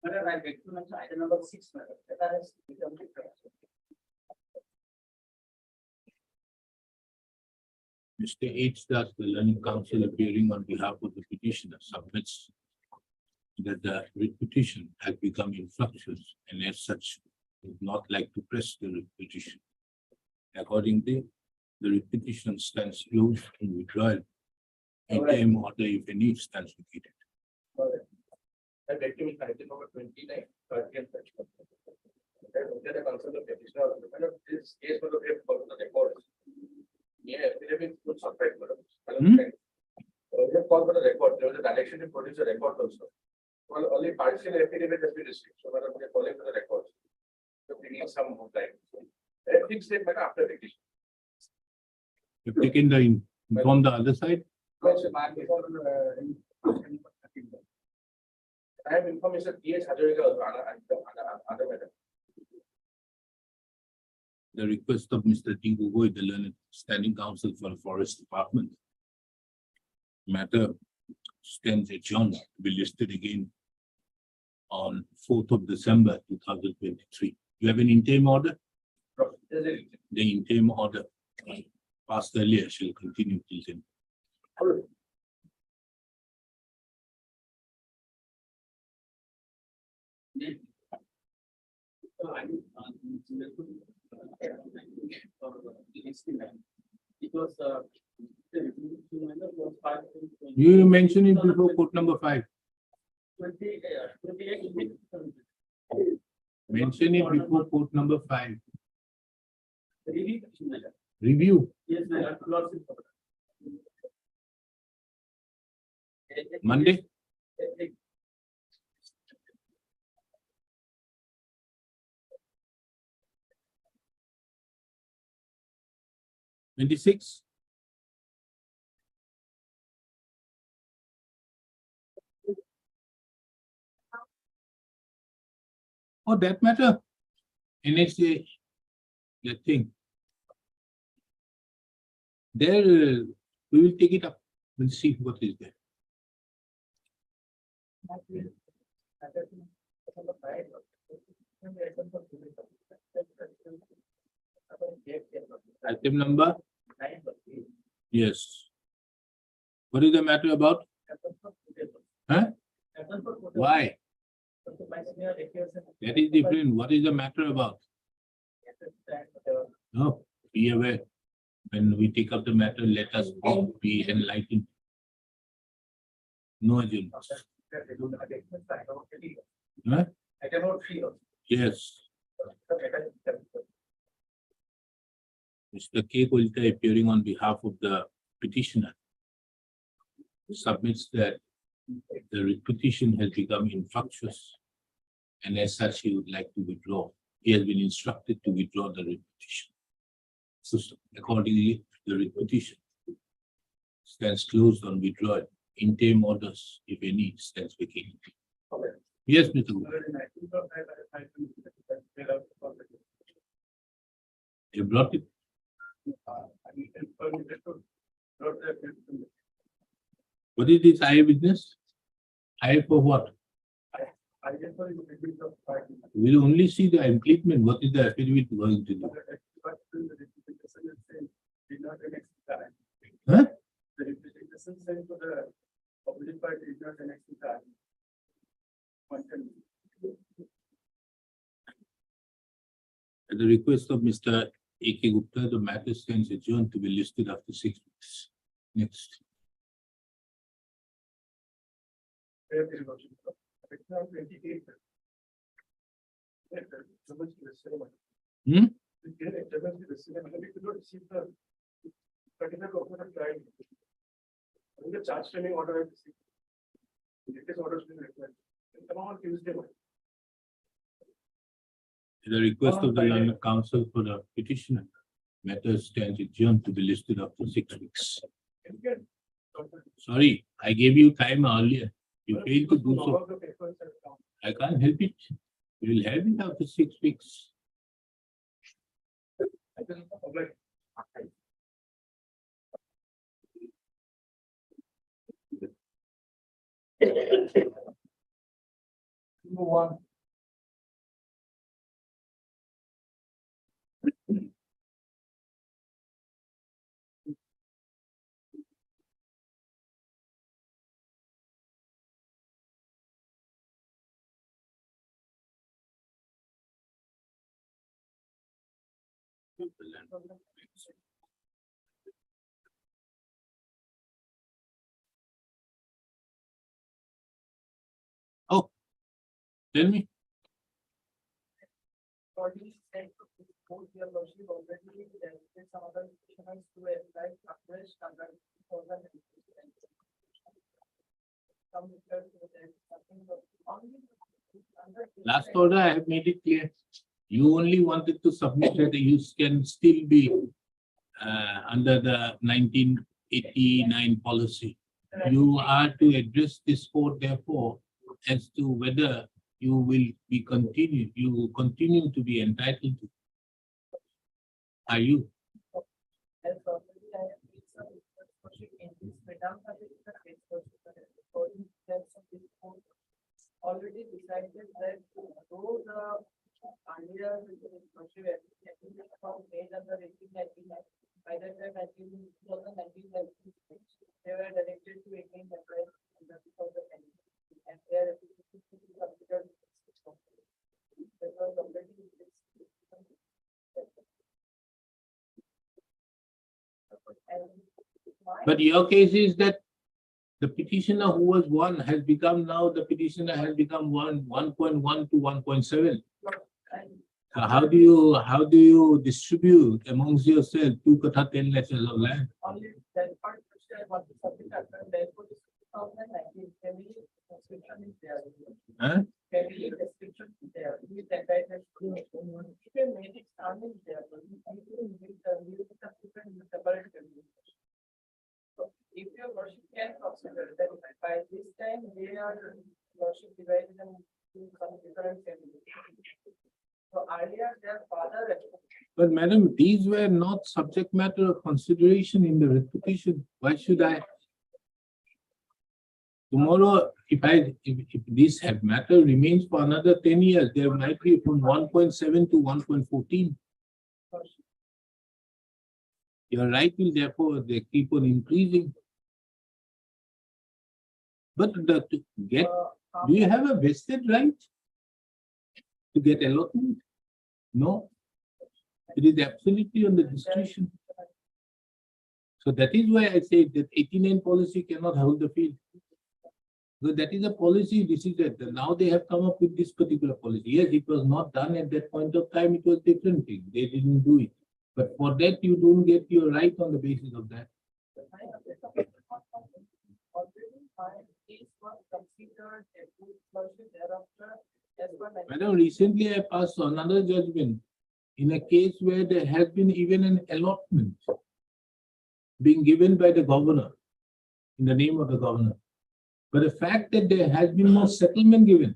Madam, I beg to mention item number 6, madam. That has become different. Mr. H. Das, the Learning Council, appearing on behalf of the petitioner, submits that the writ petition has become infructuous and as such would not like to press the writ petition. Accordingly, the writ petition stands closed and withdrawal. Interim order, if any, stands vacated. I beg to mention item number 29, 30 and 31. The concern of petitioner, this case will be for the records. Yeah, affidavit would suffice, madam. We have called for the record. There was a direction to produce a record also. Well, only partial affidavit has been received. So, madam, we are calling for the records. So, we need some more time. Everything said, madam, after petition. You've taken the from the other side. I have informed Mr. T.S. Hajarika also, other matter. The request of Mr. T. Gugoi, the Learned Standing Council for the Forest Department. Matter stands adjourned to be listed again on 4th of December 2023. You have an interim order? The interim order passed earlier shall continue till then. Because You mentioned it before court number 5. Mention it before court number 5. Review. Yes, Monday. (26) Oh, that matter. NHA, the thing. There, we will take it up. We'll see what is there. Item number? Yes. What is the matter about? Huh? Why? That is different. What is the matter about? No, be aware. When we take up the matter, let us be enlightened. No agenda. Huh? Yes. Mr. K. Kulta, appearing on behalf of the petitioner, submits that the petition has become infructuous and as such he would like to withdraw. He has been instructed to withdraw the petition. So accordingly, the petition stands closed on withdrawal. Interim orders, if any, stands vacated. Yes, Mr. Gupta. You brought it. What is this IA business? IA for what? We'll only see the implement. What is the affidavit going to do? Huh? At the request of Mr. A.K. Gupta, the matter stands adjourned to be listed after 6 weeks. Next. Hmm? The charge training order latest orders been required. On Tuesday. At the request of the Learned Council for the petitioner, matter stands adjourned to be listed after 6 weeks. Sorry, I gave you time earlier. You failed to do so. I can't help it. We will have it after 6 weeks. Move on. Oh, tell me. Already said to both your worship already that there some other petitioners to apply afresh under 2000. Some refer to that something of only under. Last order, I have made it clear. You only wanted to submit that you can still be under the 1989 policy. You are to address this court therefore as to whether you will continue to be entitled to. Are you? As already I have made some worship in this Madam Patricia case worship according to the this court already decided that though the earlier worship application was made under 1899, by that time I think 2019 they were directed to again apply under 2010 and their application to be considered. That was already in this. But your case is that the petitioner who was one has become now the petitioner has become 1.1 to 1.7. So how do you distribute amongst yourself 2 kata 10 letters of land? Only that part which I want to submit after therefore this 2019 family description is there. Huh? Family description is there. With that right if you made it sound is there, but you need the subsequent separate family. So if your worship can consider that by this time they are worship divided into some different families. So earlier their father. But madam, these were not subject matter of consideration in the repetition. Why should I? Tomorrow, if this matter remains for another 10 years, there might be from 1.7 to 1.14. Your right will therefore they keep on increasing. But do you have a vested right to get allotment? No. It is absolutely on the discretion. So that is why I say that 89 policy cannot hold the field. So that is a policy, this is it. Now they have come up with this particular policy. Yes, it was not done at that point of time, it was different thing. They didn't do it. But for that, you don't get your right on the basis of that. Madam, recently I passed another judgment in a case where there has been even an allotment being given by the governor in the name of the governor. But the fact that there has been no settlement given,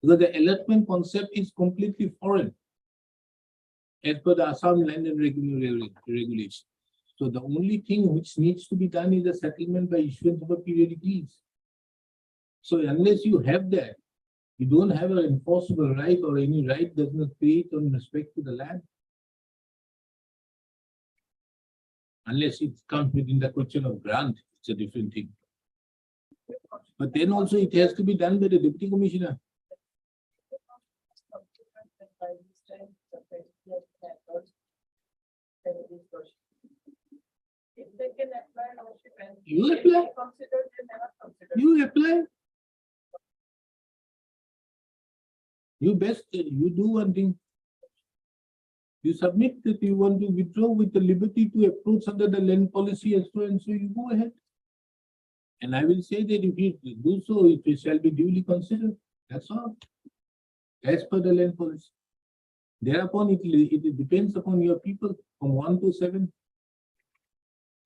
because the allotment concept is completely foreign as per the Assam Land and Regulation. So the only thing which needs to be done is a settlement by issuance of a periodic lease. So unless you have that, you don't have an enforceable right or any right does not create on respect to the land. Unless it comes within the question of grant, it's a different thing. But then also it has to be done by the deputy commissioner. You apply. You apply. You do one thing. You submit that you want to withdraw with the liberty to approach under the land policy and so you go ahead. And I will say that if you do so, it shall be duly considered. That's all. As per the land policy. Thereupon, it depends upon your people from 1 to 7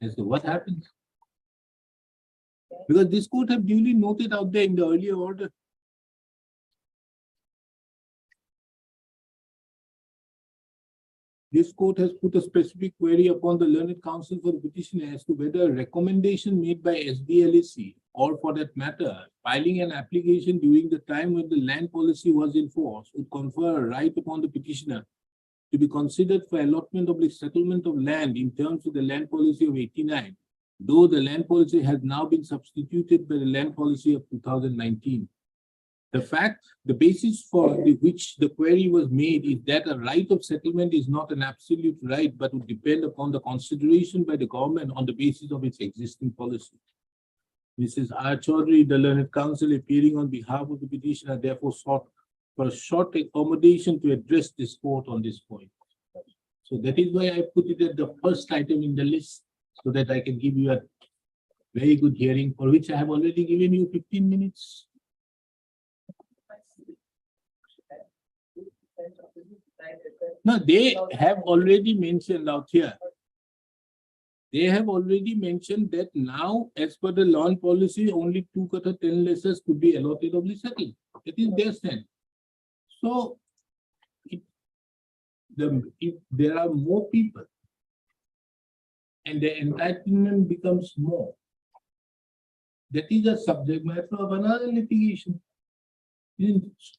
as to what happens. Because this court have duly noted out there in the earlier order. this court has put a specific query upon the learned counsel for the petitioner as to whether a recommendation made by SDLAC, or for that matter, filing an application during the time when the land policy was in force, would confer a right upon the petitioner to be considered for allotment of the settlement of land in terms of the land policy of 89, though the land policy has now been substituted by the land policy of 2019. The basis for which the query was made is that a right of settlement is not an absolute right, but would depend upon the consideration by the government on the basis of its existing policy. Mrs. R. Chaudhary, the learned counsel appearing on behalf of the petitioner, therefore sought for a short accommodation to address this court on this point. So that is why I put it at the first item in the list, so that I can give you a very good hearing, for which I have already given you 15 minutes. No, they have already mentioned out here. They have already mentioned that now, as per the land policy, only 2 kata 10 lessons could be allotted of the settle. That is their stand. So, if there are more people and the entitlement becomes more, that is a subject matter of another litigation. Isn't it?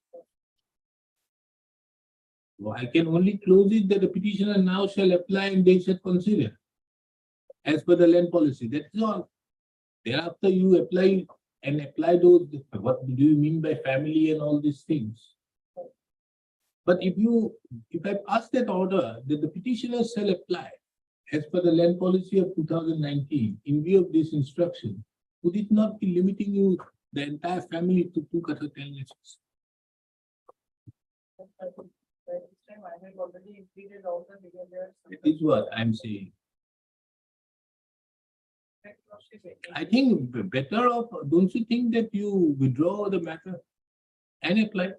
So I can only close it that the petitioner now shall apply and they shall consider as per the land policy. That is all. Thereafter, you apply those. What do you mean by family and all these things? But if I pass that order that the petitioner shall apply as per the land policy of 2019 in view of this instruction, would it not be limiting you, the entire family, to 2 kata 10 lessons? By this time, I have already included all the behaviors. That is what I'm saying. I think better off, don't you think that you withdraw the matter and apply?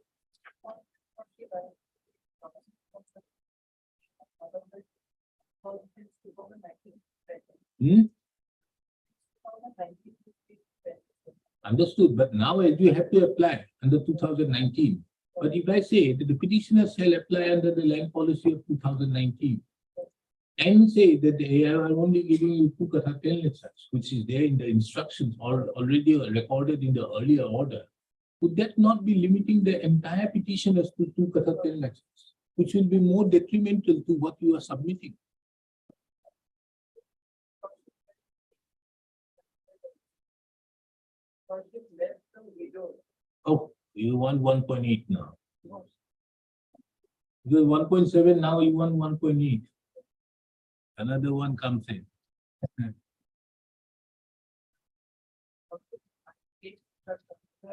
Understood, but now as you have to apply under 2019. But if I say that the petitioner shall apply under the land policy of 2019 and say that they are only giving you 2 kata 10 lessons, which is there in the instructions or already recorded in the earlier order, would that not be limiting the entire petitioners to 2 kata 10 lessons, which will be more detrimental to what you are submitting? Oh, you want 1.8 now. Because 1.7 now you want 1.8. Another one comes in.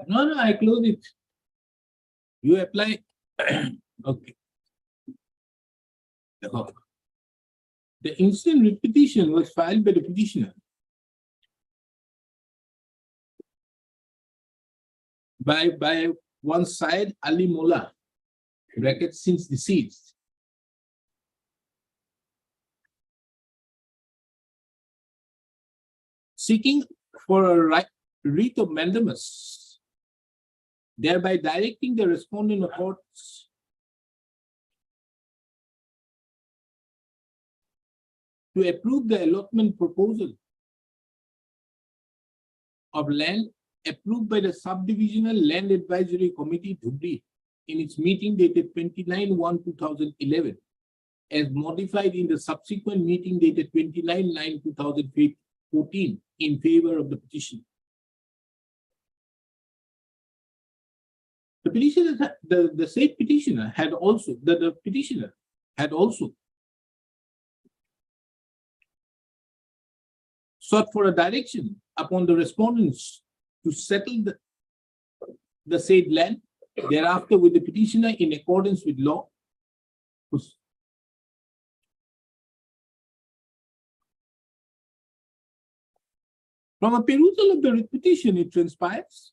No, I close it. You apply. Okay. The instant writ petition was filed by the petitioner by one side Ali Mullah, bracket since deceased. Seeking for a writ of mandamus, thereby directing the respondent courts to approve the allotment proposal of land approved by the Subdivisional Land Advisory Committee, Dhubri, in its meeting dated 29/1/2011, as modified in the subsequent meeting dated 29/9/2014 in favor of the petition. The petitioner, the said petitioner had also, the petitioner had also sought for a direction upon the respondents to settle the said land thereafter with the petitioner in accordance with law. From a perusal of the petition, it transpires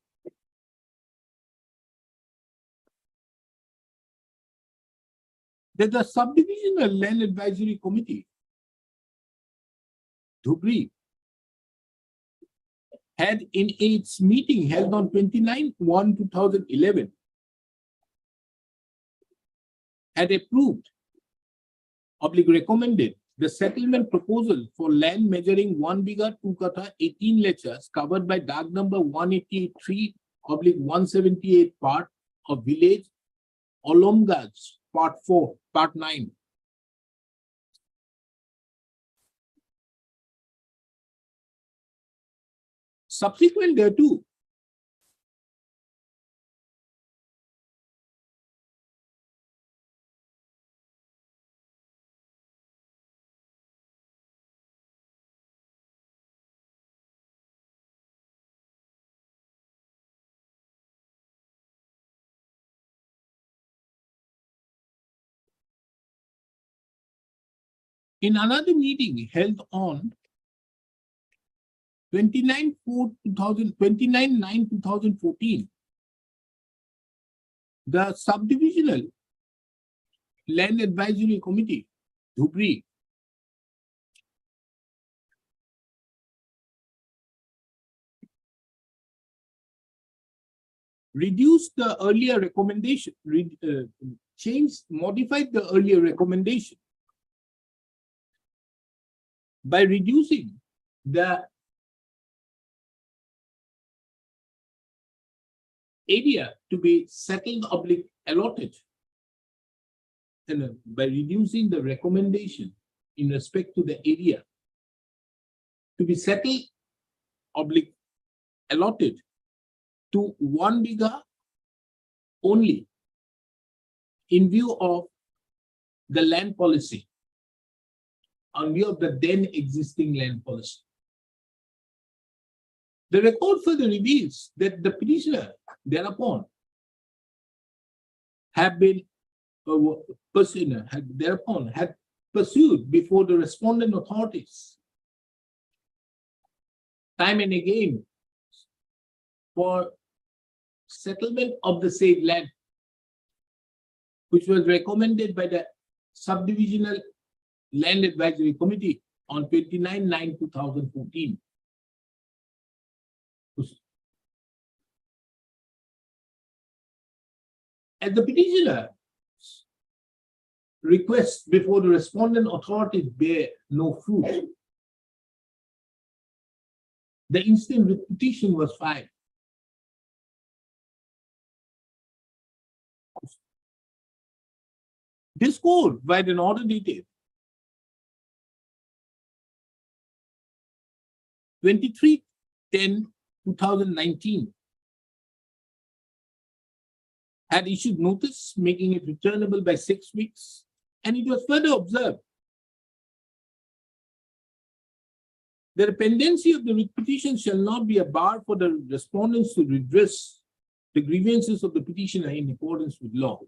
that the Subdivisional Land Advisory Committee, Dhubri, had in its meeting held on 29/1/2011 had approved oblique recommended the settlement proposal for land measuring 1 biga 2 kata 18 lectures covered by DAG number 183 oblique 178 part of village Olomgaj part 4 part 9. Subsequent thereto, in another meeting held on 29/9/2014, the Subdivisional Land Advisory Committee, Dhubri, reduced the earlier recommendation, modified the earlier recommendation by reducing the area to be settled oblique allotted, and by reducing the recommendation in respect to the area to be settled oblique allotted to 1 biga only in view of the land policy, on view of the then existing land policy. The record further reveals that the petitioner thereupon had pursued before the respondent authorities time and again for settlement of the said land, which was recommended by the Subdivisional Land Advisory Committee on 29/9/2014. As the petitioner requests before the respondent authorities bear no fruit, the instant writ petition was filed. This court, by an order dated 23/10/2019, had issued notice making it returnable by 6 weeks, and it was further observed that the pendency of the writ petition shall not be a bar for the respondents to redress the grievances of the petitioner in accordance with law.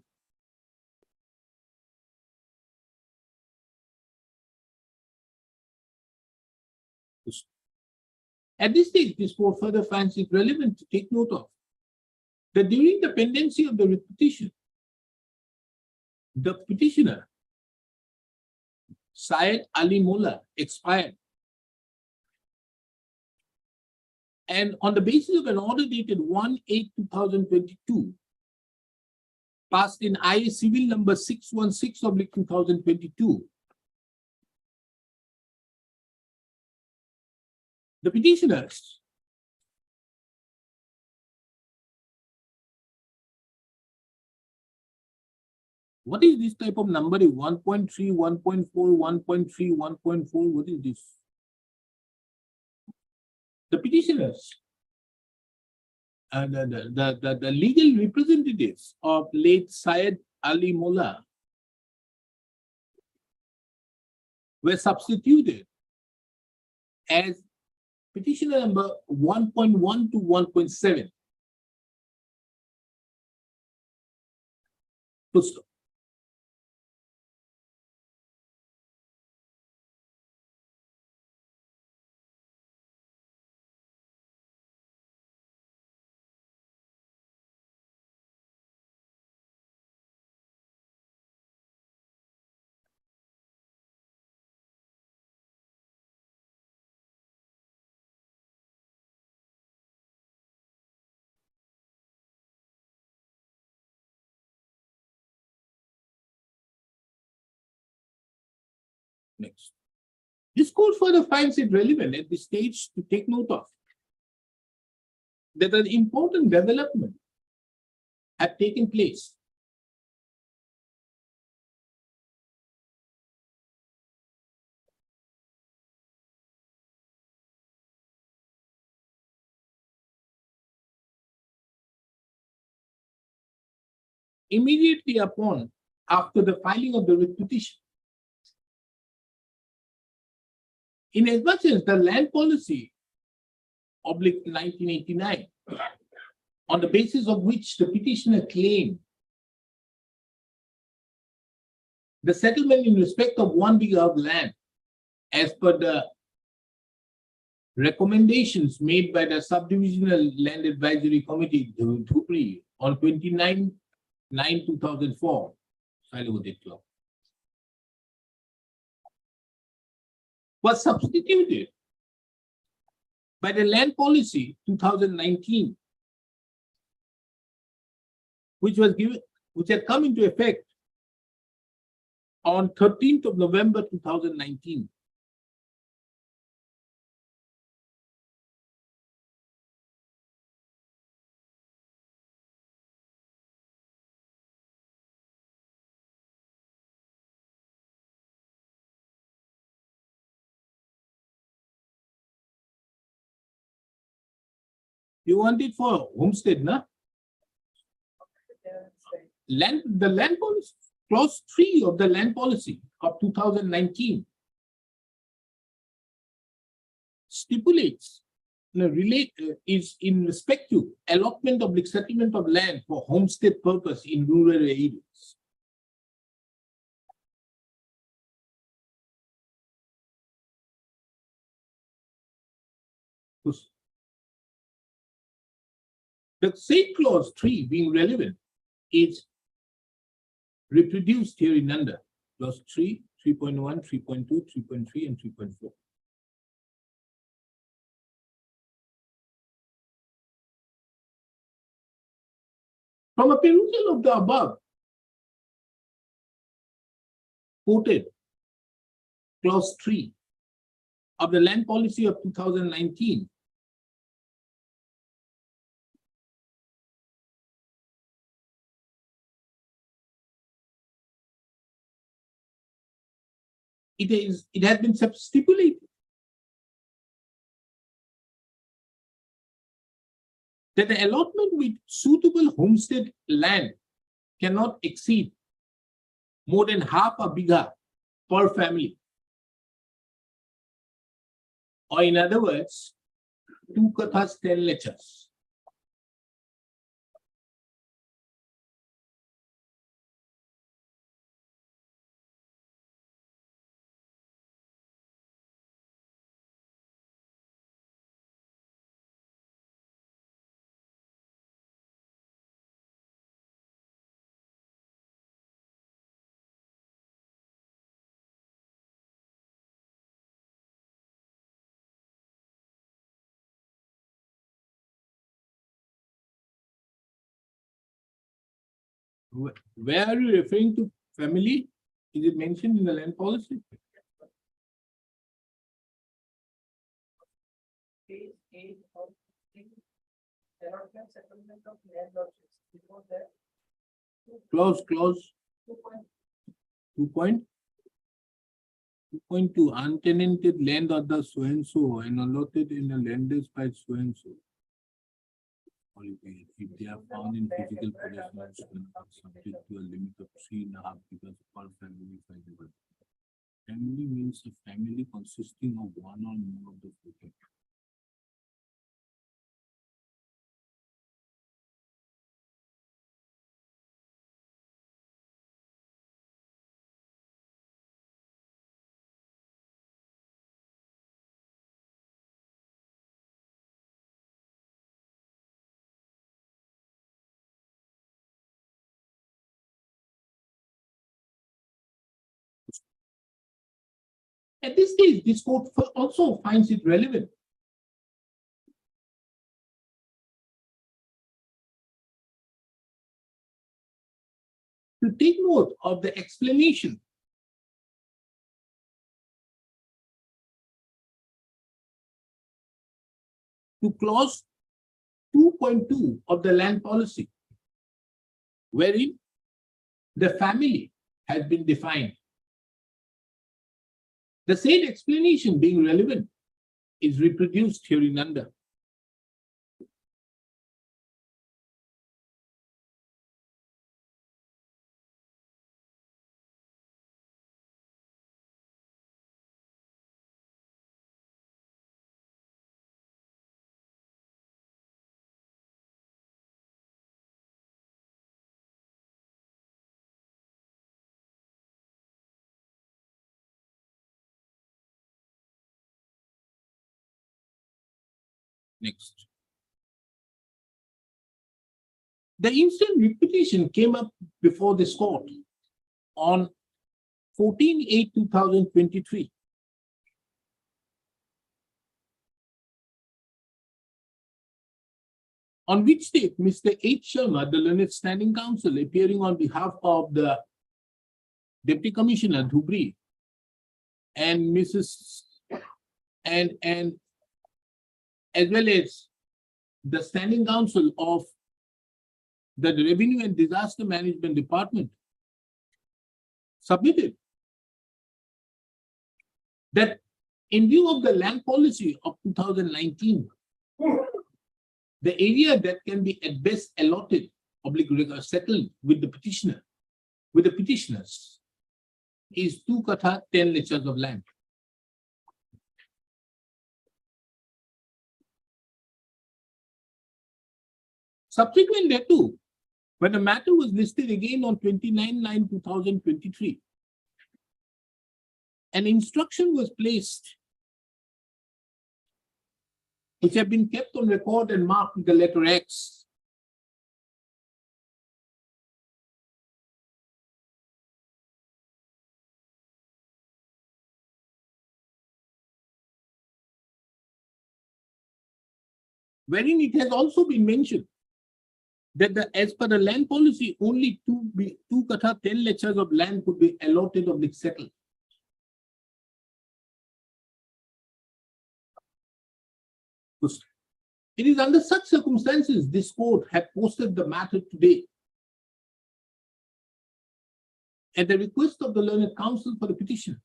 At this stage, this court further finds it relevant to take note of that during the pendency of the writ petition, the petitioner, Syed Ali Mullah, expired. And on the basis of an order dated 1/8/2022, passed in IA Civil number 616/2022, the petitioners what is this type of numbering? 1.3, 1.4, 1.3, 1.4, what is this? The petitioners, the legal representatives of late Syed Ali Mullah were substituted as petitioner number 1.1 to 1.7. Full stop. Next. This court further finds it relevant at this stage to take note of that an important development had taken place. Immediately after the filing of the writ petition. In as much as the land policy oblique 1989, on the basis of which the petitioner claimed the settlement in respect of 1 bigha of land as per the recommendations made by the Subdivisional Land Advisory Committee, Dhupri, on 29/9/2004. Was substituted by the Land Policy 2019, which had come into effect on 13th of November 2019. You want it for homestead, no? The land policy, clause 3 of the land policy of 2019 stipulates, is in respect to allotment of the settlement of land for homestead purpose in rural areas. The same clause 3 being relevant is reproduced here in under clause 3, 3.1, 3.2, 3.3, and 3.4. From a perusal of the above quoted clause 3 of the land policy of 2019, it has been stipulated that the allotment with suitable homestead land cannot exceed more than half a bigha per family. Or in other words, 2 kathas 10 lechas. Where are you referring to family? Is it mentioned in the land policy? Page 8 of allotment settlement of land losses. Before that, Clause 2.2. 2.2 untenanted land of the so and so and allotted in the landers by so and so. If they are found in physical possession, subject to a limit of 3.5 because per family. Family means a family consisting of one or more of the following. At this stage, this court also finds it relevant to take note of the explanation to clause 2.2 of the land policy, wherein the family has been defined. The said explanation being relevant is reproduced hereunder. Next. The instant repetition came up before this court on 14/8/2023. On which date Mr. H. Sharma, the learned standing counsel, appearing on behalf of the Deputy Commissioner Dhubri and Mrs. and as well as the standing counsel of the Revenue and Disaster Management Department, submitted that in view of the land policy of 2019, the area that can be at best allotted, settled with the petitioners, is 2 katha 10 acres of land. Subsequent thereto, when the matter was listed again on 29/9/2023, an instruction was placed, which have been kept on record and marked with the letter X, wherein it has also been mentioned that as per the land policy, only 2 katha 10 acres of land could be allotted or settled. It is under such circumstances this court had posted the matter today at the request of the learned counsel for the petition.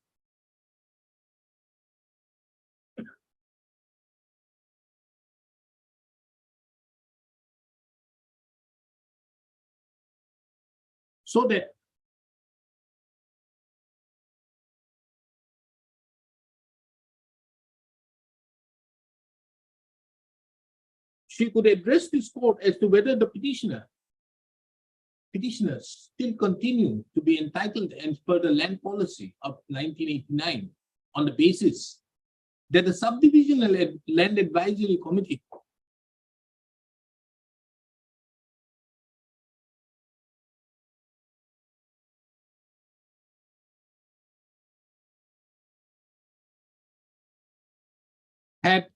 So that she could address this court as to whether the petitioners still continue to be entitled as per the land policy of 1989 on the basis that the Subdivisional Land Advisory Committee had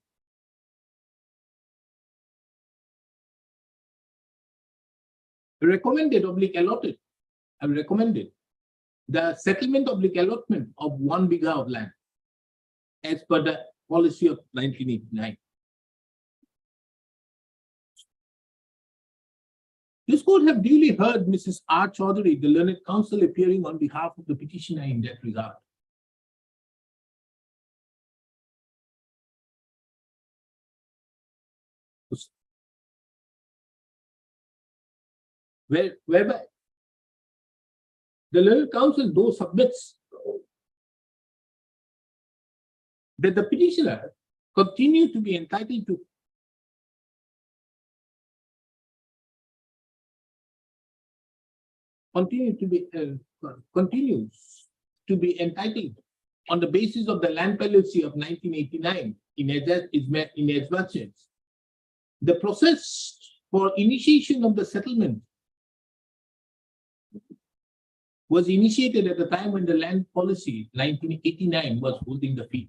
recommended allotted, have recommended the settlement allotment of 1 bigha of land as per the policy of 1989. This court have duly heard Mrs. R. Chaudhary, the learned counsel, appearing on behalf of the petitioner in that regard. Whereby the learned counsel though submits that the petitioner continue to be entitled to continues to be entitled on the basis of the land policy of 1989 in as much as the process for initiation of the settlement was initiated at the time when the land policy 1989 was holding the feet.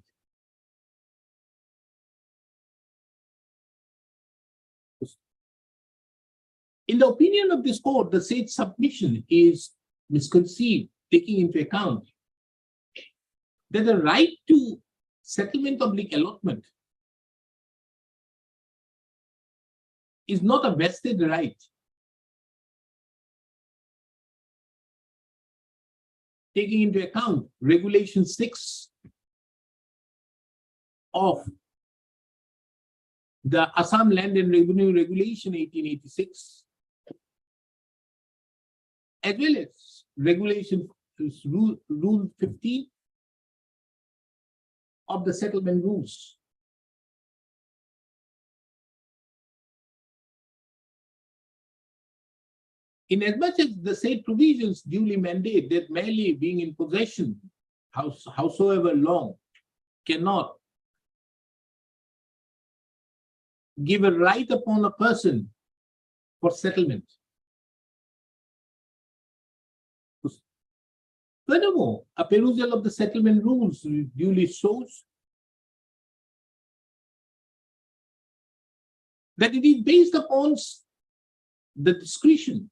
In the opinion of this court, the said submission is misconceived, taking into account that the right to settlement allotment is not a vested right. Taking into account Regulation 6 of the Assam Land and Revenue Regulation 1886, as well as Regulation Rule 15 of the settlement rules. Inasmuch as the said provisions duly mandate that merely being in possession, howsoever long, cannot give a right upon a person for settlement. Furthermore, a perusal of the settlement rules duly shows that it is based upon the discretion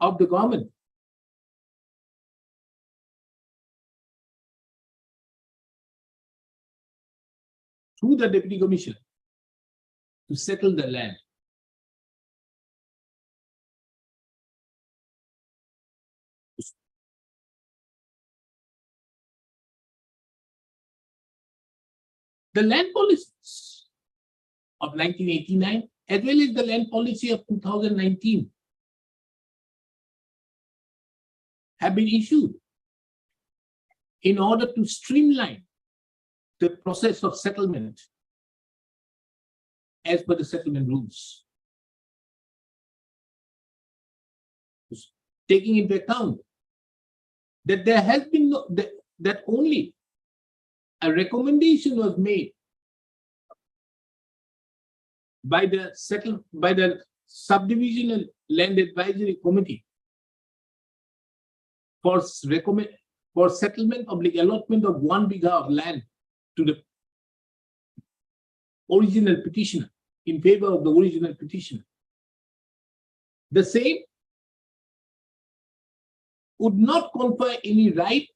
of the government through the Deputy Commissioner to settle the land. The land policies of 1989, as well as the land policy of 2019, have been issued in order to streamline the process of settlement as per the settlement rules. Taking into account that there has been that only a recommendation was made by the Subdivisional Land Advisory Committee for settlement of the allotment of 1 bigha of land to the original petitioner, in favor of the original petitioner. The same would not confer any right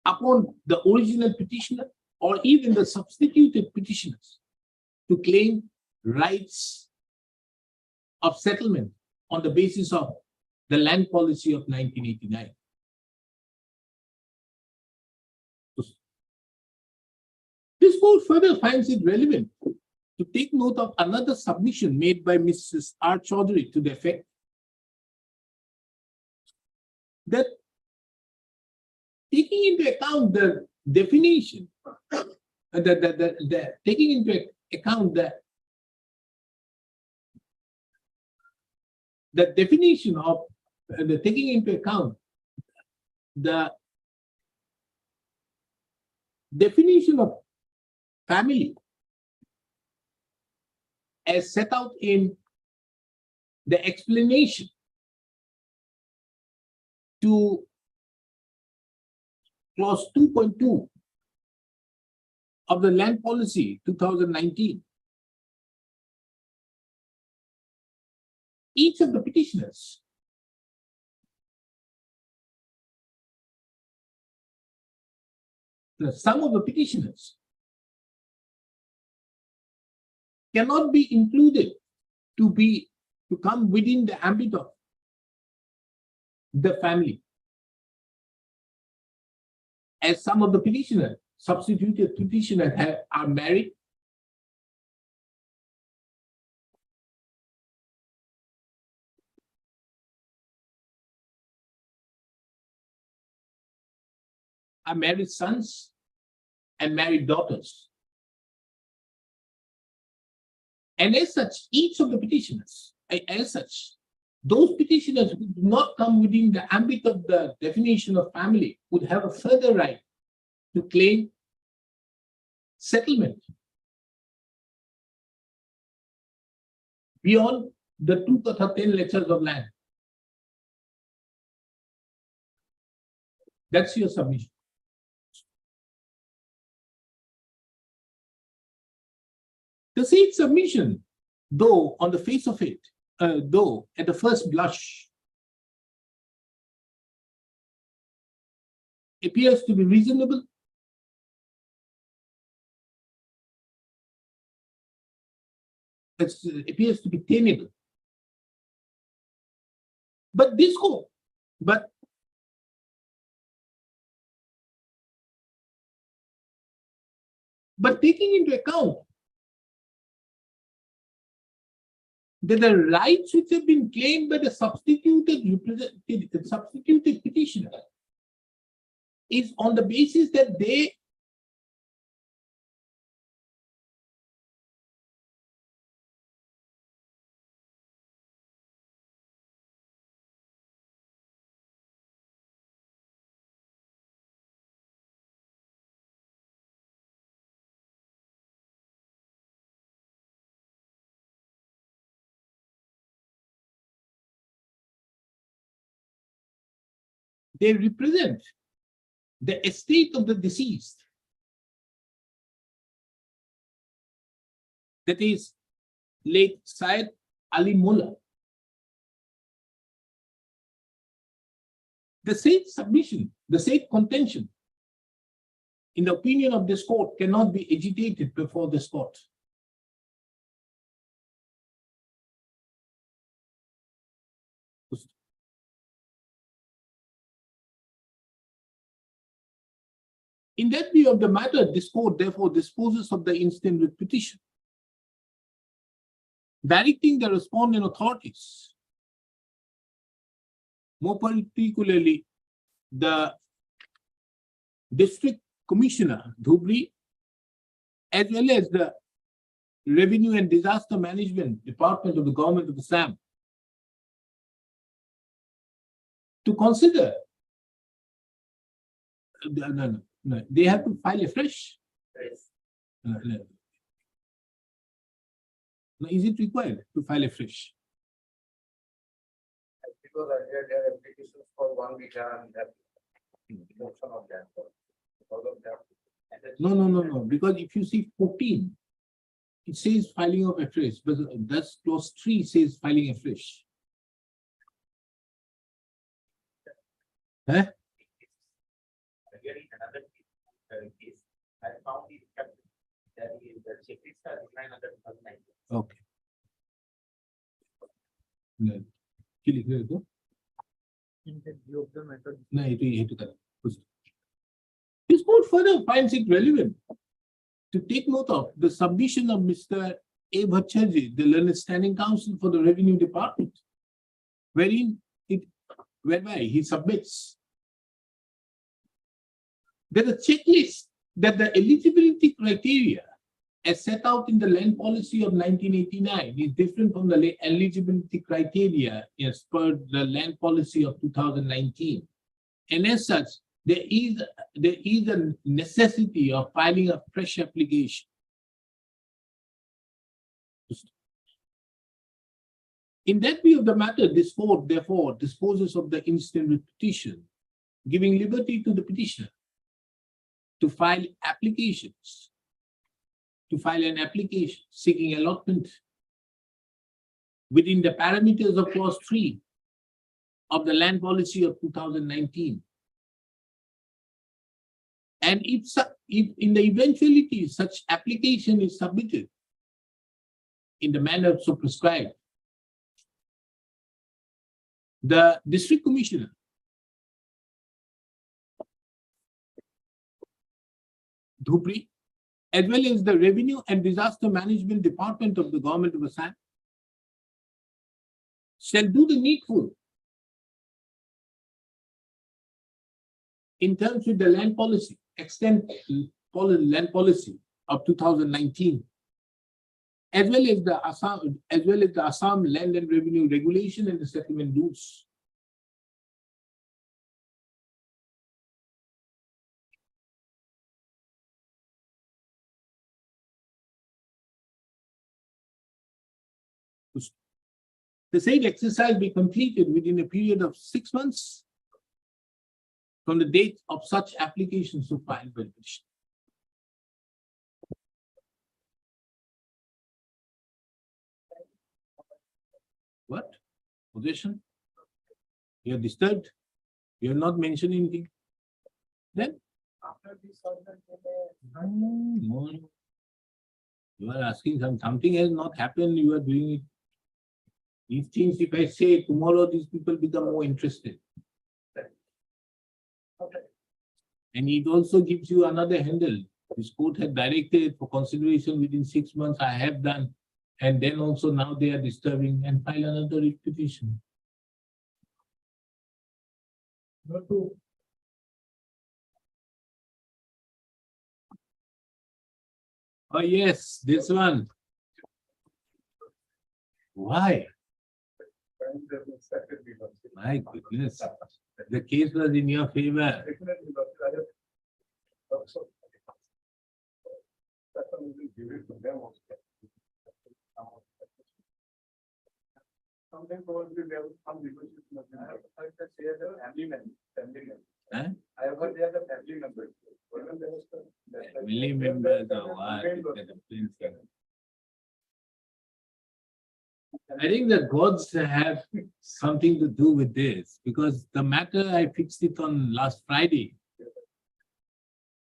upon the original petitioner or even the substituted petitioners to claim rights of settlement on the basis of the land policy of 1989. This court further finds it relevant to take note of another submission made by Mrs. R. Chaudhary to the effect that, taking into account the definition, taking into account the definition of taking into account the definition of family as set out in the explanation to clause 2.2 of the land policy 2019. Each of the petitioners some of the petitioners cannot be included to come within the ambit of the family, as some of the petitioners, substituted petitioners, are married, are married sons and married daughters. And as such, each of the petitioners, those petitioners who do not come within the ambit of the definition of family would have a further right to claim settlement beyond the 2 totha 10 lectures of land. That's your submission. The said submission, though on the face of it, though at the first blush appears to be reasonable. It appears to be tenable. But this court, but taking into account that the rights which have been claimed by the substituted petitioner is on the basis that they represent the estate of the deceased, that is late Syed Ali Mullah. The said submission, the said contention, in the opinion of this court, cannot be agitated before this court. In that view of the matter, this court therefore disposes of the instant writ petition, directing the respondent authorities, more particularly the District Commissioner, Dhubri, as well as the Revenue and Disaster Management Department of the Government of Assam, to consider. No, they have to file afresh. No, is it required to file afresh? Because earlier there are applications for 1 week and that motion of that. Because of that. No, because if you see 14, it says filing of afresh, but that's clause 3 says filing afresh. Huh? Again, another case, I found the checklist are defined under 2019. Okay. No. Kill it, go. In the view of the matter, No, it correct. This court further finds it relevant to take note of the submission of Mr. A. Bhattacharjee, the learned standing counsel for the Revenue Department, whereby he submits that the checklist, that the eligibility criteria as set out in the land policy of 1989 is different from the eligibility criteria as per the land policy of 2019. And as such, there is a necessity of filing a fresh application. In that view of the matter, this court therefore disposes of the instant writ petition, giving liberty to the petitioner to file applications, to file an application seeking allotment within the parameters of clause 3 of the land policy of 2019. And if in the eventuality such application is submitted in the manner so prescribed, the district commissioner Dhubri, as well as the Revenue and Disaster Management Department of the Government of Assam, shall do the needful in terms with the land policy, extent land policy of 2019, as well as the Assam Land and Revenue Regulation and the Settlement Rules. The said exercise be completed within a period of 6 months from the date of such applications to filed by the petitioner. What? Position? You are disturbed? You have not mentioned anything. Then? After this order, they may. No. You are asking something has not happened, you are doing it. These things, if I say tomorrow, these people become more interested. Okay. And it also gives you another handle. This court had directed for consideration within 6 months, I have done. And then also now they are disturbing and file another writ petition. Oh, yes, this one. Why? My goodness, the case was in your favor. Something probably they have some negotiation. I have heard that they are the family members. Huh? I have heard they are the family members. Even there was the- Family members or what? I think the gods have something to do with this because the matter I fixed it on last Friday.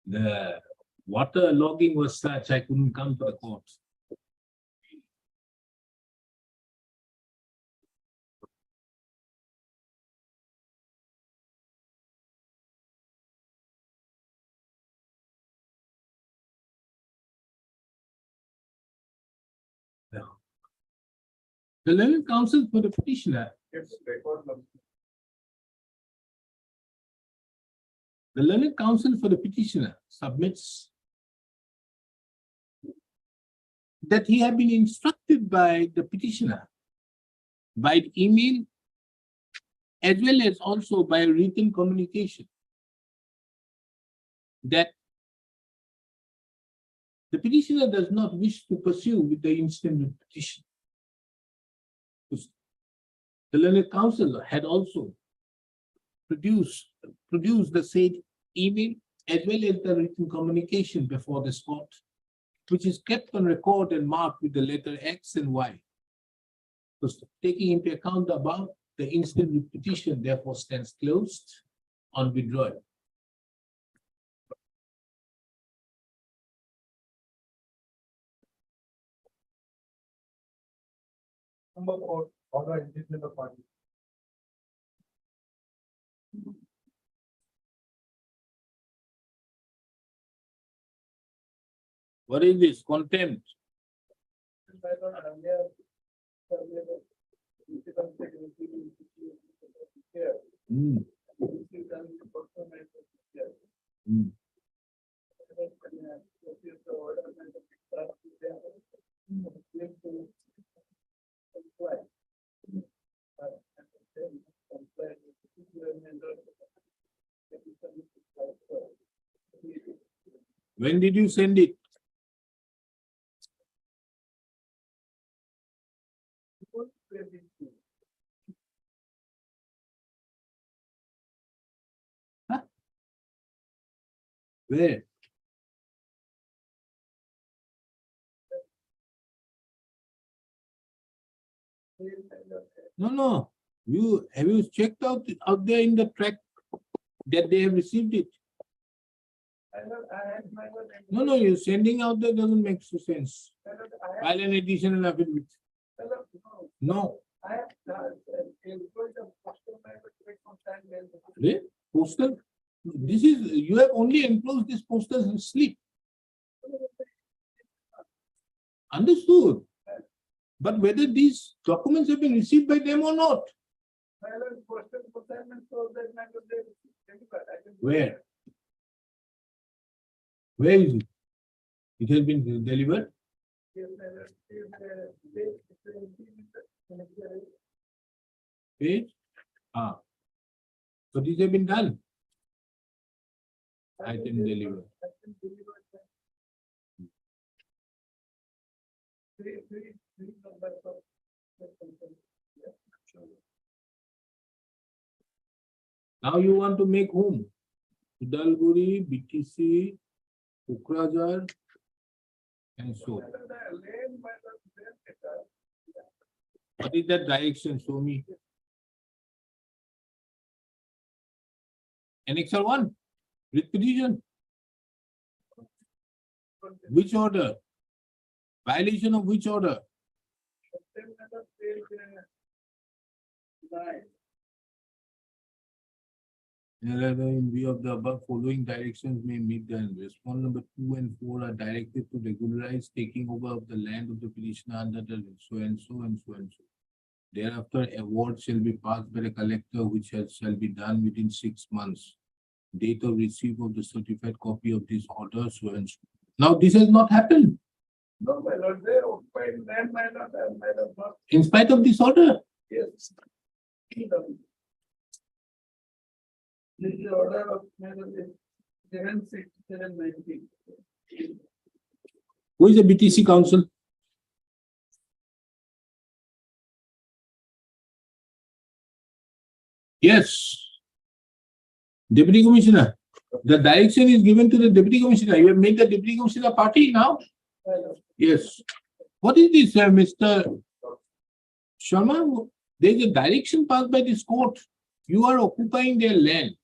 The water logging was such I couldn't come to the court. The learned counsel for the petitioner, It's record number. the learned counsel for the petitioner submits that he had been instructed by the petitioner by email as well as also by written communication that the petitioner does not wish to pursue with the instant petition. The learned counsel had also produced the said email as well as the written communication before this court, which is kept on record and marked with the letter X and Y. So taking into account the above, the instant petition therefore stands closed on withdrawal. Number 4, order engagement of party. What is this? Contempt. By the earlier. Here. Hmm. Hmm. When did you send it? Where? No. Have you checked out there in the track that they have received it? No, you're sending out there doesn't make sense. File an additional affidavit. No. Really? Postal? This is, you have only enclosed this postal slip. Understood. But whether these documents have been received by them or not. Where? Where is it? It has been delivered. Page? Ah. So these have been done. Item delivered. Now you want to make whom? Udalguri, BTC, Ukrajar, and so. What is that direction? Show me. Annexure 1. Writ petition? Which order? Violation of which order? In view of the above following directions may meet the response number 2 and 4 are directed to regularize taking over of the land of the petitioner under the so and so and so and so. Thereafter, award shall be passed by the collector, which shall be done within 6 months. Date of receipt of the certified copy of this order, so and so. Now, this has not happened No, my lord, they occupied land, my lord, and my lord, not, in spite of this order. yes. This is the order of my lord, 767/19. Who is the BTC council? Yes. Deputy Commissioner. The direction is given to the Deputy Commissioner. You have made the Deputy Commissioner party now? My lord, Yes. What is this, Mr. Sharma? There is a direction passed by this court. You are occupying their land.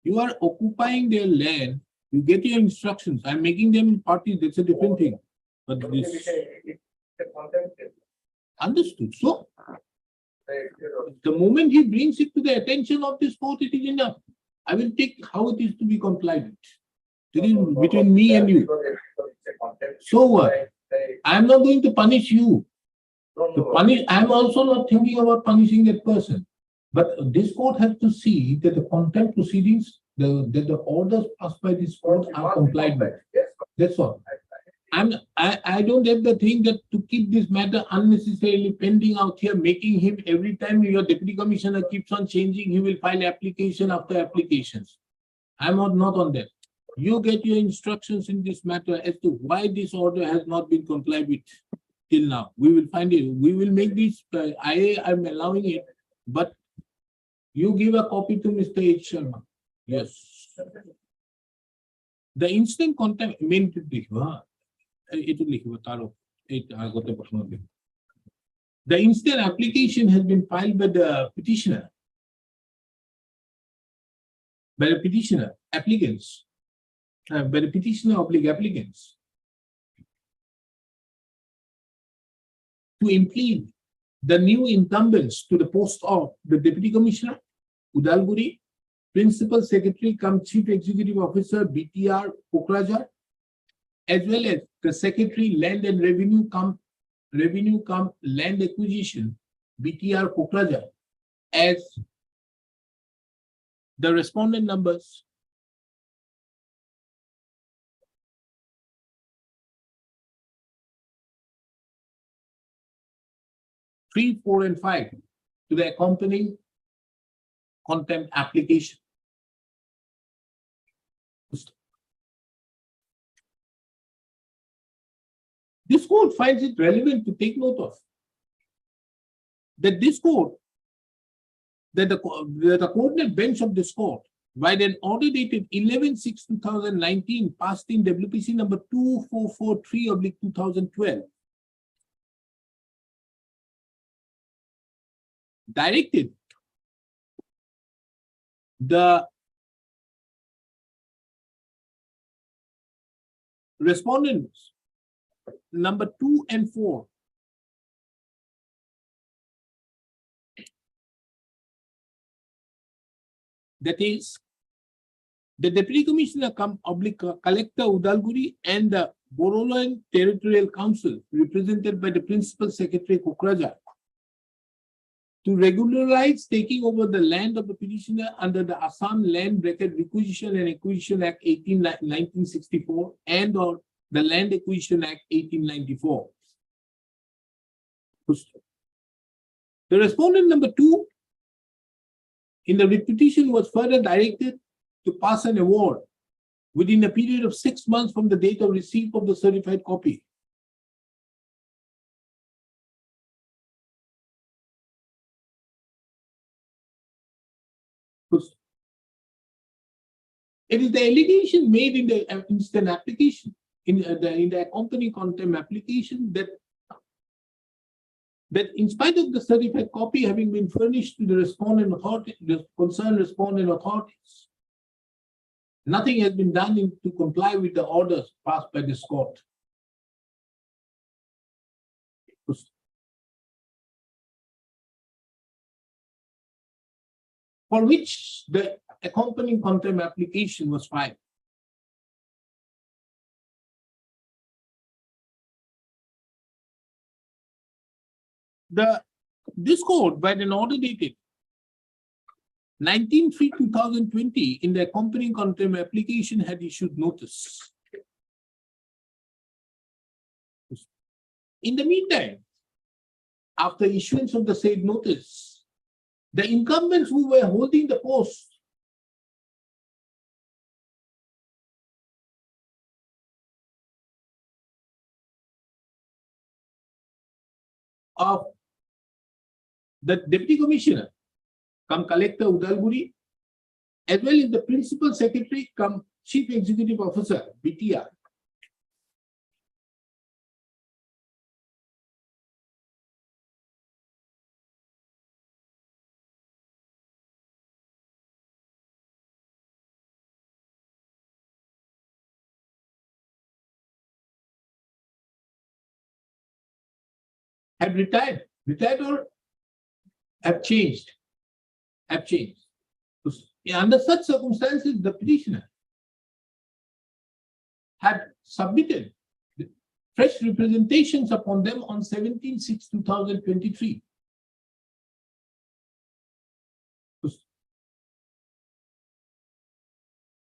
You are occupying their land. You get your instructions. I'm making them parties. That's a different thing. But okay, this, it's a contempt case. understood. So, Right, your the moment he brings it to the attention of this court, it is enough. I will take how it is to be complied with. It is between me and you. It's a contempt. So what? Right. I am not going to punish you. No, To no, punish, I am also not thinking about punishing that person. But this court has to see that the contempt proceedings, that the orders passed by this court are complied with. Yes. That's all. I don't have the thing that to keep this matter unnecessarily pending out here, making him every time your deputy commissioner keeps on changing, he will file application after applications. I'm not on that. You get your instructions in this matter as to why this order has not been complied with till now. We will find it. We will make this, I am allowing it, but you give a copy to Mr. H. Sharma. Yes. The instant contempt, main the instant application has been filed by the petitioner. By the petitioner, applicants. By the petitioner applicants. To implead the new incumbents to the post of the Deputy Commissioner, Udalguri, Principal Secretary cum Chief Executive Officer, BTR, Kokrajhar, as well as the Secretary Land and Revenue cum Land Acquisition, BTR, Kokrajhar, as the respondent numbers 3, 4, and 5 to the accompanying contempt application. This court finds it relevant to take note of that this court, that the coordinate bench of this court, by an order dated 11/6/2019, passed in WPC number 2443/2012, directed the respondents number 2 and 4 that is the Deputy Commissioner cum Collector Udalguri and the Borolan Territorial Council represented by the Principal Secretary Kokrajhar to regularize taking over the land of the petitioner under the Assam Land Requisition and Acquisition Act 1964 and or the Land Acquisition Act 1894. The respondent number 2 in the petition was further directed to pass an award within a period of 6 months from the date of receipt of the certified copy. It is the allegation made in the instant application, in the accompanying contempt application, that that in spite of the certified copy having been furnished to the respondent authority, the concerned respondent authorities, nothing has been done to comply with the orders passed by this court. For which the accompanying contempt application was filed. This court, by an order dated 19/3/2020, in the accompanying contempt application, had issued notice. In the meantime, after issuance of the said notice, the incumbents who were holding the post of the Deputy Commissioner, come Collector Udalguri, as well as the Principal Secretary, come Chief Executive Officer, BTR, have retired or have changed. Under such circumstances, the petitioner had submitted fresh representations upon them on 17/6/2023.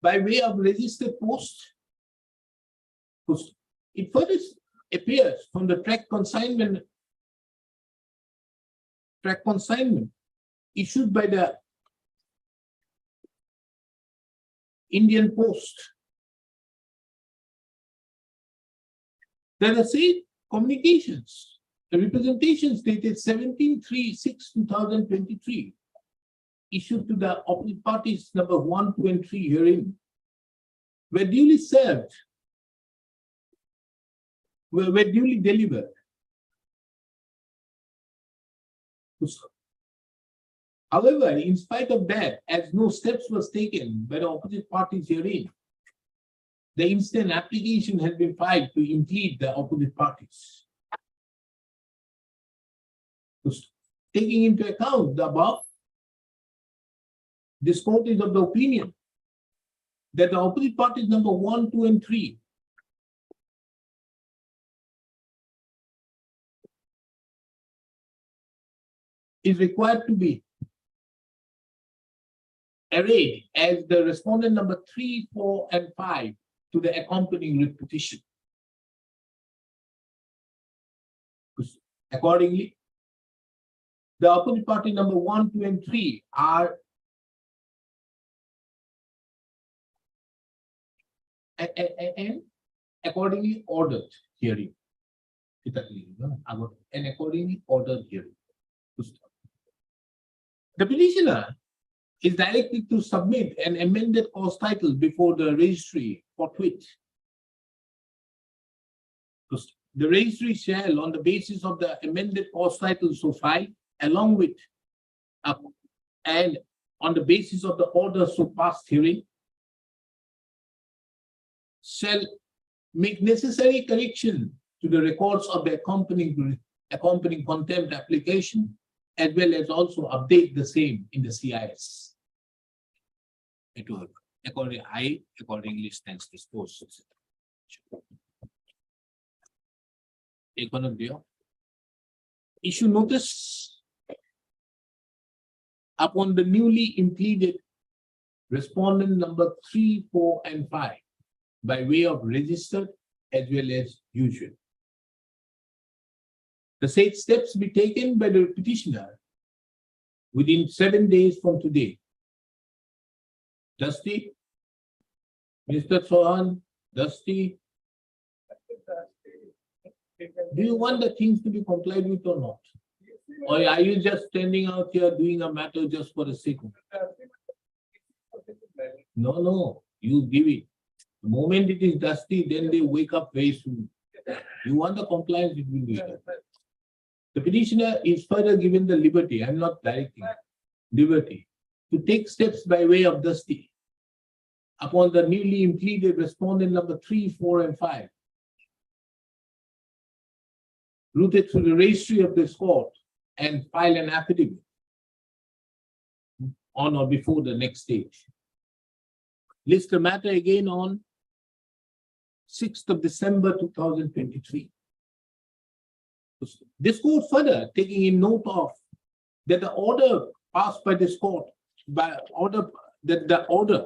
By way of registered post. It further appears from the track consignment issued by the Indian Post. There are said communications, the representations dated 17/3/2023, issued to the opposite parties number 1, 2, and 3 herein, were duly served, were duly delivered. However, in spite of that, as no steps was taken by the opposite parties herein, the instant application has been filed to impede the opposite parties. Taking into account the above, this court is of the opinion that the opposite parties number 1, 2, and 3 is required to be arrayed as the respondent number 3, 4, and 5 to the accompanying writ petition. Accordingly, the opposite party number 1, 2, and 3 are and accordingly ordered hearing. And accordingly ordered hearing. The petitioner is directed to submit an amended cause title before the registry forthwith. The registry shall, on the basis of the amended cause title so filed, along with and on the basis of the order so passed hearing, shall make necessary correction to the records of the accompanying contempt application, as well as also update the same in the CIS. Accordingly stands disposed. Issue notice upon the newly impleaded respondent number 3, 4, and 5 by way of registered as well as usual. The said steps be taken by the petitioner within 7 days from today. Dusty, Mr. Chauhan, Dusty, do you want the things to be complied with or not? Or are you just standing out here doing a matter just for the sake of it? No, you give it. The moment it is dusty, then they wake up very soon. You want the compliance, it will be done. The petitioner is further given the liberty, I'm not directing, liberty, to take steps by way of dusty upon the newly impleaded respondent number 3, 4, and 5, rooted through the registry of this court, and file an affidavit on or before the next stage. List the matter again on 6th of December 2023. This court further taking in note of that the order passed by this court, the order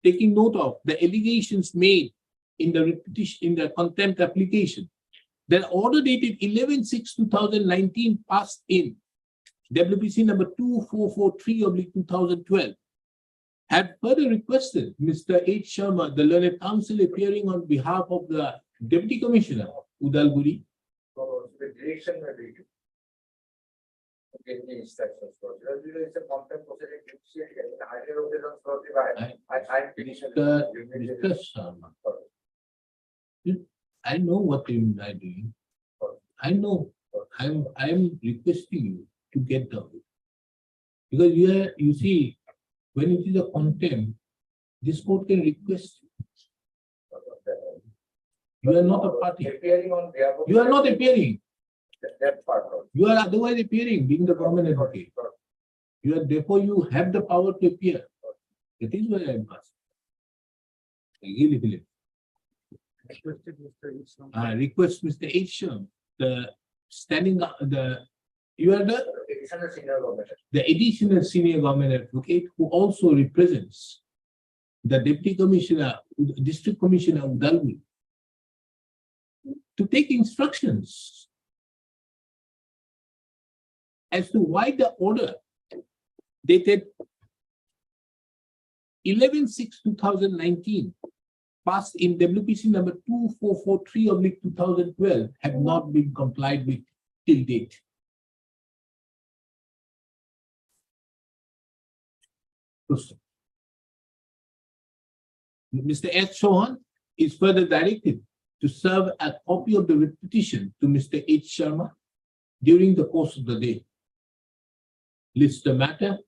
taking note of the allegations made in the contempt application. The order dated 11/6/2019 passed in WPC number 2443/2012 had further requested Mr. H. Sharma, the learned counsel appearing on behalf of the Deputy Commissioner, Udalguri. So the direction will be. Get the instructions. So there is a contempt proceeding, higher occasions for the I petition. Mr. Sharma, I know what you are doing. I know. I am requesting you to get the, because you see, when it is a contempt, this court can request. You are not a party. Appearing on behalf of. You are not appearing. That part of. You are otherwise appearing, being the government advocate. You are, therefore, you have the power to appear. That is why I am asking. I request Mr. H. Sharma, the standing, you are Additional senior government. the additional senior government advocate who also represents the Deputy Commissioner, District Commissioner of Udalguri, to take instructions as to why the order dated 11/6/2019 passed in WPC number 2443/2012 have not been complied with till date. Mr. S. Chauhan is further directed to serve a copy of the writ petition to Mr. H. Sharma during the course of the day. List the matter.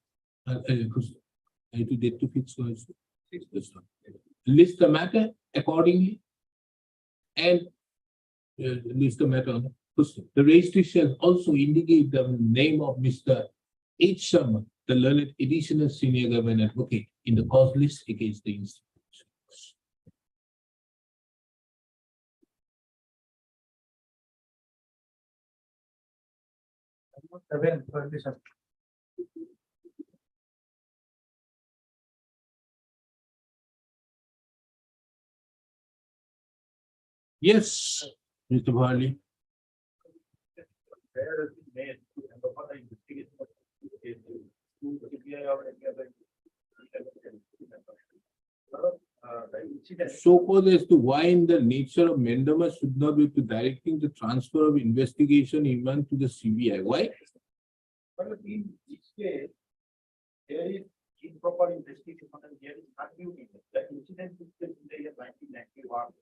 List the matter accordingly and list the matter on the puस्तक. The registry shall also indicate the name of Mr. H. Sharma, the learned additional senior government advocate in the cause list against the institution. Yes, Mr. Bharli. Where is it made to empower the investigation of the case to CBI or any other? The incident. So called as to why in the nature of mandamus should not be to directing the transfer of investigation even to the CBI. Why? But in each case, there is improper investigation and there is unduty. The incident took place in the year 1991.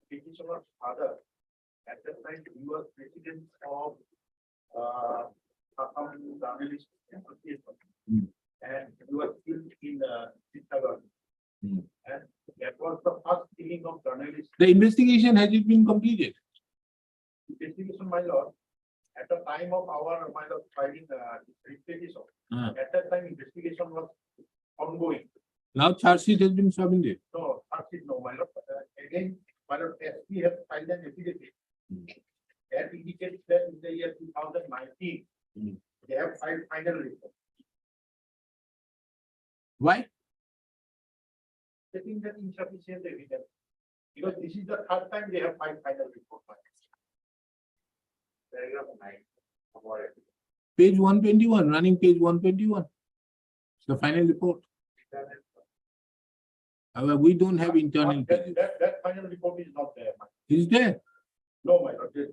Petitioner's father, at that time, he was president of Assam Journalist Association. And he was killed in Srinagar. And that was the first killing of journalists. The investigation has it been completed? Investigation, my lord, at the time of our, my lord, filing petition, at that time, investigation was ongoing. Now charge sheet has been submitted. No, no, my lord, again, my lord, SP has filed an affidavit. That indicates that in the year 2019, they have filed final report. Why? They think that insufficient evidence, because this is the third time they have filed final report. Paragraph 9. Page 121, running page 121. The final report. However, we don't have internal pages. That final report is not there. Is there? No, my lord, this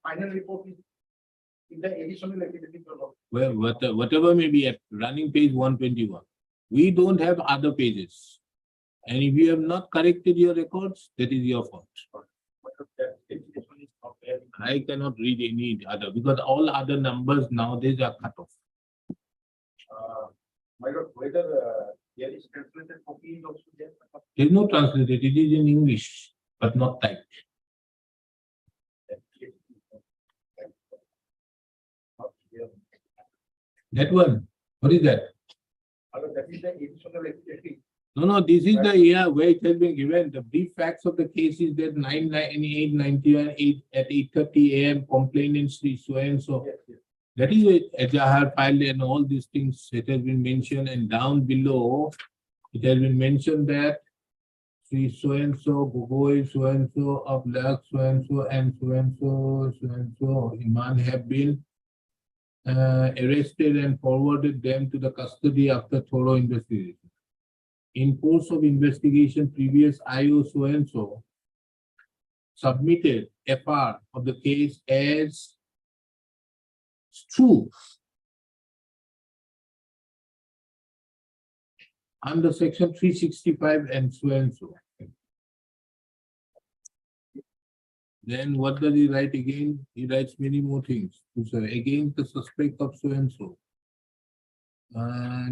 final report is in the additional affidavit. Well, whatever may be at running page 121. We don't have other pages. And if you have not corrected your records, that is your fault. That petition is not there. I cannot read any other because all other numbers nowadays are cut off. My lord, whether there is translated copy is also there. There is no translated, it is in English, but not typed. That one, what is that? That is the additional activity. No, this is the year where it has been given. The brief facts of the case is that 99891 at 8:30 AM complainant Sri so and so. Yes, yes. That is it, Ejahar file and all these things, it has been mentioned, and down below, it has been mentioned that Sri so and so, Gogoi so and so, of Lak so and so, and so and so, so and so, Iman have been arrested and forwarded them to the custody after thorough investigation. In course of investigation, previous IO so and so submitted FR of the case as true under section 365 and so. Then what does he write again? He writes many more things. So against the suspect of so and so.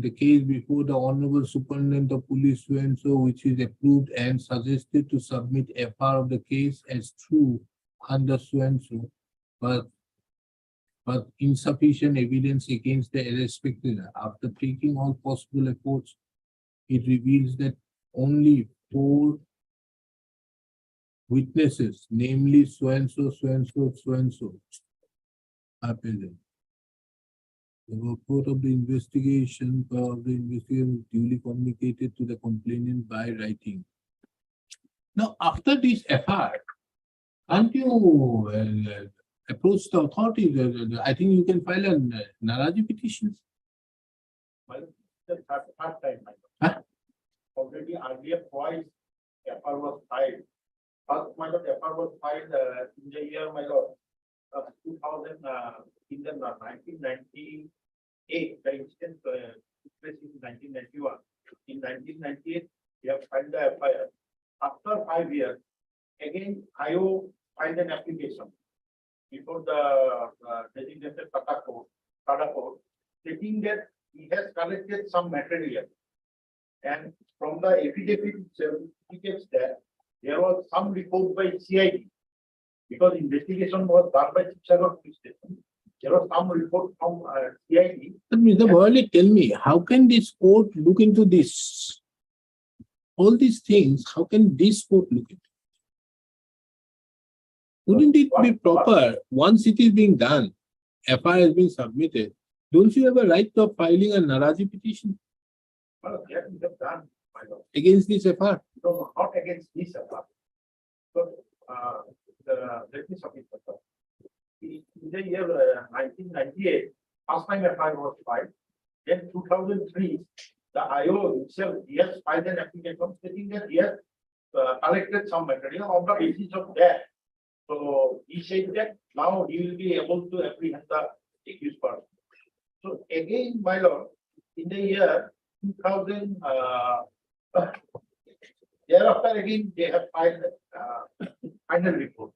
The case before the Honorable Superintendent of Police so and so, which is approved and suggested to submit FR of the case as true under so and so, but insufficient evidence against the respected. After taking all possible efforts, it reveals that only 4 witnesses, namely so and so, so and so, so and so, are present. The report of the investigation is duly communicated to the complainant by writing. Now, after this FR, can't you approach the authorities? I think you can file a Naraji petition. Well, the third time, my lord. Huh? Already earlier twice, FR was filed. First, my lord, FR was filed in the year, my lord, 2000, in the 1998, the instance took place in 1991. In 1998, we have filed the FIR. After 5 years, again, IO filed an application before the designated Tata court, stating that he has collected some material. And from the affidavit itself, indicates that there was some report by CID, because investigation was done by Chichagar Police Station. There was some report from CID. But Mr. Worley, tell me, how can this court look into this? All these things, how can this court look into? Wouldn't it be proper, once it is being done, FIR has been submitted, don't you have a right of filing a Naraji petition Well, that we have done, my lord. against this FIR? No, not against this FR. So, let me submit the FR. In the year 1998, first time FR was filed. Then 2003, the IO himself, he has filed an application stating that he has collected some material on the basis of that. So he said that now he will be able to apprehend the accused person. So again, my lord, in the year 2000, thereafter again they have filed final report.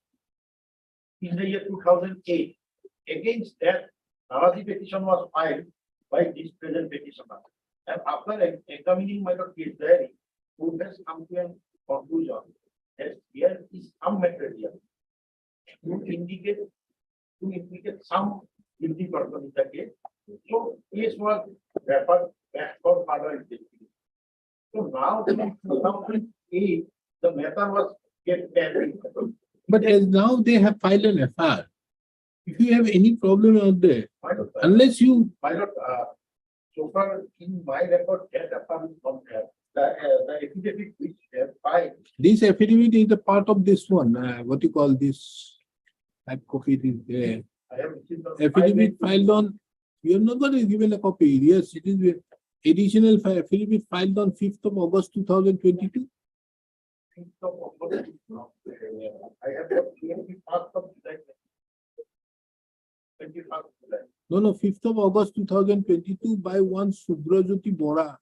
In the year 2008, against that, Naraji petition was filed by this present petitioner. And after examining my lord case diary, who has come to a conclusion that there is some material to indicate some guilty person in the case. So case was referred back for further investigation. So now, in 2008, the matter was kept pending. But as now they have filed an FIR. If you have any problem out there, My lord, unless you, so far in my record, that FR is not there. The affidavit which they have filed, this affidavit is a part of this one, what you call this, I've copied it there. I have received the Affidavit filed on, you have not got given a copy, yes, it is with additional affidavit filed on 5th of August 2022. I have got 21st of July. 21st of July. No, 5th of August 2022 by one Subrajyoti Bora.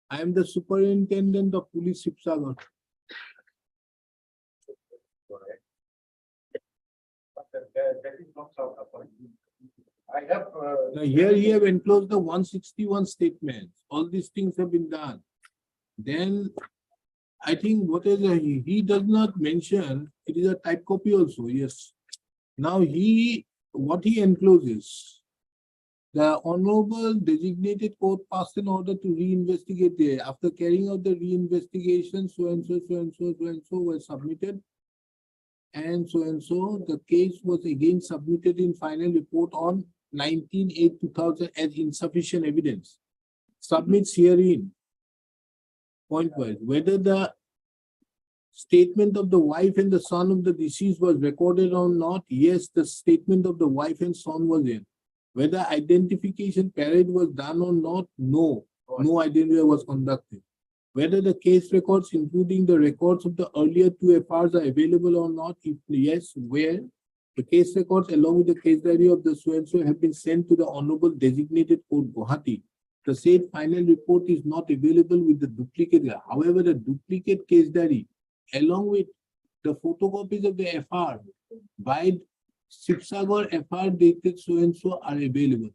I am the superintendent of police Sibsagar. that is not so happening. I have. Now here he have enclosed the 161 statements. All these things have been done. Then I think what is he does not mention, it is a type copy also, yes. Now what he encloses, the honorable designated court passed an order to reinvestigate there. After carrying out the reinvestigation, so and so were submitted. And so, the case was again submitted in final report on 19/8/2000 as insufficient evidence. Submits herein. Point wise, whether the statement of the wife and the son of the deceased was recorded or not, yes, the statement of the wife and son was in. Whether identification parade was done or not, no identification was conducted. Whether the case records, including the records of the earlier two FRs, are available or not, if yes, where? The case records along with the case diary of the so-and-so have been sent to the Honorable Designated Court, Guwahati. The said final report is not available with the duplicate. However, the duplicate case diary along with the photocopies of the FR by Sibsagar FR dated so-and-so are available.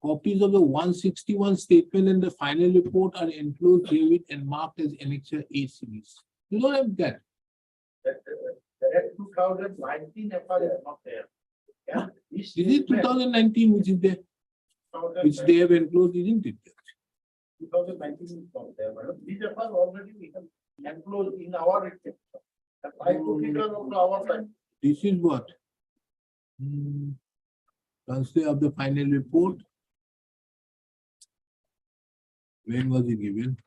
Copies of the 161 statement and the final report are enclosed herewith and marked as Annexure A series. You don't have that. That 2019 FR is not there. Yeah. This is 2019 which is there, which they have enclosed, isn't it? 2019 is not there, madam. These FR already we have enclosed in our report. And I took it on our side. This is what? Transfer of the final report. When was it given?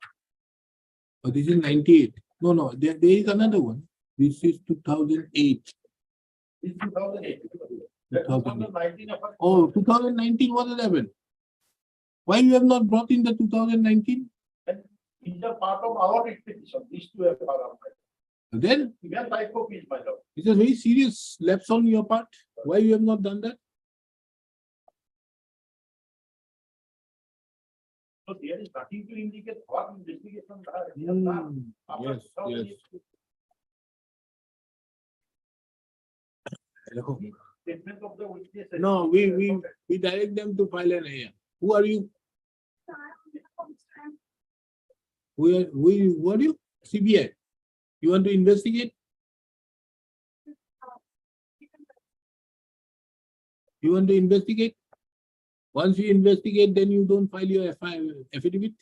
Oh, this is 98. No, there is another one. This is 2008. This 2008. That 2019 FR. Oh, 2019 was 11. Why you have not brought in the 2019? These are part of our expedition. These two FR are. Then We have type copies, my lord. it's a very serious lapse on your part. Why you have not done that? So there is nothing to indicate what investigation we have done. After Yes. 2008. Statement of the witness. No, we direct them to file an AR. Who are you? Who are you? CBI. You want to investigate? You want to investigate? Once you investigate, then you don't file your affidavit.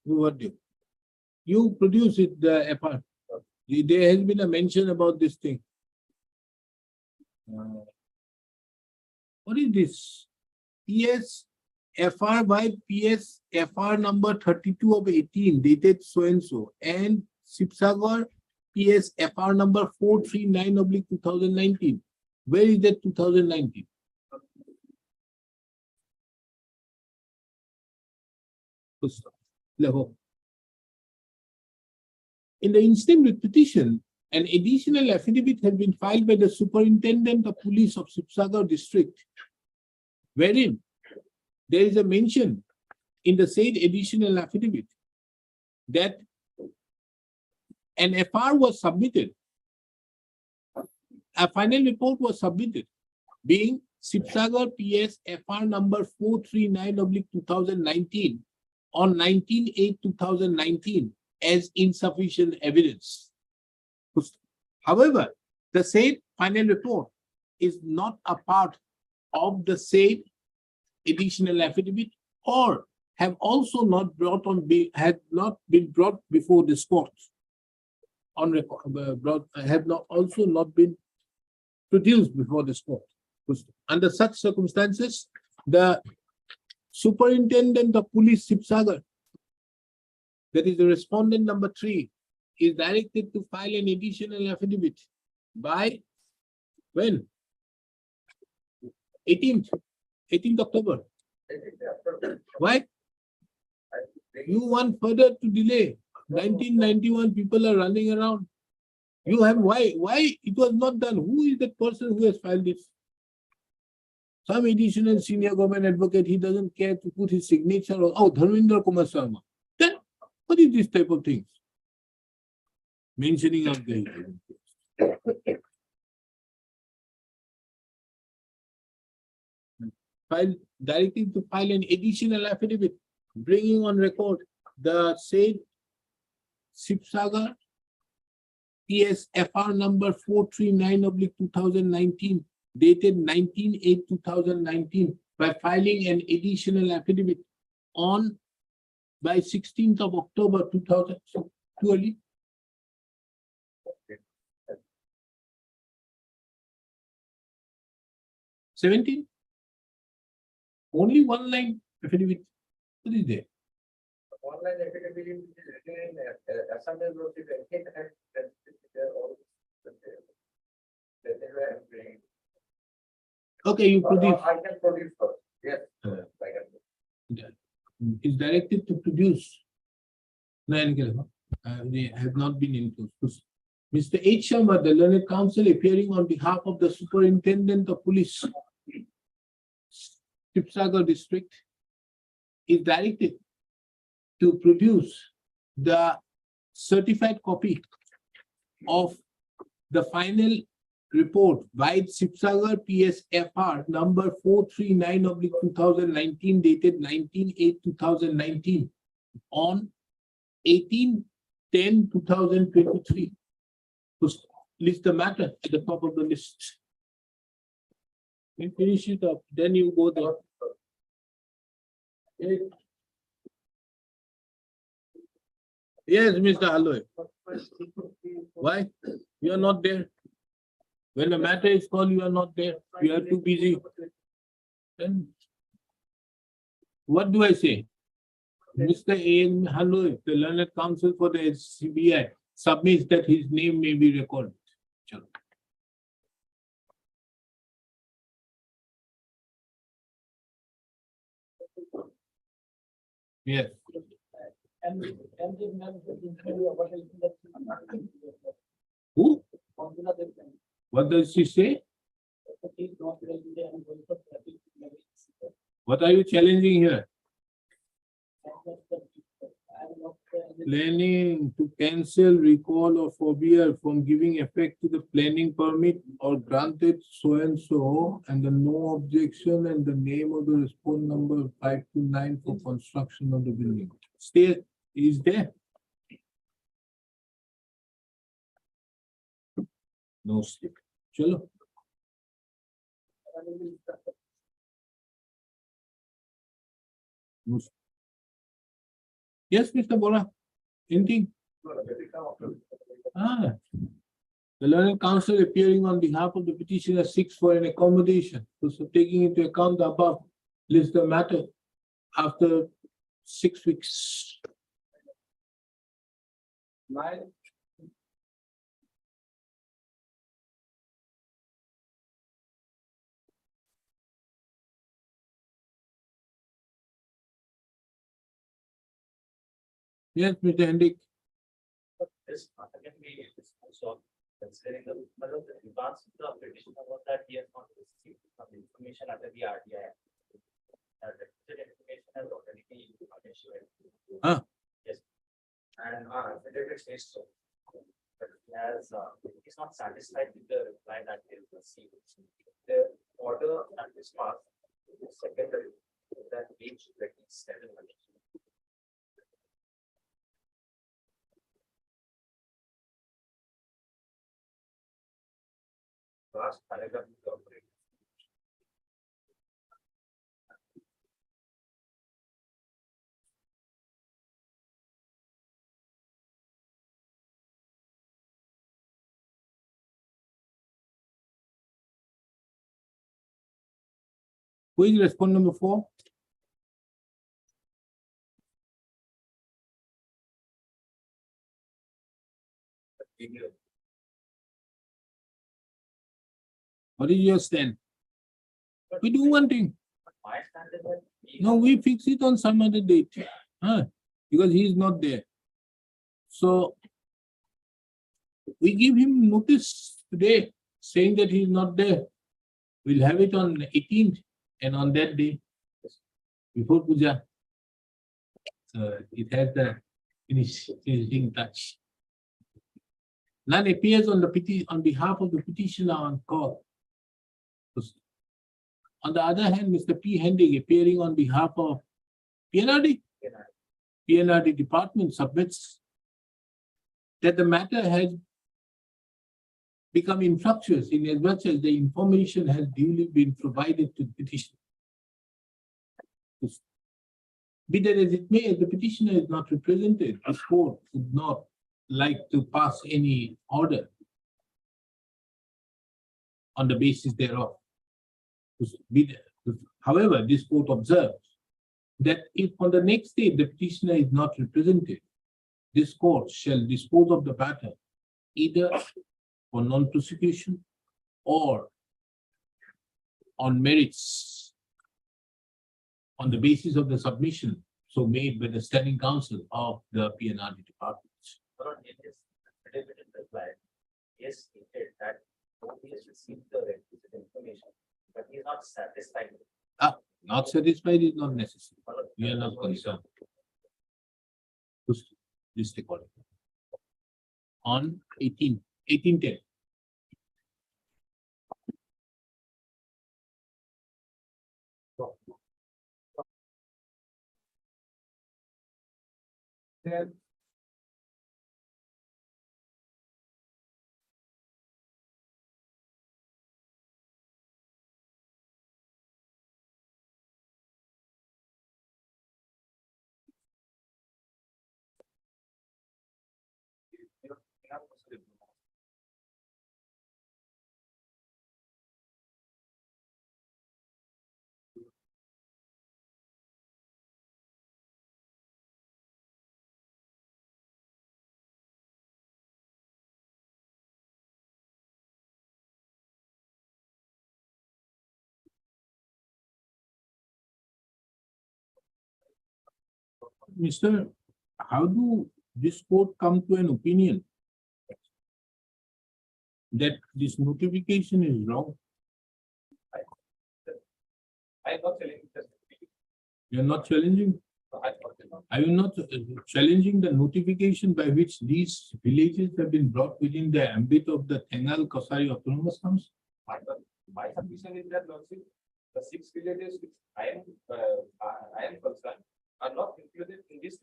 What do you produce it, the FR? There has been a mention about this thing. What is this? PS FR by PS FR number 32 of 18 dated so and so, and Sibsagar PS FR number 439/2019. Where is that 2019? In the instant petition, an additional affidavit has been filed by the Superintendent of Police of Sibsagar District, wherein there is a mention in the said additional affidavit that an FR was submitted. A final report was submitted, being Sibsagar PS FR number 439/2019 on 19/8/2019 as insufficient evidence. However, the said final report is not a part of the said additional affidavit, or have also not brought on had not been brought before this court on record, have not also not been produced before this court. Under such circumstances, the Superintendent of Police Sibsagar, that is the respondent number 3, is directed to file an additional affidavit by when? 18th October. Why? You want further to delay? 1991 people are running around. You have why it was not done? Who is that person who has filed this? Some additional senior government advocate, he doesn't care to put his signature on. Oh, Dharmendra Kumar Sharma. Then what is this type of things? Mentioning of the directing to file an additional affidavit, bringing on record the said Sipsagar PSFR number 439/2019, dated 19/8/2019, by filing an additional affidavit on by 16th of October 2000. Too early? 17? Only one line affidavit. What is there? Online affidavit is written in Assam Road, if anything had, then they're all. That is where I'm bringing. Okay, you produce. I can produce first, yes. Uh, I can. Is directed to produce. No, they have not been enforced. Mr. H. Sharma, the learned counsel appearing on behalf of the Superintendent of Police, Sipsagar District, is directed to produce the certified copy of the final report by Sipsagar PSFR number 439/2019, dated 19/8/2019, on 18/10/2023. To list the matter at the top of the list. You finish it up, then you go there. Yes, Mr. Aloy. Why? You are not there. When the matter is called, you are not there. You are too busy. Then what do I say? Mr. A. Aloy, the learned counsel for the CBI, submits that his name may be recorded. Chalo. Yes. And the man who interview about it, Who? What does she say? What are you challenging here? Planning to cancel, recall, or forbear from giving effect to the planning permit or granted so and so, and the no objection and the name of the response number 529 for construction of the building. Stay is there. No slip. Chalo. No slip. Yes, Mr. Bora. Anything? Ah. The learned counsel appearing on behalf of the petitioner seeks for an accommodation. So taking into account the above, list the matter after 6 weeks. Yes, Mr. Hendrik. This again, we also considering the advance of the petitioner was that he has not received some information under the RTI. That information has already been issued. Ah. Yes. And it says so. But he has he's not satisfied with the reply that he has received. The order that is passed, the secondary, that page 27. Last paragraph is operating. Who is response number 4? What is your stand? We do one thing. My stand is that No, we fix it on some other date. Because he is not there. So we give him notice today saying that he is not there. We'll have it on 18th and on that day before Puja. So it has the finishing touch. None appears on the on behalf of the petitioner on call. On the other hand, Mr. P. Hendig, appearing on behalf of PNRD, PNRD department submits that the matter has become infructuous in as much as the information has duly been provided to the petitioner. Be that as it may, the petitioner is not represented. This court would not like to pass any order on the basis thereof. However, this court observes that if on the next day the petitioner is not represented, this court shall dispose of the matter either for non-prosecution or on merits on the basis of the submission so made by the standing council of the PNRD department. But in his affidavit reply, he has stated that he has received the requisite information, but he is not satisfied with it. Not satisfied is not necessary. We are not concerned. Just take order. On 1810. Then Mr. How do this court come to an opinion that this notification is wrong? I am not telling this. You are not challenging? Are you not challenging the notification by which these villages have been brought within the ambit of the Thengal Kosari Autonomous Council? My submission is that, Lordship, the 6 villages which I am concerned are not included in this.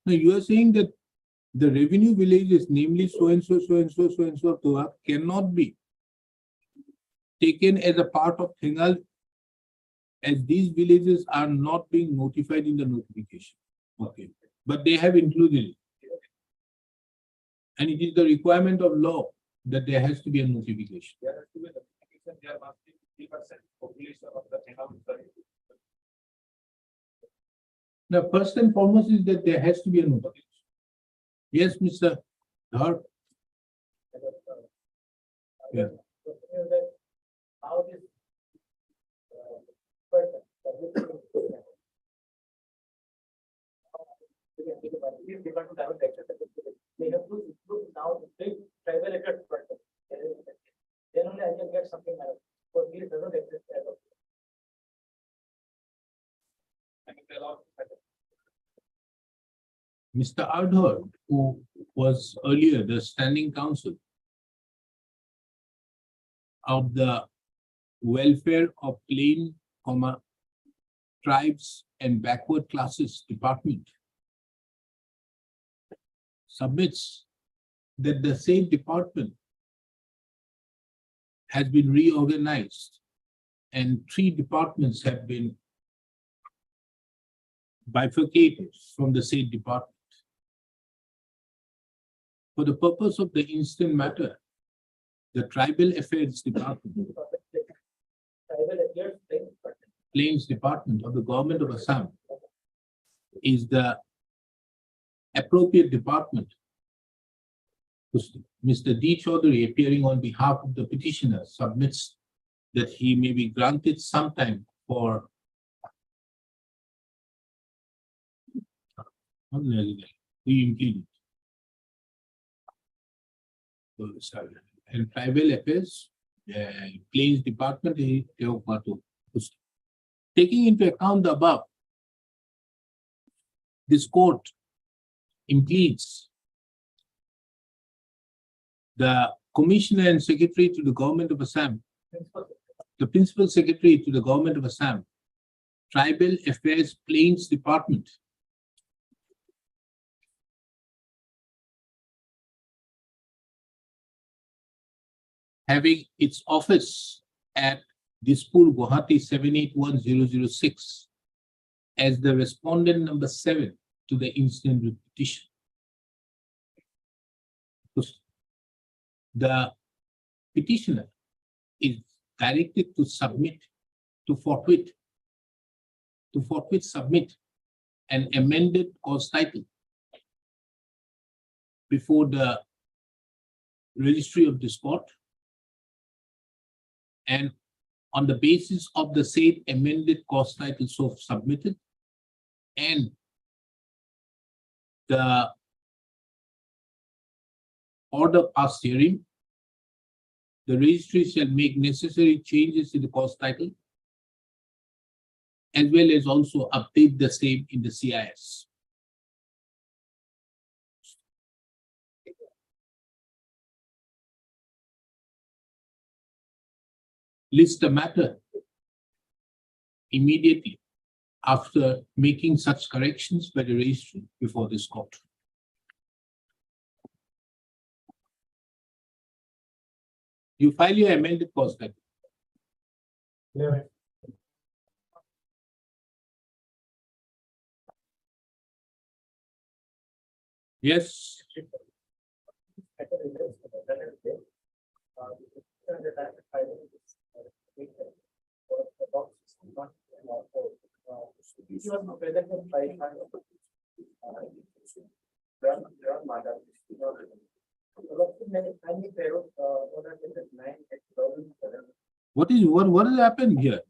No, you are saying that the revenue villages, namely so and so, so and so, so and so, Toa, cannot be taken as a part of Thengal, as these villages are not being notified in the notification. Okay, but they have included it. And it is the requirement of law that there has to be a notification. There has to be notification, there must be 3% population of the Thengal. Now, first and foremost is that there has to be a notification. Yes, Mr. Dhar. Yeah. how this they have to include now the big tribal effect person. Then only I can get something out of it. But this doesn't exist as of. Mr. Ardhar, who was earlier the standing counsel of the Welfare of Plain, Tribes and Backward Classes Department, submits that the same department has been reorganized and 3 departments have been bifurcated from the same department. For the purpose of the instant matter, the Tribal Affairs Department, Plains Department of the Government of Assam is the appropriate department. Mr. D. Chaudhary, appearing on behalf of the petitioner, submits that he may be granted some time for re-implement. And Tribal Affairs, Plains Department, taking into account the above, this court impledes the Commissioner and Secretary to the Government of Assam, Principal. the Principal Secretary to the Government of Assam, Tribal Affairs Plains Department, having its office at Dispur, Guwahati 781006 as the respondent number 7 to the incident petition. The petitioner is directed to forthwith submit an amended cause title before the registry of this court, and on the basis of the said amended cause title so submitted and the order passed hearing, the registry shall make necessary changes in the cause title as well as also update the same in the CIS. List the matter immediately after making such corrections by the registry before this court. You file your amended cause title. Yes, He was presented by Ram Madhav. what has happened here?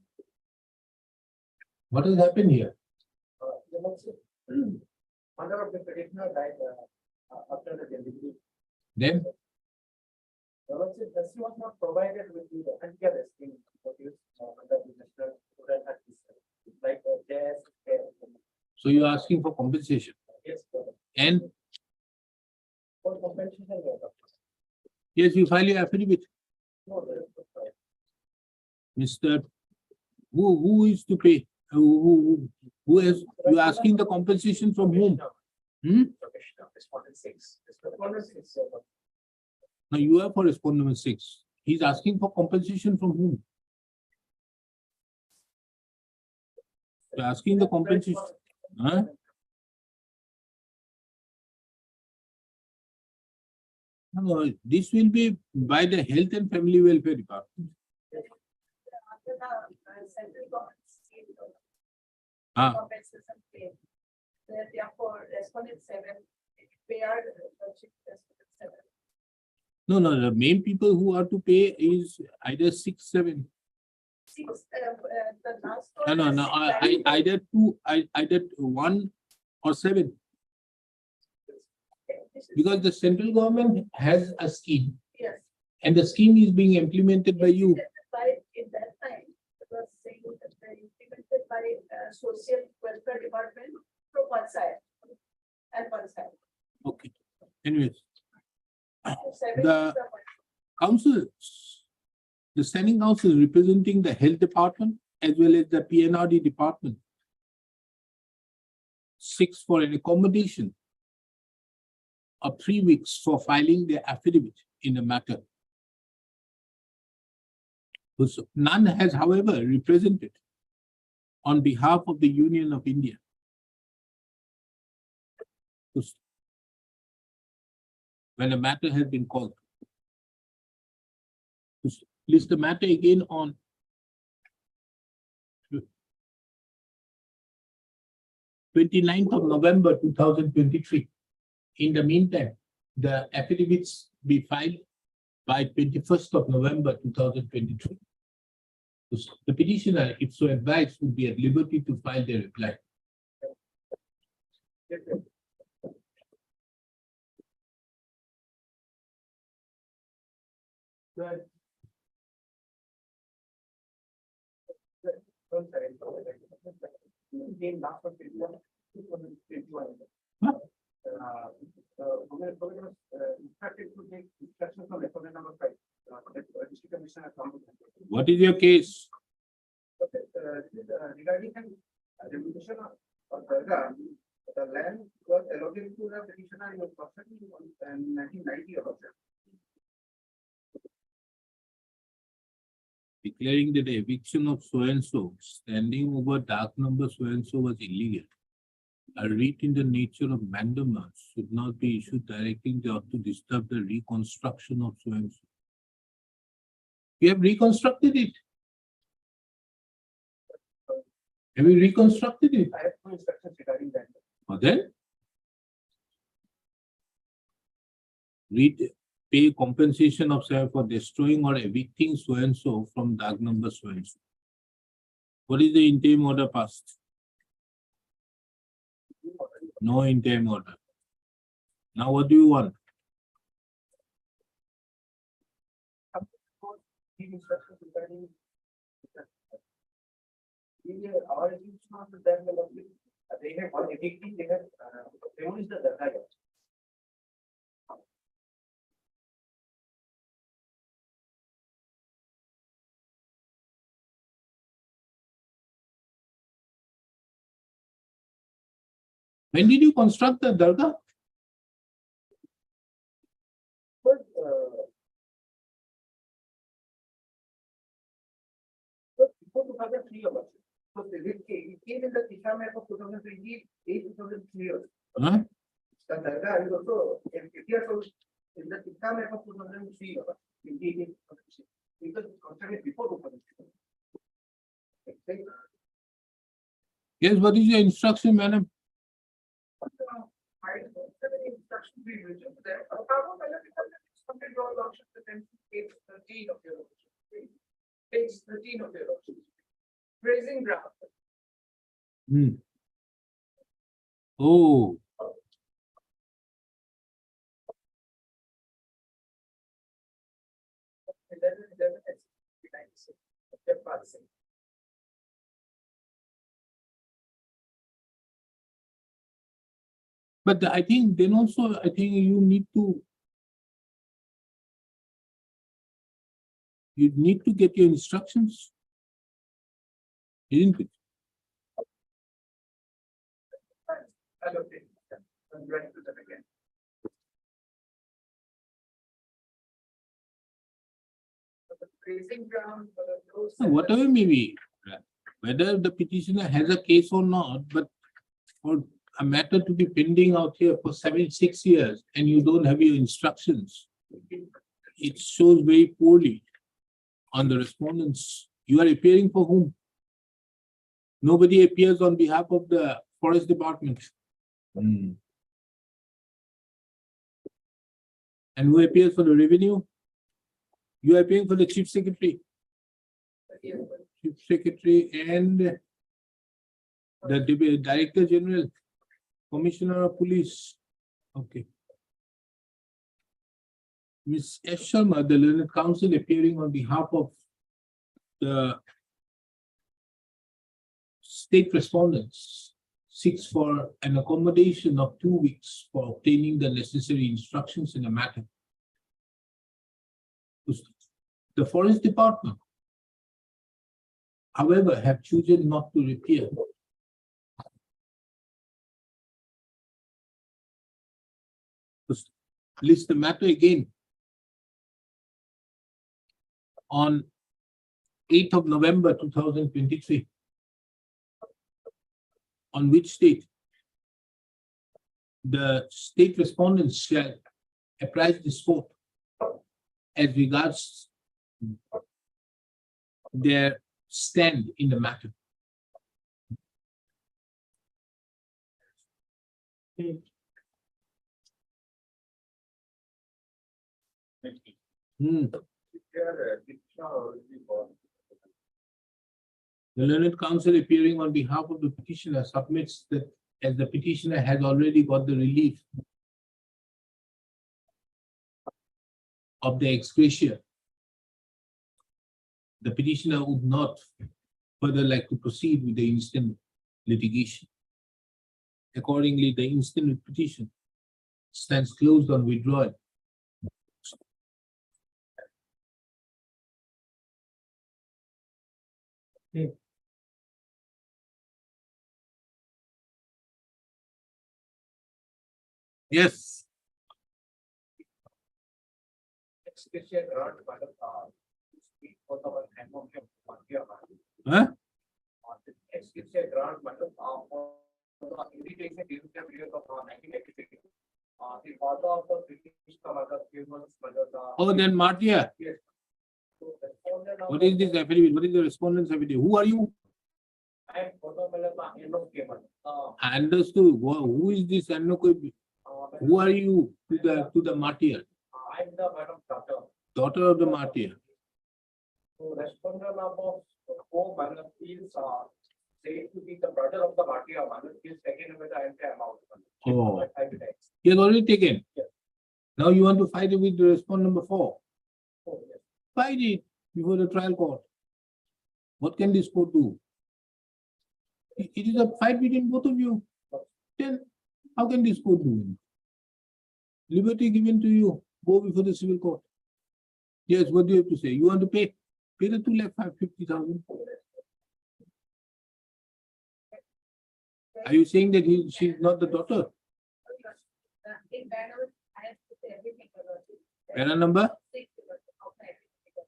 What has happened here? Mother of the petitioner died after the delivery. Then, She was not provided with the healthcare scheme produced under the National Rural Health System. Like gas, care. so you're asking for compensation Yes, and for compensation. yes, you file your affidavit. No, there is no. Mr. Who is to pay? Who is, you asking the compensation from whom? Hmm? Respondent 6. Now you are for respondent number 6. He's asking for compensation from whom? You're asking the compensation. Huh? No, this will be by the Health and Family Welfare Department. After the central government scheme, Ah, compensation claim. Therefore, respondent 7, pay our respondent 7. no, the main people who are to pay is either 6, 7. 6, the last No, one. either 1 or 7. Because the central government has a scheme Yes. and the scheme is being implemented by you. By, in that time, it was saying that they implemented by social welfare department from one side and one side. Okay. Anyways, So 7 The- is the one. council, the standing council representing the health department as well as the PNRD department seeks for an accommodation of 3 weeks for filing their affidavit in the matter. None has, however, represented on behalf of the Union of India. When a matter has been called. List the matter again on 29th of November 2023. In the meantime, the affidavits be filed by 21st of November 2023. The petitioner, if so advised, would be at liberty to file their reply. Good. Game last one, Huh? instructed to take instruction instruction from respondent number 5. District Commissioner. What is your case? Okay, this is, regarding an revocation of Darga, the land was allotted to the petitioner in approximately 1990 or so. Declaring that the eviction of so and so standing over dark number so and so was illegal. A writ in the nature of mandamus should not be issued directing the author to disturb the reconstruction of so and so. You have reconstructed it. Have you reconstructed it? I have two instructions regarding that. Then read pay compensation of say for destroying or evicting so and so from dark number so and so. What is the interim order passed? No interim order. Now what do you want? These instructions regarding our institution of the development, they have one evicting, they have removed the Darga. When did you construct the dargah? But before 2003 or what? So it came in the Tisha map of 2028, 2003. Huh? The Darga is also appears also in the Tisha map of 2003 or 2018. Because it's constructed before 2003. Yes, what is your instruction, madam? I instruction be written there. Something draw option to them, page 13 of your option. Page 13 of your option. Grazing ground. Hmm. Oh, 11, step passing. but I think then also, I think you need to get your instructions. Isn't it? Allocate. And write to them again. The grazing ground, those. So whatever may be, whether the petitioner has a case or not, but for a matter to be pending out here for 76 years and you don't have your instructions, it shows very poorly on the respondents. You are appearing for whom? Nobody appears on behalf of the forest department. And who appears for the revenue? You are appearing for the chief secretary. Chief secretary and the director general, commissioner of police. Okay. Ms. S. Sharma, the learned counsel, appearing on behalf of the state respondents, seeks for an accommodation of 2 weeks for obtaining the necessary instructions in the matter. The forest department, however, have chosen not to appear. List the matter again. On 8th of November 2023, on which date the state respondents shall apprise this court as regards their stand in the matter. The learned counsel appearing on behalf of the petitioner submits that as the petitioner has already got the relief of the ex gratia, the petitioner would not further like to proceed with the instant litigation. Accordingly, the instant petition stands closed on withdrawal. Yes, Executive grant, madam, speak for the amount of money or huh? executive grant, madam, for the irrigation during the period of 1983. The father of the British commander, famous mother, Oh, then Martia, yes. So, respondent of what is this affidavit? What is the respondent's affidavit? Who are you? I am photo madam, end of payment. I understood. Who is this Annokoi? Who are you to the martyr? I am the madam daughter. Daughter of the martyr. So respondent of who madam is said to be the brother of the martyr, madam is taken away the entire amount. Oh. Evidence. He has already taken. Yes. Now you want to fight it with the respondent number 4. Oh, yes. Fight it before the trial court. What can this court do? It is a fight between both of you. Then how can this court do it? Liberty given to you. Go before the civil court. Yes, what do you have to say? You want to pay? Pay the 2,50,000. Are you saying that she's not the daughter? In Bangalore, I have to say everything about it. Para number? 6 of everything.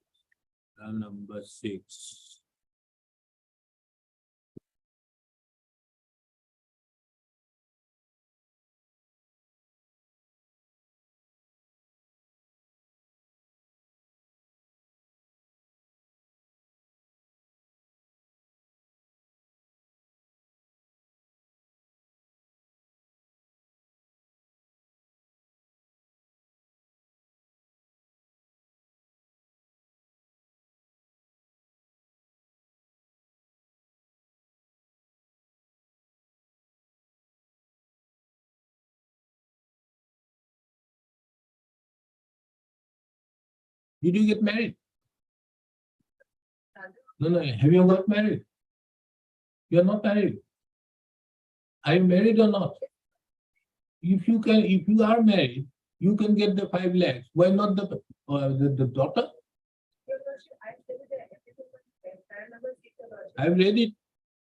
Para number 6. Did you get married? No. Have you got married? You are not married. Are you married or not? If you are married, you can get the 5 lakhs. Why not the daughter? Your Lordship, I have said that everything was para number 6, Your Lordship. I've read it.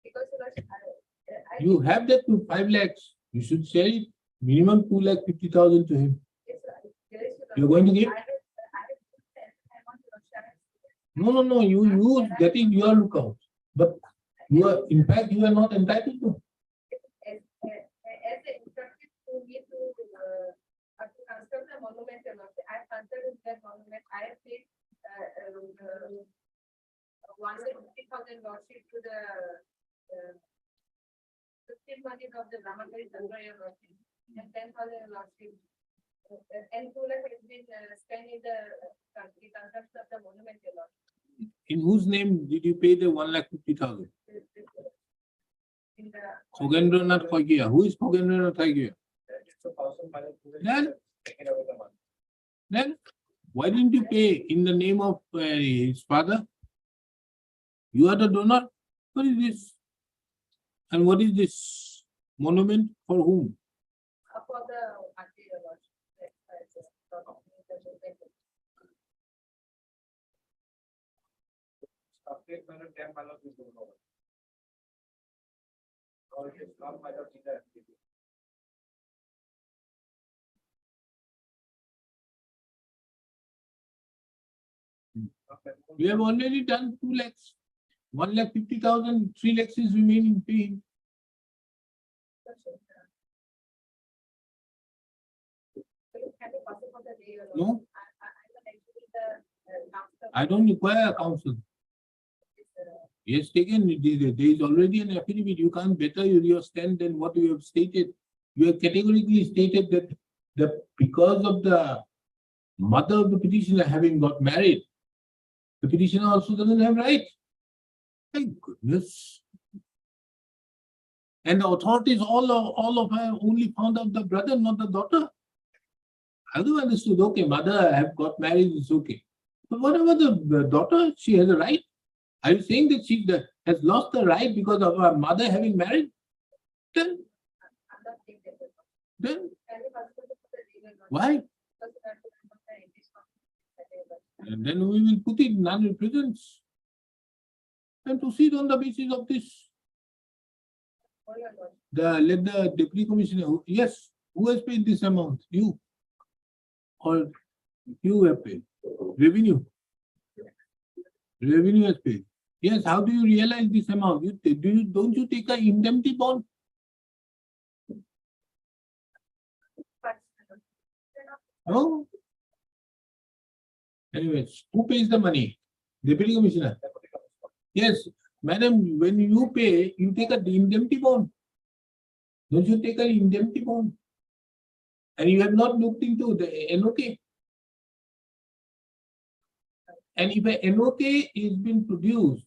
Because Your Lordship, I. You have that to 5 lakhs. You should say it. Minimum 2,50,000 to him. Yes, sir. There is, Your You're going to give? I want Your Lordship. No. You get it your lookout. But you are, in fact, you are not entitled to. As they instructed to me to construct the monument, Your Lordship, I have constructed that monument. I have paid 150,000 Lordship to the 15 money of the Brahmachari Chandra, Your Lordship, and 10,000 Lordship. And 2 lakh has been spent in the construction of the monument, Your Lordship. In whose name did you pay the 1,50,000? In the Khogendranath Khoikia. Who is Khogendranath Khoikia? It's a person madam. Then? Taken away the money. Then why didn't you pay in the name of his father? You are the donor. What is this? And what is this monument for whom? for the material. Update manner 10 manner is going over. Or it is not by the teacher. We have already done 2 lakhs. 1,50,000, 3 lakhs is remaining paying. No, I don't require a counsel. Yes, taken, there is already an affidavit. You can't better your stand than what you have stated. You have categorically stated that because of the mother of the petitioner having got married, the petitioner also doesn't have right. Thank goodness. And the authorities, all of her only found out the brother, not the daughter. I do understood, okay, mother have got married, it's okay. But what about the daughter? She has a right. Are you saying that she has lost the right because of her mother having married? Then why? And then we will put it non-represents. and proceed on the basis of this. For your lordship. Let the deputy commissioner, yes, who has paid this amount? You? Or you have paid? Revenue? Revenue has paid. Yes, how do you realize this amount? Don't you take an indemnity bond? But, No? Anyways, who pays the money? Deputy commissioner? Yes, madam, when you pay, you take an indemnity bond. Don't you take an indemnity bond? And you have not looked into the NOK. And if a NOK is being produced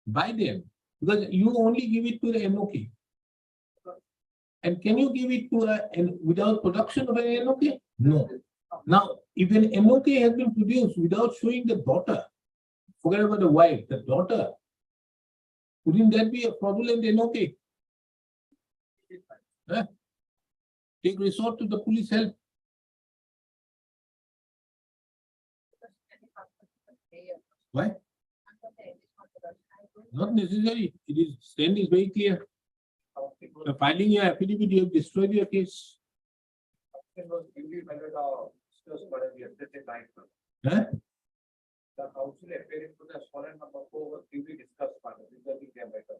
by them, because you only give it to the NOK. And can you give it to without production of an NOK? No. Now, if an NOK has been produced without showing the daughter, forget about the wife, the daughter, wouldn't that be a fraudulent NOK? Huh? Take resort to the police help. Why? Not necessary. It is stand is very clear. The filing your affidavit, you have destroyed your case. Huh? The council appearing to the sworn number 4 was duly discussed by the regarding their matter.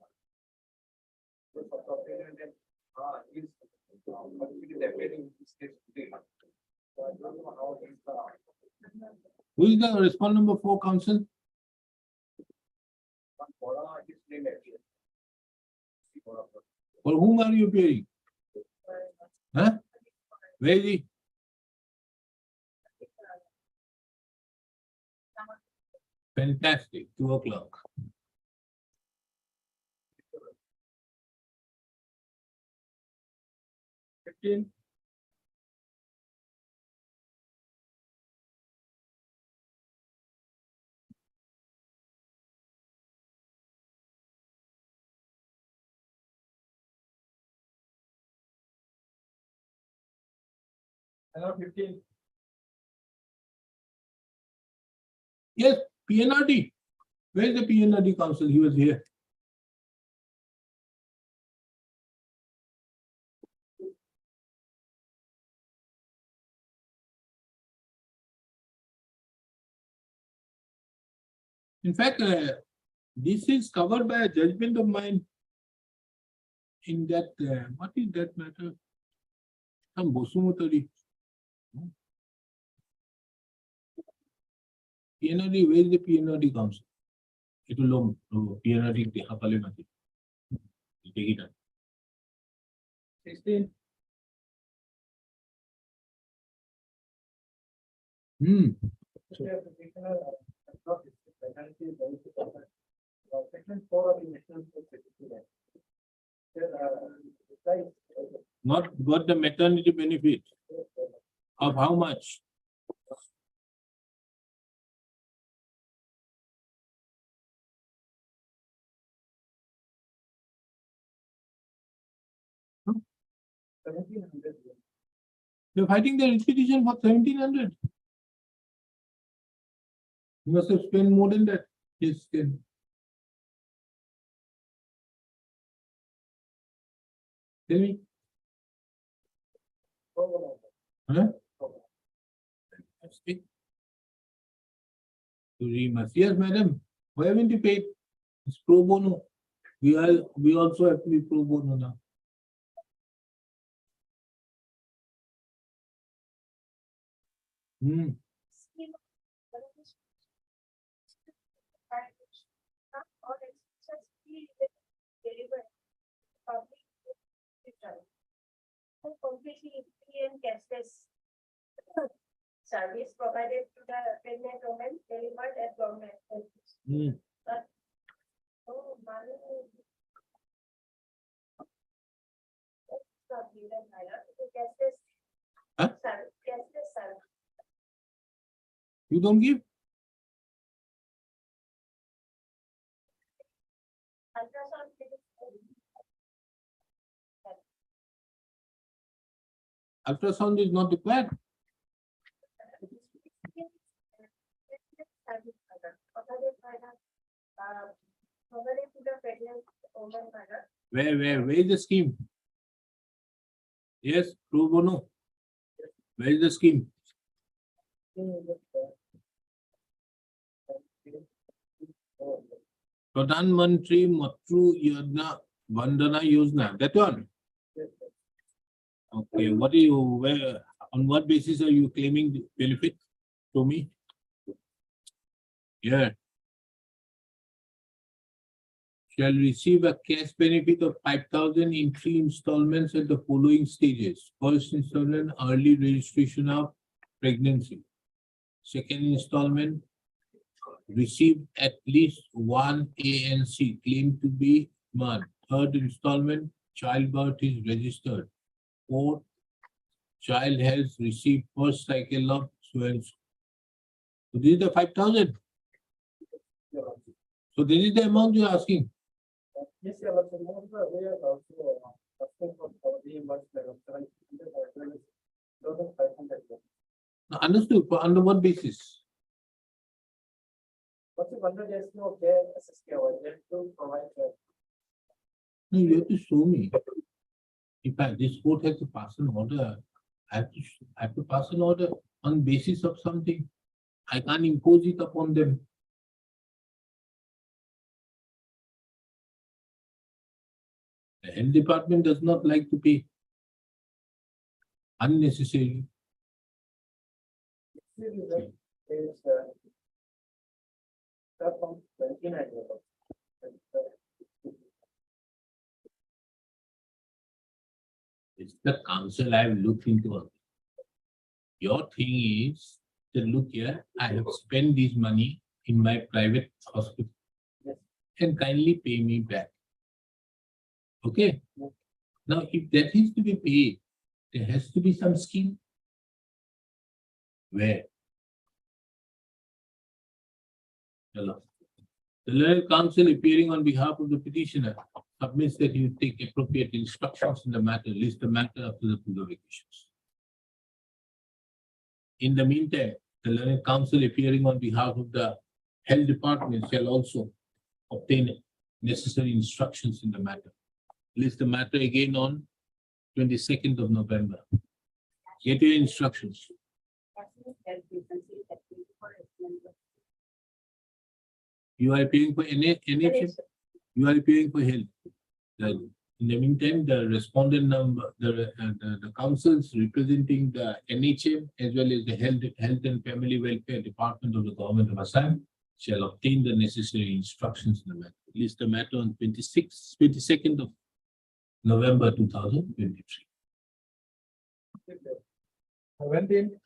So for complainant and is but it is appearing in this case today. So I don't know how is the Who is the respondent number 4 counsel? his name appears. For whom are you appearing? Huh? Where is he? Fantastic. 2 o'clock. Hello, 15. Yes, PNRD. Where is the PNRD counsel? He was here. In fact, this is covered by a judgment of mine in that, what is that matter? Some Bosumutari. PNRD, where is the PNRD council? It will PNRD Dehapale Mati. Take it up. 16. Section 4 of the National Security. Not got the maternity benefit of how much? You're fighting the repetition for 1700. You must have spent more than that. Yes, then. Tell me. Huh? Fantastic. Yes, madam. Why haven't you paid? It's pro bono. We also have to be pro bono now. Completely free and cashless service provided to the pregnant women delivered at government. But oh, money it's not given higher. It's a cashless Huh? service. Cashless service. You don't give? Ultrasound Ultrasound is not required. provided to the pregnant woman mother. Where is the scheme? Yes, pro bono. Where is the scheme? Pradhan Mantri Matru Yojana Vandana Yojana, that one. Okay, what are you, where, on what basis are you claiming the benefit to me? Yeah. Shall receive a cash benefit of 5,000 in 3 installments at the following stages. First installment, early registration of pregnancy. Second installment, receive at least one ANC claim to be month. Third installment, childbirth is registered. Fourth, child has received first cycle of so and so. So this is the 5,000. So this is the amount you are asking. Yes, yeah, but some of the way are also asking for much like 7,500. Now, understood, but under what basis? What's the wonder there's no care SSK or there to provide care? No, you have to show me. In fact, this court has to pass an order. I have to pass an order on basis of something. I can't impose it upon them. The health department does not like to pay unnecessary. Is that from 29. It's the council I have looked into. it. Your thing is that look here, I have spent this money in my private hospital. Yes. And kindly pay me back. Okay? Yes. Now, if that is to be paid, there has to be some scheme. Where? Hello. The learned counsel appearing on behalf of the petitioner submits that you take appropriate instructions in the matter, list the matter after the vacations. In the meantime, the learned counsel appearing on behalf of the health department shall also obtain necessary instructions in the matter. List the matter again on 22nd of November. Get your instructions. You are appearing for NHM, you are appearing for health. In the meantime, the respondent number, the councils representing the NHM as well as the Health and Family Welfare Department of the Government of Assam shall obtain the necessary instructions in the matter. List the matter on 22nd of November 2023. When then?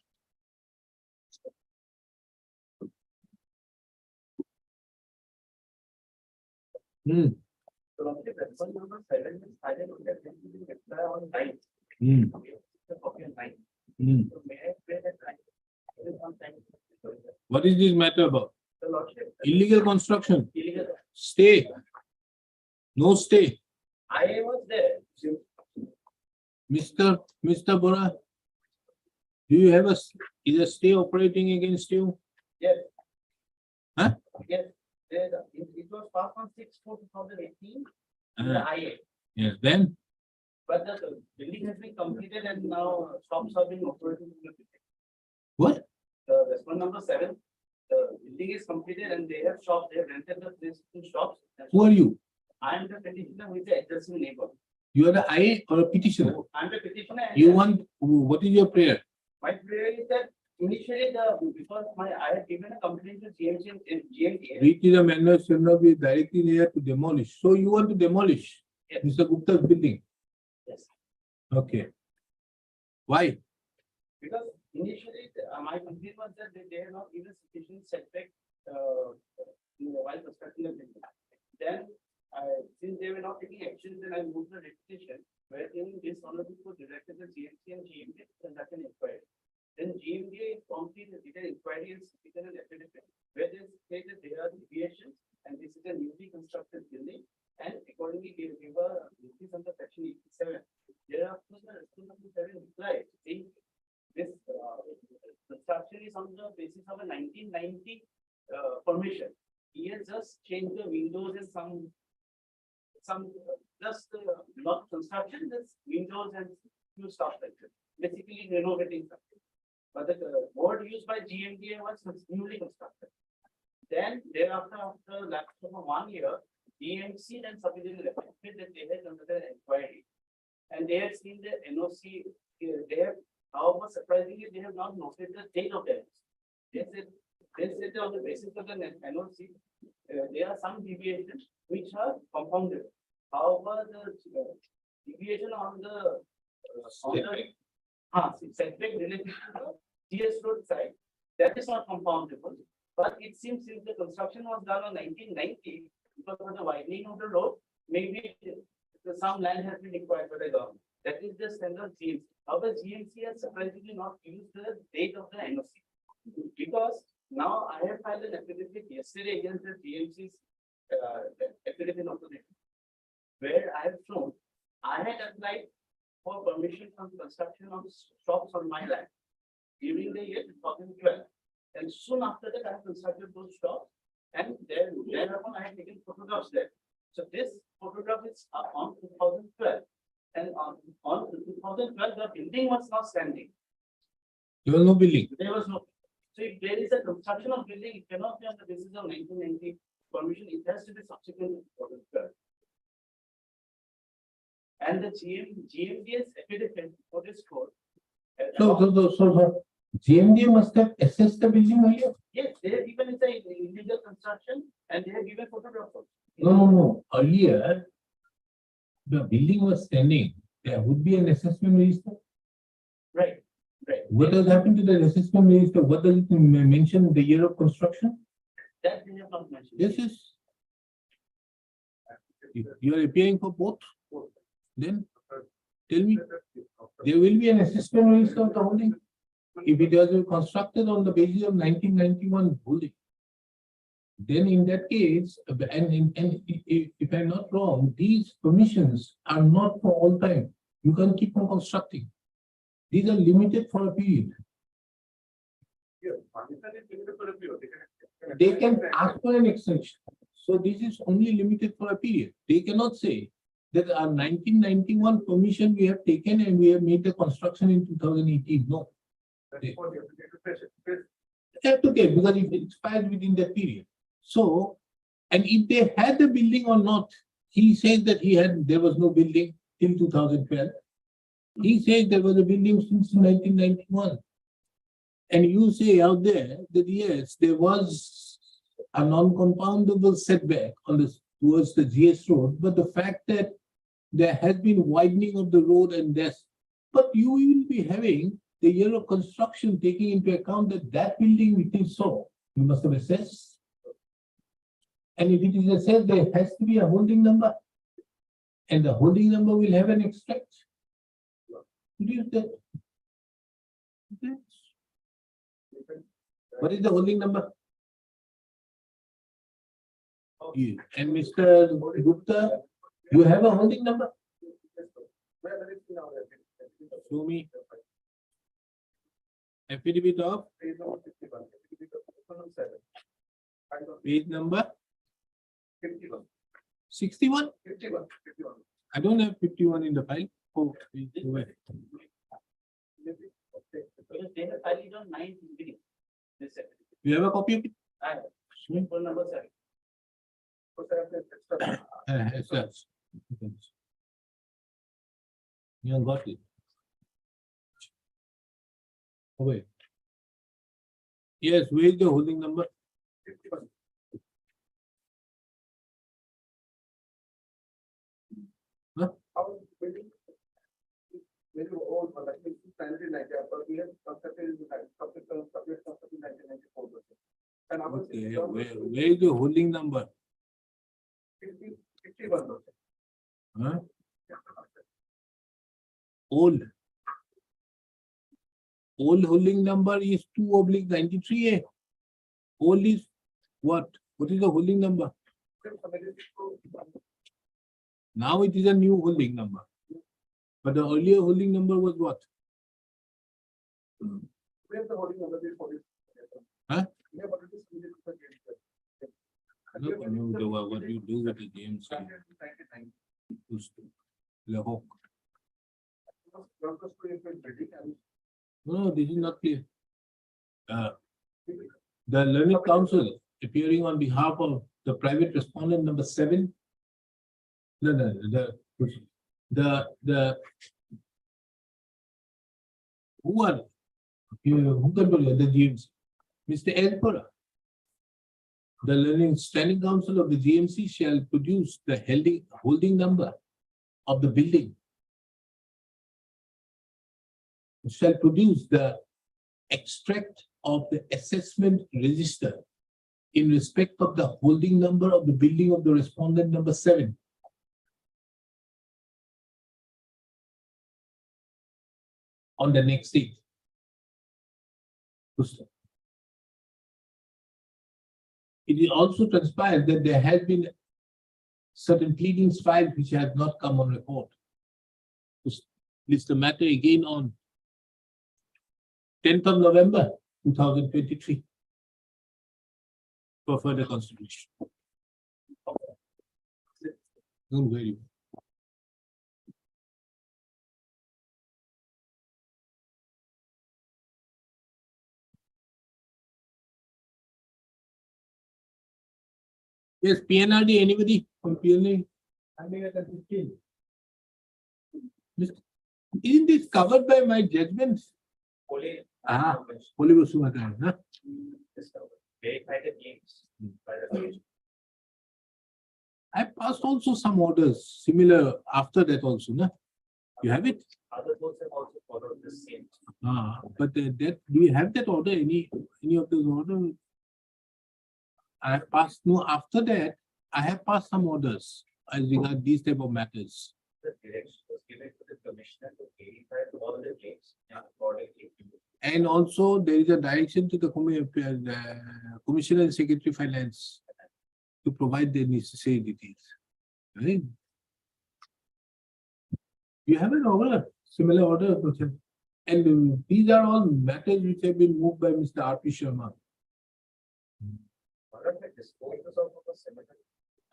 So only response number 7 is added to that will be expire on 9. The copy on 9. So may I pay that 9? It is on 9. What is this matter about? The lordship. Illegal construction. Illegal. Stay. No stay. I was there. Mr. Bora, do you have is a stay operating against you? Yes. Huh? Yes. It was passed on 6/4/2018. The Ah, IA. yes, then, But the building has been completed and now shops are being operated. what? The response number 7, the building is completed and they have shops, they have rented the place to shops. Who are you? I am the petitioner who is the adjacent neighbor. You are the IA or a petitioner? So I am the petitioner. and You want, what is your prayer? My prayer is that initially because I had given a complaint to GMC and GMTA. Reach the manor shall not be directly near to demolish. So you want to demolish Yes. Mr. Gupta's building? Yes. Okay. Why? Because initially my complaint was that they have not given sufficient setback while constructing the building. Then since they were not taking action, then I moved the petition wherein this honorable court directed the GMC and GMA to conduct an inquiry. Then GMA promptly did an inquiry and submitted an affidavit where they say that there are deviations and this is a newly constructed building and accordingly they give a notice under section 87. Thereafter the response number 7 replied saying this construction is on the basis of a 1990 permission. he has just changed the windows and some, just, not construction, just windows and few stuff like that. Basically renovating something. But the word used by GMDA was newly constructed. Then thereafter, after lapse of 1 year, DMC then submitted recommended that they had another inquiry. And they have seen the NOC, they have, however surprisingly, they have not noted the date of the NOC. They said on the basis of the NOC, there are some deviations which are compounded. However, the deviation on the setback related to the GS road side, that is not compoundable. But it seems since the construction was done on 1990, because of the widening of the road, maybe some land has been acquired by the government. That is the standard GMC. However, GMC has surprisingly not used the date of the NOC. Because now I have filed an affidavit yesterday against the GMC's affidavit opposition, where I have shown I had applied for permission from construction of shops on my land during the year 2012. And soon after that, I have constructed those shops, and thereupon I have taken photographs there. So this photograph is on 2012, and on 2012, the building was not standing. There was no building. There was no. So if there is a construction of building, it cannot be on the basis of 1990 permission. It has to be subsequent to 2012. And the GMDS affidavit for this code. So GMDA must have assessed the building earlier. Yes, they have given it's a illegal construction and they have given photographs. No. Earlier, the building was standing. There would be an assessment register. Right. What has happened to the assessment register? What does it mention the year of construction? That they have not mentioned. This is. You are appearing for both. Then tell me, there will be an assessment register of the holding. If it was constructed on the basis of 1991 holding, then in that case, and if I'm not wrong, these permissions are not for all time. You can keep on constructing. These are limited for a period. They can ask for an extension. So this is only limited for a period. They cannot say that our 1991 permission we have taken and we have made the construction in 2018. No. They have to get because it expires within that period. So, and if they had the building or not, he says that there was no building till 2012. He says there was a building since 1991. And you say out there that yes, there was a non-compoundable setback on this towards the GS road, but the fact that there has been widening of the road and this, but you will be having the year of construction taking into account that building which is so, you must have assessed. And if it is assessed, there has to be a holding number. And the holding number will have an extract. Produce that. Okay. What is the holding number? You. And Mr. Gupta, you have a holding number? Show me. Affidavit of page number 61. I don't have 51 in the file. Oh, where? Because they have filed it on 9th beginning. This You have a copy of it? I have. Phone number 7. Yes, yes. You have got it. Oh, wait. Yes, where is the holding number? Huh? Very old, but like it's 1990, but we have constructed in 1994. And our Okay, where is the holding number? 51. Huh? Old holding number is 2/93A. Old is what? What is the holding number? Now it is a new holding number. But the earlier holding number was what? We have the holding number before this. Huh? We have already submitted to the No, what you do with the GMC is to the hook. No, this is not clear. The learning council appearing on behalf of the private respondent number 7. No, the who control the GMC? Mr. Elpura. The learning standing council of the GMC shall produce the holding number of the building. Shall produce the extract of the assessment register in respect of the holding number of the building of the respondent number 7. On the next date. It is also transpired that there has been certain pleadings filed which have not come on report. This is the matter again on 10th of November 2023 for further consideration. Don't worry. Yes, PNRD, anybody from PNRD? Isn't this covered by my judgment? Only. Ah, Holy Vasubhadra, huh? Verify the names by the page. I passed also some orders similar after that also, no? You have it? Other boards have also followed the same. But that, do you have that order? Any of those orders? I have passed, no, after that, I have passed some orders as regard these type of matters. The direction was given to the commissioner to verify all the claims and accordingly. And also there is a direction to the Commissioner and Secretary Finance to provide the necessary details. Right? You have an order, similar order, and these are all matters which have been moved by Mr. R.P. Sharma. What are the disposals of the cemetery?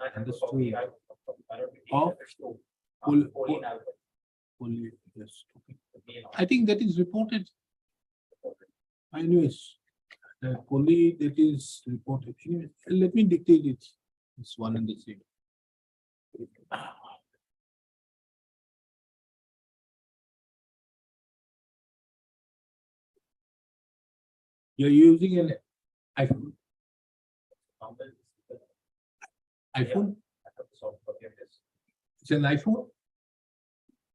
I have a Understood. copy. I don't think Of? it's true. Pol- Pauline Albert, Only, yes, okay. the main I think that is reported. Anyways, only that is reported. Anyway, let me dictate it. It's one and the same. You're using an iPhone. number. iPhone? I have the soft copy of this. It's an iPhone?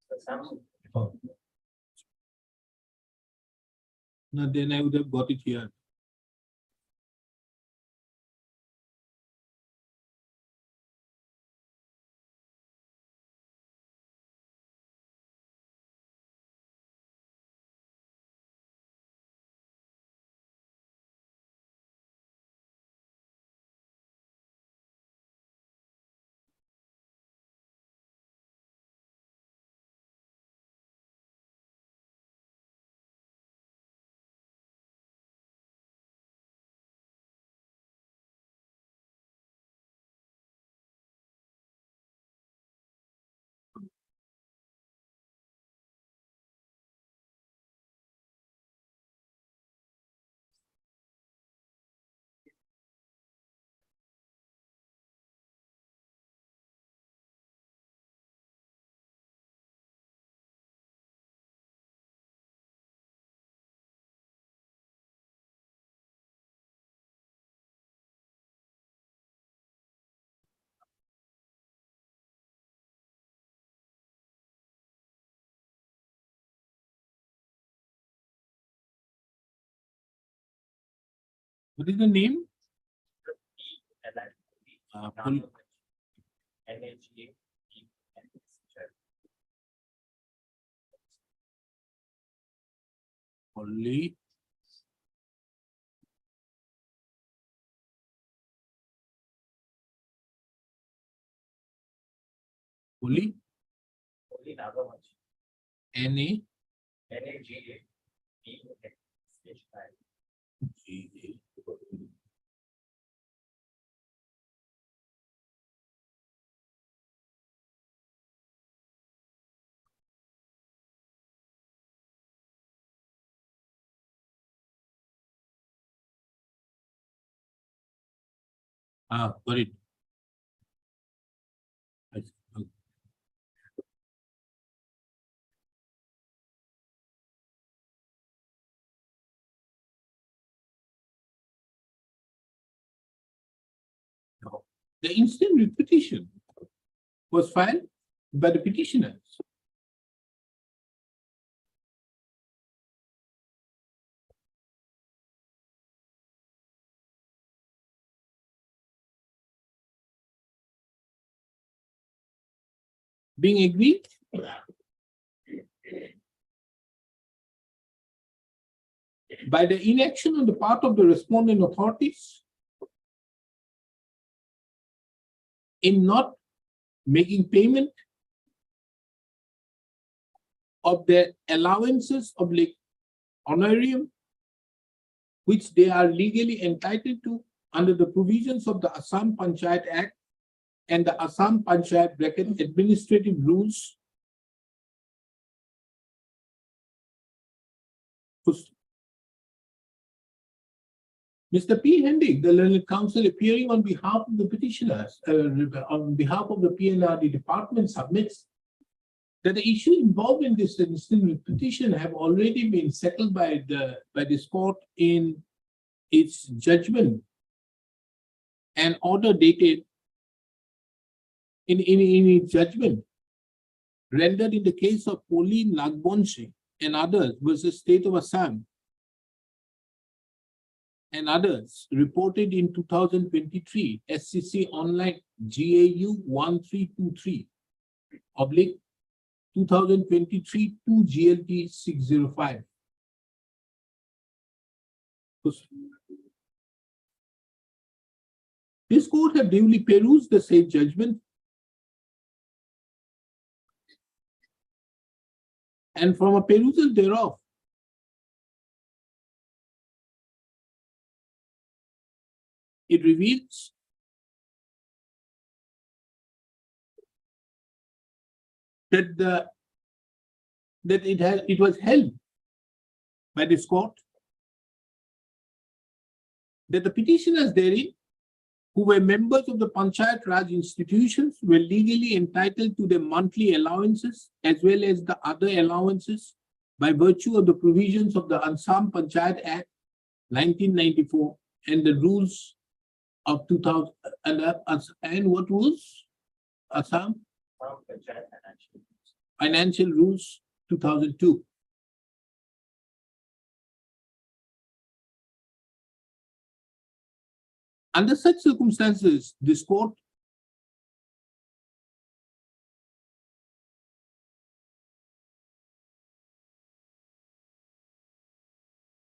The Samsung. No, then I would have got it here. What is the name? Pol- NHA. Only. Only Only Nagamanchi. NA. NHA. Got it. I- The instant writ petition was filed by the petitioners. Being agreed by the inaction on the part of the respondent authorities in not making payment of their allowances of honorarium, which they are legally entitled to under the provisions of the Assam Panchayat Act and the Assam Panchayat administrative rules. Mr. P. Hendig, the learned counsel appearing on behalf of the petitioners, on behalf of the PNRD department, submits that the issue involved in this instant petition have already been settled by this court in its judgment and order dated in its judgment rendered in the case of Pauline Nagbonshi and others versus State of Assam and others reported in 2023 SCC Online GAU 1323 oblique 2023 2 GLT 605. This court have duly perused the said judgment and from a perusal thereof it reveals that it was held by this court that the petitioners therein, who were members of the Panchayat Raj institutions, were legally entitled to their monthly allowances as well as the other allowances by virtue of the provisions of the Assam Panchayat Act 1994 and the rules of 2000 and what rules? Assam Financial Rules 2002. Under such circumstances, this court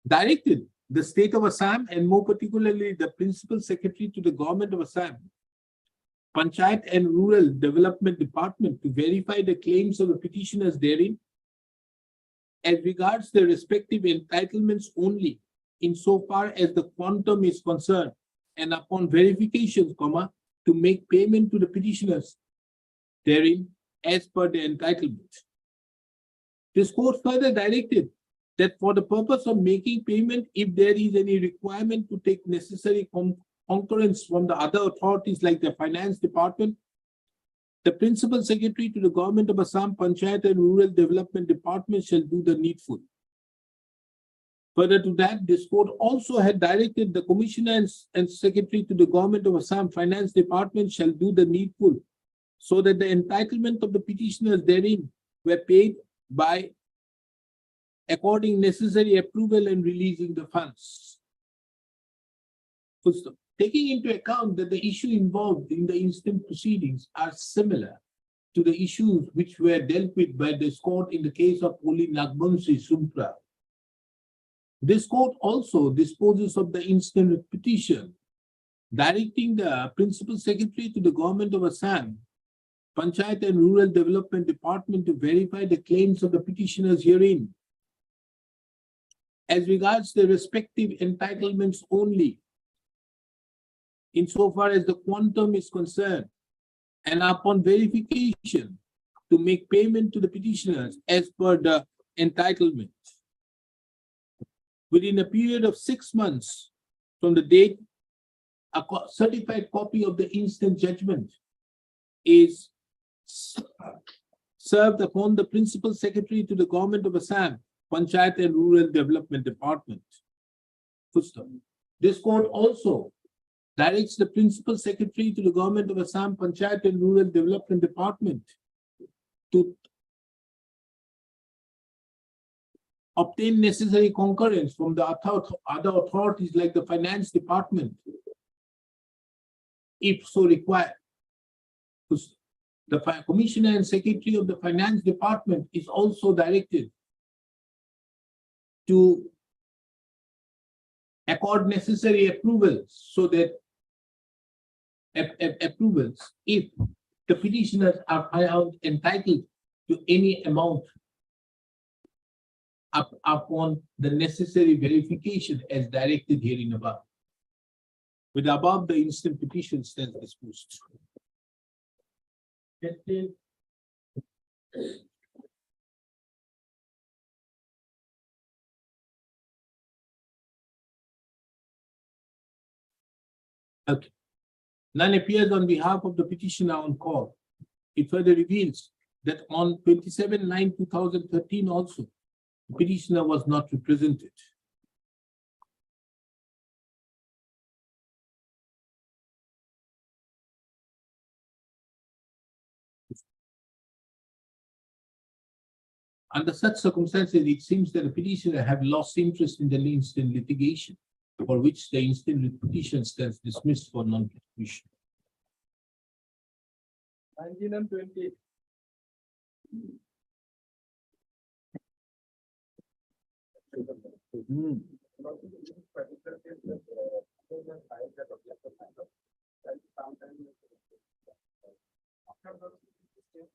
directed the state of Assam and more particularly the principal secretary to the government of Assam, Panchayat and Rural Development Department to verify the claims of the petitioners therein as regards their respective entitlements only insofar as the quantum is concerned, and upon verification, to make payment to the petitioners therein as per their entitlement. This court further directed that for the purpose of making payment, if there is any requirement to take necessary concurrence from the other authorities like the finance department, the principal secretary to the government of Assam Panchayat and Rural Development Department shall do the needful. Further to that, this court also had directed the commissioner and secretary to the government of Assam Finance Department shall do the needful so that the entitlement of the petitioners therein were paid by according necessary approval and releasing the funds. So, taking into account that the issue involved in the instant proceedings are similar to the issues which were dealt with by this court in the case of Pauline Nagbonshi Sumpra, this court also disposes of the instant petition, directing the principal secretary to the government of Assam, Panchayat and Rural Development Department to verify the claims of the petitioners herein as regards their respective entitlements only, insofar as the quantum is concerned, and upon verification to make payment to the petitioners as per the entitlement within a period of 6 months from the date a certified copy of the instant judgment is served upon the Principal Secretary to the Government of Assam, Panchayat and Rural Development Department. Full stop. This court also directs the Principal Secretary to the Government of Assam, Panchayat and Rural Development Department to obtain necessary concurrence from the other authorities like the Finance Department, if so required. The Commissioner and Secretary of the Finance Department is also directed to accord necessary approvals so that approvals if the petitioners are found entitled to any amount upon the necessary verification as directed herein above. With the above, the instant petition stands disposed. Okay. None appears on behalf of the petitioner on call. It further reveals that on 27/9/2013 also, the petitioner was not represented. Under such circumstances, it seems that the petitioner have lost interest in the instant litigation, for which the instant petition stands dismissed for non-prosecution. 19 and 20.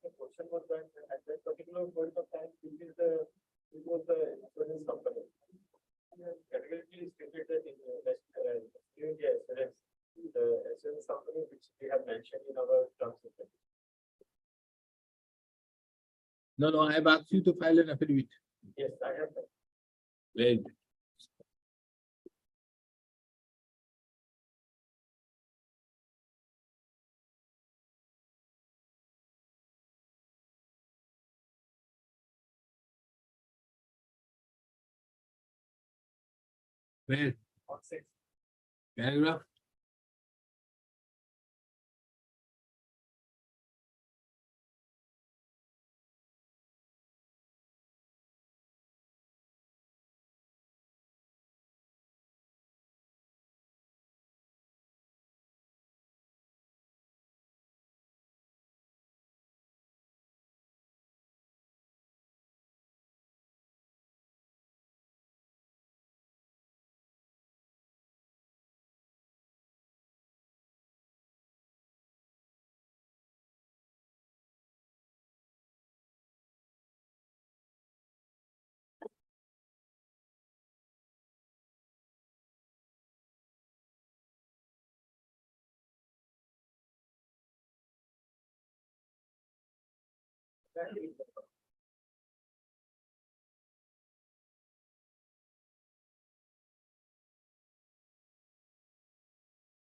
The question was that at that particular point of time, it was the insurance company. Categorically stated that in India Assurance, the insurance company which we have mentioned in our terms of conditions. No, I have asked you to file an affidavit. Yes, I have that. Very good. Where? On 6. Paragraph?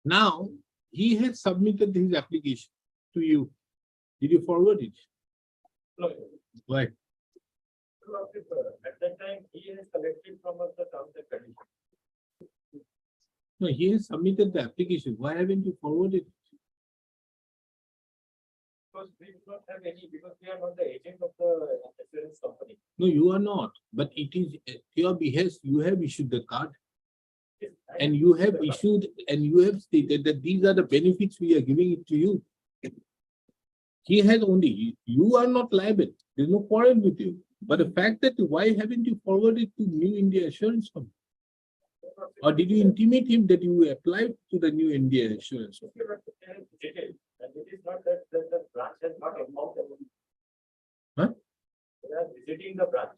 Now, he has submitted his application to you. Did you forward it? No, Why? at that time, he has collected from us the terms and conditions. No, he has submitted the application. Why haven't you forwarded it? Because we do not have any, because we are not the agent of the insurance company. No, you are not. But it is at your behest, you have issued the card. Yes, And you have issued, and you have stated that these are the benefits we are giving it to you. He has only, you are not liable. There's no quarrel with you. But the fact that why haven't you forwarded to New India Assurance Company? Or did you intimate him that you applied to the New India Assurance Company? And it is not that the branch has not informed them. Huh? They are visiting the branch.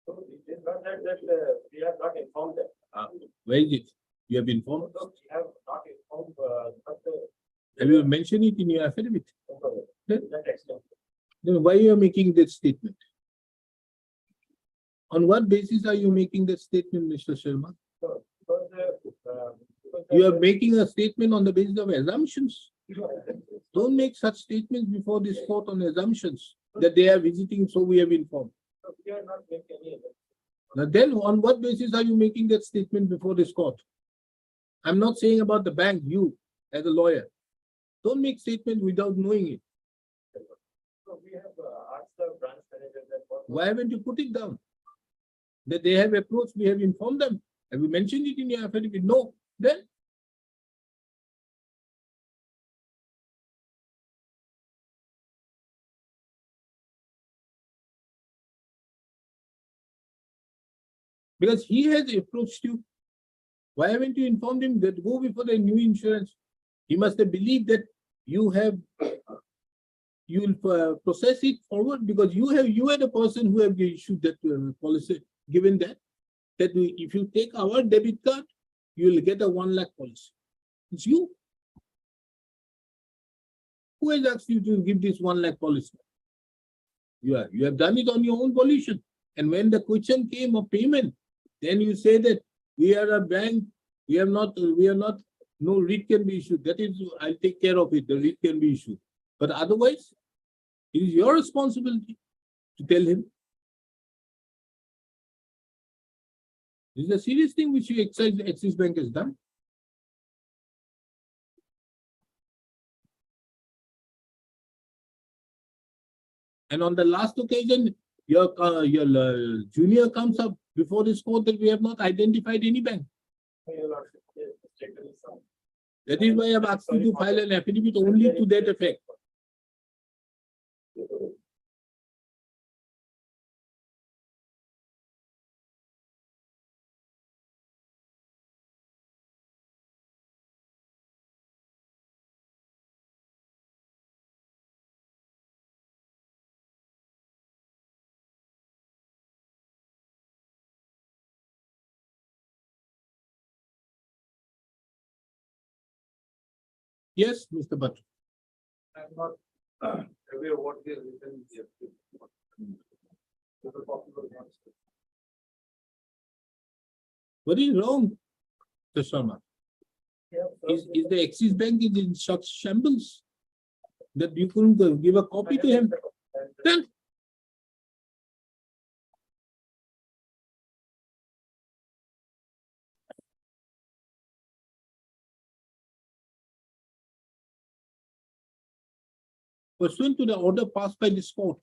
So it is not that we have not informed them. Where is it? You have informed? So we have not informed, Have you mentioned it in your affidavit? to that extent. Then why you are making that statement? On what basis are you making that statement, Mr. Sharma? So, because You are making a statement on the basis of assumptions. Don't make such statements before this court on assumptions that they are visiting, so we have informed. We are not making any other. Now then, on what basis are you making that statement before this court? I'm not saying about the bank, you as a lawyer. Don't make statements without knowing it. So we have asked the branch manager that. Why haven't you put it down? That they have approached, we have informed them. Have you mentioned it in your affidavit? No. Then because he has approached you. Why haven't you informed him that go before the new insurance? He must have believed that you will process it forward because you are the person who have issued that policy, given that if you take our debit card, you will get a 1 lakh policy. It's you. Who has asked you to give this 1 lakh policy? You have done it on your own volition. And when the question came of payment, then you say that we are a bank, no writ can be issued. That is, I'll take care of it, the writ can be issued. But otherwise, it is your responsibility to tell him. This is a serious thing which Axis Bank has done. And on the last occasion, your junior comes up before this court that we have not identified any bank. That is why I have asked you to file an affidavit only to that effect. Yes, Mr. Bhatt. I'm not aware what is written here. What is wrong, Mr. Sharma? Is the Axis Bank in such shambles that you couldn't give a copy to him? Then pursuant to the order passed by this court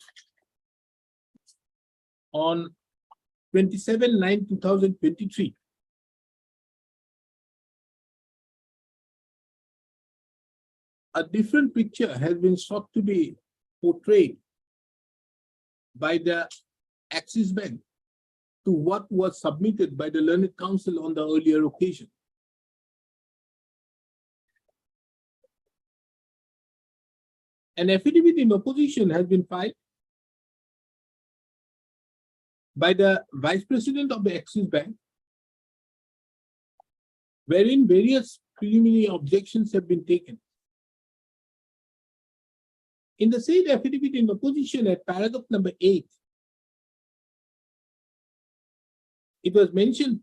on 27/9/2023, a different picture has been sought to be portrayed by the Axis Bank to what was submitted by the Learned Counsel on the earlier occasion. An affidavit in opposition has been filed by the Vice President of the Axis Bank, wherein various preliminary objections have been taken. In the said affidavit in opposition at paragraph number 8, it was mentioned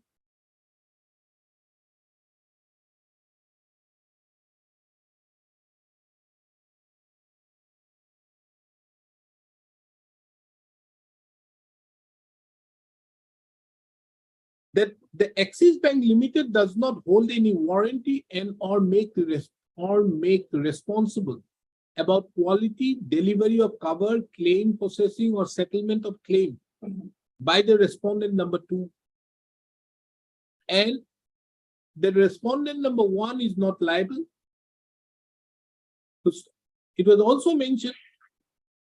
that the Axis Bank Limited does not hold any warranty and or make responsible about quality, delivery of cover, claim processing or settlement of claim by the respondent number 2. And the respondent number 1 is not liable. It was also mentioned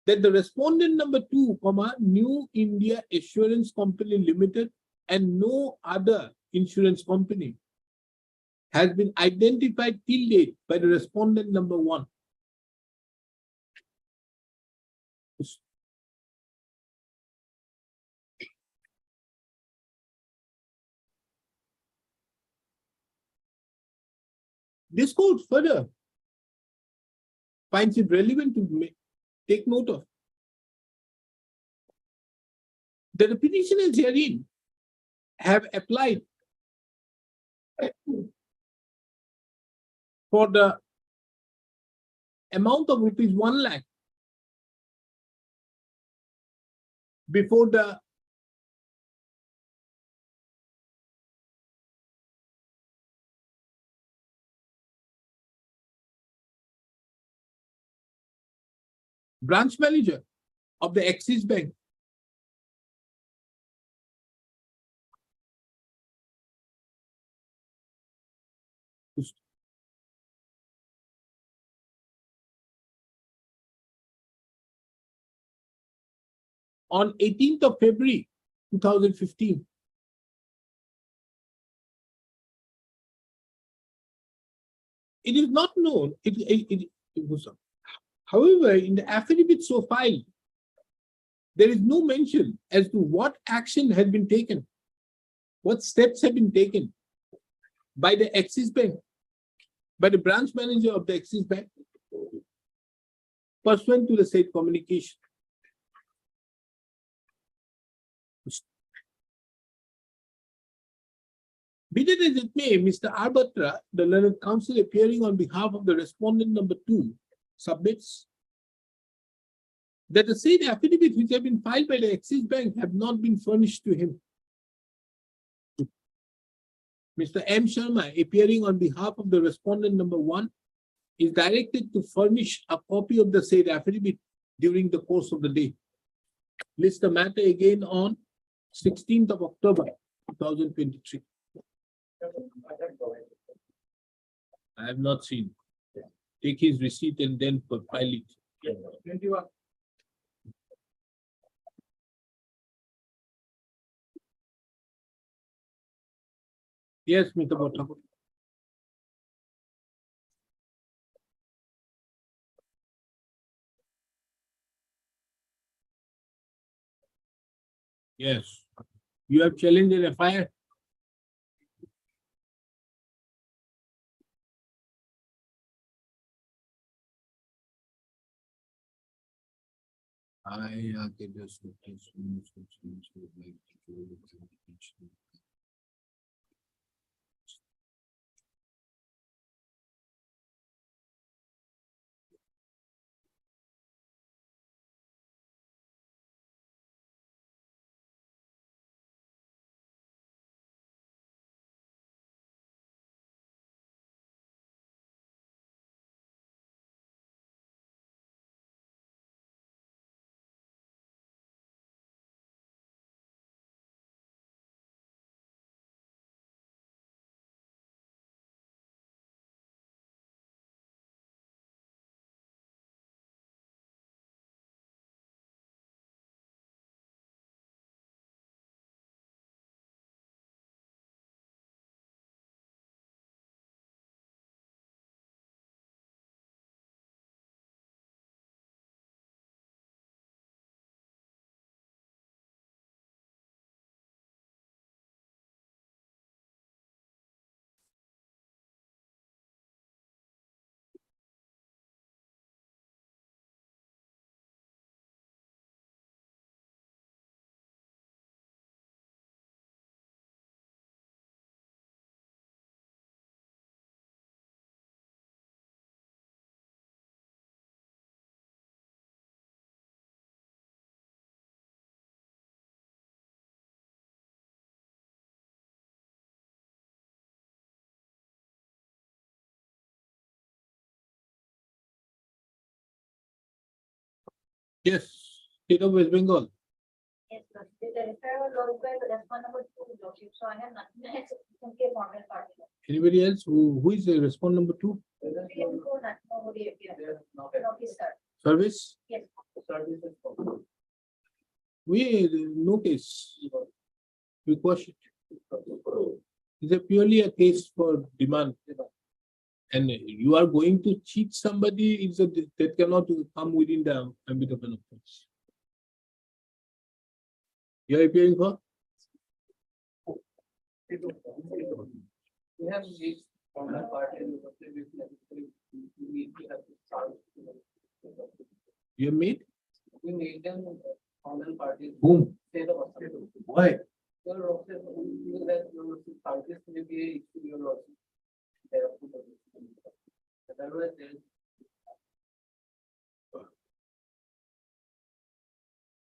that the respondent number 2, New India Assurance Company Limited and no other insurance company has been identified till date by the respondent number 1. This court further finds it relevant to take note of that the petitioners herein have applied for the amount of rupees 1 lakh before the branch manager of the Axis Bank. On 18th of February 2015. It is not known. It was. However, in the affidavit so filed, there is no mention as to what action has been taken, what steps have been taken by the Axis Bank, by the branch manager of the Axis Bank, pursuant to the said communication. Be that as it may, Mr. Arbatra, the learned counsel appearing on behalf of the respondent number 2, submits that the said affidavit which have been filed by the Axis Bank have not been furnished to him. Mr. M. Sharma, appearing on behalf of the respondent number 1, is directed to furnish a copy of the said affidavit during the course of the day. List the matter again on 16th of October 2023. I have not seen. Take his receipt and then file it. 21. Yes, Mr. Bhattakur. Yes. You have challenged an FIR. I can just look at some like yes, State of West Bengal. Yes, sir. The referral was lodged by the respondent number 2, Lordship. So I have nothing else simply a model party. Anybody else who is the respondent number 2? Nobody appeared. Notice, sir. Service? Yes. We notice. We question. It's a purely a case for demand. And you are going to cheat somebody, that cannot come within the ambit of an offense. You are appearing for? We have reached from the party and we need to have this chance. You have made? We made them on the party. Whom? Say the hospital. Why? Your office, you that your scientist may be your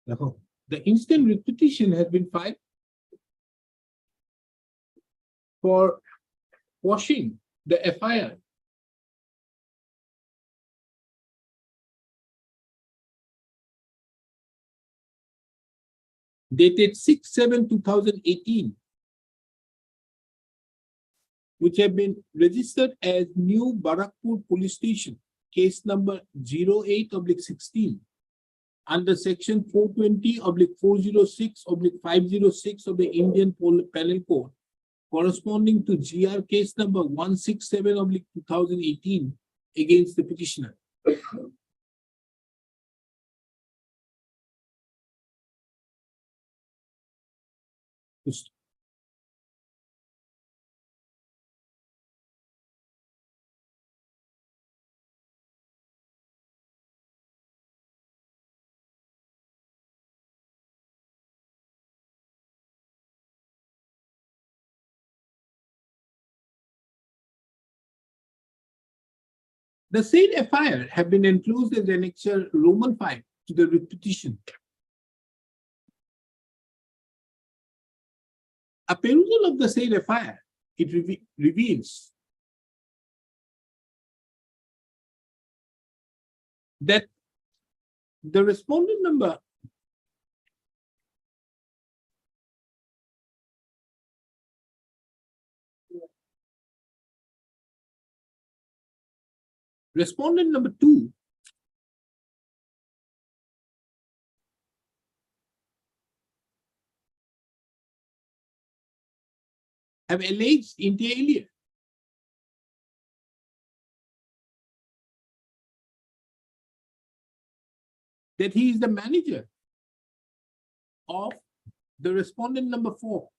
The instant writ petition has been filed for quashing the FIR. Dated 6/7/2018, which have been registered as New Barakpur Police Station, case number 08/16, under section 420/406/506 of the Indian Penal Code, corresponding to GR case number 167/2018 against the petitioner. The said FIR have been enclosed as annexure Roman 5 to the writ petition. A perusal of the said FIR, it reveals that the respondent number respondent number 2 have alleged inter alia that he is the manager of the respondent number 4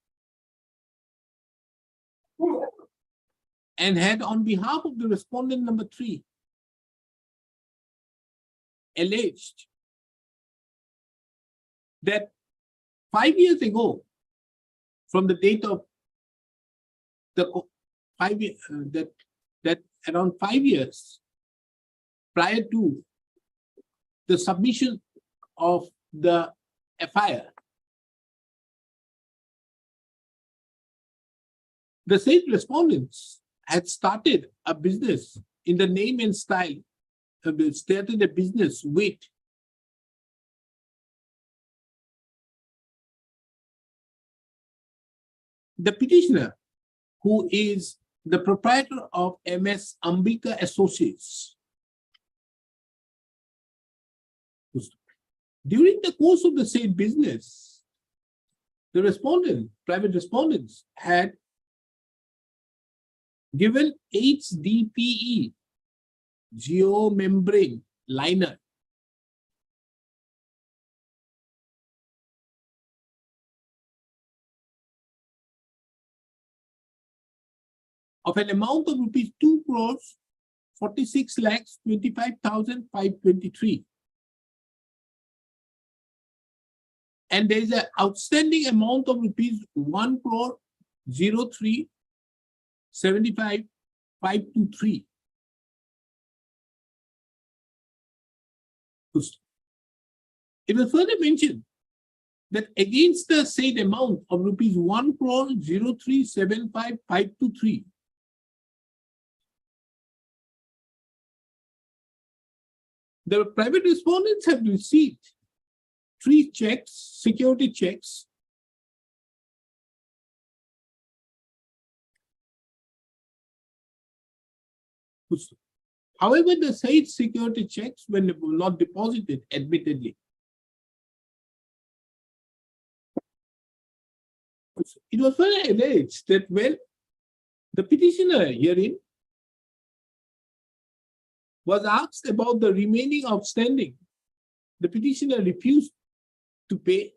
and had, on behalf of the respondent number 3, alleged that 5 years ago, from the date of the 5 years, that around 5 years prior to the submission of the FIR, the said respondents had started a business in the name and style, started a business with the petitioner, who is the proprietor of MS Ambika Associates. During the course of the said business, the private respondents had given HDPE geomembrane liner of an amount of rupees 2,46,25,523. And there is an outstanding amount of rupees 1,03,75,523. It was further mentioned that against the said amount of rupees 1,03,75,523, the private respondents have received 3 checks, security checks, however, the said security checks were not deposited, admittedly. It was further alleged that, well, the petitioner herein was asked about the remaining outstanding. The petitioner refused to pay,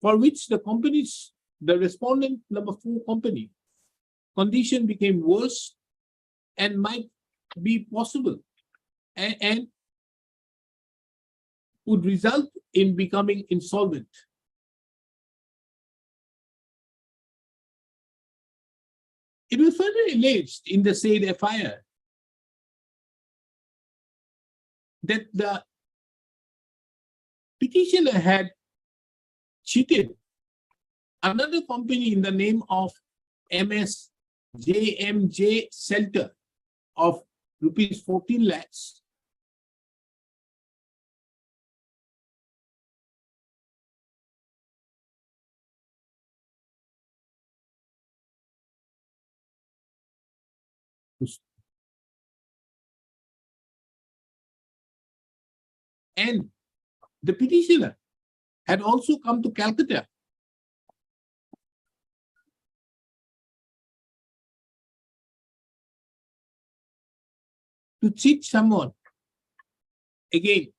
for which the respondent number 4 company, condition became worse and might be possible and would result in becoming insolvent. It was further alleged in the said FIR that the petitioner had cheated another company in the name of MS JMJ Shelter of rupees 14 lakhs. And the petitioner had also come to Calcutta to cheat someone again.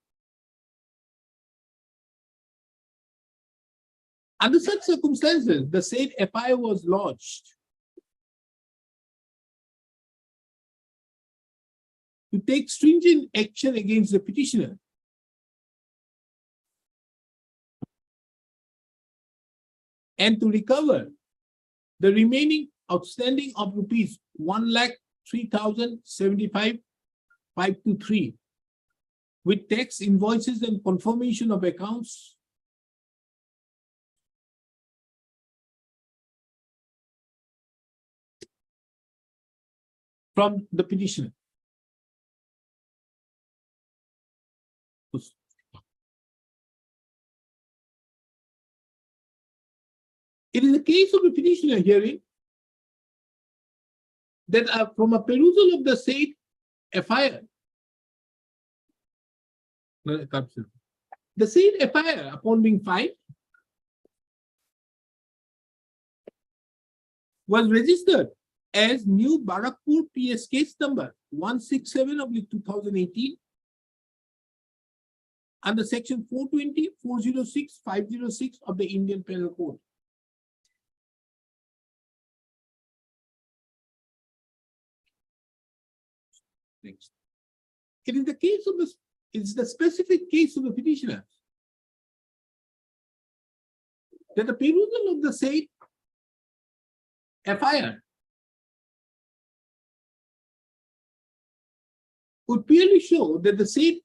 Under such circumstances, the said FIR was lodged to take stringent action against the petitioner and to recover the remaining outstanding of rupees 1,03,075,523 with tax invoices and confirmation of accounts from the petitioner. It is the case of the petitioner hearing that from a perusal of the said FIR, the said FIR, upon being filed, was registered as New Barakpur PS case number 167/2018 under section 420, 406, 506 of the Indian Penal Code. Next. It is the case of this, it's the specific case of the petitioner that the perusal of the said FIR would clearly show that the said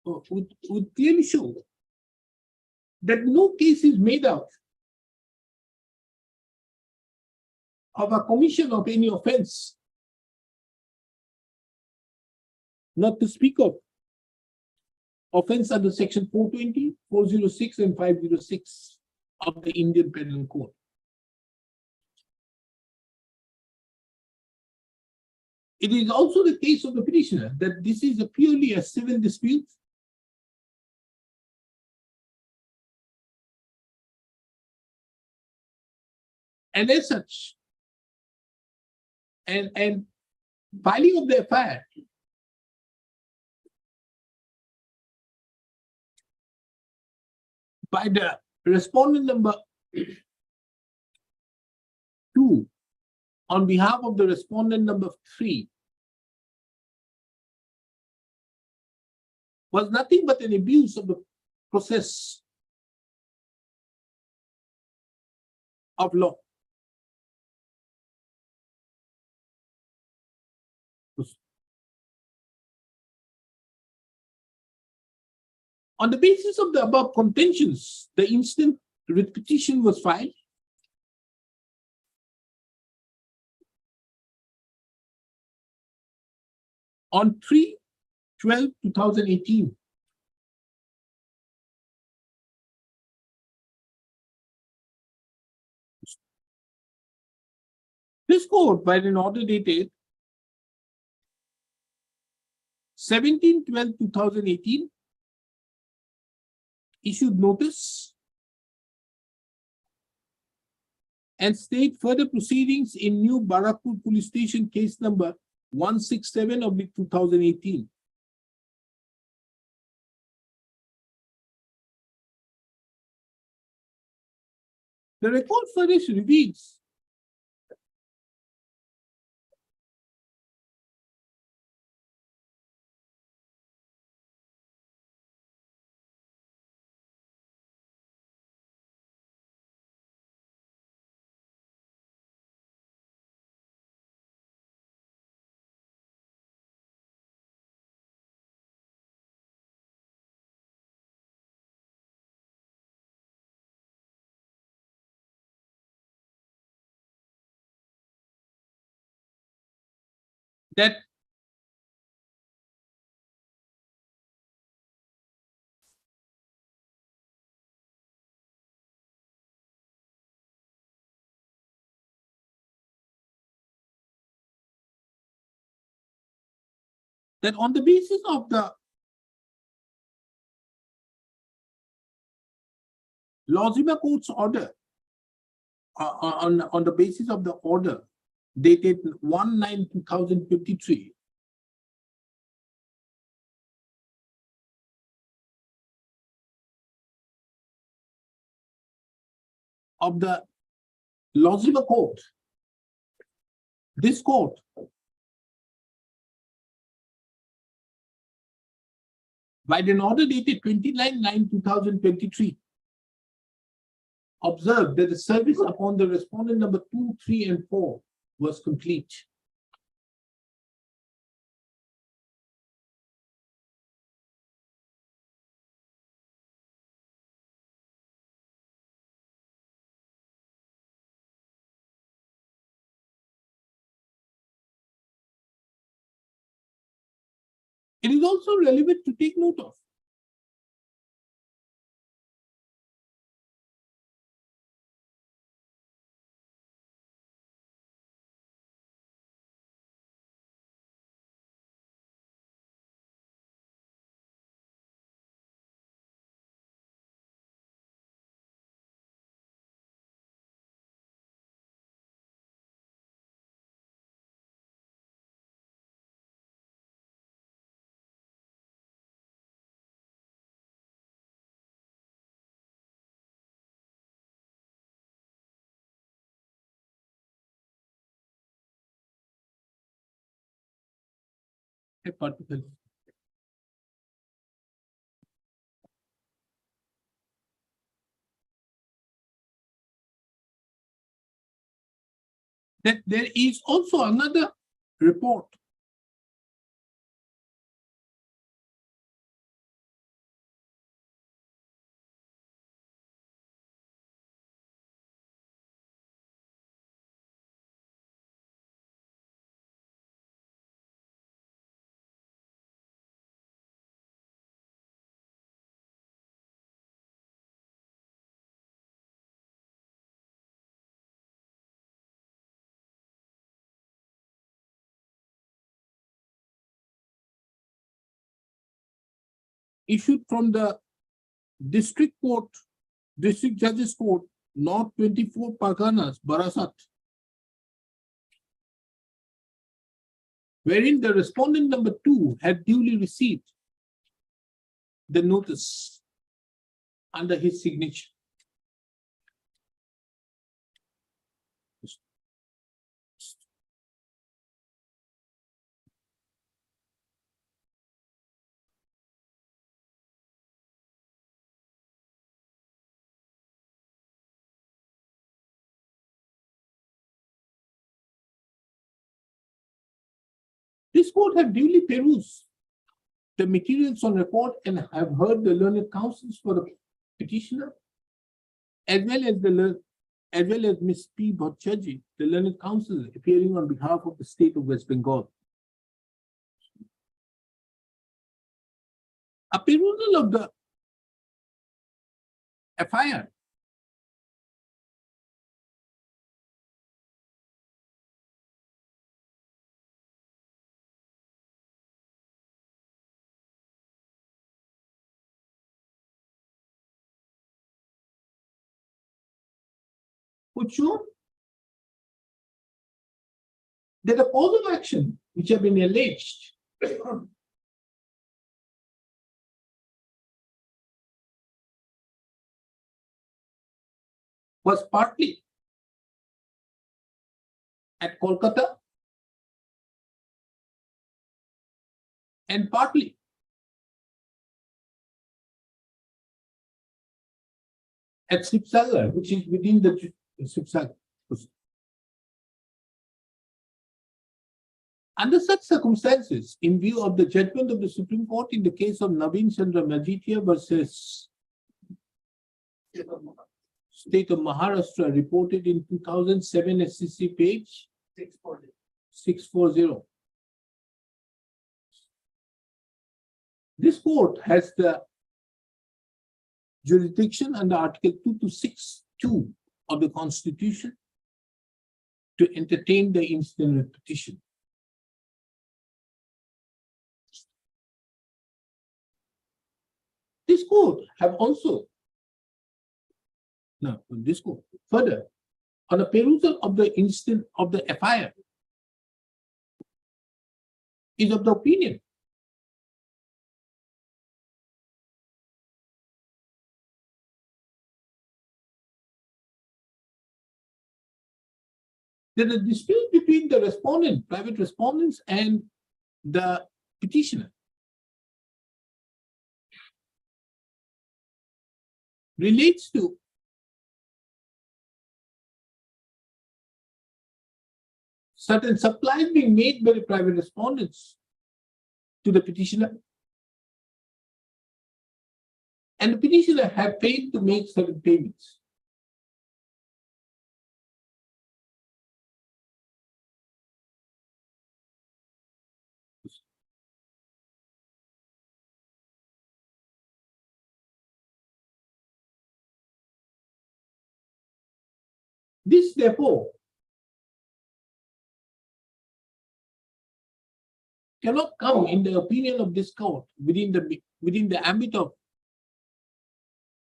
would clearly show that no case is made out of a commission of any offense, not to speak of offense under section 420, 406, and 506 of the Indian Penal Code. It is also the case of the petitioner that this is purely a civil dispute and as such, and filing of the FIR by the respondent number 2 on behalf of the respondent number 3 was nothing but an abuse of the process of law. On the basis of the above contentions, the instant writ petition was filed on 3/12/2018. This court, by an order dated 17/12/2018, issued notice and stayed further proceedings in New Barakpur Police Station case number 167/2018. The record further reveals that on the basis of the Lozima Court's order, on the basis of the order dated 1/9/2023, of the Lozima Court, this court by an order dated 29/9/2023 observed that the service upon the respondent number 2, 3, and 4 was complete. It is also relevant to take note of a particular. That there is also another report issued from the District Judges Court, North 24 Parganas, Barasat, wherein the respondent number 2 had duly received the notice under his signature. This court have duly perused the materials on record and have heard the learned counsels for the petitioner, as well as Ms. P. Bhattacharjee, the learned counsel appearing on behalf of the state of West Bengal. A perusal of the FIR would show that the cause of action which have been alleged was partly at Kolkata and partly at Sipsagar, which is within the Sipsagar. Under such circumstances, in view of the judgment of the Supreme Court in the case of Naveen Chandra Majithia versus State of Maharashtra, reported in 2007 SCC page 640, This court has the jurisdiction under Article 2262 of the Constitution to entertain the incident petition. This court have also this court further on the perusal of the incident of the FIR is of the opinion that the dispute between the respondent, private respondents, and the petitioner relates to certain supplies being made by the private respondents to the petitioner, and the petitioner have failed to make certain payments. This, therefore, cannot come in the opinion of this court within the ambit of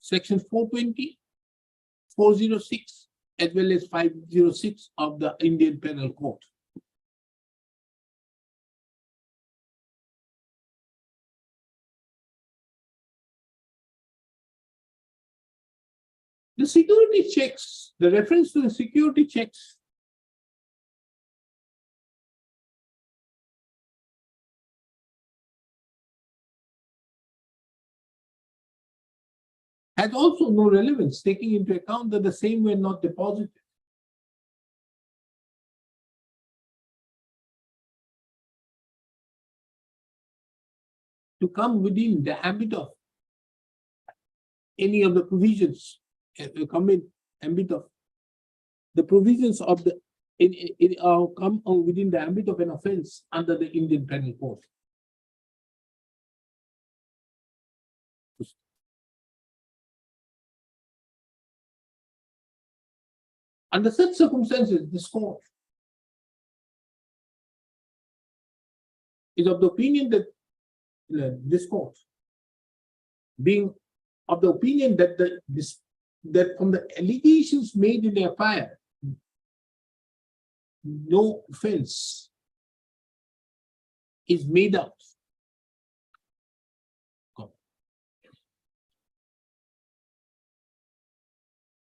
Section 420, 406, as well as 506 of the Indian Penal Code. The security checks, the reference to the security checks has also no relevance, taking into account that the same were not deposited. To come within the ambit of any of the provisions, come in ambit of the provisions of the come within the ambit of an offense under the Indian Penal Code. Under such circumstances, this court is of the opinion that this court being of the opinion that that from the allegations made in the FIR, no offense is made out.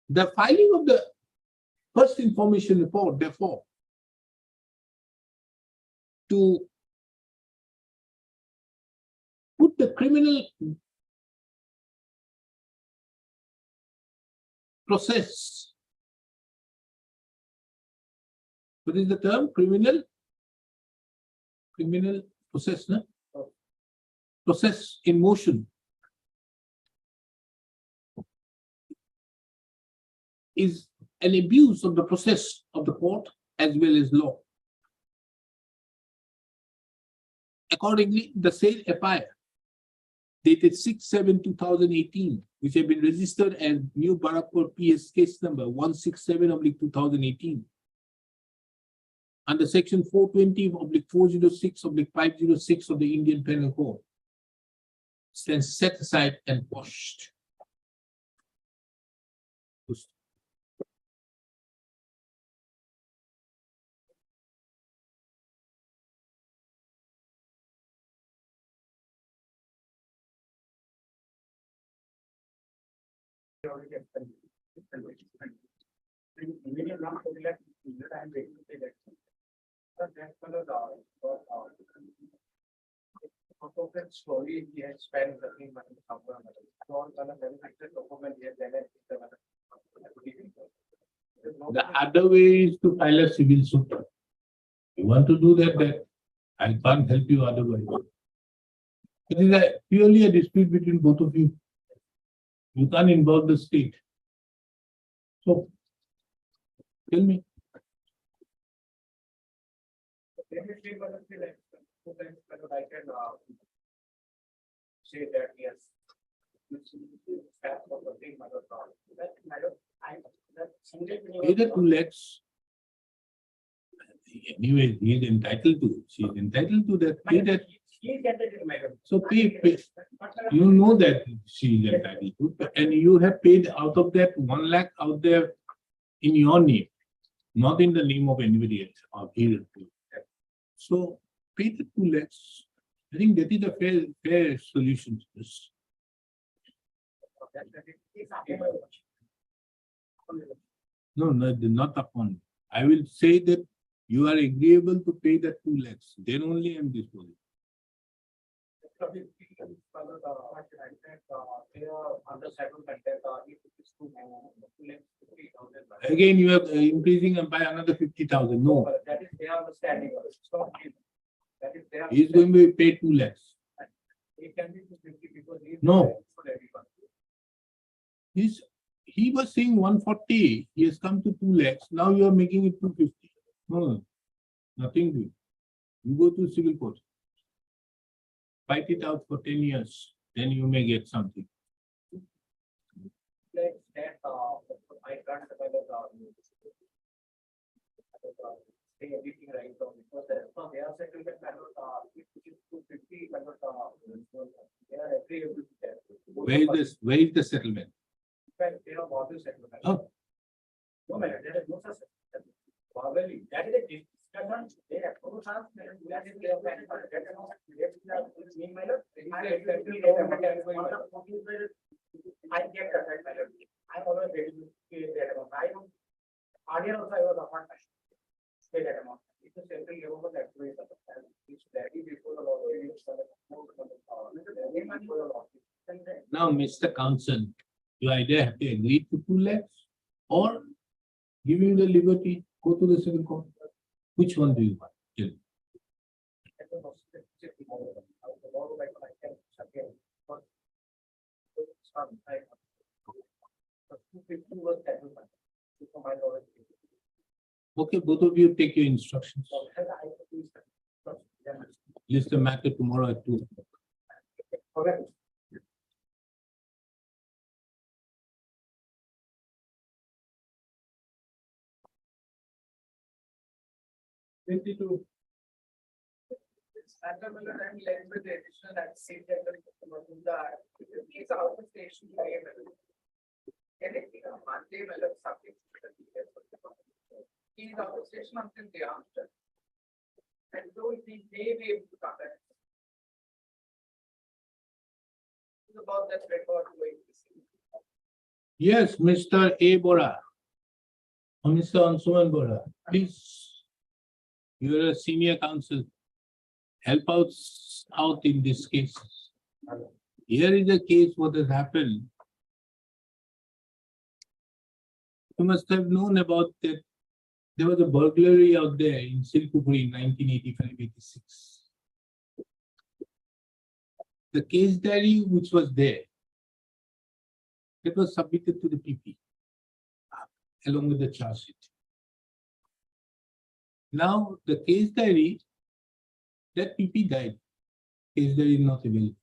The filing of the first information report, therefore, to put the criminal process, what is the term? Criminal process, no? Process in motion is an abuse of the process of the court as well as law. Accordingly, the said FIR dated 6/7/2018, which have been registered as New Barakpur PS case number 167/2018 under section 420/406/506 of the Indian Penal Code, stands set aside and quashed. Slowly, he has spent the money. The other way is to file a civil suit. You want to do that, I can't help you otherwise. It is purely a dispute between both of you. You can't involve the state. So, tell me. say that yes. That was the thing, my lord. That, my lord, that single. Pay the 2 lakhs. Anyway, he is entitled to, she is entitled to that, pay that. He is entitled, madam. So pay. You know that she is entitled to, and you have paid out of that 1 lakh out there in your name, not in the name of anybody else or here. So pay the 2 lakhs. I think that is a fair solution to this. No, not upon. I will say that you are agreeable to pay the 2 lakhs, then only I am disposing. Again, you are increasing by another 50,000. No, That is their understanding. It's not him. That is their. he is going to pay 2 lakhs. It can be 250 because he is. No. For everyone. He was saying 140, he has come to 2 lakhs, now you are making it 250. No, nothing to it. You go to civil court. Fight it out for 10 years, then you may get something. Like that, I can't say everything right now because from their settlement, which is 250, they are agreeable to that. Where is the settlement? They are model settlement. Oh, No, madam, there is no such. Probably, that is a discussion, they have no chance, that is their plan, but that is not. Mean, madam, I get that, madam. I always ready to pay that amount. I don't. Earlier also I was offered. Pay that amount. It is every level of activity. It's ready before the law. now, Mr. Counsel, you either have to agree to 2 lakhs or give you the liberty, go to the civil court. Which one do you want? Tell me. Okay, both of you take your instructions. List the matter tomorrow at 2. This matter will then led with the additional that same gender that these are the station level. Can it be a monthly level subject to the details of the contract? He is out of station until day after. And so he may be able to come back. It's about that record going to see. Yes, Mr. A. Bora. Or Mr. Ansuman Bora, please. You are a senior counsel. Help us out in this case. Here is a case what has happened. You must have known about that. There was a burglary out there in Silpupuri in 1985-86. The case diary which was there, it was submitted to the PP along with the charge sheet. Now, the case diary, that PP died. Case diary is not available.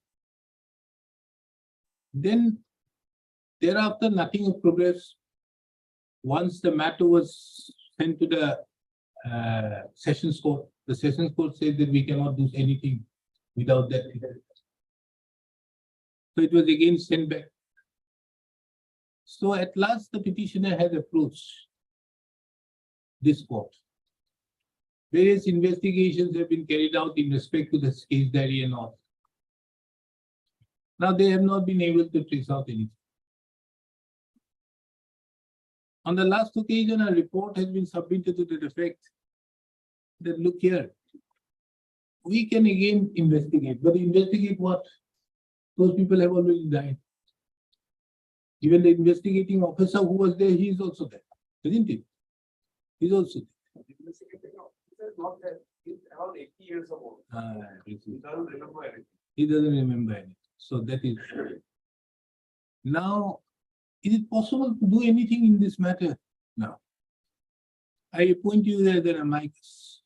Then, thereafter, nothing of progress. Once the matter was sent to the Sessions Court, the Sessions Court said that we cannot do anything without that. So it was again sent back. So at last, the petitioner has approached this court. Various investigations have been carried out in respect to the case diary and all. Now they have not been able to trace out anything. On the last occasion, a report has been submitted to the effect that look here, we can again investigate, but investigate what? Those people have already died. Even the investigating officer who was there, he is also there, isn't he? He's also there. Not that he's around 80 years old. He doesn't remember anything. He doesn't remember anything. So that is. Now, is it possible to do anything in this matter? No. I appoint you as an amicus.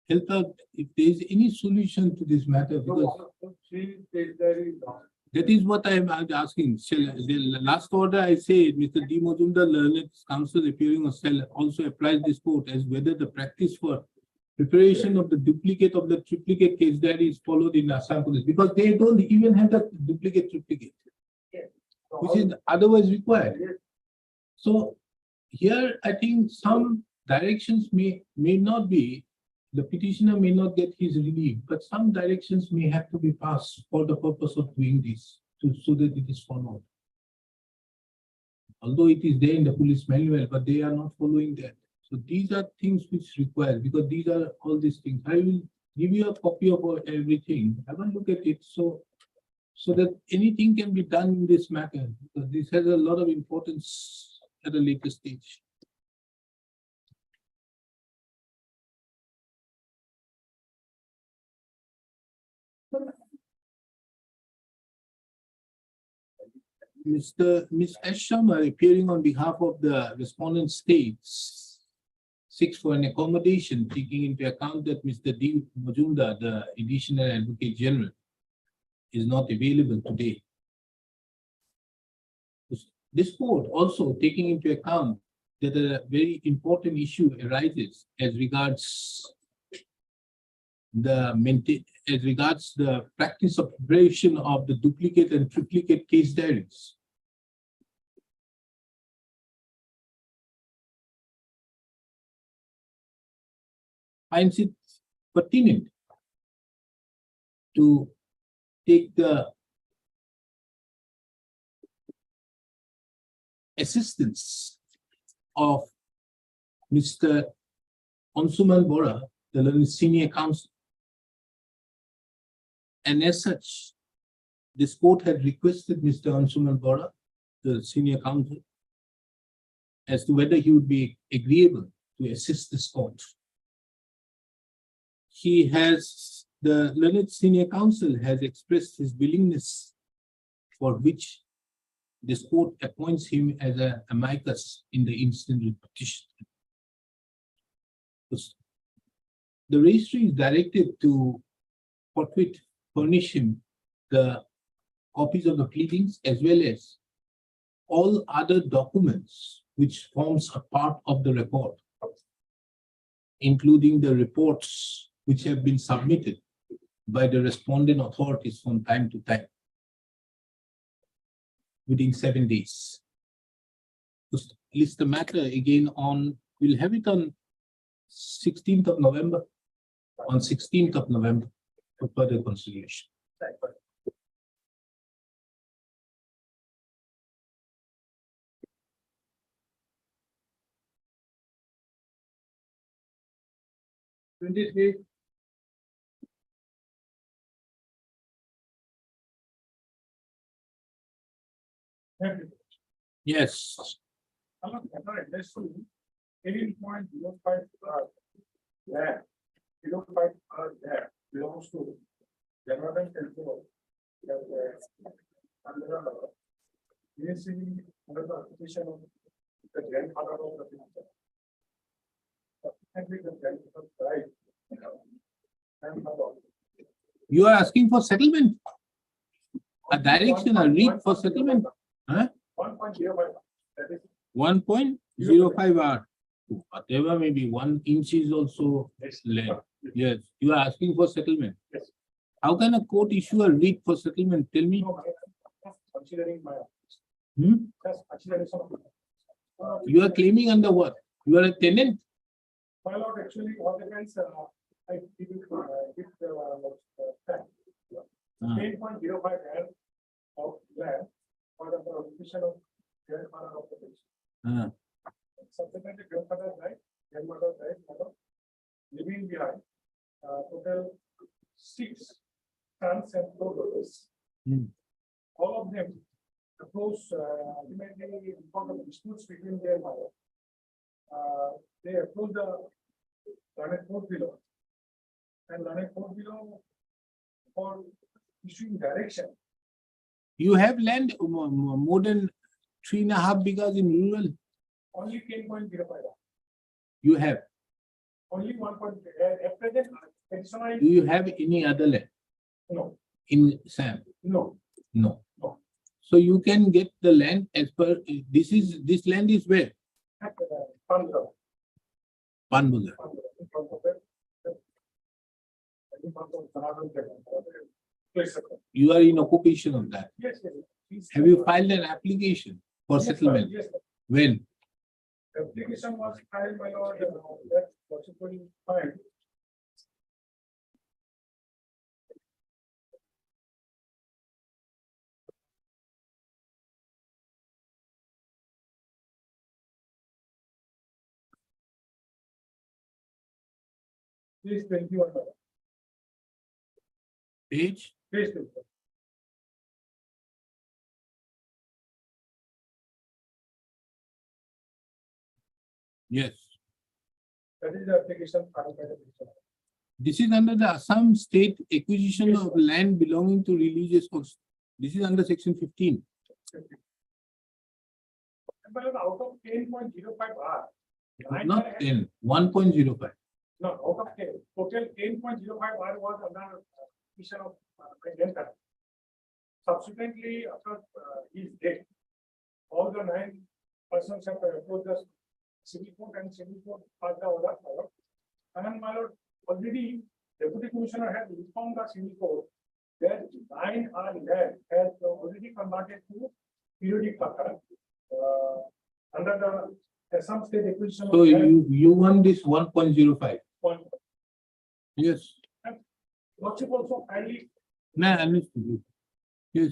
help out if there is any solution to this matter, because that is what I am asking. The last order I said, Mr. D. Majumdar, Learned Counsel appearing on cell also applies this court as whether the practice for preparation of the duplicate of the triplicate case diary is followed in Assam Police, because they don't even have the duplicate triplicate, which is otherwise required. So here, I think some directions may not be, the petitioner may not get his relief, but some directions may have to be passed for the purpose of doing this, so that it is followed. Although it is there in the police manual, but they are not following that. So these are things which require, because these are all these things. I will give you a copy of everything. Have a look at it, so that anything can be done in this matter, because this has a lot of importance at a later stage. Ms. S. Sharma, appearing on behalf of the respondent states, seeks for an accommodation, taking into account that Mr. D. Majumdar, the Additional Advocate General, is not available today. This court also taking into account that a very important issue arises as regards the practice of preparation of the duplicate and triplicate case diaries. Finds it pertinent to take the assistance of Mr. Ansuman Bora, the Learned Senior Counsel. And as such, this court had requested Mr. Ansuman Bora, the Senior Counsel, as to whether he would be agreeable to assist this court. The Learned Senior Counsel has expressed his willingness, for which this court appoints him as an amicus in the instant petition. The registry is directed to forthwith furnish him the copies of the pleadings as well as all other documents which forms a part of the report, including the reports which have been submitted by the respondent authorities from time to time within 7 days. To list the matter again on, we'll have it on 16th of November, on 16th of November for further consideration. Yes. Any point below 5 there, below 5 there belongs to Janardhan Temple. Under the application of the grandfather of the future. Subsequently, the grandfather died. You are asking for settlement? A direction, a read for settlement? Huh? 1.05. That is 1.05 R. Whatever may be, 1 inch is also land. Yes, you are asking for settlement. Yes. How can a court issue a writ for settlement? Tell me. no, considering my Hmm? just consideration of You are claiming under what? You are a tenant? my lord actually what depends I give it give the 10.05 acre of land for the provision of grandfather of the patient. Subsequently, grandfather died, grandmother died, mother leaving behind total 6 sons and 4 daughters. Hmm. All of them approach ultimately because of disputes between their mother. They approach the Learned Court below. And Learned Court below for issuing direction. You have land more than 3.5 bighas in rural. Only 10.05. You have. Only 1.3. At present, petitioner Do is, you have any other land no, in Sam? no, No. No. So you can get the land as per, this land is where? at Pandra. Panbuzar. In front of it. In front of Sanathan Temple. Place. You are in occupation of that. Yes, yes. Please. Have you filed an application for Yes, sir. settlement? Yes, sir. When? Application was filed by our, that possibly filed. Please 21. Page? Please 21. Yes. That is the application filed by the petitioner. This is under the Assam State Acquisition Yes, of sir. Land belonging to religious cause. This is under section 15. But out of 10.05 R. Not 10, 1.05. No, out of 10, total 10.05 R was under petition of President. Subsequently, after his death, all the 9 persons have approached the civil court and civil court passed the order. And my lord, already deputy commissioner had informed the civil court that 9 R land has already converted to periodic pattern. Under the Assam State Acquisition. So of Land you want this 1.05? Fund. Yes. Lordship also kindly. No, understood. Yes.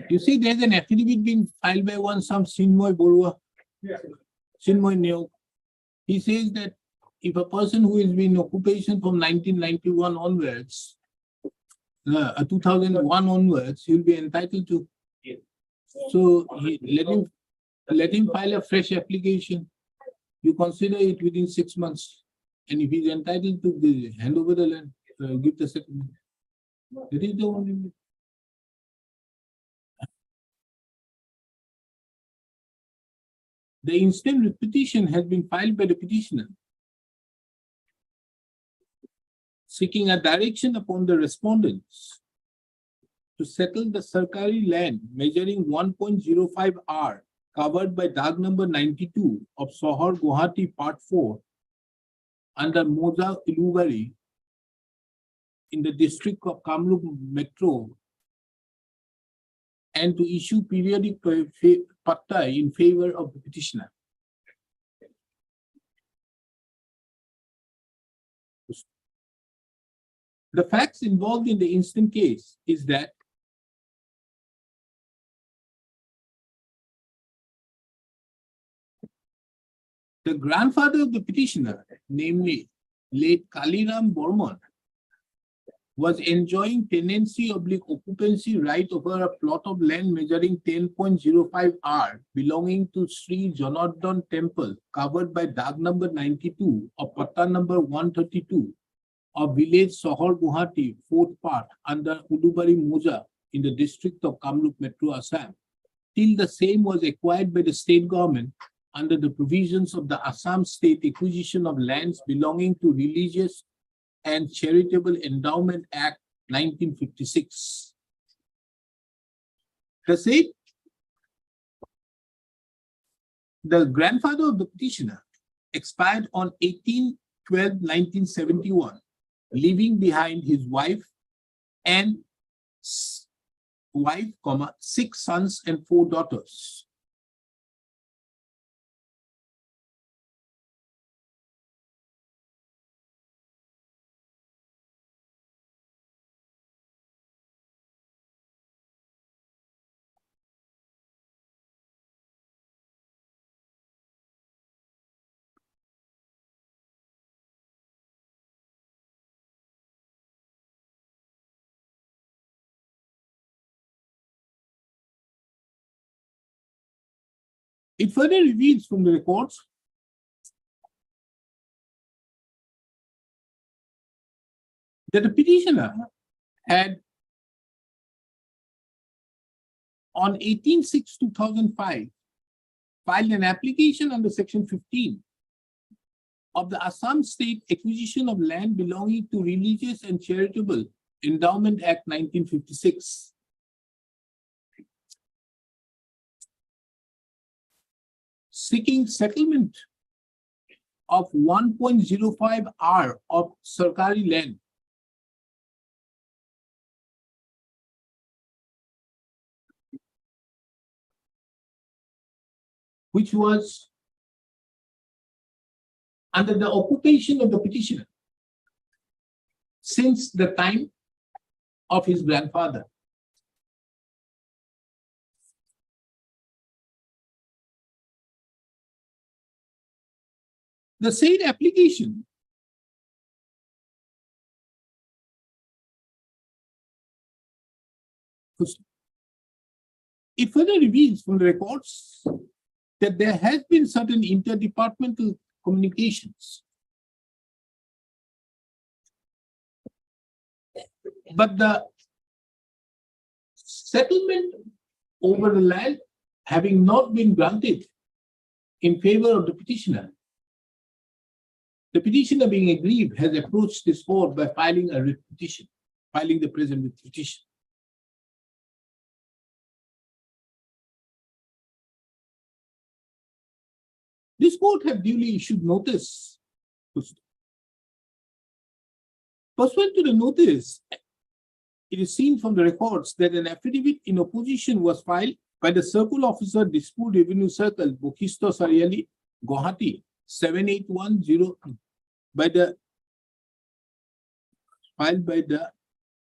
You see, there's an affidavit being filed by some Sinmoy Borua, Yes. Sinmoy Neo. He says that if a person who has been in occupation from 1991 onwards, 2001 onwards, he'll be entitled to. So let him file a fresh application. You consider it within 6 months. And if he's entitled to hand over the land, give the settlement. That is the only way. The instant petition has been filed by the petitioner, seeking a direction upon the respondents to settle the Sarkari land measuring 1.05 R covered by Dag number 92 of Sohar Guwahati Part 4 under Moja Ulubari in the district of Kamrup Metro, and to issue periodic patta in favor of the petitioner. The facts involved in the instant case is that the grandfather of the petitioner, namely late Kaliram Bormon, was enjoying tenancy/occupancy right over a plot of land measuring 10.05 R belonging to Sri Janardhan Temple covered by Dag number 92 of Patta number 132 of village Sohar Guwahati, 4th part under Ulubari Moja in the district of Kamrup Metro, Assam, till the same was acquired by the state government under the provisions of the Assam State Acquisition of Lands belonging to Religious and Charitable Endowment Act 1956. The grandfather of the petitioner expired on 18/12/1971, leaving behind his wife, 6 sons and 4 daughters. It further reveals from the records that the petitioner had on 18/6/2005 filed an application under section 15 of the Assam State Acquisition of Land Belonging to Religious and Charitable Endowment Act 1956. Seeking settlement of 1.05 R of Sarkari land which was under the occupation of the petitioner since the time of his grandfather. The said application it further reveals from the records that there has been certain interdepartmental communications. But the settlement over the land having not been granted in favor of the petitioner being aggrieved has approached this court by filing a writ petition, filing the present writ petition. This court have duly issued notice. Pursuant to the notice, it is seen from the records that an affidavit in opposition was filed by the Circle Officer, Dispute Revenue Circle, Bokhisto Sariali, Guwahati, 7810, filed by the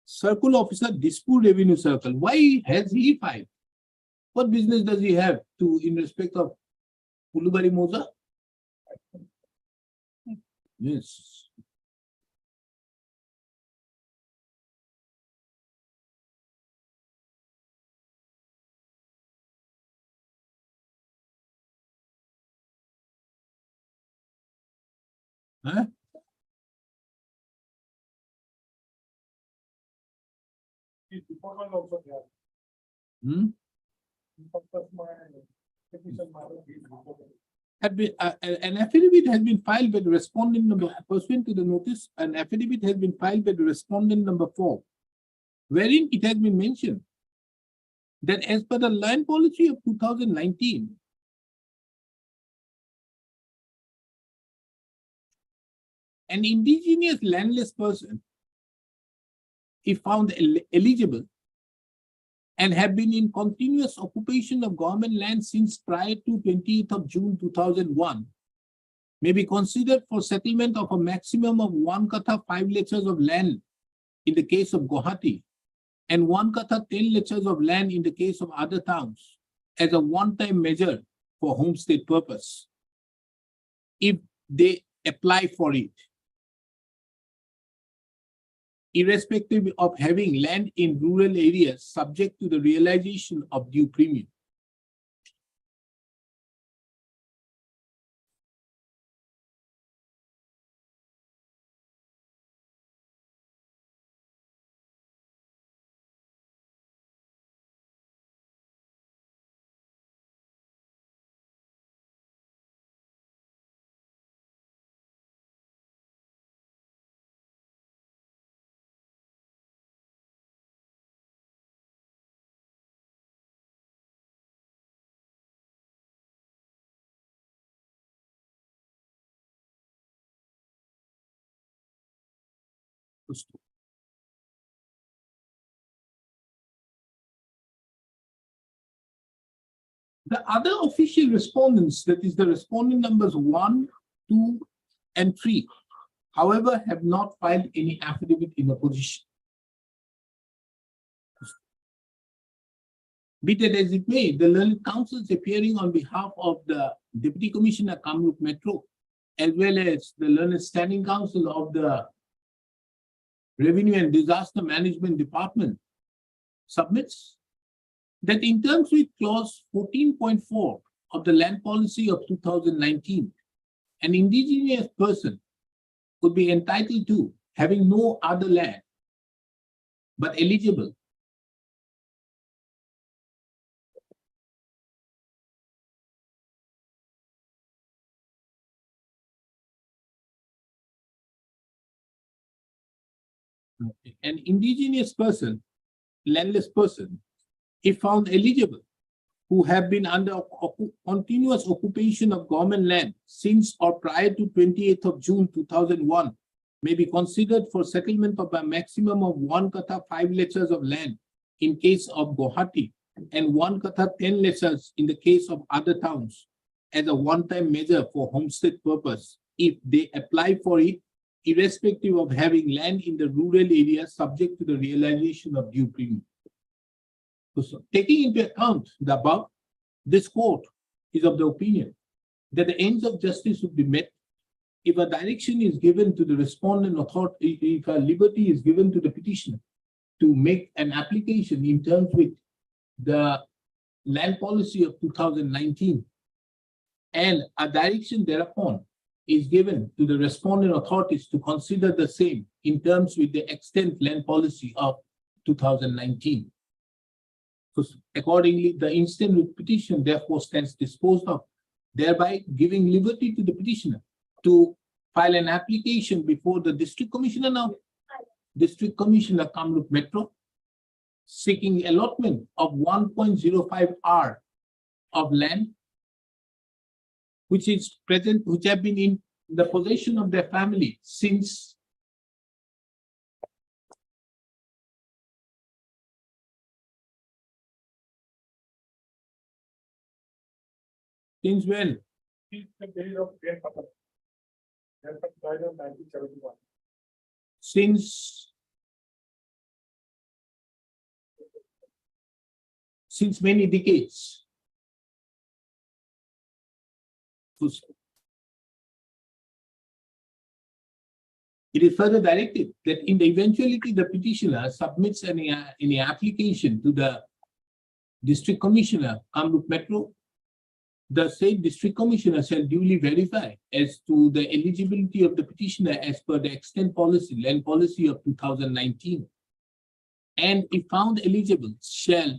Circle Officer, Dispute Revenue Circle. Why has he filed? What business does he have to in respect of Ulubari Moza? Yes. Huh? His report was also there. Hmm? Because my petition, my report. Had been, an affidavit has been filed by the respondent number, pursuant to the notice, an affidavit has been filed by the respondent number 4, wherein it has been mentioned that as per the land policy of 2019, an indigenous landless person, if found eligible and have been in continuous occupation of government land since prior to 20th of June 2001, may be considered for settlement of a maximum of 1 katha 5 lechas of land in the case of Guwahati and 1 katha 10 lechas of land in the case of other towns as a one-time measure for homestead purpose, if they apply for it, irrespective of having land in rural areas subject to the realization of due premium. The other official respondents, that is the respondent numbers 1, 2, and 3, however, have not filed any affidavit in opposition. Be that as it may, the learned counsels appearing on behalf of the Deputy Commissioner Kamrup Metro, as well as the learned standing counsel of the Revenue and Disaster Management Department, submits that in terms with clause 14.4 of the land policy of 2019, an indigenous person could be entitled to having no other land but eligible an indigenous person, landless person, if found eligible, who have been under continuous occupation of government land since or prior to 28th of June 2001, may be considered for settlement of a maximum of 1 katha 5 lechas of land in case of Guwahati and 1 katha 10 lechas in the case of other towns as a one-time measure for homestead purpose if they apply for it, irrespective of having land in the rural area subject to the realization of due premium. So, taking into account the above, this court is of the opinion that the ends of justice would be met if a direction is given to the respondent authority, if a liberty is given to the petitioner to make an application in terms with the land policy of 2019, and a direction thereupon is given to the respondent authorities to consider the same in terms with the extant land policy of 2019. Because accordingly, the instant writ petition therefore stands disposed of, thereby giving liberty to the petitioner to file an application before the district commissioner now, District Commissioner Kamrup Metro, seeking allotment of 1.05 R of land, which is present, which have been in the possession of their family since when? Since the days of Jane Patel. Jane Patel died in 1971. Since many decades. It is further directed that in the eventuality the petitioner submits any application to the District Commissioner, Kamrup Metro, the said District Commissioner shall duly verify as to the eligibility of the petitioner as per the extant policy, land policy of 2019. And if found eligible, shall,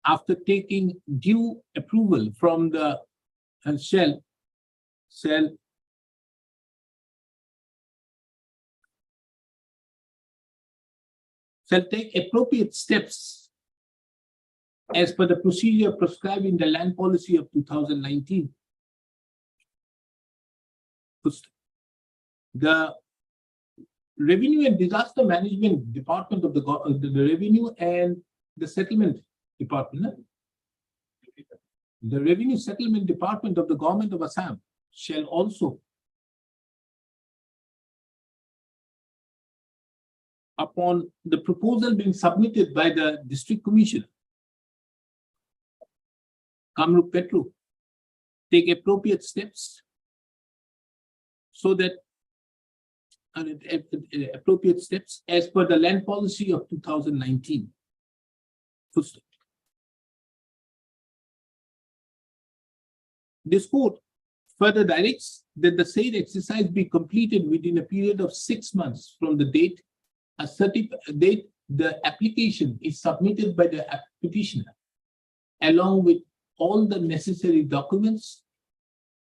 after taking due approval from the, shall take appropriate steps as per the procedure prescribed in the land policy of 2019. The Revenue and Disaster Management Department of the Revenue and the Settlement Department, the Revenue Settlement Department of the Government of Assam shall also, upon the proposal being submitted by the District Commissioner, Kamrup Metro, take appropriate steps so that appropriate steps as per the land policy of 2019. This court further directs that the said exercise be completed within a period of 6 months from the date the application is submitted by the petitioner, along with all the necessary documents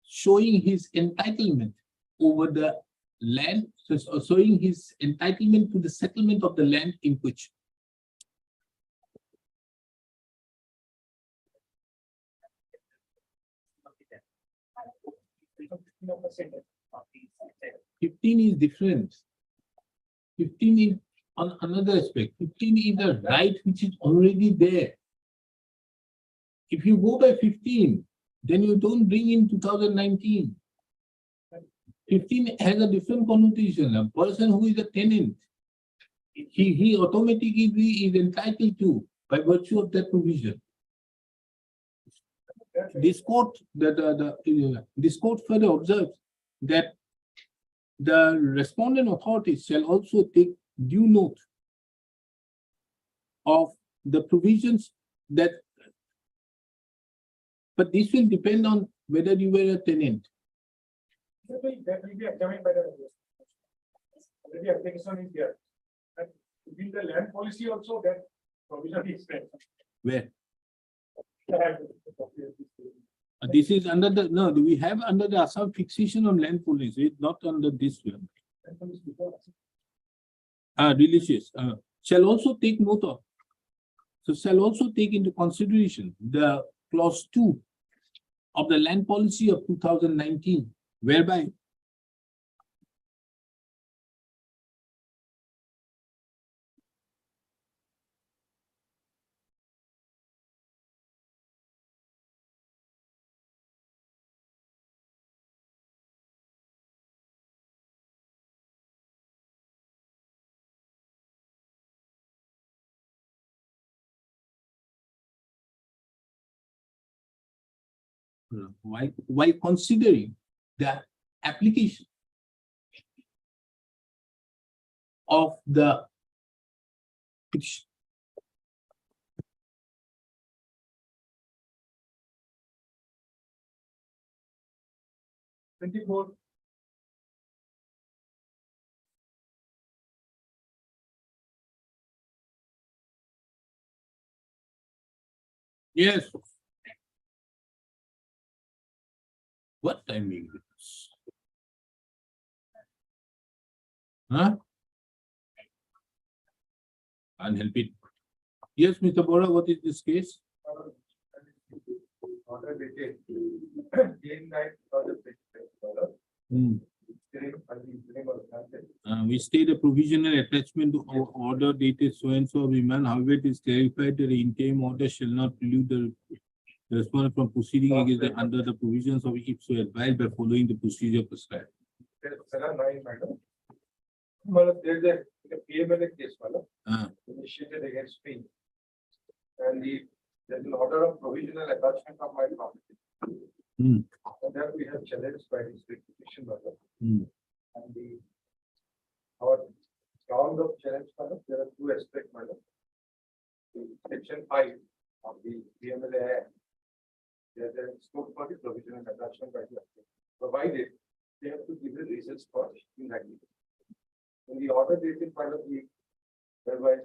showing his entitlement over the land, so showing his entitlement to the settlement of the land in which. No percent. 15 is different. 15 is on another aspect. 15 is a right which is already there. If you go by 15, then you don't bring in 2019. 15 has a different connotation. A person who is a tenant, he automatically is entitled to by virtue of that provision. This court, this court further observes that the respondent authorities shall also take due note of the provisions that, but this will depend on whether you were a tenant. That will be examined by the already application is there. And within the land policy also that provision is there. Where? This is under the, no, we have under the Assam fixation on land policy, it's not under this one. Delicious, shall also take note of. So shall also take into consideration the clause 2 of the land policy of 2019, whereby while considering the application of the petition. Yes. What timing? Huh? Can't help it. Yes, Mr. Bora, what is this case? Order dated June 9, 2025. Hmm. We state a provisional attachment to our order dated so and so of remand. However, it is clarified that the interim order shall not prelude the respondent from proceeding against the under the provisions of ipso advised by following the procedure prescribed. There's 9, madam. Madam, there's a PMLA case, madam, initiated against me. And there's an order of provisional attachment of my property. Hmm. And that we have challenged by this petition, madam. Hmm. And our ground of challenge, madam, there are two aspects, madam. The section 5 of the PMLA Act. There's a scope for the provisional attachment by the applicant. Provided they have to give the reasons for inactivity. In the order dated by the whereby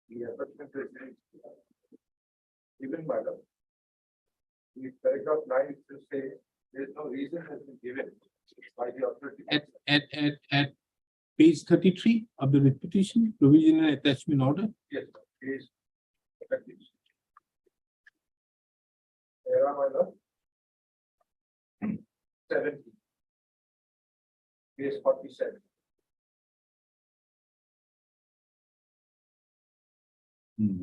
the attachment is given by the paragraph 9 it will say there is no reason has been given by the authority. At page 33 of the petition, provisional attachment order. Yes, is effective. There are my 70. Page 47.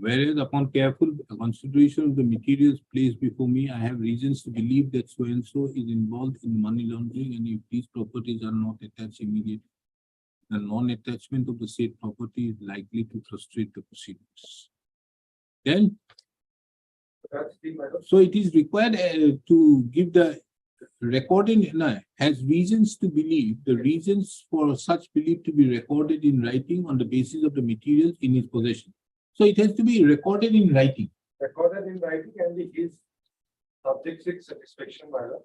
Whereas upon careful consideration of the materials placed before me, I have reasons to believe that so and so is involved in money laundering, and if these properties are not attached immediately, the non-attachment of the said property is likely to frustrate the proceedings. Then, That's the matter. so it is required to give the recording has reasons to believe, the reasons for such belief to be recorded in writing on the basis of the materials in his possession. So it has to be recorded in writing. Recorded in writing and his subjective satisfaction, madam.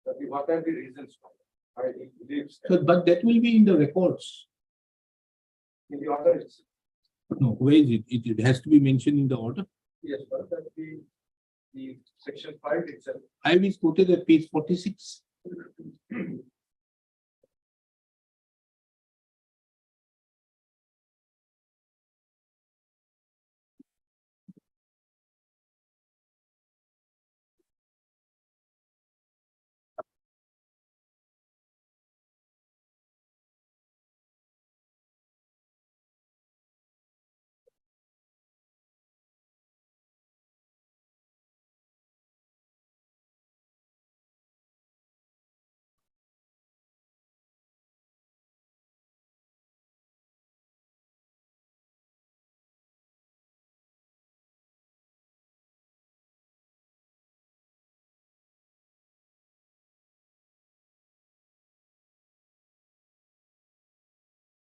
That what are the reasons why he believes So, but that will be in the records. in the order itself. No, where is it? It has to be mentioned in the order. Yes, but that the section 5 itself. I was quoted at page 46.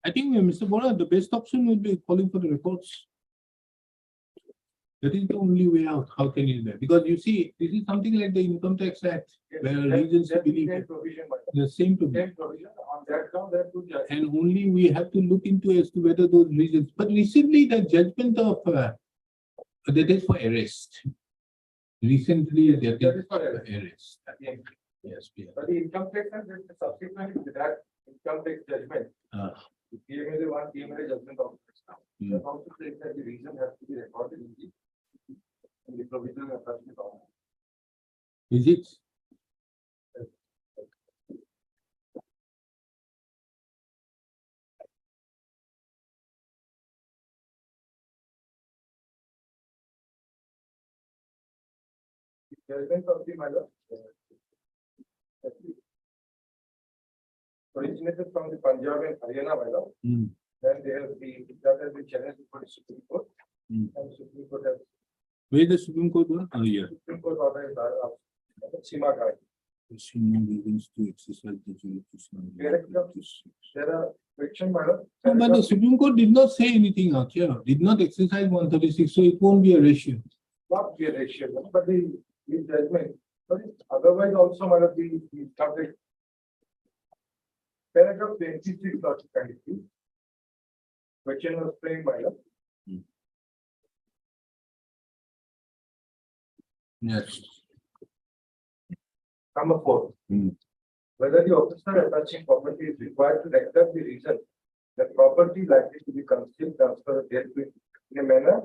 I think Mr. Bora, the best option will be calling for the records. That is the only way out. How can you do that? Because you see, this is something like the Income Tax Act, where reasons to believe Provision, the same to be. provision on that ground that would judge. And only we have to look into as to whether those reasons. But recently, the judgment of that is for arrest. Recently, they That is did for arrest. arrest. At the end. Yes, yeah. But the income tax and the subsequently to that income tax judgment, the PMLA one, PMLA judgment of tax now. Hmm. That also says that the reason has to be recorded in the provisional attachment of. Is it? Judgment of the matter. Originated from the Punjab and Haryana matter, Hmm. then they have the, that has been challenged before the Supreme Court. Hmm. And Supreme Court has, Where the Supreme Court one? Oh, yeah. Supreme Court order is Sima Ghai. See no reasons to exercise the jurisdiction. There are question matter. No, but the Supreme Court did not say anything out here, did not exercise 136, so it won't be a ratio. Not be a ratio, but the judgment, but otherwise also one of the subject. Paragraph 26 of the country. Question was framed by the Yes. number 4. Hmm. Whether the officer attaching property is required to accept the reason that property likely to be concealed, transferred, or dealt with in a manner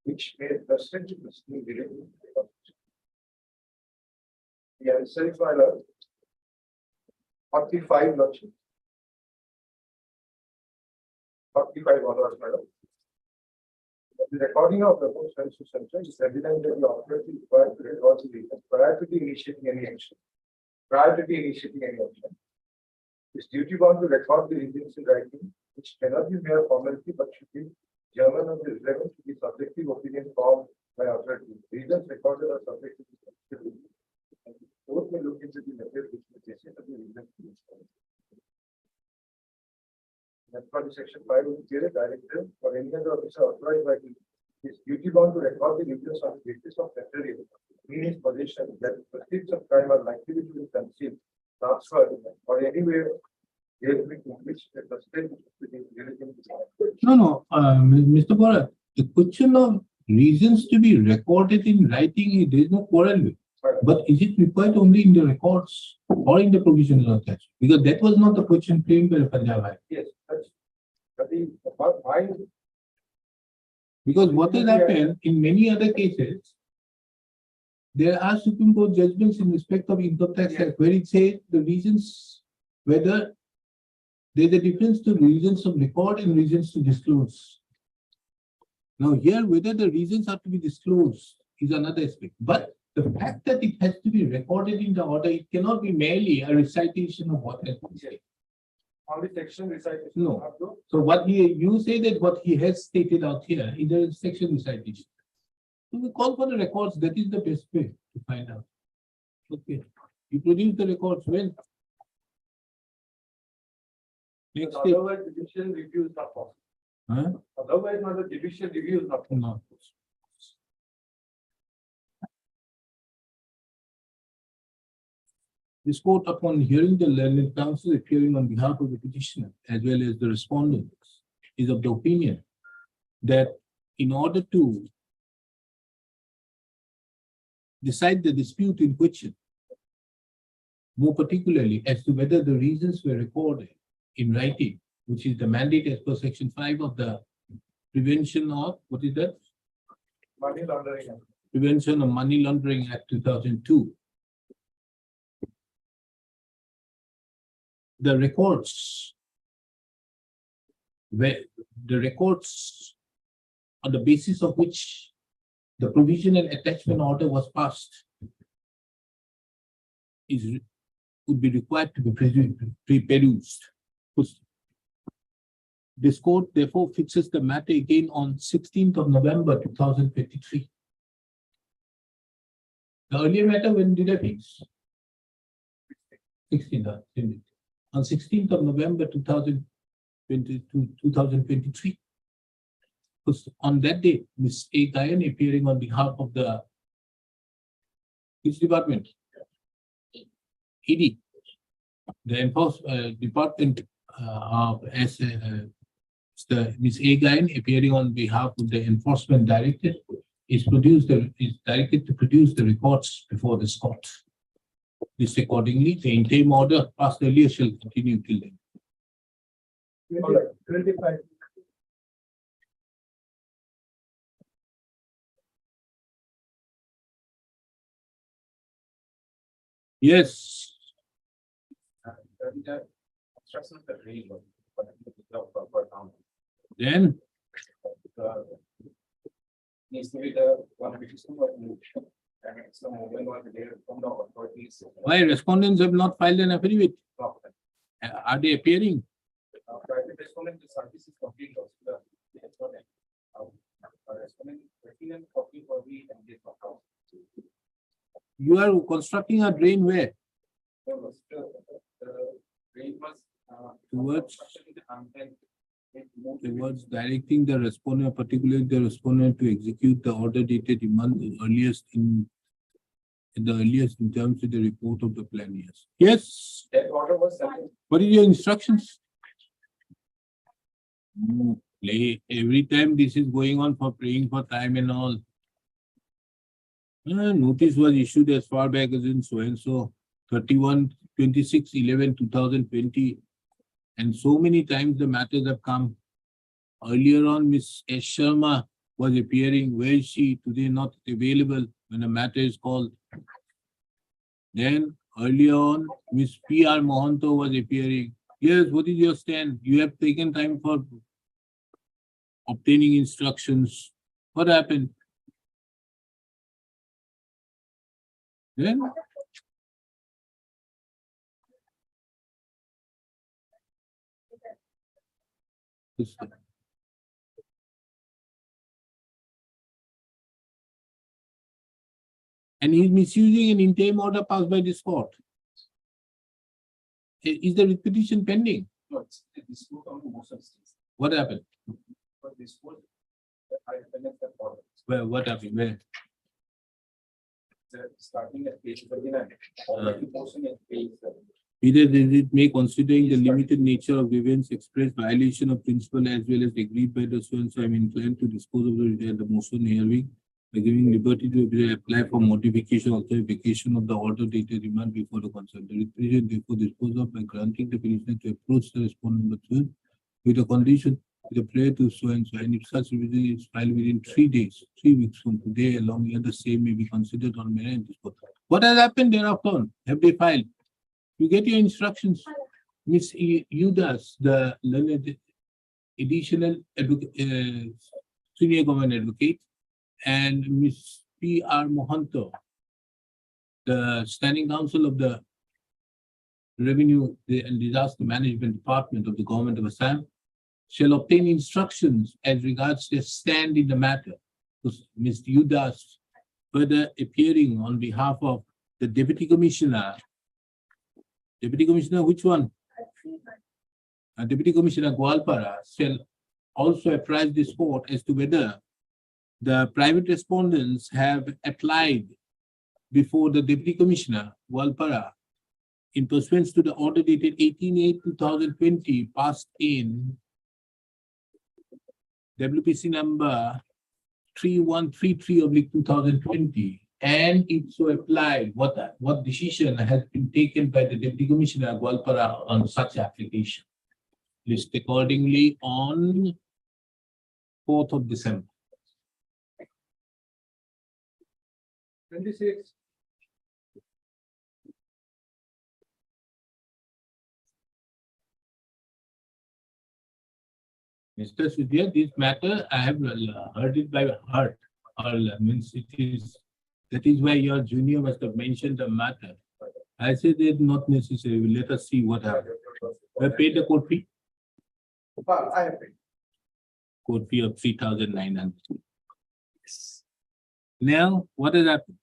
which may frustrate the proceeding relating to the property. The answer is 45 lodging. 45 onwards, madam. The recording of the post censure is evident that the authority is required to record the reason prior to the initiating any action. It's duty bound to record the reasons in writing, which cannot be mere formality but should be German of the relevant to the subjective opinion formed by authority. Reasons recorded are subject to the subjective opinion. And the court may look into the method which the basis of the reasons to be found. That's why the section 5 will give a directive for any other officer authorized by the is duty bound to record the reasons on the basis of material in his possession that proceeds of crime are likely to be concealed, transferred, or anywhere dealt with in which the trusted No, Mr. Bharat, the question of reasons to be recorded in writing, there is no quarrel with. But is it required only in the records or in the provisional attachment? Because that was not the question framed by the Punjab High. Yes, that's but the but why Because what has happened in many other cases, there are Supreme Court judgments in respect of income tax act where it says the reasons, whether there's a difference to reasons of record and reasons to disclose. Now here, whether the reasons are to be disclosed is another aspect, but the fact that it has to be recorded in the order, it cannot be merely a recitation of what has been said. on the section recitation? No. Up to- So you say that what he has stated out here is a section recitation. So we call for the records, that is the best way to find out. Okay, you produce the records when? Next step, Otherwise, judicial review is not possible. huh? Otherwise, not the judicial review is not possible. No. This court, upon hearing the learned counsel appearing on behalf of the petitioner as well as the respondents, is of the opinion that in order to decide the dispute in question, more particularly as to whether the reasons were recorded in writing, which is the mandate as per section 5 of the Prevention of, what is that? Money laundering. Prevention of Money Laundering Act 2002. The records, where the records on the basis of which the provisional attachment order was passed would be required to be pre-produced. This court therefore fixes the matter again on 16th of November 2023. The earlier matter, when did I fix? 16th, on 16th of November 2023. Because on that day, Ms. A. Gayan appearing on behalf of the which department? ED. The enforcement department as the Ms. A. Gayan appearing on behalf of the enforcement director is directed to produce the reports before this court. This accordingly, the interim order passed earlier shall continue till then. 25. Yes, The construction of the railroad, but the town. then Needs to be the one petition or and it's the movement was there from the authorities. why respondents have not filed an affidavit? Are they appearing? Private respondent, the service is complete. Also, the respondent. Respondent, 13 and 14 for we and this account. You are constructing a drain where? The rate was. Towards- construction in the content, it moved Towards directing the respondent, particularly the respondent, to execute the order dated demand earliest in the earliest in terms of the report of the plan. Yes. Yes. that order was sent. What is your instructions? Every time this is going on for praying for time and all. Notice was issued as far back as in so and so 31/26/11/2020. And so many times the matters have come. Earlier on, Miss S. Sharma was appearing. Where is she? Today not available when a matter is called. Then earlier on, Miss P.R. Mohanto was appearing. Yes, what is your stand? You have taken time for obtaining instructions. What happened? Then and he's misusing an interim order passed by this court. Is the repetition pending? No, it's this moved on to motion states. What happened? But this was. I finished that order. Where? What happened? Where? Starting at page 39. Already motion at page. Either did it may, considering the limited nature of events, express violation of principle as well as agreed by the so and so, I'm inclined to dispose of the motion hearing by giving liberty to apply for modification or clarification of the order dated remand before the concerned. The petition therefore disposed of by granting the petitioner to approach the respondent with a condition with a prayer to so and so, and if such revision is filed within 3 days, 3 weeks from today, along with the same may be considered on merit and disposed. What has happened thereafter? Have they filed? You get your instructions. Miss Udas, the learned additional senior government advocate, and Miss P.R. Mohanto, the standing counsel of the Revenue and Disaster Management Department of the Government of Assam, shall obtain instructions as regards their stand in the matter. Ms. Udas further appearing on behalf of the Deputy Commissioner. Deputy Commissioner, which one? Deputy Commissioner Gwalpara shall also apprise this court as to whether the private respondents have applied before the Deputy Commissioner Gwalpara in pursuance to the order dated 18/8/2020 passed in WPC number 3133/2020. And if so applied, what decision has been taken by the Deputy Commissioner Gwalpara on such application? List accordingly on 4th of December. 26. Mr. Sudhir, this matter I have heard it by heart. Or means it is, that is why your junior must have mentioned the matter. I said it's not necessary. Let us see what happens. We paid the court fee. I have paid. Court fee of 3,900. Now, what has happened?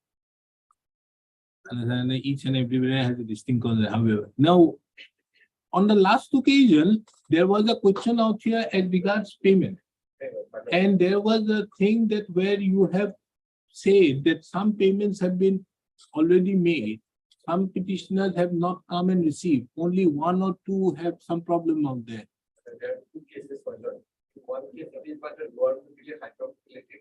And each and everybody has a distinct concept. However, now, on the last occasion, there was a question out here as regards payment. And there was a thing that where you have said that some payments have been already made. Some petitioners have not come and received. Only 1 or 2 have some problem out there. There are 2 cases for that. One case it is but a government related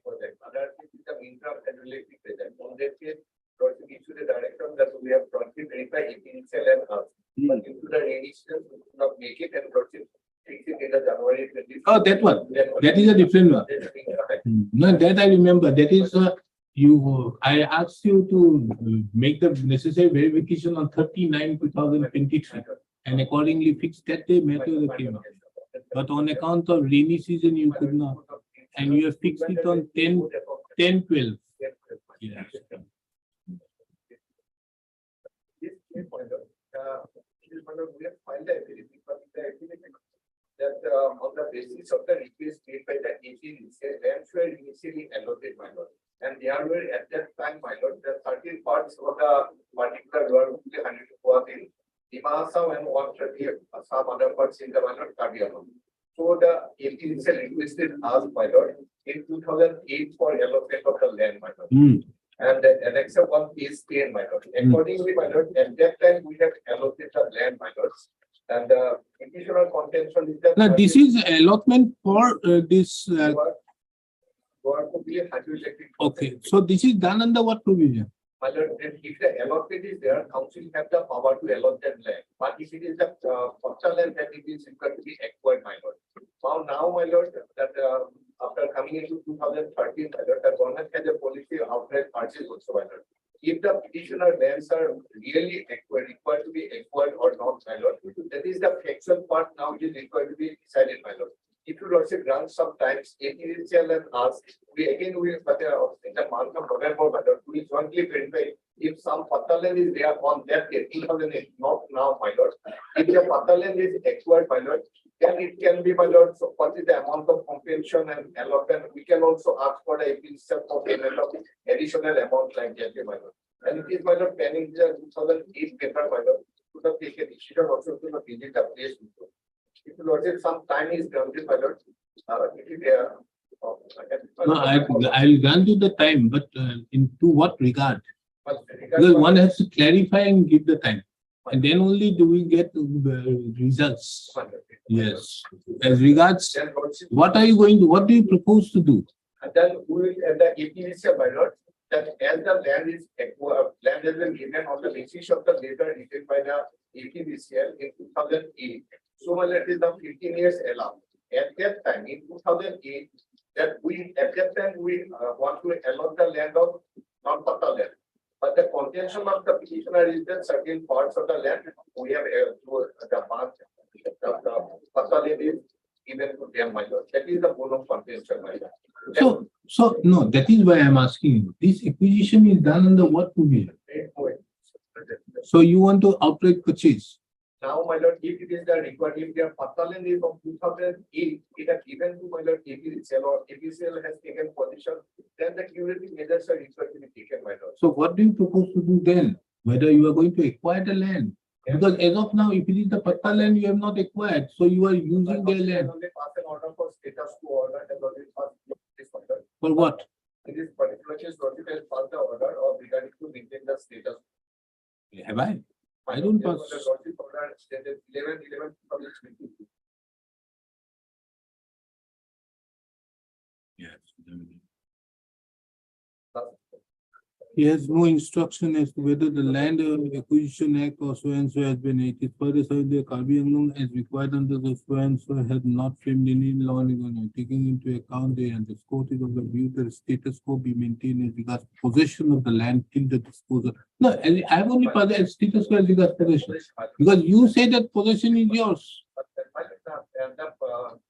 project. Other case is the main hydroelectric present. On that case, Lordship issued a direction that we have jointly verified initial and us. But into the edition, we could not make it and Lordship fixed it in the January 20. Oh, that one. That is a different one. No, that I remember. That is I asked you to make the necessary verification on 39/2023 and accordingly fix that day matter that came up. But on account of rainy season, you could not. And you have fixed it on 10/12. Yes. This key point, we have filed the affidavit, but the affidavit that on the basis of the request made by the AG, lands were initially allotted, my lord. And there were at that time, my lord, the 13 parts of the particular work was in Dimasa and 130 some other parts in the my lord Kabiano. So the AG itself requested us, my lord, in 2008 for allotment of the land, my lord. And the annexer 1 is 10, my lord. Accordingly, my lord, at that time we have allotted the land, my lord. And the additional contention is that. Now, this is allotment for this. Work to be a hydroelectric. Okay, so this is done under what provision? My lord, then if the allotment is there, council have the power to allot that land. But if it is the partial land, that it is required to be acquired, my lord. Now, my lord, that after coming into 2013, my lord, the government has a policy of outright purchase also, my lord. If the petitioner lands are really required to be acquired or not, my lord, that is the factual part now is required to be decided, my lord. If you also grant sometimes initial and ask, we again will, but in the month of November, my lord, we jointly verify if some Pataland is there on that day, 2008, not now, my lord. If the Pataland is acquired, my lord, then it can be, my lord, so what is the amount of compensation and allotment? We can also ask for the itself for payment of additional amount like that, my lord. And it is, my lord, pending the 2008 paper, my lord, to the take a decision also to the visit the place. If you notice some time is granted, my lord, No, I'll grant you the time, but into what regard? Because one has to clarify and give the time. And then only do we get the results. Yes. As regards, what do you propose to do? And then we will, and the APVCL, my lord, that as the land is acquired, land has been given on the basis of the letter written by the APVCL in 2008. So my lord, it is the 15 years allowed. At that time, in 2008, at that time we want to allot the land of non-pata land. But the contention of the petitioner is that certain parts of the land we have the part the pata land is given to them, my lord. That is the bone of contention, my lord. So no, that is why I'm asking you. This acquisition is done under what provision? So you want to outright purchase? Now, my lord, if it is the required, if their Pataland is of 2008, it has given to my lord APCL or APCL has taken position, then the cumulative measures are required to be taken, my lord. So what do you propose to do then? Whether you are going to acquire the land? Because as of now, if it is the Patta land you have not acquired, so you are using their land. Only pass an order for status quo order and already passed this order. For what? It is particular case, Lordship has passed the order of regarding to maintain the status. Have I? I don't pass. The Lordship order stated 11/11/2022. Yes. He has no instruction as to whether the land acquisition act or so and so has been made. It further said the Karbi Anglong as required under the so and so had not framed any law taking into account the underscored of the view that the status quo be maintained as regards possession of the land till the disposal. No, I have only status quo as regards possession. Because you say that possession is yours. But the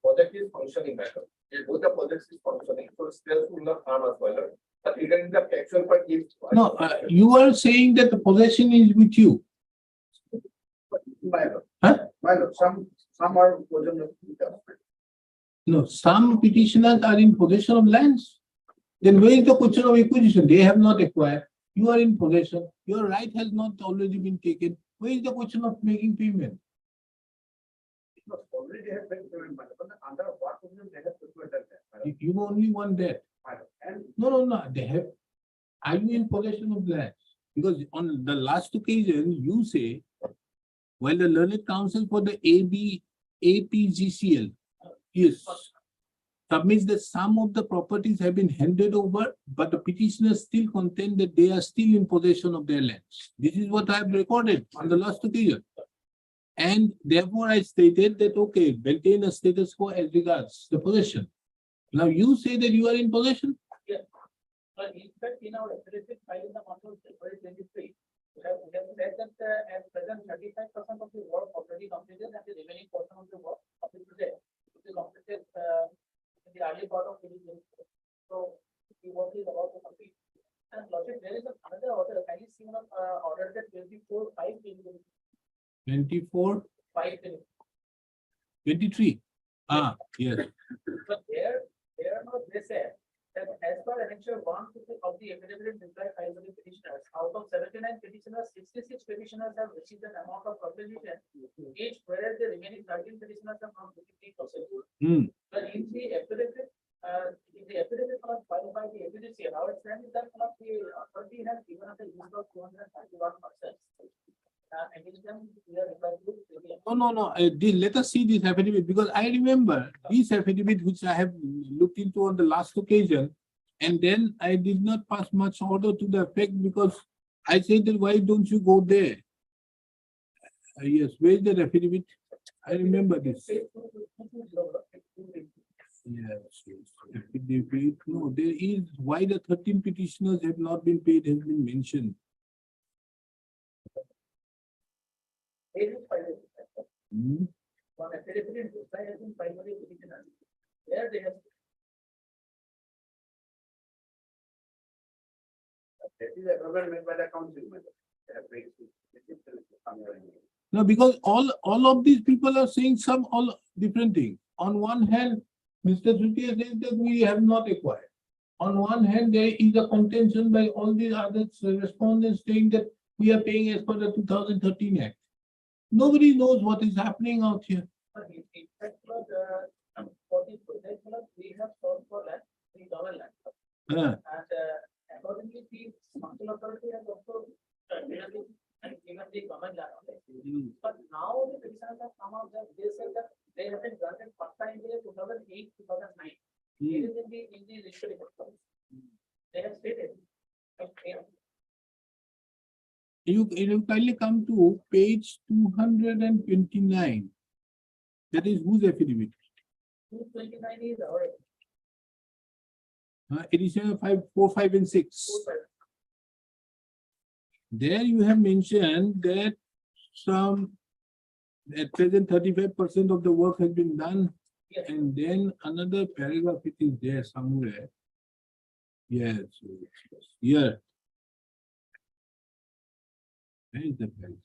project is functioning better. If both the projects is functioning, so still will not harm us well. But regarding the actual part is. No, you are saying that the possession is with you. Huh? Some are. No, some petitioners are in possession of lands. Then where is the question of acquisition? They have not acquired. You are in possession. Your right has not already been taken. Where is the question of making payment? Already have been given, but under what provision they have prepared that. You only want that. And No. They have. Are you in possession of lands? Because on the last occasion, you say, while the learned counsel for the APGCL, yes. submits that some of the properties have been handed over, but the petitioners still contend that they are still in possession of their lands. This is what I have recorded on the last occasion. And therefore I stated that, okay, maintain a status quo as regards the possession. Now you say that you are in possession? But in fact, in our affidavit filed in the month of February 23, we have said that at present 35% of the work already completed and the remaining portion of the work of the project will be completed in the early part of 2024. So the work is about to complete. And logic, there is another order, can you see one order that 24/5 24, 23. Ah, yes. But there now they said that as per annexure 1 of the affidavit reply filed by the petitioners, out of 79 petitioners, 66 petitioners have received an amount of compensation each, whereas the remaining 13 petitioners have not received 3%. Hmm. But in the affidavit was filed by the APDC, now it stands that the authority has given us a list of 231%. And in them, we are required to. No. Let us see this affidavit, because I remember this affidavit which I have looked into on the last occasion, and then I did not pass much order to the effect because I said that why don't you go there? Yes, where is that affidavit? I remember this. Yes, affidavit. No, there is why the 13 petitioners have not been paid has been mentioned. Hmm. One affidavit reply has been filed by the petitioners. There they have. That is a problem made by the council. No, because all of these people are saying some all different things. On one hand, Mr. Sutia says that we have not acquired. On one hand, there is a contention by all these other respondents saying that we are paying as per the 2013 Act. Nobody knows what is happening out here. For the project, we have sold for land, $3 land. Uh, And accordingly, the council authority has also given the common land. But now the petitioners have come out that they said that they have been granted part-time in 2008, 2009. It is in the history. They have stated. Okay. You kindly come to page 229. That is whose affidavit? 229 is our. Edition 5, 4, 5, and 6. There you have mentioned that at present 35% of the work has been done. Yes. And then another paragraph, it is there somewhere. Yes, here. Where is the paragraph?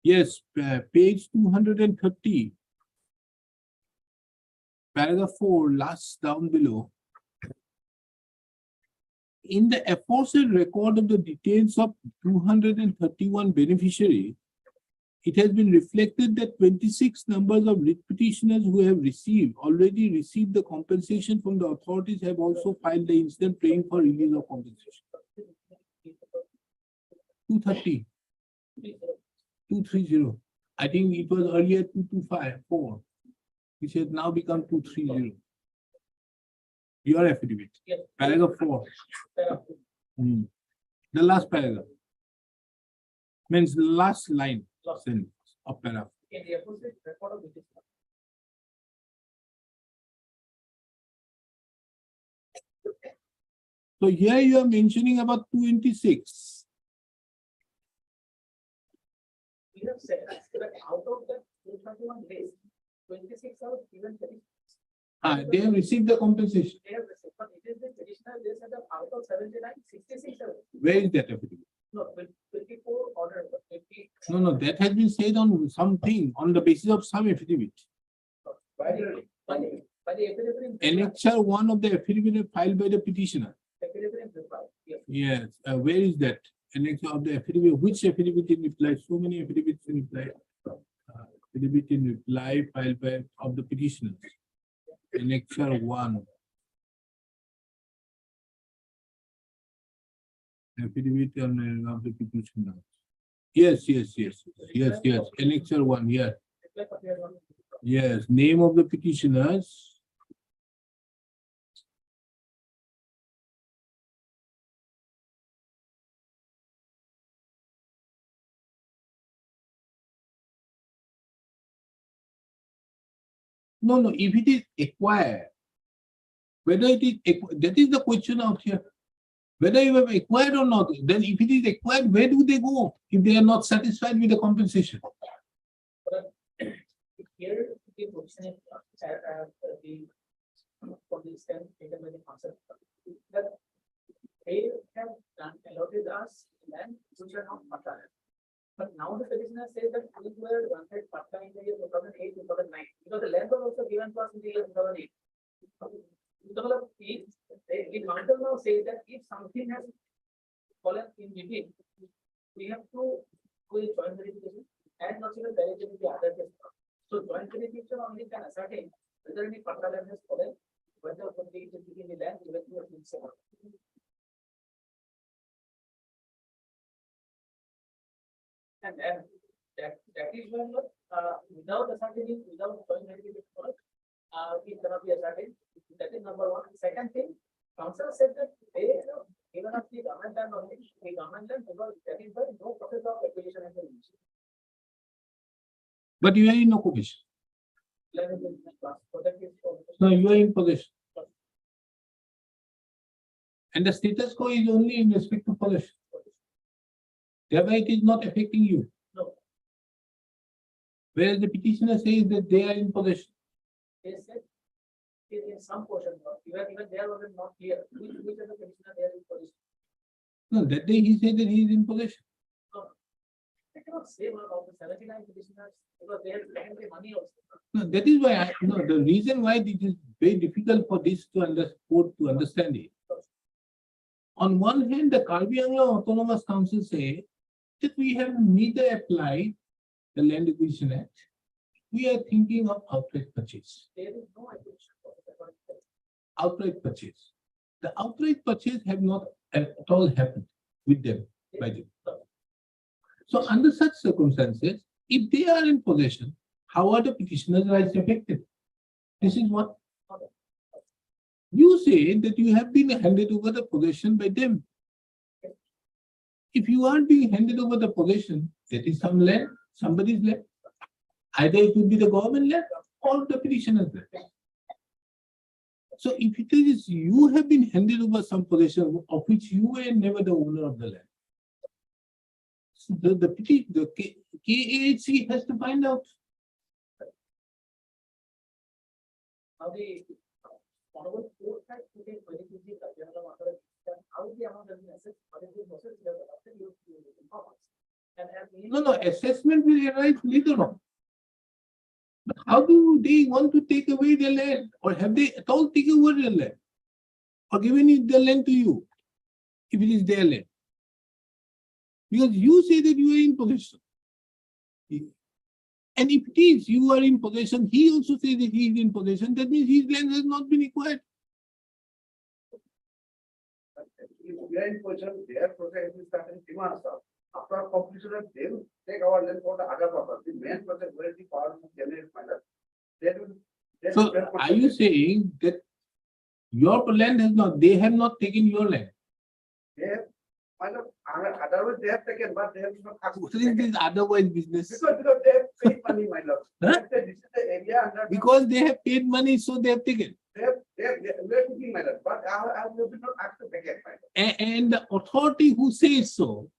Yes, page 230. Paragraph 4, last down below. In the aforesaid record of the details of 231 beneficiary, it has been reflected that 26 numbers of writ petitioners who have already received the compensation from the authorities have also filed the incident praying for release of compensation. 230. 230. I think it was earlier 2254, which has now become 230. Your affidavit. Yes. Paragraph 4. The last paragraph. Means the last line sentence of paragraph. In the opposite record of the petitioner. So here you are mentioning about 226. We have said that out of the 231 days, 26 are given. They have received the compensation. They have received, but it is the traditional, they said that out of 79, 66 are. Where is that affidavit? No, 24 order, 50. No, that has been said on something, on the basis of some affidavit. By the affidavit. Annexure 1 of the affidavit filed by the petitioner. Affidavit in reply, yes. Yes, where is that? Annexure of the affidavit, which affidavit in reply? So many affidavits in reply. Affidavit in reply filed by of the petitioners. Annexure 1. Affidavit of the petitioner. Yes. Annexure 1 here. reflect what we are going to do. Yes, name of the petitioners. No, if it is acquired, whether it is, that is the question out here. Whether you have acquired or not, then if it is acquired, where do they go if they are not satisfied with the compensation? Here, the position is, the, for the stand taken by the council, that they have done allotted us land which are not Pata. But now the petitioner says that we were granted Pata in the year 2008, 2009, because the land was also given to us in the year 2008. The council now says that if something has fallen in between, we have to do a joint verification and not even verify the other case. So joint verification only can ascertain whether any Pata land has fallen, whether it is between the land given to us. And that is when, without ascertaining, without joint verification, we cannot be ascertained. That is number one. Second thing, council said that they have given us the government land only, the government land, because that is why no process of acquisition has been initiated. But you are in occupation. Land is in class, so that is. No, you are in possession. And the status quo is only in respect to possession. Thereby it is not affecting you. No. Whereas the petitioner says that they are in possession. They said, in some portion, even there was not clear, which of the petitioner there is position. No, that day he said that he is in possession. I cannot say about the 79 petitioners, because they have taken the money also. No, that is why the reason why it is very difficult for this court to understand it. On one hand, the Karbi Anglong Autonomous Council say that we have neither applied the Land Acquisition Act. We are thinking of outright purchase. There is no acquisition. Outright purchase. The outright purchase have not at all happened with them, by them. So under such circumstances, if they are in possession, how are the petitioners' rights affected? This is what you say, that you have been handed over the possession by them. If you are being handed over the possession, that is some land, somebody's land. Either it would be the government land or the petitioner's land. So if it is you have been handed over some possession of which you were never the owner of the land, so the KAHC has to find out. Now the honorable court has put in very quickly the general authority, how the amount has been assessed, what is the process we have adopted, you inform us. And No, assessment will arise later on. But how do they want to take away their land? Or have they at all taken over their land? Or given it the land to you, if it is their land? Because you say that you are in possession. And if it is you are in possession, he also says that he is in possession, that means his land has not been acquired. If we are in position, their project is starting demand stuff. After completion, they will take our land for the other purpose. The main project where the power will generate matter. They will. So are you saying that your land has not, they have not taken your land? They have, otherwise they have taken, but they have not. What is this otherwise business? Because they have paid money, my love. Huh? This is the area under. Because they have paid money, so they have taken. we are taking my love, but I will not ask to take it, my love. And the authority who says so,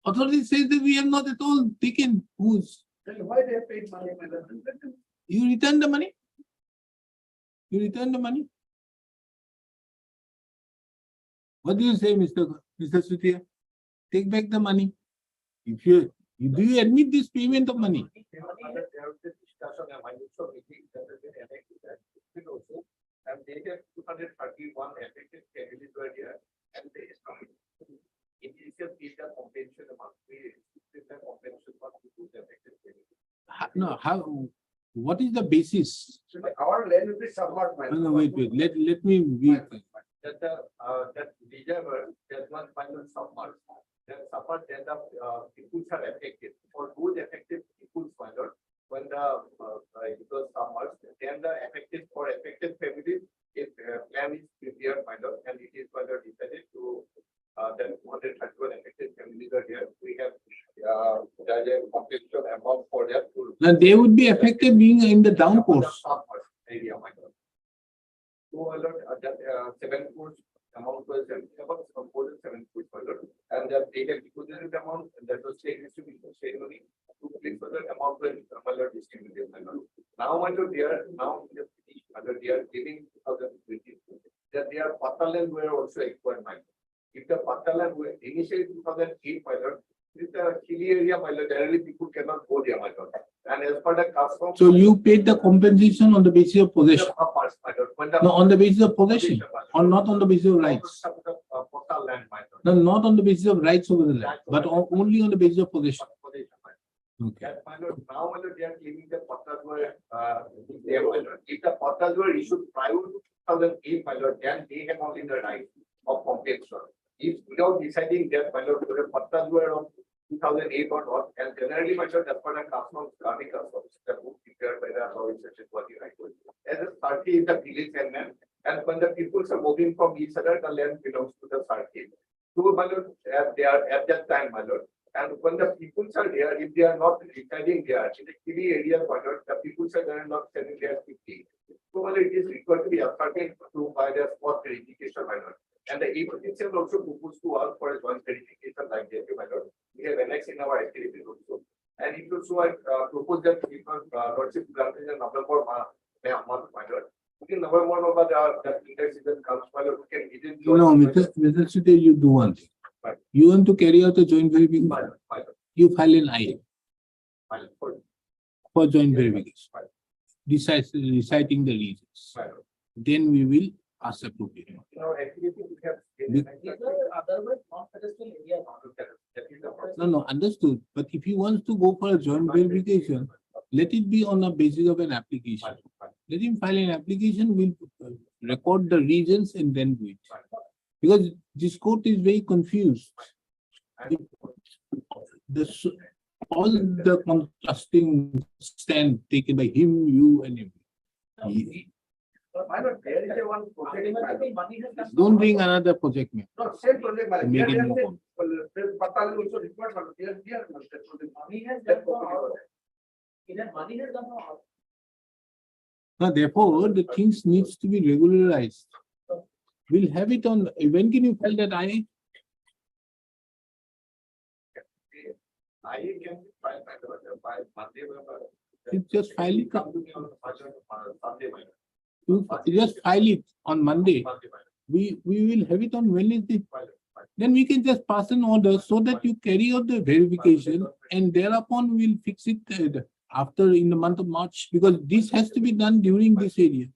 authority says that we have not at all taken whose. Then why they have paid money, my love? You return the money? You return the money? What do you say, Mr. Sutia? Take back the money. If do you admit this payment of money? And they have 231 effective categories per year, and they stop. Initial data compensation amount, compensation must be effective. No, what is the basis? So our land will be submerged. No, wait. Let me be. That that reservoir, that one final submerged. That submerged, then the peoples are affected. For those affected peoples, my lord, when the, it was submerged, then the affected families, if plan is prepared by the, and it is further decided to, then 231 affected families are here. We have, there's a compensation amount for that to. Now they would be affected being in the downpours. Submerged area, my God. 7 crores amount was about more than 7 crores further, and that they have deposited amount, and that was state distribution ceremony to place further amount was further distributed. Now, under they are now under they are giving 2020 that their Pataland were also acquired. If the Pataland were initially 2008 pilot, with the hilly area pilot, generally people cannot go there, my God. And as per the custom. So you paid the compensation on the basis of possession. No, on the basis of possession, or not on the basis of rights. No, not on the basis of rights over the land, but only on the basis of possession. Okay. That pilot, now whether they are claiming the pattas were, if the pattas were issued prior to 2008 pilot, then they have only the right of compensation. If without deciding that pilot, whether pattas were of 2008 or not, and generally pilot, as per the customs, the book prepared by the law instruction for the right. As a sarki is the village and when the peoples are moving from each other, the land belongs to the sarki. So pilot, they are at that time pilot. And when the peoples are there, if they are not residing there, in the hilly area, the peoples are there not selling there quickly. So it is required to be ascertained to by their spot verification minor. And the agency also proposed to us for a joint verification like the minor. We have annexed in our activity also. And it also I propose that Lordship granted a November month minor. In November, the index season comes, minor, we can even. No, Mr. Sudhir, you do one thing. Right. You want to carry out a joint verification, you file an IA for joint verification, reciting the reasons. Then we will ask appropriate. Otherwise, non-pedestal area. No, understood. But if he wants to go for a joint verification, let it be on the basis of an application. Let him file an application, we'll record the reasons and then do it. Because this court is very confused. All the contrasting stand taken by him, you and him. There is a one project. Money has come. Don't bring another project, man. No, same project. Make it more Also required. Money has come from out. Even money has come from out. Now, therefore, the things needs to be regularized. We'll have it on, when can you file that IA? I can file Monday. You just file it. You just file it on Monday. We will have it on Wednesday. Then we can just pass an order so that you carry out the verification and thereupon we'll fix it after in the month of March, because this has to be done during this area.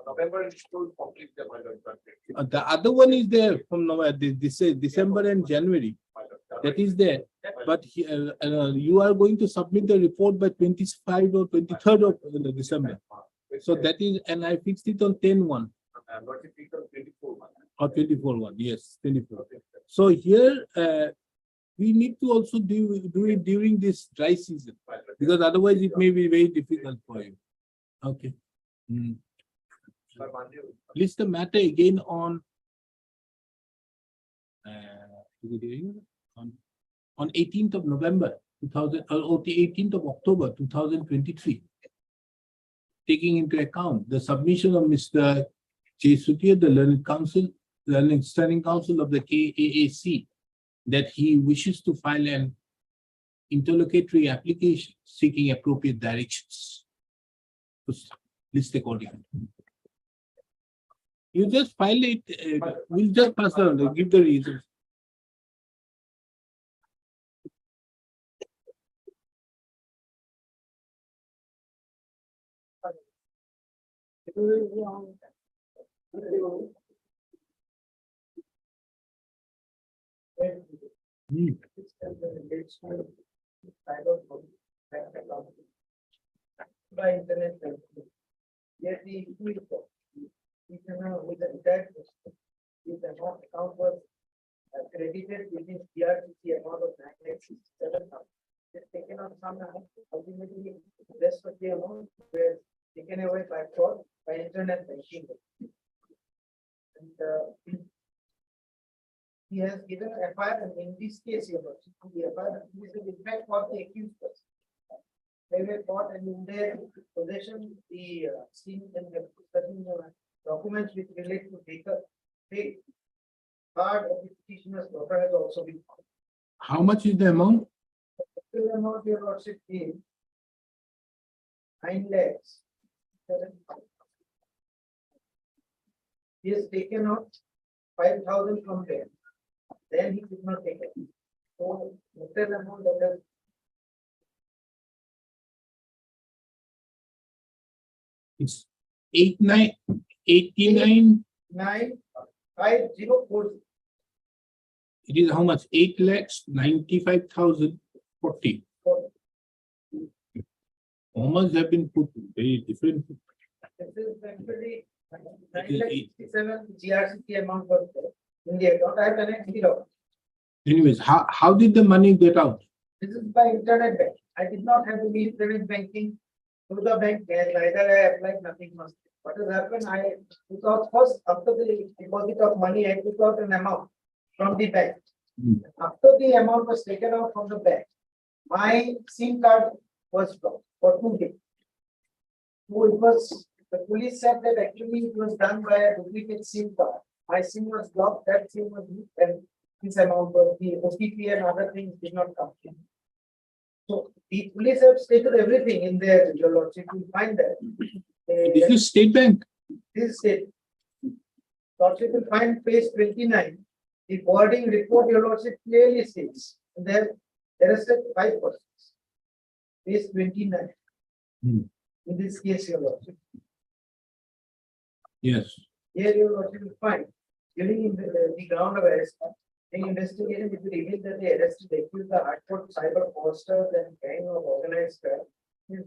November is to complete the pilot. The other one is there from December and January. That is there. But you are going to submit the report by 25 or 23rd of December. So that is, and I fixed it on 10/1 or 24/1. Yes, 24. So here we need to also do it during this dry season, because otherwise it may be very difficult for you. Okay. List the matter again on 18th of November 2000 or the 18th of October 2023. Taking into account the submission of Mr. J. Sudhir, the Learned Standing Council of the KAAC, that he wishes to file an interlocutory application seeking appropriate directions. List accordingly. You just file it, we'll just pass on, give the reasons. By internet. Yet the with the entire if the account was credited within PRCC amount of 9,67,000. It's taken on some ultimately by internet banking. And he has given FIR, and in this case, the FIR is in fact for the accused person. They were caught, and in their possession, the seen and the certain documents which relate to take card of the petitioner's daughter has also been found. How much is the amount? The total amount your lordship is 9 lakhs. He has taken out 5,000 from there. Then he did not take it. So total amount of the It's 89. 9,504. It is how much? 8,95,040. How much have been put? Very different. This is actually It is 9,67 GRCP amount was there. In the account, I have connected it out. Anyways, how did the money get out? This is by internet bank. I did not have to be internet banking through the bank. Neither I applied, nothing must. What has happened, I took out first, after the deposit of money, I took out an amount from the bank. Hmm. After the amount was taken out from the bank, my SIM card was blocked for 2 days. So it was, the police said that actually it was done by a duplicate SIM card. My SIM was blocked, that SIM was used, and this amount of the OTP and other things did not come in. So the police have stated everything in there, your lordship, you will find that. This is State Bank. This state. Lordship will find page 29. The boarding report, your lordship clearly states, there arrested 5 persons. Page 29. Hmm. In this case, your lordship. Yes. Here you will find during the ground of arrest, the investigation it revealed that they arrested accused the hardcore cyber fraudsters and gang of organized crime.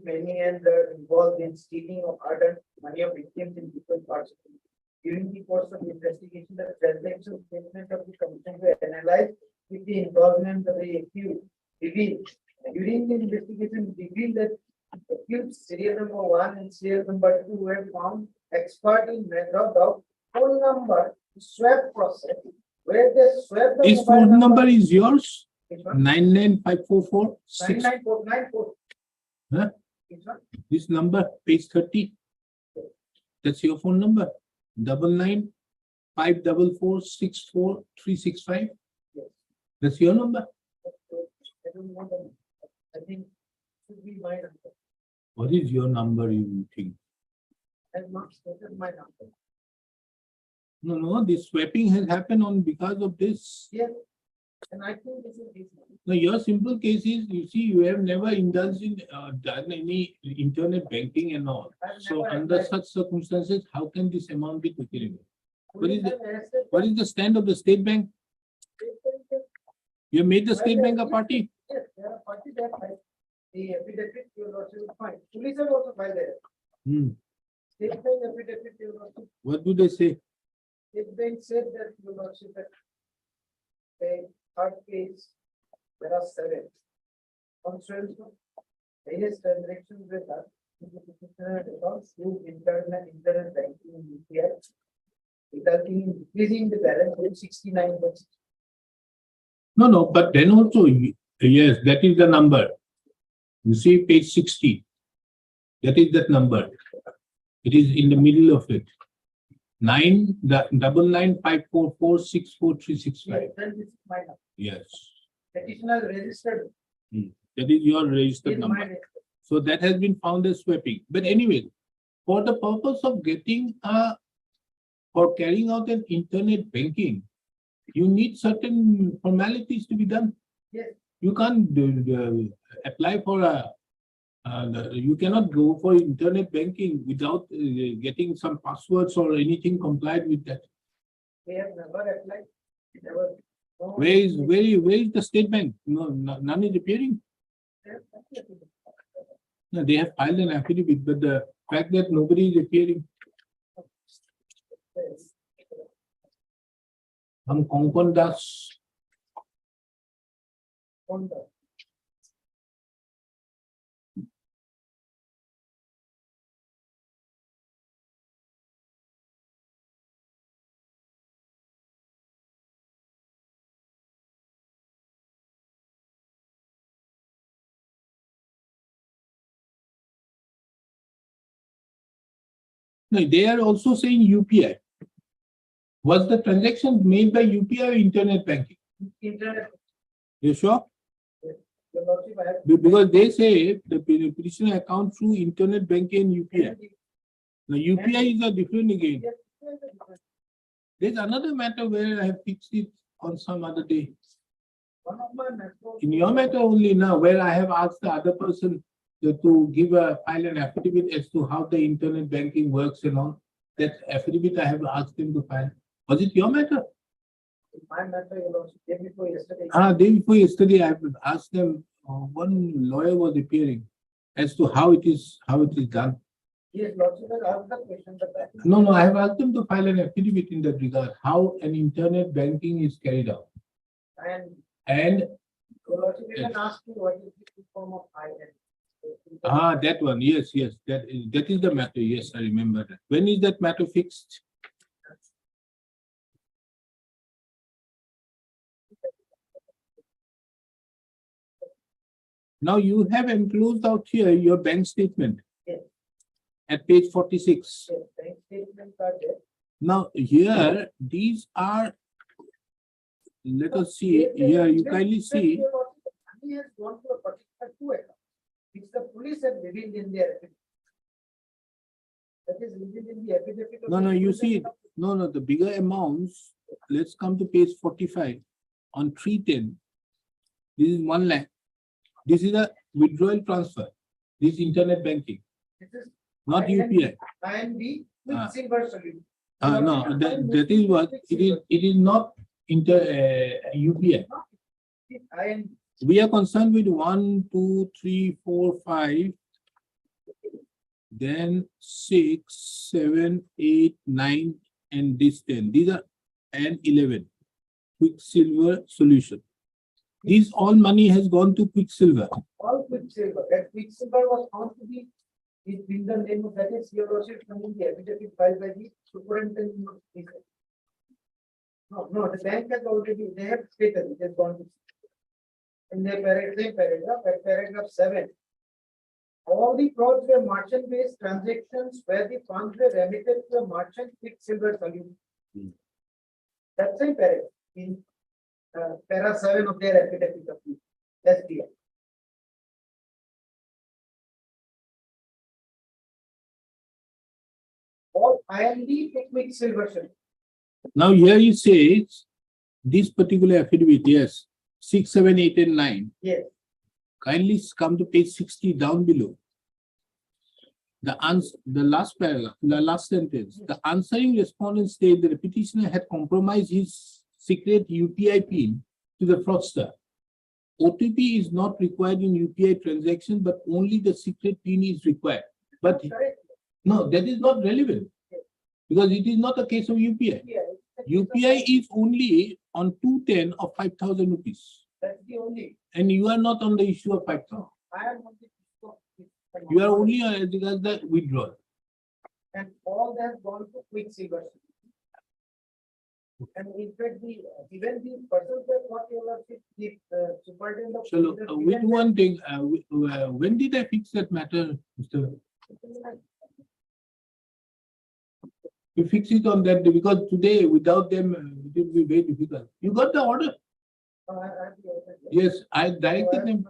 Many and involved in stealing of hard-earned money of victims in different parts of the country. During the course of the investigation, the transaction statement of the commission were analyzed with the involvement of the accused. Revealed during the investigation, revealed that accused serial number 1 and serial number 2 were found expert in method of phone number swap process, where they swap the This mobile phone number is yours? Which one? 99544 6. 99494. Huh? Which one? This number, page 30. That's your phone number. 9954464365. Yes. That's your number. I don't know the- I think should be my number. What is your number, you think? I have not stated my number. No, this swapping has happened on because of this. Yes. And I think this is his number. Now, your simple case is, you see, you have never indulged in done any internet banking and all. I've So never under applied. such circumstances, how can this amount be taken away? Police have arrested What is the stand of the State Bank? them. You made the State Bank a party? Yes, there are parties that filed. The affidavit you will also find. Police have also filed there. Hmm. State bank affidavit you will also. What do they say? State bank said that you will also that. The third case, there are 7. Concerns of various transactions with us. Through internet banking in UPI. Resulting in increasing the balance to 69%. No, but then also, yes, that is the number. You see page 60. That is that number. It is in the middle of it. 99954464365. Then this is my number. Yes, Petitioner registered that is your registered in my number. register. So that has been found as swapping. But anyway, for the purpose of getting for carrying out an internet banking, you need certain formalities to be done. Yes. You can't apply for you cannot go for internet banking without getting some passwords or anything complied with that. We have never applied. Never. No. Where is the State Bank? None is appearing. No, they have filed an affidavit, but the fact that nobody is appearing. Yes. Konkon Das. On the No, they are also saying UPI. Was the transaction made by UPI or internet banking? Internet, You sure? your lordship, I have. Because they say the petitioner account through internet banking and UPI. Now UPI is a different again. Yes, yes, yes. There's another matter where I have fixed it on some other day. One of my metro. In your matter only now, where I have asked the other person to give a file an affidavit as to how the internet banking works and all. That affidavit I have asked them to file. Was it your matter? My matter, your lordship, day before yesterday. Day before yesterday, I have asked them, one lawyer was appearing as to how it is done. Yes, lordship, I asked the question, but I. No, I have asked them to file an affidavit in that regard, how an internet banking is carried out. And And, your lordship, you can ask me what is the form of IN. that one, yes, that is the matter, yes, I remember that. When is that matter fixed? Now you have enclosed out here your bank statement. Yes. At page 46. Yes, bank statements are there. Now here, these are, let us see, here you kindly see, Money has gone to a particular two account, which the police have revealed in their affidavit. That is revealed in the affidavit. of no, the you police see, and- no, the bigger amounts, let's come to page 45. On 310, this is 1 lakh. This is a withdrawal transfer. This is internet banking, This is not INB. UPI. INB Ah. with silver solution. No, that is what, it is not UPI. INB. We are concerned with 1, 2, 3, 4, 5, then 6, 7, 8, 9, and this 10. These are and 11. Quicksilver solution. These all money has gone to Quicksilver. All quicksilver. That quicksilver was found to be in the name of, that is your lordship, from the affidavit filed by the superintendent of police. No, the bank has already, they have stated it has gone to. In their same paragraph, at paragraph 7. All the frauds were merchant-based transactions where the funds were remitted to a merchant Quicksilver solution. That same paragraph in para 7 of their affidavit of the SDI. All IND to Quicksilver solution. Now here he says, this particular affidavit, yes, 6, 7, 8, and 9. Yes. Kindly come to page 60 down below. The last paragraph, the last sentence, the answering respondent stated that the petitioner had compromised his secret UPI PIN to the fraudster. OTP is not required in UPI transaction, but only the secret PIN is required. But Correct. no, that is not relevant because it is not a case of UPI. UPI is only on 210 of 5,000 rupees. That's the only. And you are not on the issue of 5,000. I am on the. You are only on regards the withdrawal. And all that has gone to Quicksilver. And in fact, even the persons that what you are, the superintendent of. So look, we do one thing, when did I fix that matter, Mr.? We fix it on that day because today without them, it will be very difficult. You got the order? Yes, I directed them.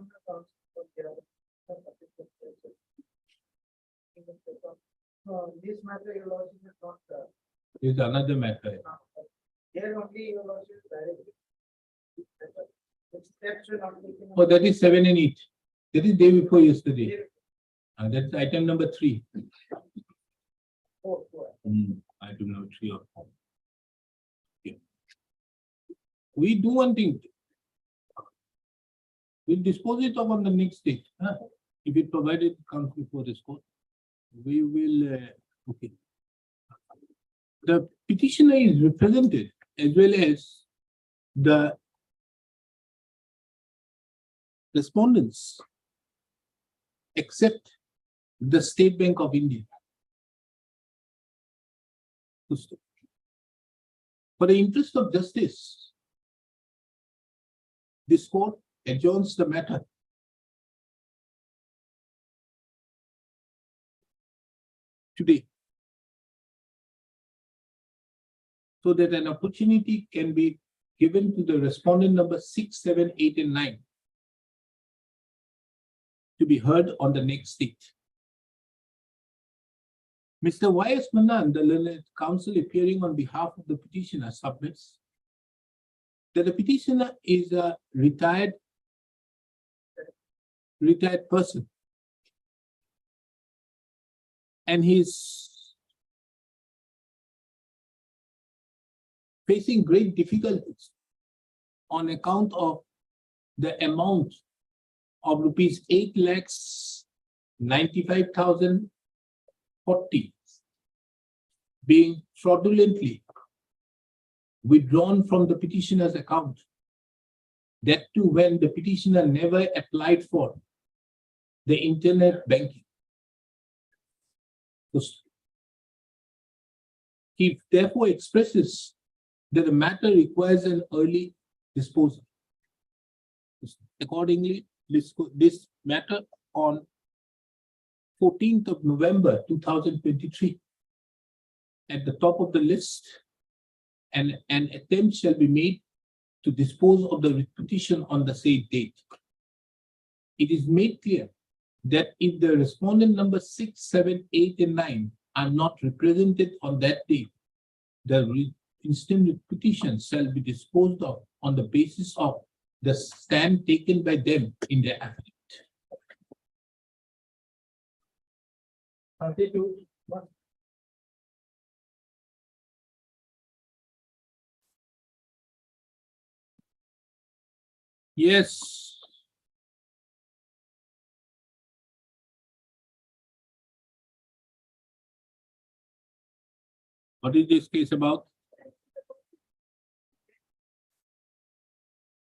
No, this matter, your lordship is not. It's another matter. Here only your lordship is directly. The steps will not be taken. Oh, that is 7 and 8. That is day before yesterday. That's item number 3. Four, four. Item number 3 or 4. Yeah. We do one thing. We'll dispose it of on the next day. If it provided comes before this court, we will, okay. The petitioner is represented as well as the respondents, except the State Bank of India. For the interest of justice, this court adjourns the matter today. so that an opportunity can be given to the respondent number 6, 7, 8, and 9 to be heard on the next date. Mr. Y.S. Manan, the learned counsel appearing on behalf of the petitioner, submits that the petitioner is a retired person, and he's facing great difficulties on account of the amount of rupees 8,95,040 being fraudulently withdrawn from the petitioner's account. That too when the petitioner never applied for the internet banking. He therefore expresses that the matter requires an early disposal. Accordingly, this matter on 14th of November 2023, at the top of the list, and an attempt shall be made to dispose of the petition on the said date. It is made clear that if the respondent number 6, 7, 8, and 9 are not represented on that date, the instant petition shall be disposed of on the basis of the stand taken by them in their affidavit. Yes. What is this case about?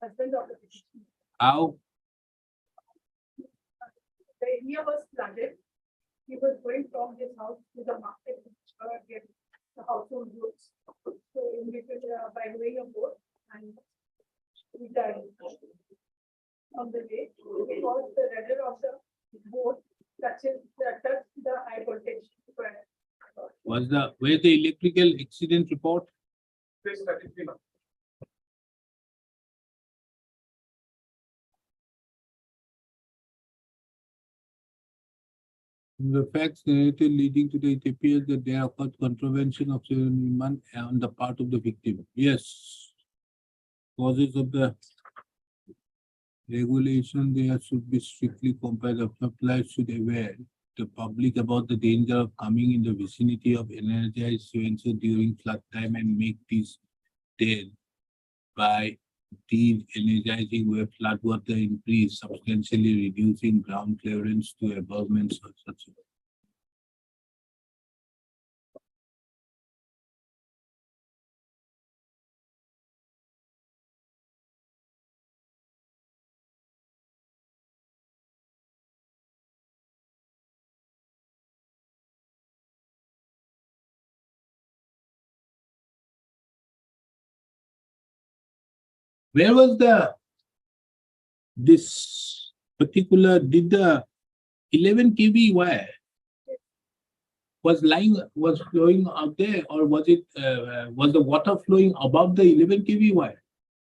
Husband of the petitioner. How? The area was flooded. He was going from his house to the market, get the household goods. So in between, by way of boat, and he died on the way because the rudder of the boat touched the high voltage. Where's the electrical accident report? This 33 now. The facts narrated leading to it appears that there occurred contravention of civil demand on the part of the victim. Yes. Causes of the regulation there should be strictly complied. Applies should aware the public about the danger of coming in the vicinity of energized so during flood time and make this dead by de-energizing where flood water increase, substantially reducing ground clearance to abutments or such. Where was this particular, did the 11 kV wire was flowing out there, or was it, was the water flowing above the 11 kV wire?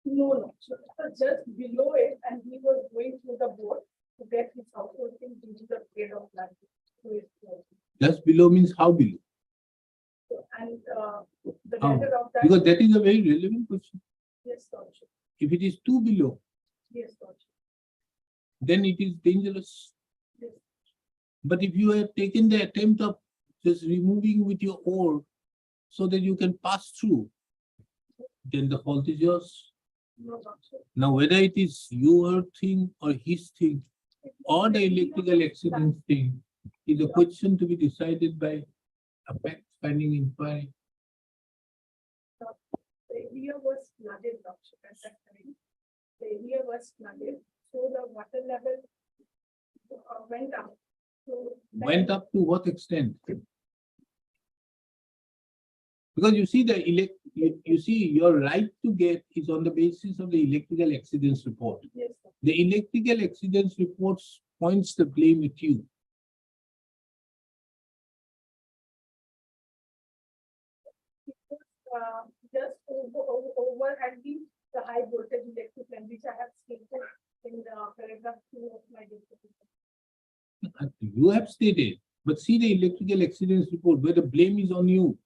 No, so it was just below it, and he was going through the boat to get his household things into the grade of land. Just below means how below? And the How? rudder of that. Because that is a very relevant question. Yes, Lordship. If it is too below, Yes, Lordship. then it is dangerous. Yes. But if you have taken the attempt of just removing with your oar so that you can pass through, then the fault is yours. No, Lordship. Now, whether it is your thing or his thing or the electrical accident thing is a question to be decided by a fact-finding inquiry. The area was flooded, Lordship, at that time. The area was flooded, so the water level went up. So Went up to what extent? Because you see you see your right to get is on the basis of the electrical accidents report. Yes, sir. The electrical accidents reports points the blame at you. It just overhand the high voltage electric line, which I have stated in the paragraph 2 of my dissertation. You have stated, but see the electrical accidents report where the blame is on you.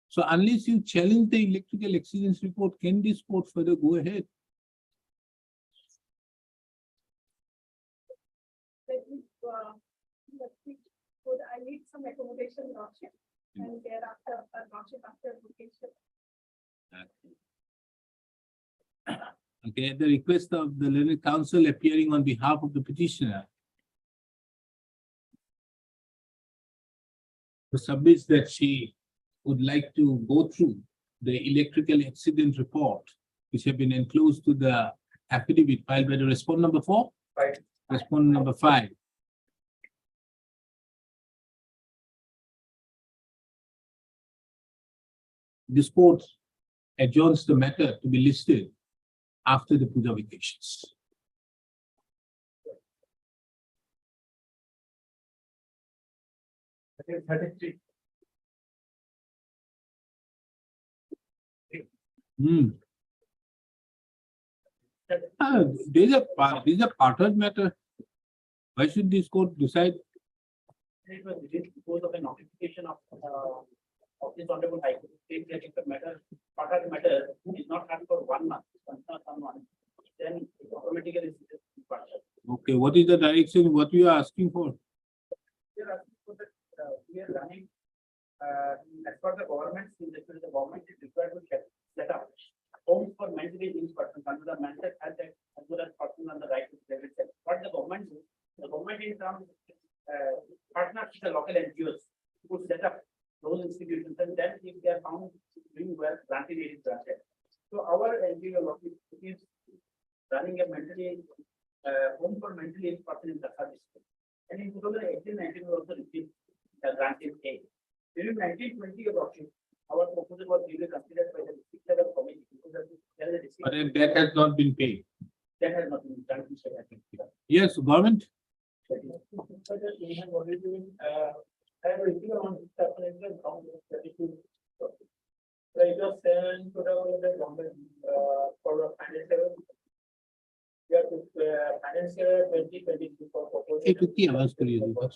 So unless you challenge the electrical accidents report, can this court further go ahead? Let me, would I need some accommodation lordship and thereafter, lordship after vocation. Okay, at the request of the learned counsel appearing on behalf of the petitioner, who submits that she would like to go through the electrical accident report, which have been enclosed to the affidavit filed by the respondent number 4. Right. Respondent number 5. This court adjourns the matter to be listed after the Puja vacations. I think 33. These are parted matter. Why should this court decide? It was released because of a notification of this honorable high court stating the matter, part of the matter is not had for 1 month, someone, then it automatically is partial. Okay, what is the direction? What we are asking for? We are asking for that, we are running, as per the government, in the government is required to set up homes for mentally ill persons under the mental health act as well as person on the right to private self. What the government do? The government in terms partners with the local NGOs who set up those institutions, and then if they are found doing well, granted aid is granted. So our NGO is running a mentally home for mentally ill person in the service. And in 2018-19 we also received the granted aid. During 1920 adoption, our proposal was duly considered by the district level committee because there is a district. But that has not been paid. That has not been done. Yes, government. We have already been, I have written on this ground 32. So it was sent to the government for the financial. We have to financial 2022 for proposal. एक की आवाज करिए बस.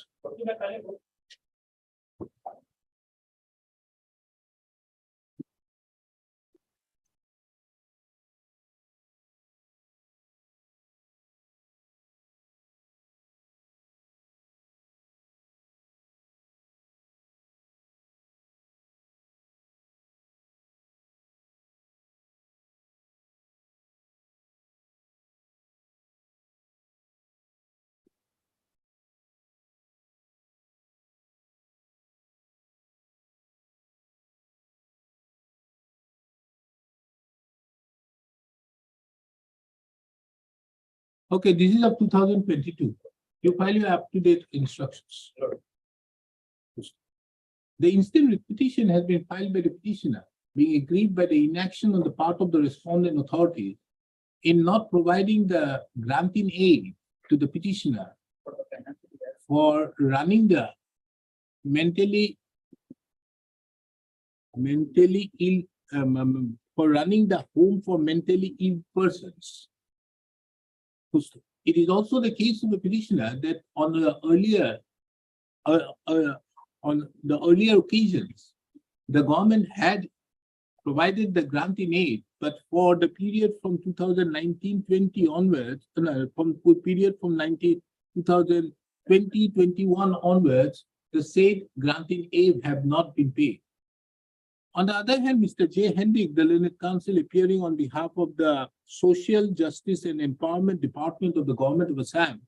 Okay, this is of 2022. You file your up-to-date instructions. Sure. The instant petition has been filed by the petitioner, being aggrieved by the inaction on the part of the respondent authorities in not providing the granting aid to the petitioner for running the mentally ill, for running the home for mentally ill persons. It is also the case of the petitioner that on the earlier occasions, the government had provided the granting aid, but for the period from 2019-20 onwards, from period from 2020-21 onwards, the said granting aid have not been paid. On the other hand, Mr. J. Hendrick, the learned counsel appearing on behalf of the Social Justice and Empowerment Department of the Government of Assam,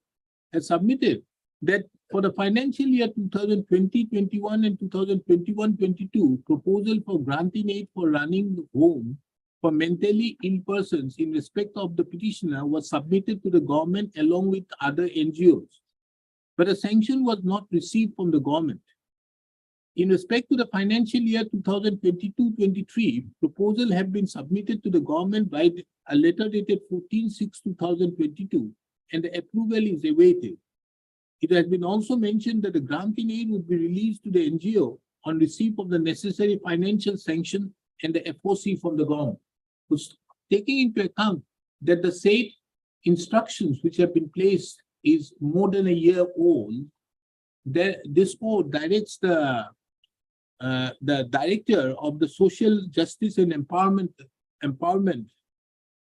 has submitted that for the financial year 2020-21 and 2021-22, proposal for granting aid for running the home for mentally ill persons in respect of the petitioner was submitted to the government along with other NGOs, but a sanction was not received from the government. In respect to the financial year 2022-23, proposal have been submitted to the government by a letter dated 14/6/2022, and the approval is awaited. It has been also mentioned that the granting aid would be released to the NGO on receipt of the necessary financial sanction and the FOC from the government, was taking into account that the said instructions which have been placed is more than a year old, that this code directs the director of the Social Justice and Empowerment,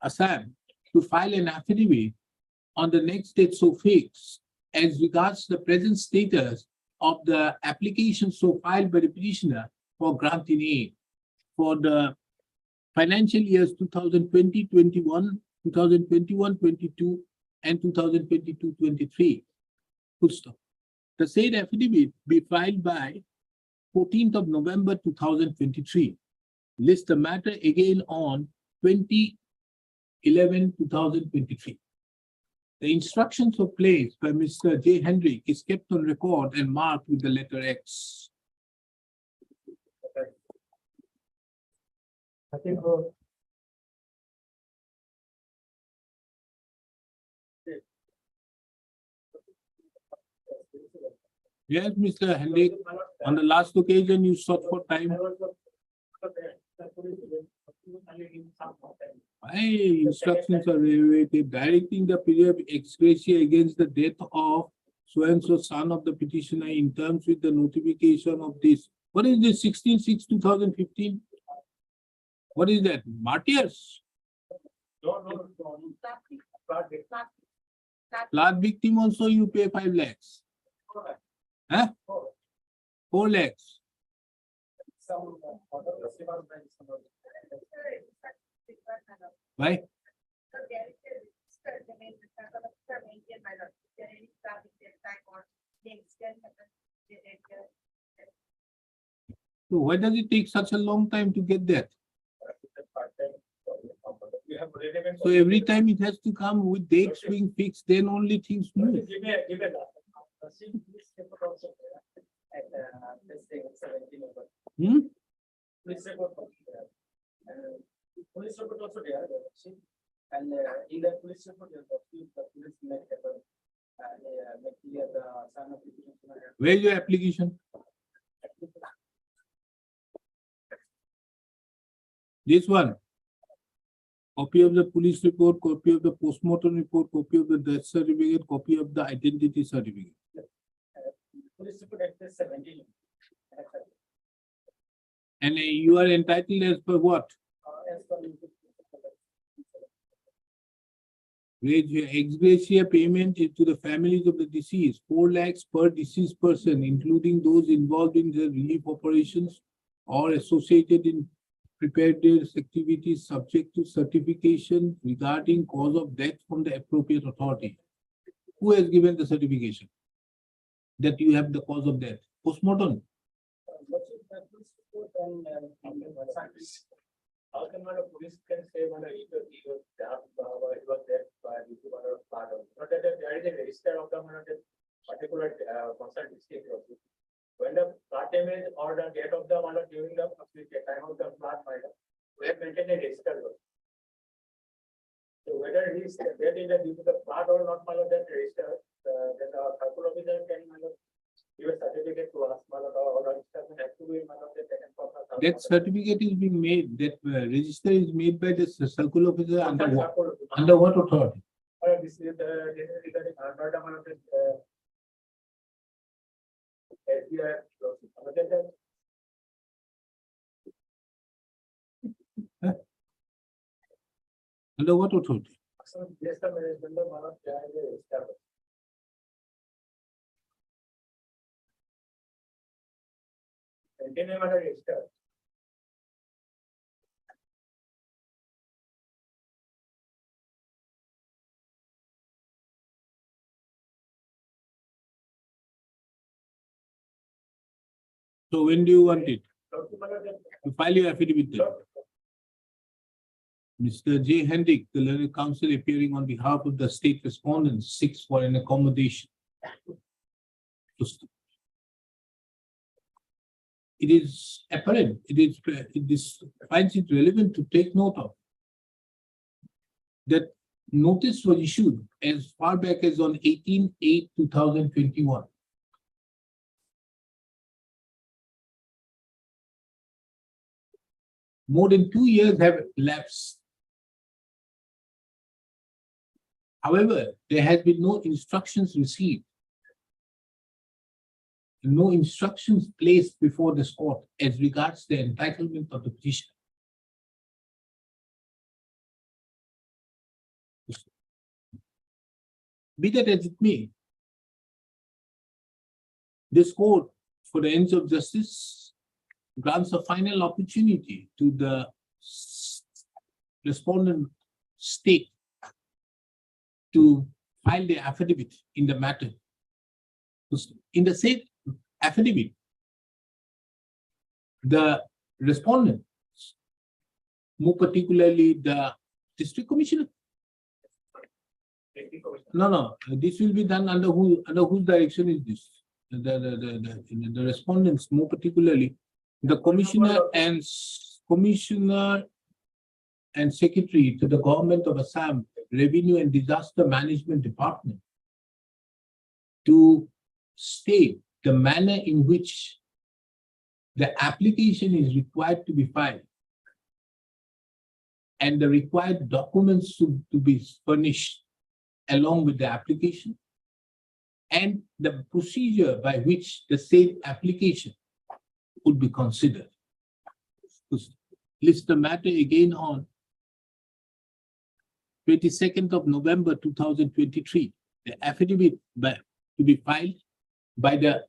Assam, to file an affidavit on the next date so fixed as regards the present status of the application so filed by the petitioner for granting aid for the financial years 2020-21, 2021-22, and 2022-23. Full stop. The said affidavit be filed by 14th of November 2023. List the matter again on 20/11/2023. The instructions of place by Mr. J. Hendrick is kept on record and marked with the letter X. I think, Yes, Mr. Hendrick, on the last occasion you sought for time. My instructions are reiterated, directing the period ex gratia against the death of so and so son of the petitioner in terms with the notification of this. What is this 16/6/2015? What is that? Martyrs? Last victim also you pay 5 lakhs. Huh? 4 lakhs. Why? So why does it take such a long time to get that? So every time it has to come with dates being fixed, then only things move. Hmm? Police report also there, and in the police report, the police make clear the son of the petitioner. Where is your application? This one. Copy of the police report, copy of the postmortem report, copy of the death certificate, copy of the identity certificate. Police report at the 17. And you are entitled as per what? As per Wage ex gratia payment is to the families of the deceased, 4 lakhs per deceased person, including those involved in the relief operations or associated in preparedness activities subject to certification regarding cause of death from the appropriate authority. Who has given the certification that you have the cause of death? Postmortem. how can one of police can say one of either he was stabbed or he was dead by the other part of, not that there is a register of the one of the particular concerned district. When the plot damage or the date of the one of during the time of the plot murder, we have maintained a register. So whether he is dead in the due to the plot or not follow that register, then the circle officer can give a certificate to us, or register has to be taken from the. That certificate is being made, that register is made by the circle officer under what? Under what authority? This is regarding Alberta one of the SBI. Under what authority? So yes, the management of one of the established. Maintain a register. So when do you want it? Document To file your affidavit then. Mr. J. Hendrick, the learned counsel appearing on behalf of the state respondents, seeks for an accommodation. It is apparent, it finds it relevant to take note of that notice was issued as far back as on 18/8/2021. more than 2 years have elapsed. However, there has been no instructions received, no instructions placed before this court as regards the entitlement of the petitioner. Be that as it may, this court, for the ends of justice, grants a final opportunity to the respondent state to file the affidavit in the matter. In the said affidavit, the respondent, more particularly the district commissioner. No, this will be done under whose direction is this? The respondents, more particularly, the commissioner and secretary to the government of Assam Revenue and Disaster Management Department to state the manner in which the application is required to be filed and the required documents to be furnished along with the application and the procedure by which the same application would be considered. List the matter again on 22nd of November 2023. The affidavit to be filed by the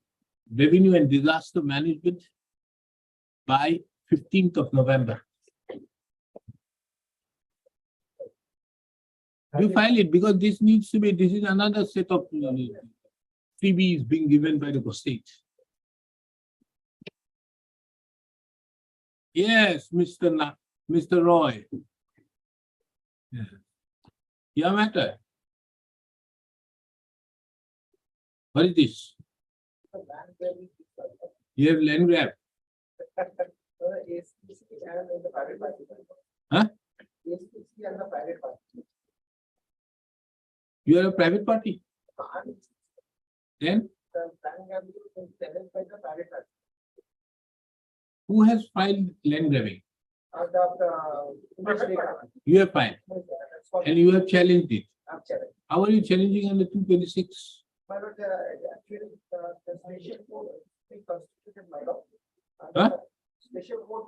Revenue and Disaster Management by 15th of November. You file it because this needs to be, this is another set of freebies being given by the state. Yes, Mr. Roy. Yeah. Your matter. What is this? You have land grab. Huh? You are a private party. Then who has filed land grabbing? You have filed and you have challenged it. How are you challenging under 226? Huh? Special court,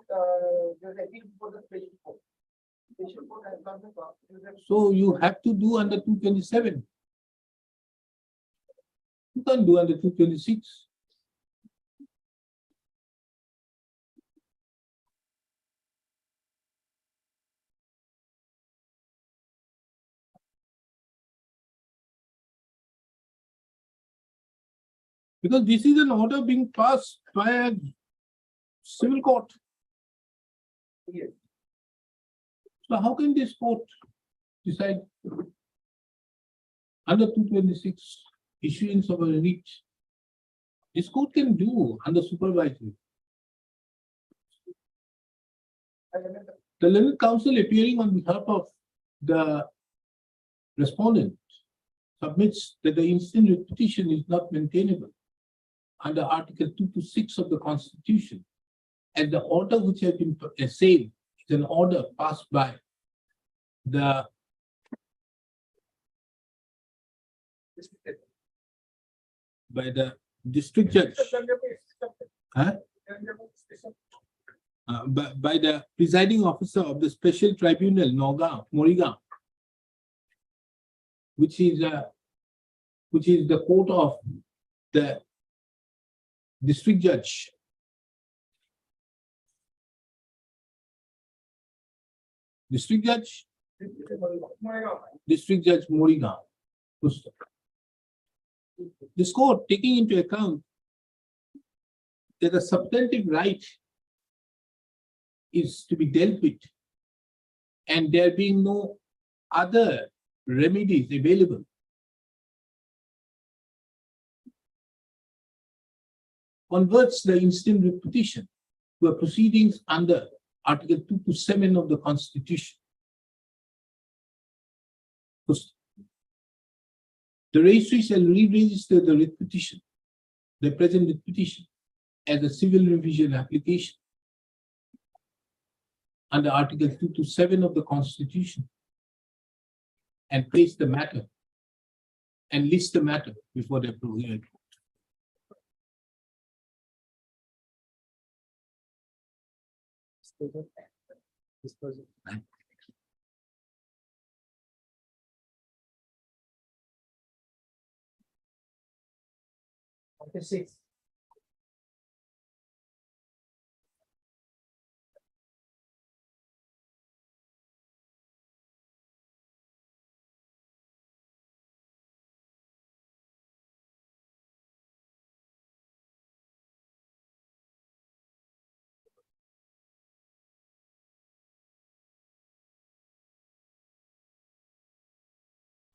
there's a appeal before the special court. Special court has not been constituted. So you have to do under 227. You can't do under 226. Because this is an order being passed by a civil court. Yes. So how can this court decide under 226 issuance of a writ? This court can do under supervisory. The learned counsel appearing on behalf of the respondent submits that the instant writ petition is not maintainable under Article 226 of the Constitution, and the order which has been essayed is an order passed by the district judge, huh? By the presiding officer of the Special Tribunal, Morigaon, which is the court of the district judge. District Judge Morigaon. This court, taking into account that a substantive right is to be dealt with, and there being no other remedies available, converts the instant writ petition to a proceedings under Article 227 of the Constitution. The registry shall re-register the writ petition, the present writ petition, as a civil revision application under Article 2 to 7 of the Constitution and place the matter and list the matter before the approval.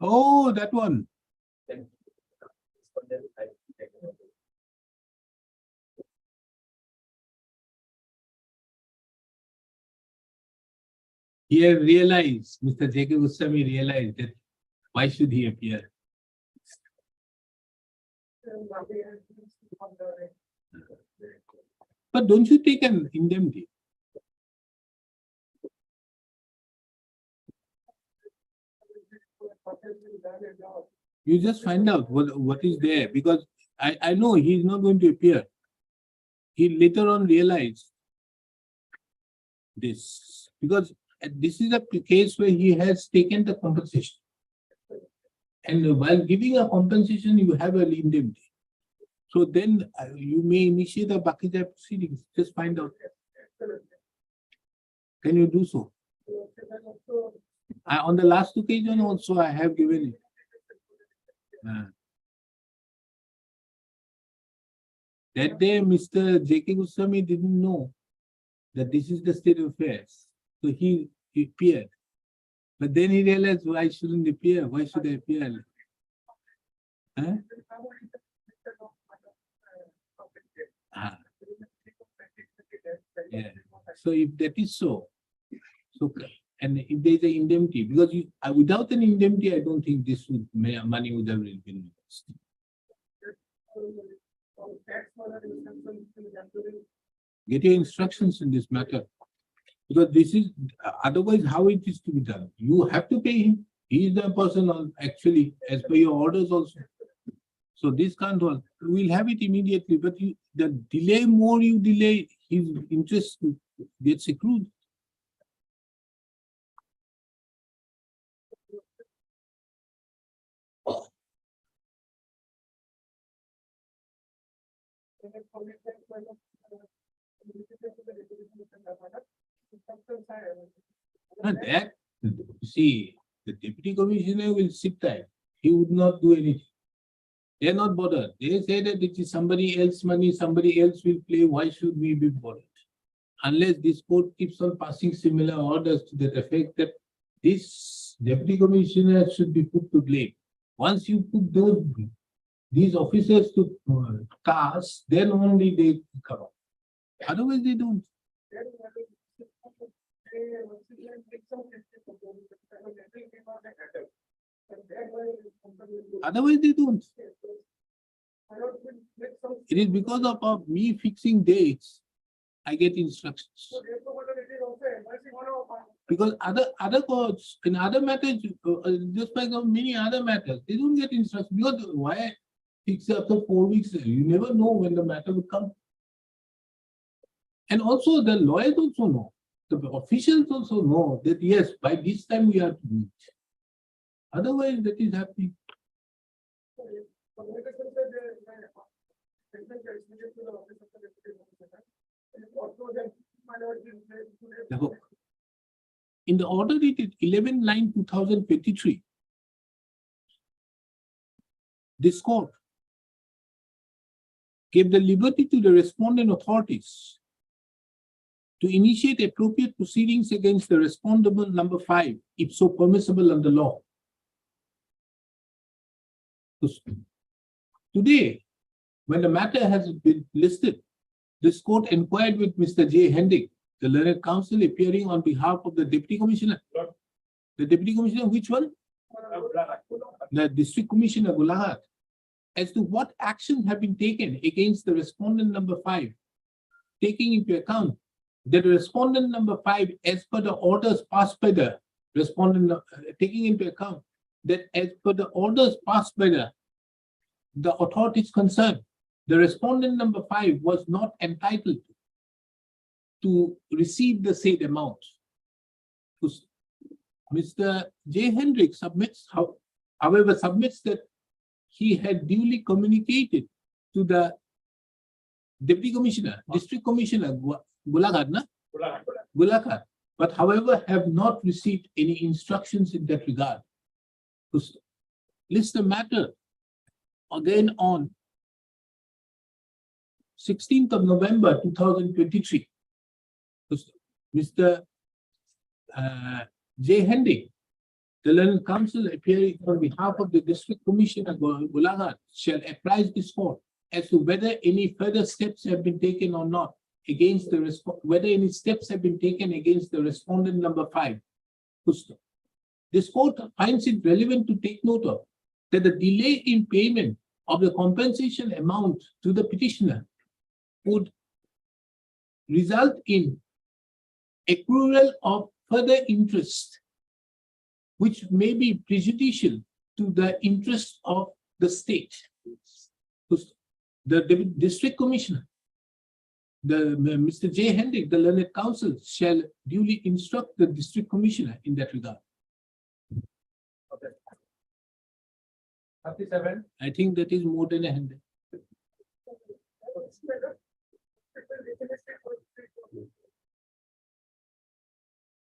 Oh, that one. He had realized, Mr. J.K. Goswami realized that why should he appear? But don't you take an indemnity? You just find out what is there, because I know he is not going to appear. He later on realized this, because this is a case where he has taken the compensation. And while giving a compensation, you have an indemnity. So then you may initiate a Bakija proceedings. Just find out. Can you do so? On the last occasion also, I have given it. That day, Mr. J.K. Goswami didn't know that this is the state of affairs. So he appeared. But then he realized, why I shouldn't appear? Why should I appear? Huh? Yeah. So if that is so, and if there is an indemnity, because without an indemnity, I don't think this money would have been released. Get your instructions in this matter, because this is otherwise how it is to be done. You have to pay him. He is the person actually as per your orders also. So this can't work. We'll have it immediately, but the delay, more you delay, his interest gets accrued. And that, see, the deputy commissioner will sit tight. He would not do anything. They are not bothered. They say that it is somebody else's money, somebody else will play. Why should we be bothered? Unless this court keeps on passing similar orders to that effect that this deputy commissioner should be put to blame. Once you put these officers to task, then only they come up. Otherwise, they don't. Otherwise, they don't. It is because of me fixing dates, I get instructions. Because other courts, in other matters, just like many other matters, they don't get instructions. Because why fix it after 4 weeks? You never know when the matter will come. And also the lawyers also know, the officials also know that yes, by this time we have to meet. Otherwise, that is happening. In the order dated 11/9/2023, this court gave the liberty to the respondent authorities to initiate appropriate proceedings against the respondent number 5, if so permissible under law. Today, when the matter has been listed, this court inquired with Mr. J. Hendig, the learned counsel appearing on behalf of the Deputy Commissioner. The Deputy Commissioner, which one? The District Commissioner, Golaghat, as to what actions have been taken against the respondent number 5, taking into account that respondent number 5, as per the orders passed by the respondent, taking into account that as per the orders passed by the authorities concerned, the respondent number 5 was not entitled to receive the said amount. Mr. J. Hendrick however, submits that he had duly communicated to the Deputy Commissioner, District Commissioner, Golaghat, but however, have not received any instructions in that regard. To list the matter again on 16th of November 2023. Mr. J. Hendrick, the learned counsel appearing on behalf of the District Commissioner Golaghat shall apprise this court as to whether any further steps have been taken or not against the whether any steps have been taken against the respondent number 5. This court finds it relevant to take note of that the delay in payment of the compensation amount to the petitioner would result in accrual of further interest, which may be prejudicial to the interest of the state. The District Commissioner, Mr. J. Hendrick, the learned counsel, shall duly instruct the District Commissioner in that regard. Okay. 37. I think that is more than a hundred.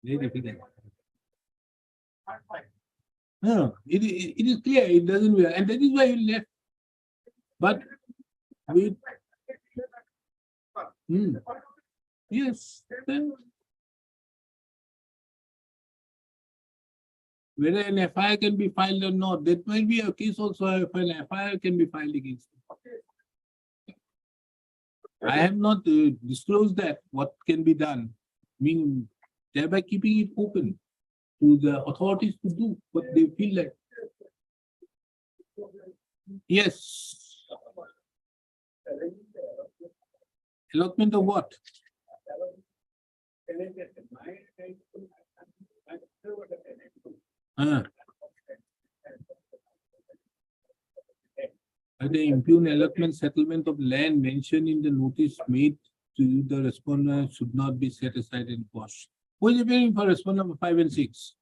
Very difficult. No, it is clear, it doesn't work, and that is why you left. But we, yes, then whether an FIR can be filed or not, that might be a case also if an FIR can be filed against them. I have not disclosed that what can be done, meaning thereby keeping it open to the authorities to do what they feel like. Yes. Allotment of what? The impugn allotment settlement of land mentioned in the notice made to the respondent should not be set aside in cost. Who is appearing for respondent number 5 and 6?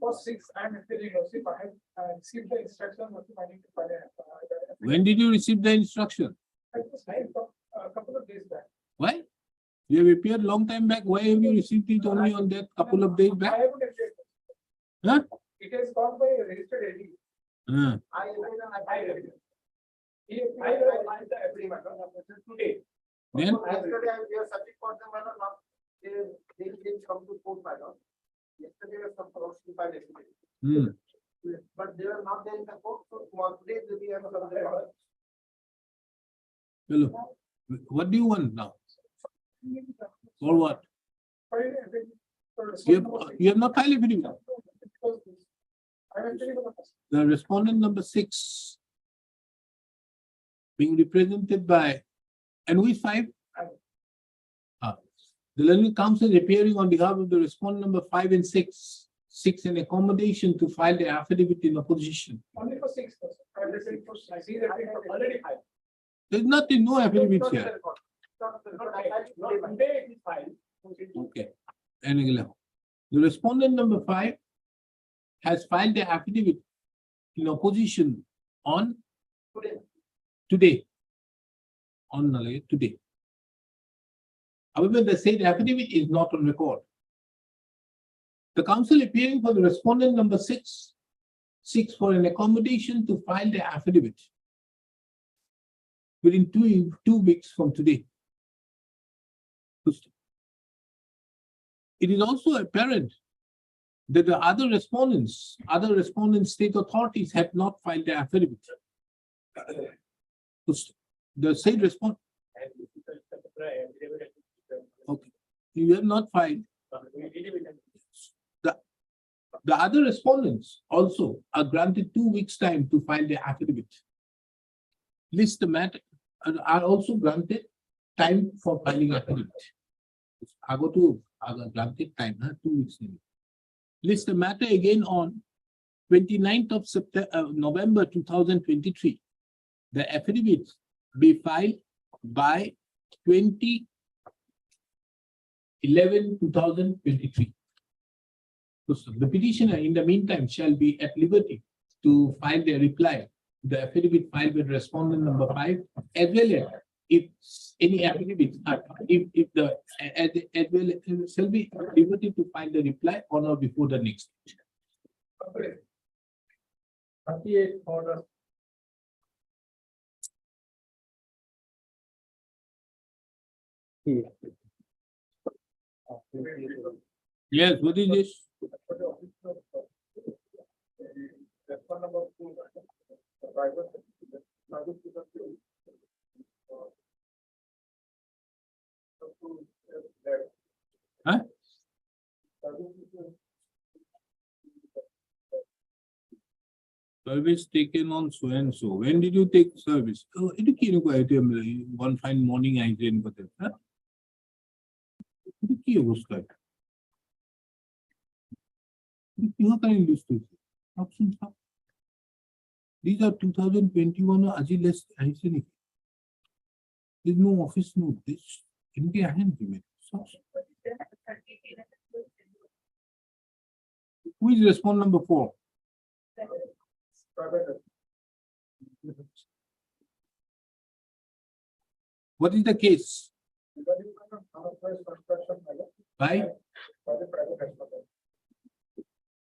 For 6, I'm appealing, if I have received the instruction, I need to file a. When did you receive the instruction? I just had a couple of days back. Why? You have appeared long time back. Why have you received it only on that couple of days I back? haven't appeared. Huh? It has gone by a registered AD. I filed the agreement today. Then? Yesterday, we are searching for them, whether not, they didn't come to court, madam. Yesterday was some corruption by yesterday. But they are not there in the court, so tomorrow, today, we have some there. Hello. What do you want now? For what? You have not filed affidavit. The respondent number 6 being represented by, and who is 5? The learned counsel is appearing on behalf of the respondent number 5 and 6. 6 in accommodation to file the affidavit in opposition. Only for 6 person. I see that we have already filed. There's nothing, no affidavits here. Today it is filed. Okay. And again, the respondent number 5 has filed the affidavit in opposition on today. Today. However, the said affidavit is not on record. The counsel appearing for the respondent number 6 seeks for an accommodation to file the affidavit within 2 weeks from today. It is also apparent that the other respondents, state authorities have not filed the affidavit. The said respondent. Okay, you have not filed. The other respondents also are granted 2 weeks' time to file their affidavit. List the matter and are also granted time for filing affidavit. Granted time, 2 weeks. List the matter again on 29th of November 2023. The affidavit be filed by 20/11/2023. So the petitioner in the meantime shall be at liberty to file their reply. The affidavit filed with respondent number 5, as well as if any affidavits are, if the, as well as shall be at liberty to file the reply on or before the next. 38 order. Yes, what is this? Number 2. Private. Huh? Service taken on so and so. When did you take service? Oh, one fine morning I didn't put it. Huh? These are 2021 Agiles. There's no office note. This India hand given. Who is respond number 4? What is the case? Why?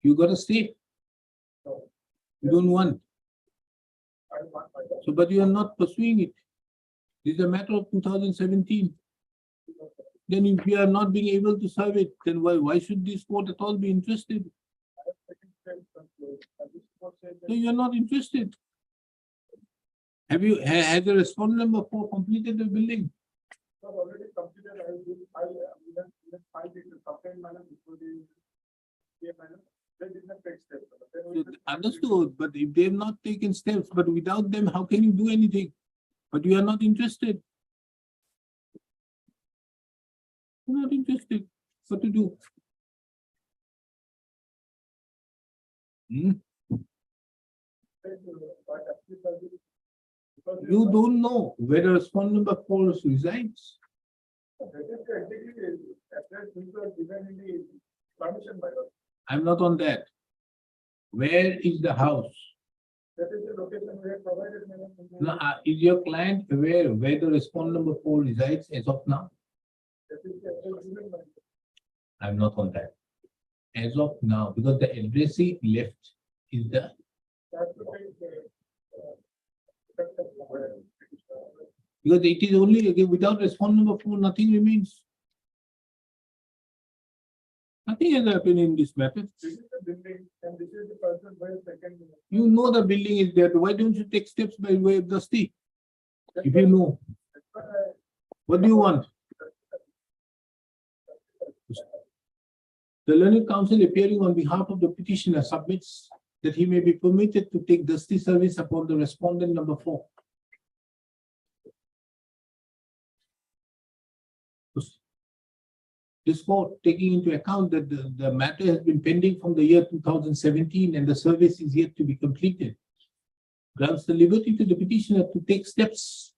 You got to stay. You don't want. So, but you are not pursuing it. This is a matter of 2017. Then if you are not being able to serve it, then why should this court at all be interested? So you are not interested. Have you, has the respondent number 4 completed the building? Already completed. I filed it in complaint manner before the manner. They did not take steps. So, understood, but if they have not taken steps, but without them, how can you do anything? But you are not interested. You're not interested. What to do? You don't know where the respondent number 4 resides. I'm not on that. Where is the house? That is the location we have provided. Now, is your client aware where the respondent number 4 resides as of now? I'm not on that. As of now, because the addressee left is the. Because it is only again without respondent number 4, nothing remains. Nothing has happened in this matter. This is the building and this is the person where second. You know the building is there. Why don't you take steps by way of the state? If you know, what do you want? The learned counsel appearing on behalf of the petitioner submits that he may be permitted to take dusty service upon the respondent number 4. This court, taking into account that the matter has been pending from the year 2017 and the service is yet to be completed, grants the liberty to the petitioner to take steps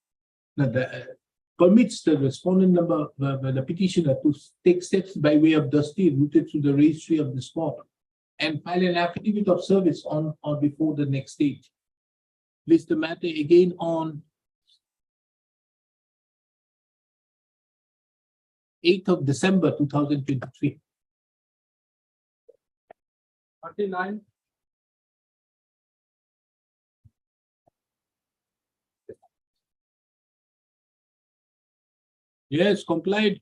that permits the respondent number, the petitioner to take steps by way of dusty routed through the registry of this court and file an affidavit of service on or before the next stage. List the matter again on 8th of December 2023. 39. Yes, complied.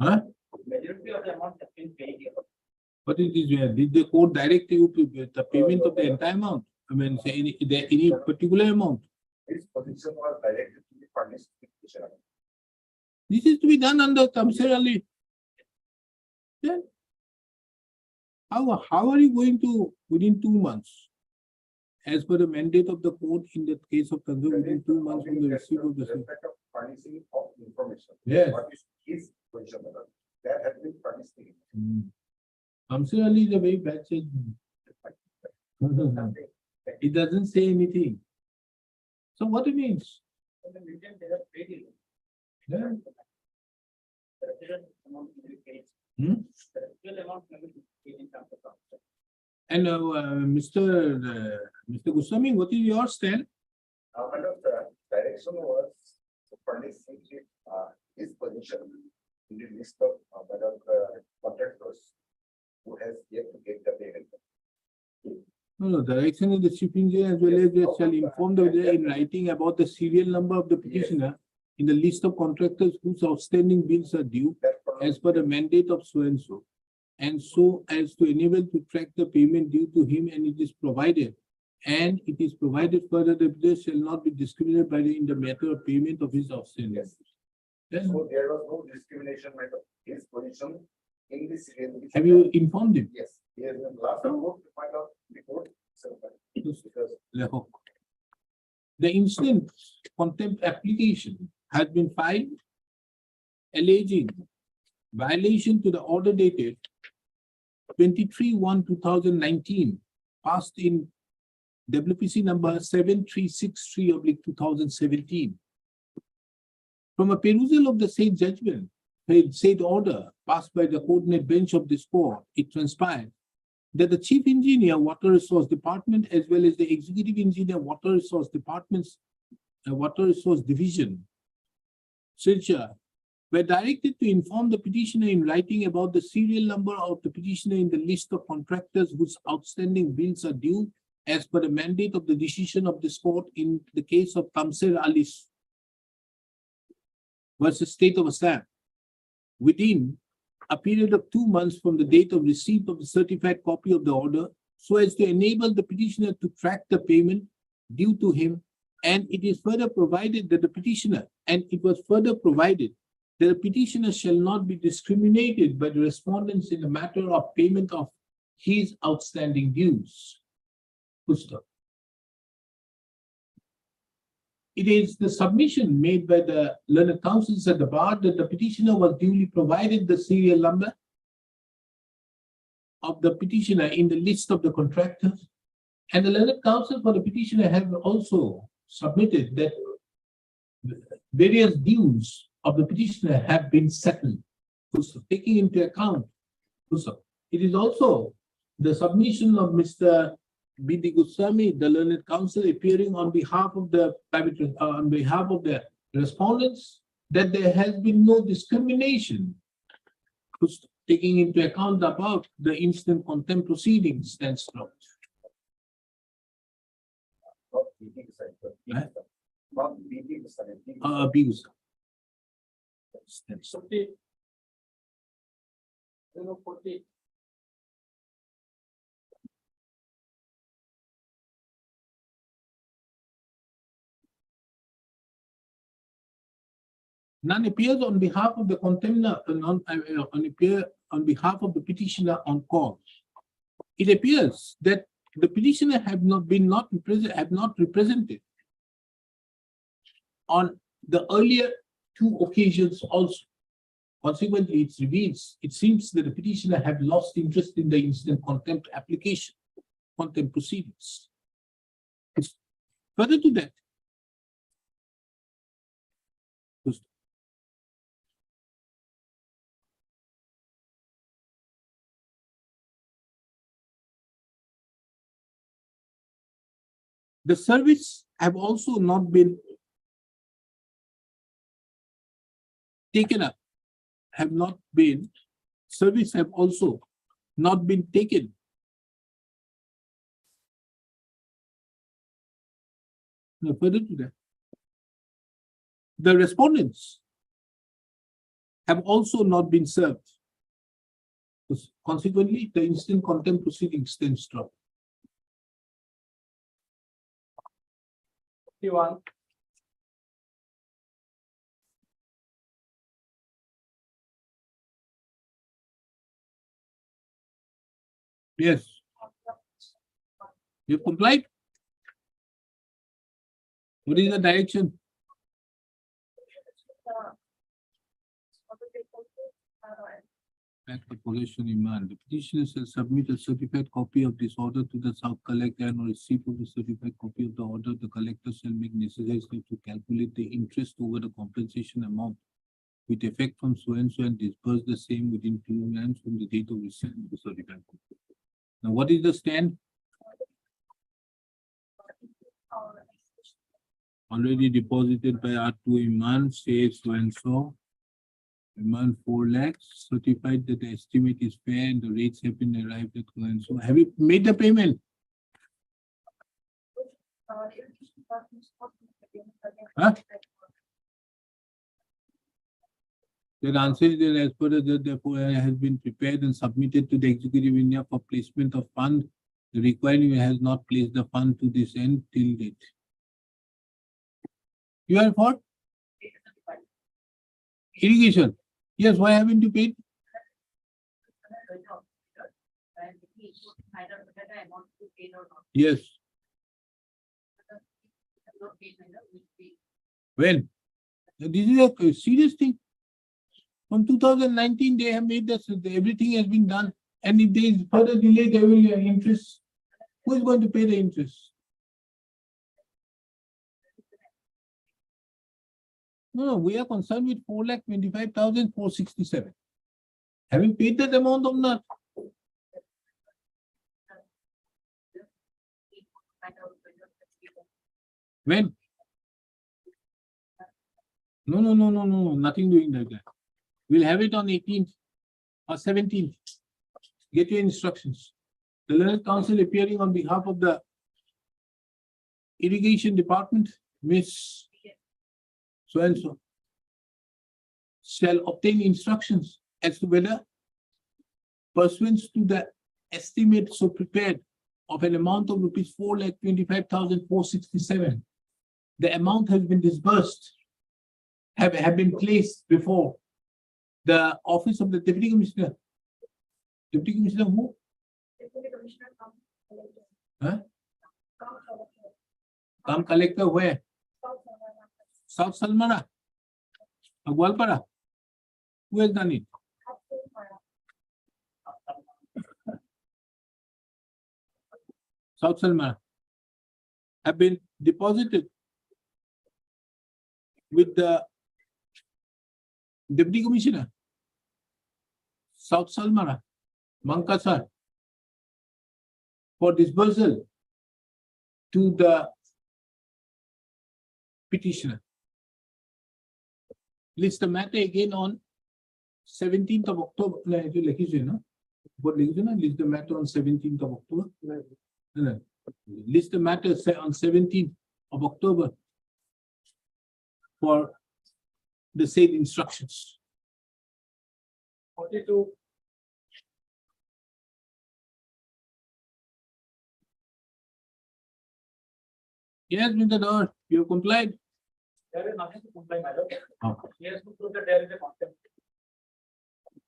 Huh? Majority of the amount has been paid here. What is this? Did the court direct you to the payment of the entire amount? I mean, say any particular amount? His position was directed to the furnished petitioner. This is to be done under Tamsir Ali. Yeah. How are you going to, within 2 months? As per the mandate of the court in the case of Tanzania, within 2 months from the receipt of the. Respect of furnishing of information. Yes. What is his position, madam? That has been furnished. Kamsir Ali is a very bad salesman. It doesn't say anything. So what it means? And then we can, they have paid it. Yeah. The real amount will be paid. Hmm? The real amount will be paid in terms of transfer. And Mr. Goswami, what is your stand? Madam, the direction was to furnish his position in the list of madam contractors who has yet to get the payment. No, direction of the chief engineer as well as they shall inform the villager in writing about the serial number of the petitioner in the list of contractors whose outstanding bills are due That as per the mandate of so and so as to enable to track the payment due to him, and it is provided further the petitioner shall not be discriminated by in the matter of payment of his outstanding. Yes. Then So there was no discrimination, madam. His position in this. have you informed him? Yes, he has been last report to find out report. Because The instant contempt application has been filed alleging violation to the order dated 23/1/2019, passed in WPC number 7363/2017. From a perusal of the said judgment, said order passed by the coordinate bench of this court, it transpired that the chief engineer, water resource department, as well as the executive engineer, water resource department's water resource division, Silchar, were directed to inform the petitioner in writing about the serial number of the petitioner in the list of contractors whose outstanding bills are due as per the mandate of the decision of this court in the case of Kamsir Ali versus State of Assam, within a period of 2 months from the date of receipt of the certified copy of the order, so as to enable the petitioner to track the payment due to him. And it is further provided that the petitioner, and it was further provided that the petitioner shall not be discriminated by the respondents in the matter of payment of his outstanding dues. Full stop. It is the submission made by the learned counsels at the bar that the petitioner was duly provided the serial number of the petitioner in the list of the contractors. And the learned counsel for the petitioner have also submitted that various dues of the petitioner have been settled. So taking into account, it is also the submission of Mr. B.D. Goswami, the learned counsel, appearing on behalf of the respondents, that there has been no discrimination. Taking into account the above, the instant contempt proceedings stands dropped. not BT side, but Huh? not BT side. Abuse. Stands. 50. 040. None appears on behalf of the contender, appear on behalf of the petitioner on call. It appears that the petitioner have not represented on the earlier 2 occasions also. Consequently, it seems that the petitioner have lost interest in the instant contempt application, contempt proceedings. Further to that, the service have also not been taken up, service have also not been taken. Now, further to that, the respondents have also not been served. Consequently, the instant contempt proceedings stands dropped. 51. Yes. You complied? What is the direction? Back to possession demand. The petitioner shall submit a certified copy of this order to the sub collector, and on receipt of the certified copy of the order, the collector shall make necessary steps to calculate the interest over the compensation amount with effect from so and disperse the same within 2 months from the date of receipt of the certified copy. Now, what is the stand? Already deposited by R2 Iman, says so and so. Iman 4 lakhs, certified that the estimate is fair and the rates have been arrived at so and so. Have you made the payment? Huh? The answer is that as per the therefore has been prepared and submitted to the executive India for placement of fund. The requiring has not placed the fund to this end till date. You are for irrigation? Yes, why haven't you paid? Yes. When? This is a serious thing. From 2019, they have made this, everything has been done. And if there is further delay, there will be an interest. Who is going to pay the interest? No, we are concerned with 4,25,467. Have you paid that amount or not? When? No, nothing doing like that. We'll have it on 18th or 17th. Get your instructions. The Learned Counsel appearing on behalf of the Irrigation Department, Miss so and so, shall obtain instructions as to whether pursuant to the estimate so prepared of an amount of rupees 4,25,467, the amount has been disbursed, have been placed before the office of the Deputy Commissioner. Deputy Commissioner who? Deputy Commissioner, collector. Huh? Collector. Come collector where? South South Salmara? Gwalpara? Who has done it? South Salmara have been deposited with the Deputy Commissioner, South Salmara, Mankasar, for disbursal to the petitioner. List the matter again on 17th of October. What list the matter on 17th of October? No. List the matter on 17th of October for the same instructions. 42. Yes, Mr. Dor, you have complied. There is nothing to comply, madam. Oh. He has to prove that there is a contempt.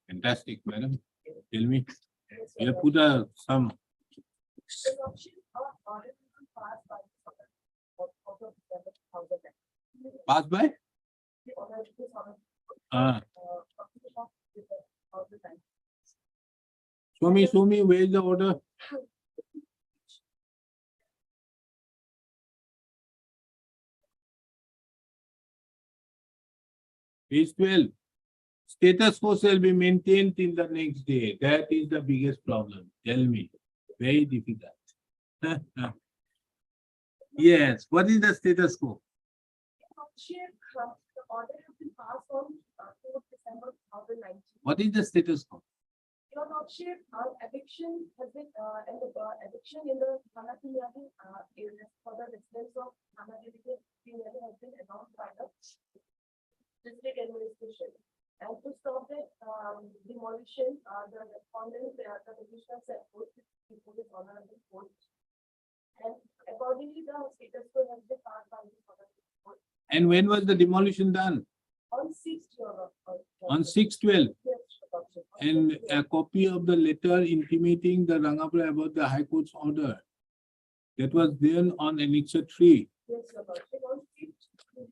Fantastic, madam. Tell me, you have put some. The option of order to pass by the Pass by? The order to pass. Ah, show me, where is the order? Page 12. Status quo shall be maintained till the next day. That is the biggest problem. Tell me. Very difficult. Yes. What is the status quo? The order has been passed on 4th December 2019. What is the status quo? Your Lordship, eviction has been, and the eviction in the Hanapiyadi area for the residents of Hanapiyadi has been announced by the district administration. And to stop the demolition, the respondent, the petitioner said, before the honorable court. And accordingly, the status quo has been passed by the honorable court And when was the demolition done? on 6th. On 6/12. Yes. option. And a copy of the letter intimating the Rangapura about the High Court's order. That was then on Annexure 3. Yes, your lordship, on sheet, we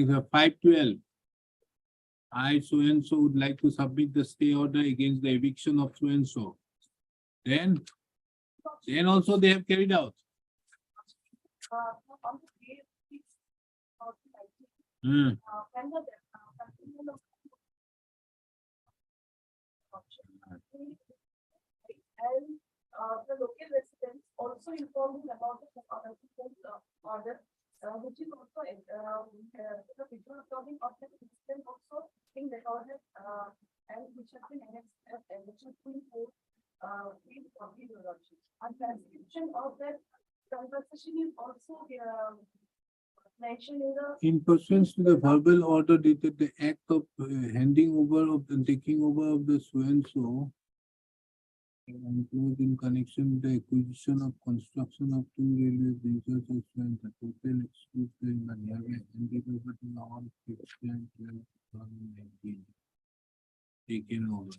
have Annexure 512. I so and so would like to submit the stay order against the eviction of so and so. Then also they have carried out. On the day, it's about the lighting, Hmm. when the, continuum of option. And, the local residents also informed him about the order, which is also, the visual recording of the incident also being recorded, and which has been annexed, which has been put, in copy of the lordship. And transcription of that conversation is also, mentioned in the. In pursuance to the verbal order dated the act of handing over of the taking over of the so and so. Include in connection with the acquisition of construction of 2 railway bridges of so and the total exclude the money handed over to the all 2019. Taken over.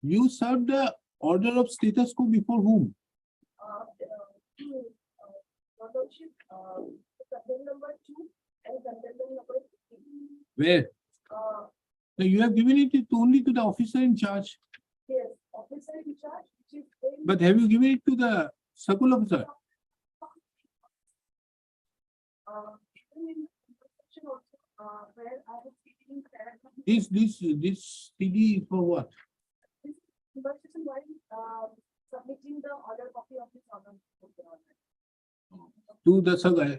You served the order of status quo before whom? Lordship, content number 2 and content number 3. Where? No, you have given it only to the officer in charge. Yes, officer in charge, which is. very- But have you given it to the circle officer? Even in the section also, where I was speaking. This CD is for what? Conversation while, submitting the order copy of this order. To the circle.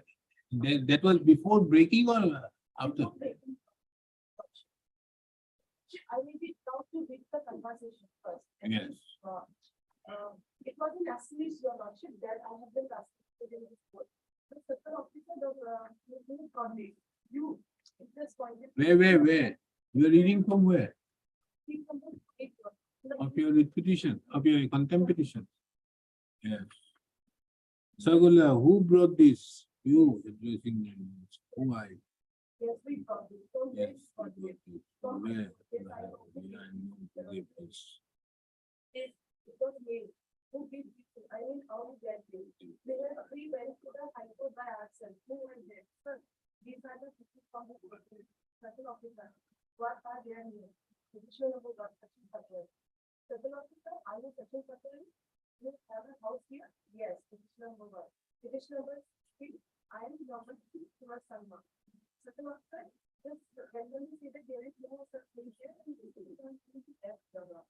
That was before breaking or after? I will be proud to read the conversation first. Yes. It was in Assamese, your lordship, that I have been asked in this court. The second officer, you, it is pointed. Where? You are reading from where? Speak from the eight one. Of your writ petition, of your contempt petition? Yes. Circular, who brought this? You addressing them. Who I? Yes, we got it. So Yes. yes, got it. Where? Yes, I know. Yes. It was made. Who did this? I mean, how did that be? We went to the high court by ourselves. Who went there? Sir, these are the people from the certain officer. What are their names? Petitioner of the certain pattern. Certain officer, I was certain pattern. You have a house here? Yes, petitioner number. Petitioner number 3, I am number 2, your son. Certain officer, just randomly say that there is no such thing here. And this is going to be F number.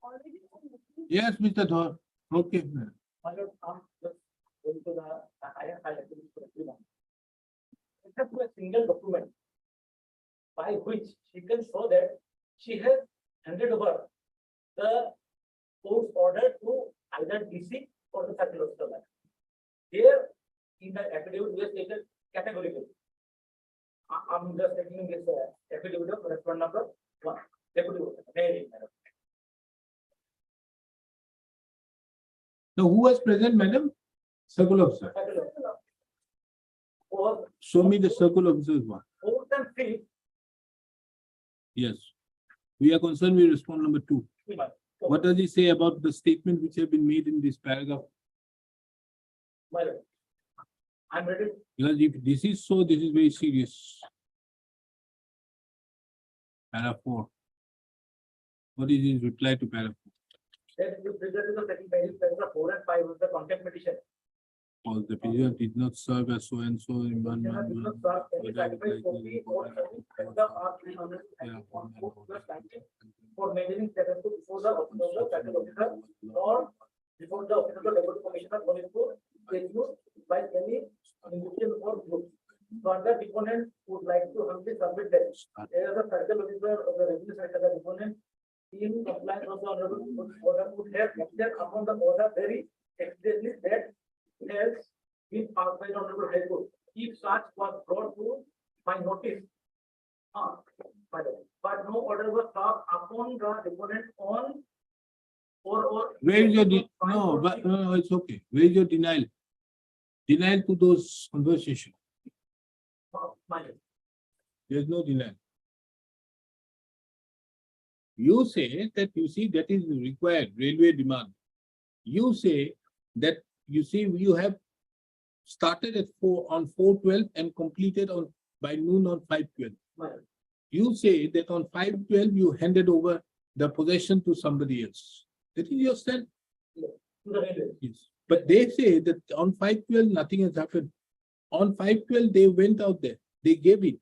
Already. I'm looking. Yes, Mr. Thor. Okay. My lord, just going to the, I have highlighted this for everyone. Except to a single document by which she can show that she has handed over the court's order to either DC or the circular officer. Here, in the affidavit, we have taken categorically. I'm just taking this affidavit of correspondent number 1, deputy officer. So who was present, madam? Circle officer. Or Show me the circle officer's one. 4th and 5th, Yes. We are concerned with response number 2. What does he say about the statement which have been made in this paragraph? my lord, I'm ready. Because if this is so, this is very serious. Paragraph 4. What is his reply to paragraph 4? That you present the second page, paragraph 4 and 5 of the contempt petition. Or the petitioner did not serve as so and so in one Petitioner did not serve any sacrifice copy or service of the for maintaining status quo before the office of the circle officer or before the office of the deputy commissioner Bonipur by any individual or group. Further, deponent would like to humbly submit that as a circle officer of the revenue side of the deponent in compliance of the honorable order would have acted upon the order very explicitly that has been passed by the honorable high court if such was brought to my notice. But no order was served upon the deponent on or. Where is your, no, but, no, it's okay. Where is your denial? Denial to those conversations. My lord. There's no denial. You say that, you see, that is required, railway demand. You say that, you see, you have started at 4/12 and completed on by noon on 5/12. My lord. You say that on 5/12 you handed over the possession to somebody else. That is your stand? To the railway. Yes. But they say that on 5/12 nothing has happened. On 5/12 they went out there, they gave it.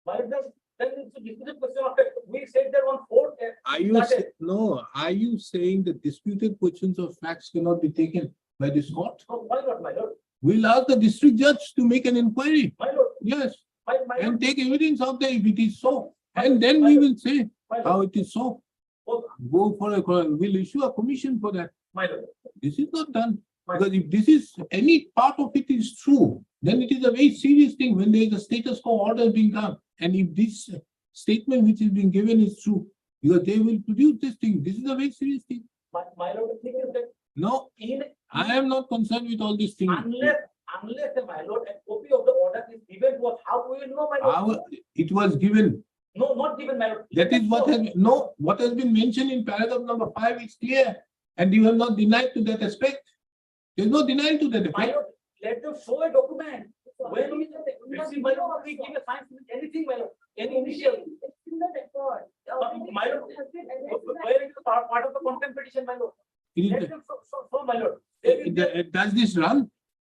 My lord, then it's a disputed question of fact. We said that on 4th. Are you, no, are you saying that disputed questions of facts cannot be taken by this court? No, why not, my lord? We'll ask the district judge to make an inquiry. My lord, Yes, my and lord, take evidence out there if it is so. And then we will say my how lord, it is so. oh, Go for a, we'll issue a commission for that. my lord. This is not done. My- Because if this is, any part of it is true, then it is a very serious thing when there is a status quo order being done. And if this statement which is being given is true, because they will produce this thing, this is a very serious thing. My lord, the thing is that No, in. I am not concerned with all these things. Unless, my lord, a copy of the order is given to us, how we will know, my lord? It was given. No, not given, my lord. That is what has, no, what has been mentioned in paragraph number 5 is clear. And you have not denied to that aspect. There's no denial to that My effect. lord, let them show a document. When we, It's see, my lord, we give a sign, anything, my lord, any initial. It's in the record. My lord, Has been arrested. where it is part of the contempt petition, my lord. It is Let the- them show, my lord. They will be- Does this run?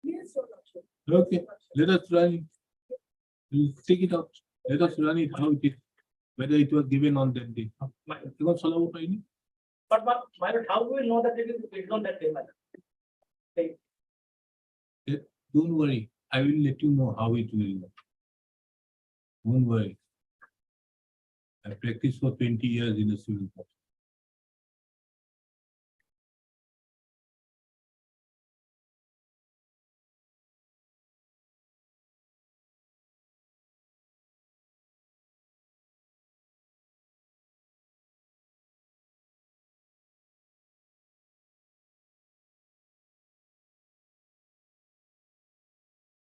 Yes, Your Lordship. Okay, let us run it. We'll take it out. Let us run it how it is, whether it was given on that day. My- You want to follow up, Aini? But my lord, how we will know that it is on that day, my lord? Don't worry, I will let you know how it will go. Don't worry. I practiced for 20 years in a civil court.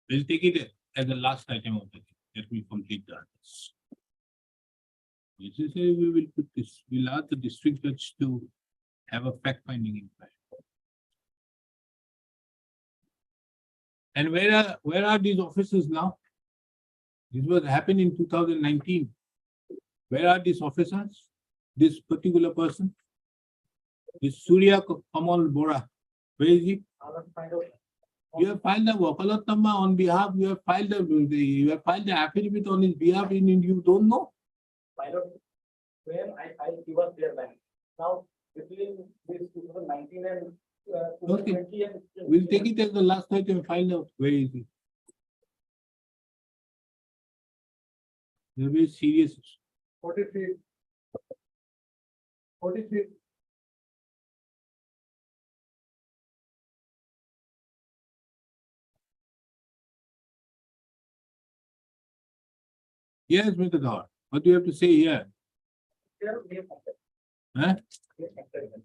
We'll take it as the last item of the day. Let me complete the others. This is, we will put this, we'll ask the district judge to have a fact finding inquiry. And where are these officers now? This was happened in 2019. Where are these officers? This particular person? This Surya Kamal Bora. Where is he? I will find out. You have filed a wakalatnama on behalf, you have filed the affidavit on his behalf and you don't know? My lord, when I he was there then. Now, between this 2019 and 2020 and. We'll take it as the last item, find out where is he. They're very serious. 43. 43. Yes, Mr. Dhar, what do you have to say here? There we have contact. Huh? We have contact.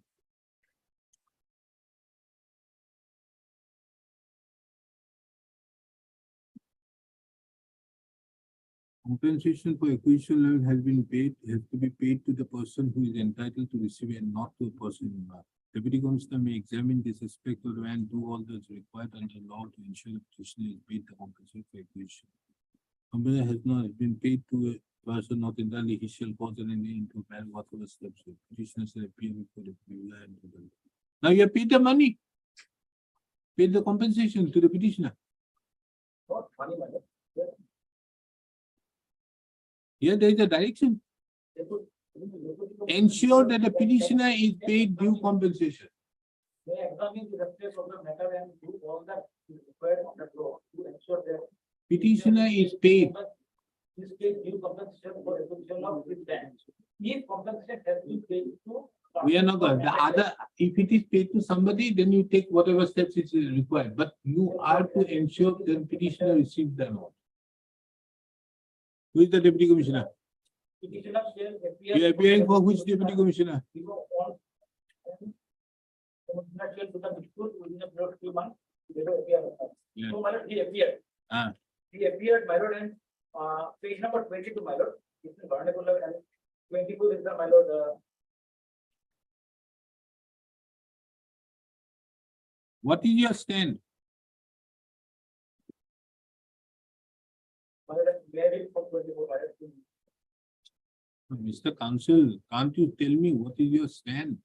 Compensation for acquisition level has been paid, has to be paid to the person who is entitled to receive it and not to a person involved. Deputy Commissioner may examine this aspect of the and do all that's required under law to ensure the petitioner is paid the compensation for acquisition. Compensation has not been paid to a person not entirely, he shall cause an end into man whatever steps the petitioner shall appear before the tribunal and to the. Now you have paid the money. Paid the compensation to the petitioner. Not money, my lord. Here there is a direction. They could- Ensure that the petitioner is paid due compensation. May examine the justice of the matter and do all that is required on the law to ensure that. Petitioner is paid. This case due compensation for acquisition of this land. If compensation has been paid to We are not going, the other, if it is paid to somebody, then you take whatever steps is required, but you are to ensure the petitioner receives the amount. Who is the deputy commissioner? Petitioner shall appear. You are appearing for which deputy commissioner? Before all. Commissioner shall do the needful within a period of 3 months. They will appear. Yeah. So, my lord, he appeared. Ah. He appeared, my lord, and page number 22, my lord. This is vernacular and 24 is the, my lord, What is your stand? my lord, married for 24, my lord. Mr. Counsel, can't you tell me what is your stand?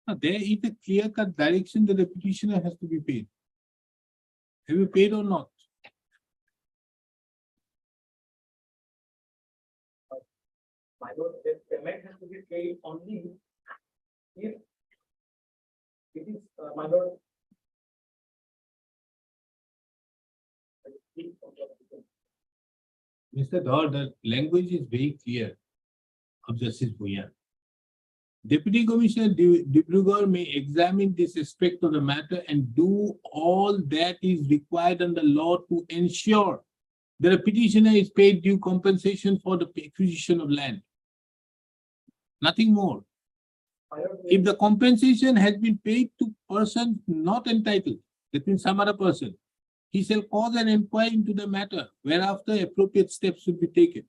Now, there is a clear-cut direction that the petitioner has to be paid. Have you paid or not? My lord, the payment has to be paid only if it is, my lord. Mr. Dhar, the language is very clear of Justice Bhuyan. Deputy Commissioner Dibrugarh may examine this aspect of the matter and do all that is required under law to ensure that a petitioner is paid due compensation for the acquisition of land. Nothing more. My lord, If the compensation has been paid to person not entitled, that means some other person, he shall cause an inquiry into the matter, whereafter appropriate steps should be taken.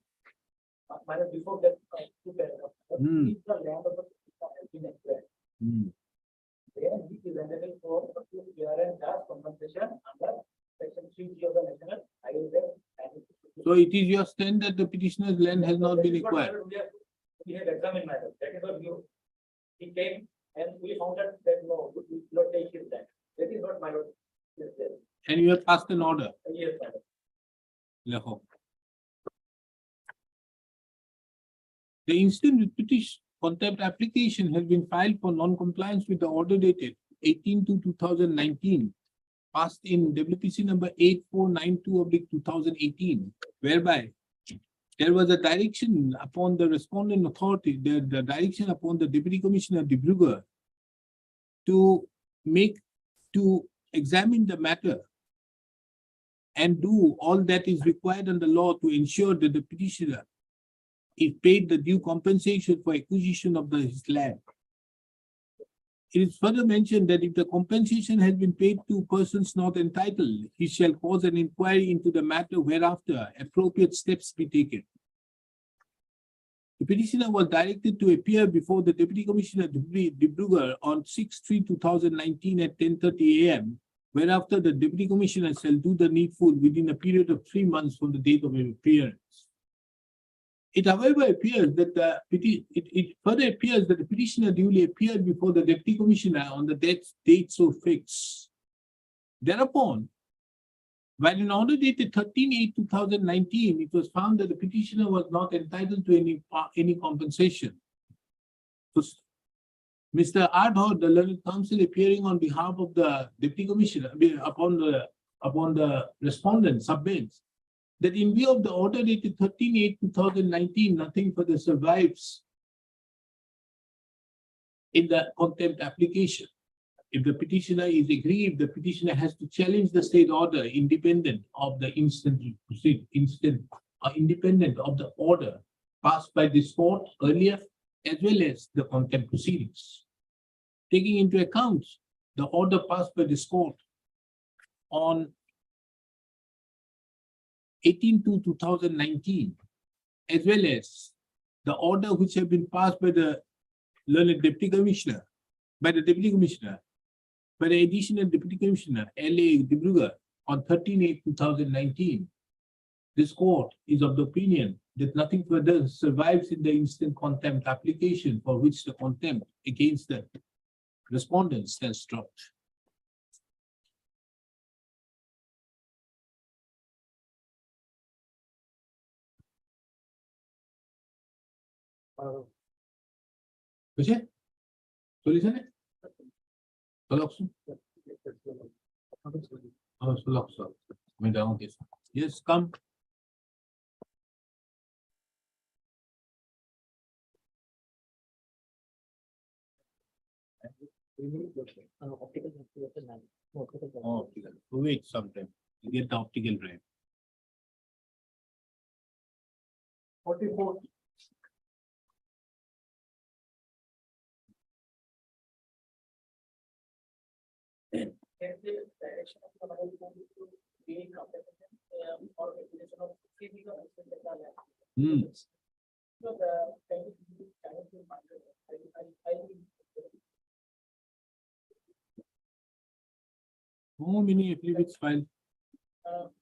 my lord, before that, two paragraphs. Hmm. If the land of the petitioner has been acquired, Hmm. then he is entitled for clearance as compensation under section 3G of the National Highway Act. So it is your stand that the petitioner's land has not been That is what, my acquired. lord, we have examined matter. That is what he came and we found that no, we will not take his land. That is what my lord is there. And you have passed an order. Yes, my lord. Lahore. The instant with petition contempt application has been filed for non-compliance with the order dated 18/2/2019, passed in WPC number 8492/2018, whereby there was a direction upon the respondent authority, the direction upon the Deputy Commissioner Dibrugarh to examine the matter and do all that is required under law to ensure that the petitioner is paid the due compensation for acquisition of his land. It is further mentioned that if the compensation has been paid to persons not entitled, he shall cause an inquiry into the matter, whereafter appropriate steps be taken. The petitioner was directed to appear before the Deputy Commissioner Dibrugarh on 6/3/2019 at 10:30 AM, whereafter the Deputy Commissioner shall do the needful within a period of 3 months from the date of appearance. It however appears that it further appears that the petitioner duly appeared before the Deputy Commissioner on the date so fixed. Thereupon, while in order dated 13/8/2019, it was found that the petitioner was not entitled to any compensation. So, Mr. Ardhor, the learned counsel appearing on behalf of the Deputy Commissioner upon the respondent submits that in view of the order dated 13/8/2019, nothing further survives in the contempt application. If the petitioner is aggrieved, the petitioner has to challenge the state order independent of the independent of the order passed by this court earlier, as well as the contempt proceedings. Taking into account the order passed by this court on 18/2/2019, as well as the order which have been passed by the learned Deputy Commissioner, by the additional Deputy Commissioner, L.A. Dibrugarh, on 13/8/2019. This court is of the opinion that nothing further survives in the instant contempt application for which the contempt against the respondent stands dropped. বুঝে? চলিছে নে? চলকচোন। চলক। আমি যাওঁ দিয়া। Yes, come. Oh, wait sometime. You get the optical drive. 44. If the direction of the Bible to be competent, or regulation of physical aspect of the land. Hmm. So the kind of I How many affidavits filed?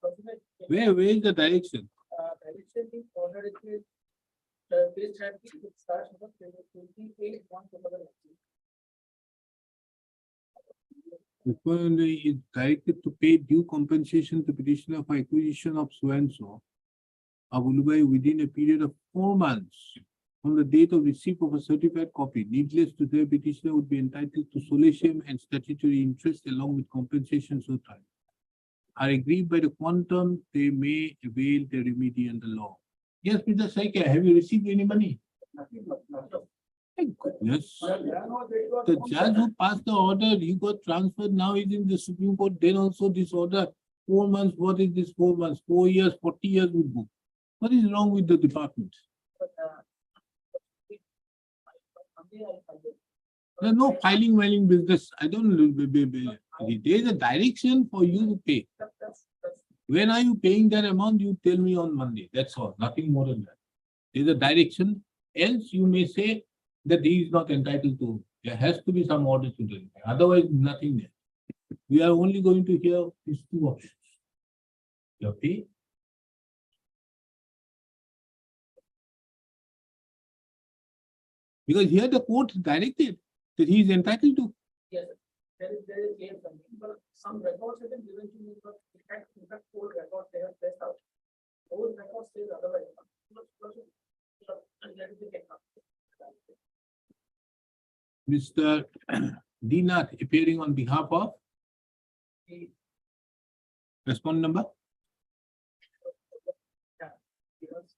personally, Where is the direction? direction is ordered is page 30, it starts with 28 1 2019. Respondent is directed to pay due compensation to petitioner for acquisition of so and so of Ulubai within a period of 4 months from the date of receipt of a certified copy. Needless to say, petitioner would be entitled to solatium and statutory interest along with compensation so time. Are aggrieved by the quantum, they may avail the remedy under law. Yes, Mr. Saika, have you received any money? Thank goodness. The judge who passed the order, you got transferred, now is in the Supreme Court, then also this order, 4 months, what is this 4 months? 4 years, 40 years would go. What is wrong with the department? But There's no filing business. I don't, there is a direction for you to pay. that's When are you paying that amount? You tell me on Monday. That's all, nothing more than that. There's a direction, else you may say that he is not entitled to. There has to be some order to do. Otherwise, nothing there. We are only going to hear these 2 options. You pay. Because here the court directed that he is entitled to. yes, there is clear something, but some records have been given to me, but in fact, old records they have placed out. Old records say otherwise. And let it be taken up. Mr. Dinath appearing on behalf of The- respondent number. Yeah, because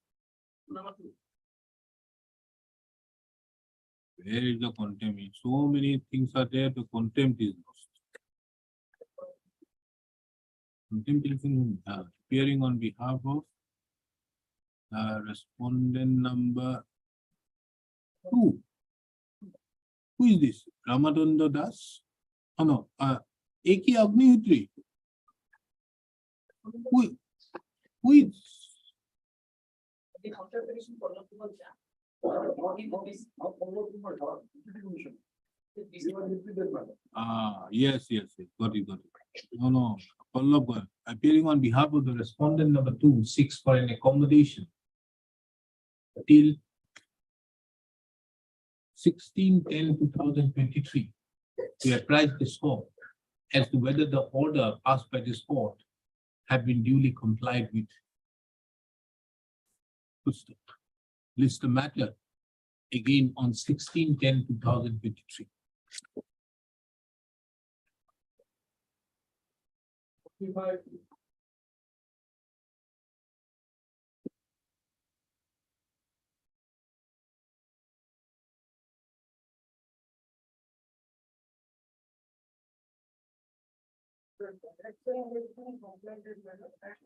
number 2. Where is the contempt? So many things are there, the contempt is lost. Contempt is appearing on behalf of respondent number 2. Who is this? Ramadanda Das? Oh no, A.K. Agnihotri. Who is? The contribution for local jam. Yes, got it. No, Pallab, appearing on behalf of the respondent number 2, 6 for an accommodation till 16/10/2023. We apprise this court as to whether the order passed by this court have been duly complied with. List the matter again on 16/10/2023.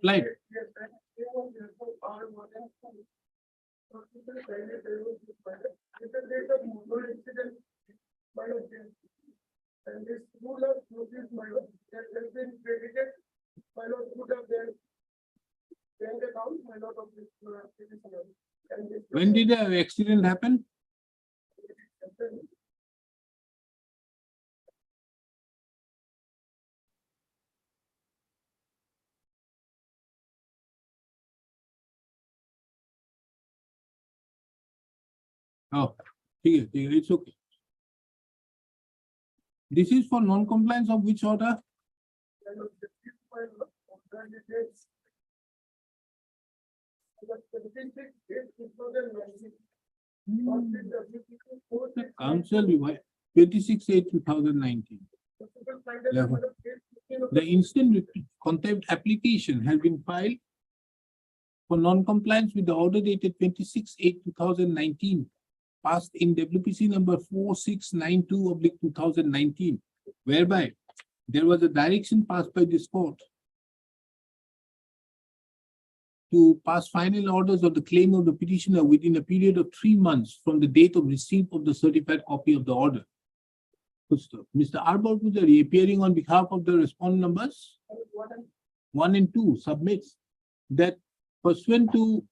Right. And this rule of notice, my lord, that has been credited, my lord, put up their bank account, my lord of this, petitioner. And this- When did the accident happen? Oh, it's okay. This is for non-compliance of which order? Council revised 26/8/2019. The instant contempt application has been filed for non-compliance with the order dated 26/8/2019, passed in WPC number 4692/2019, whereby there was a direction passed by this court to pass final orders of the claim of the petitioner within a period of 3 months from the date of receipt of the certified copy of the order. Mr. Arbor Pujari, appearing on behalf of the respondent numbers 1 and 2, submits that pursuant to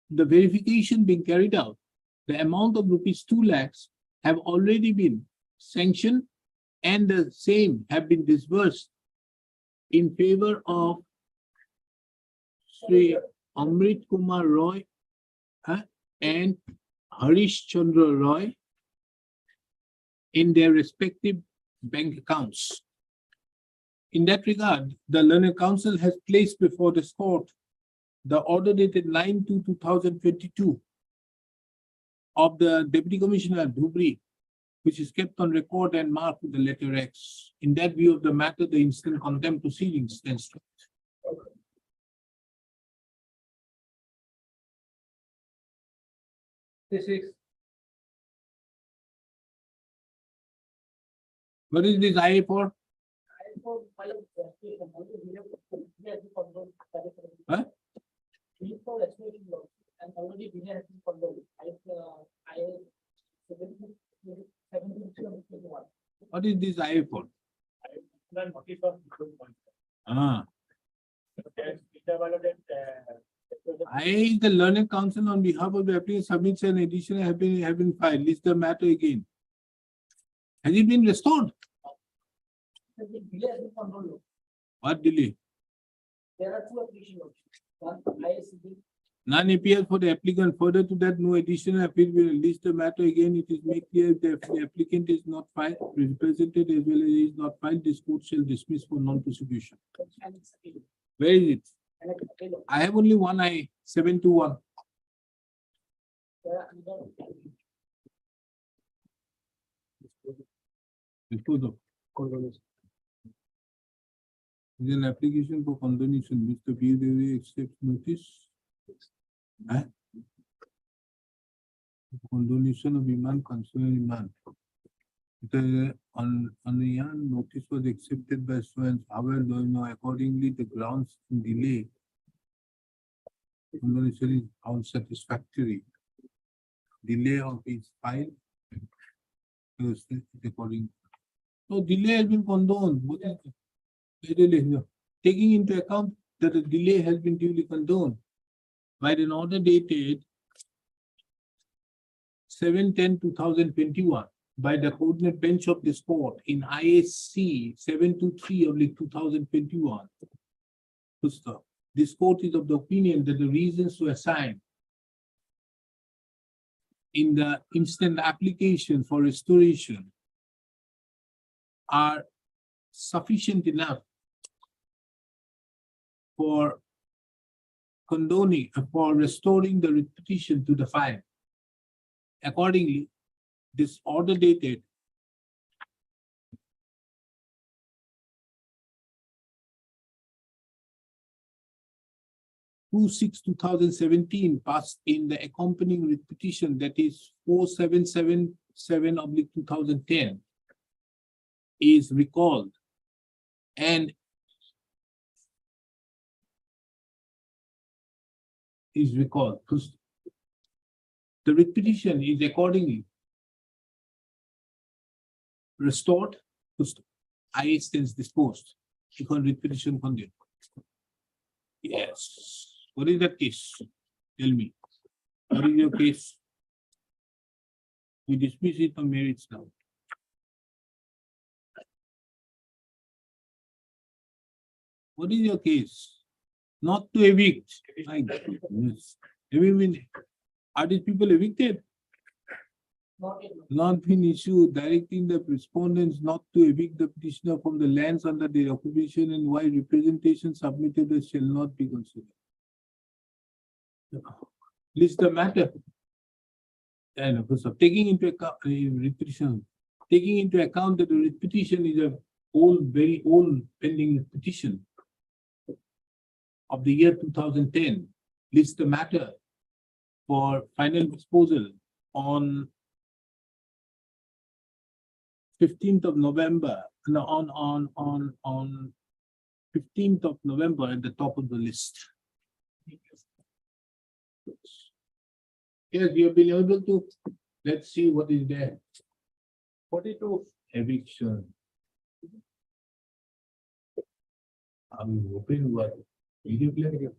the verification being carried out, the amount of rupees 2 lakhs have already been sanctioned and the same have been disbursed in favor of Sri Amrit Kumar Roy and Harish Chandra Roy in their respective bank accounts. In that regard, the Learned Council has placed before this court the order dated 9/2/2022 of the Deputy Commissioner Dhubri, which is kept on record and marked with the letter X. In that view of the matter, the instant contempt proceedings stands. This is. What is this IA for? Huh? And already dinner has been followed. What is this IA for? Ah, IA is the Learned Council on behalf of the applicant submits an addition have been filed. List the matter again. Has it been restored? What delay? There are 2 applications. One, ISB. None appears for the applicant. Further to that, no additional appeal will list the matter again. It is made clear if the applicant is not filed, represented as well as is not filed, this court shall dismiss for non-prosecution. Where is it? I have only one I 721. Is an application for condonation. Mr. B. Devi accepts notice. Condonation of Iman concerning Iman. The Anayan notice was accepted by Swans. However, accordingly, the grounds in delay. Condonation is unsatisfactory. Delay of his file. According. So delay has been condoned. What is it? Taking into account that the delay has been duly condoned by an order dated 7/10/2021 by the coordinate bench of this court in ISC 723/2021. This court is of the opinion that the reasons to assign in the instant application for restoration are sufficient enough for condoning, for restoring the writ petition to the file. Accordingly, this order dated 2/6/2017 passed in the accompanying writ petition, that is 4777/2010, is recalled and is recalled. The writ petition is accordingly restored. I stands disposed. Because writ petition condemned. Yes. What is the case? Tell me. What is your case? We dismiss it on merits now. What is your case? Not to evict. My goodness. Have you been, are these people evicted? not been issued directing the respondents not to evict the petitioner from the lands under their occupation and why representation submitted shall not be considered. List the matter. And of course, taking into account repetition, taking into account that the petition is a very old pending petition of the year 2010, list the matter for final disposal on 15th of November, no, on 15th of November at the top of the list. Yes, you have been able to, let's see what is there. 42 eviction. I'm hoping what video player.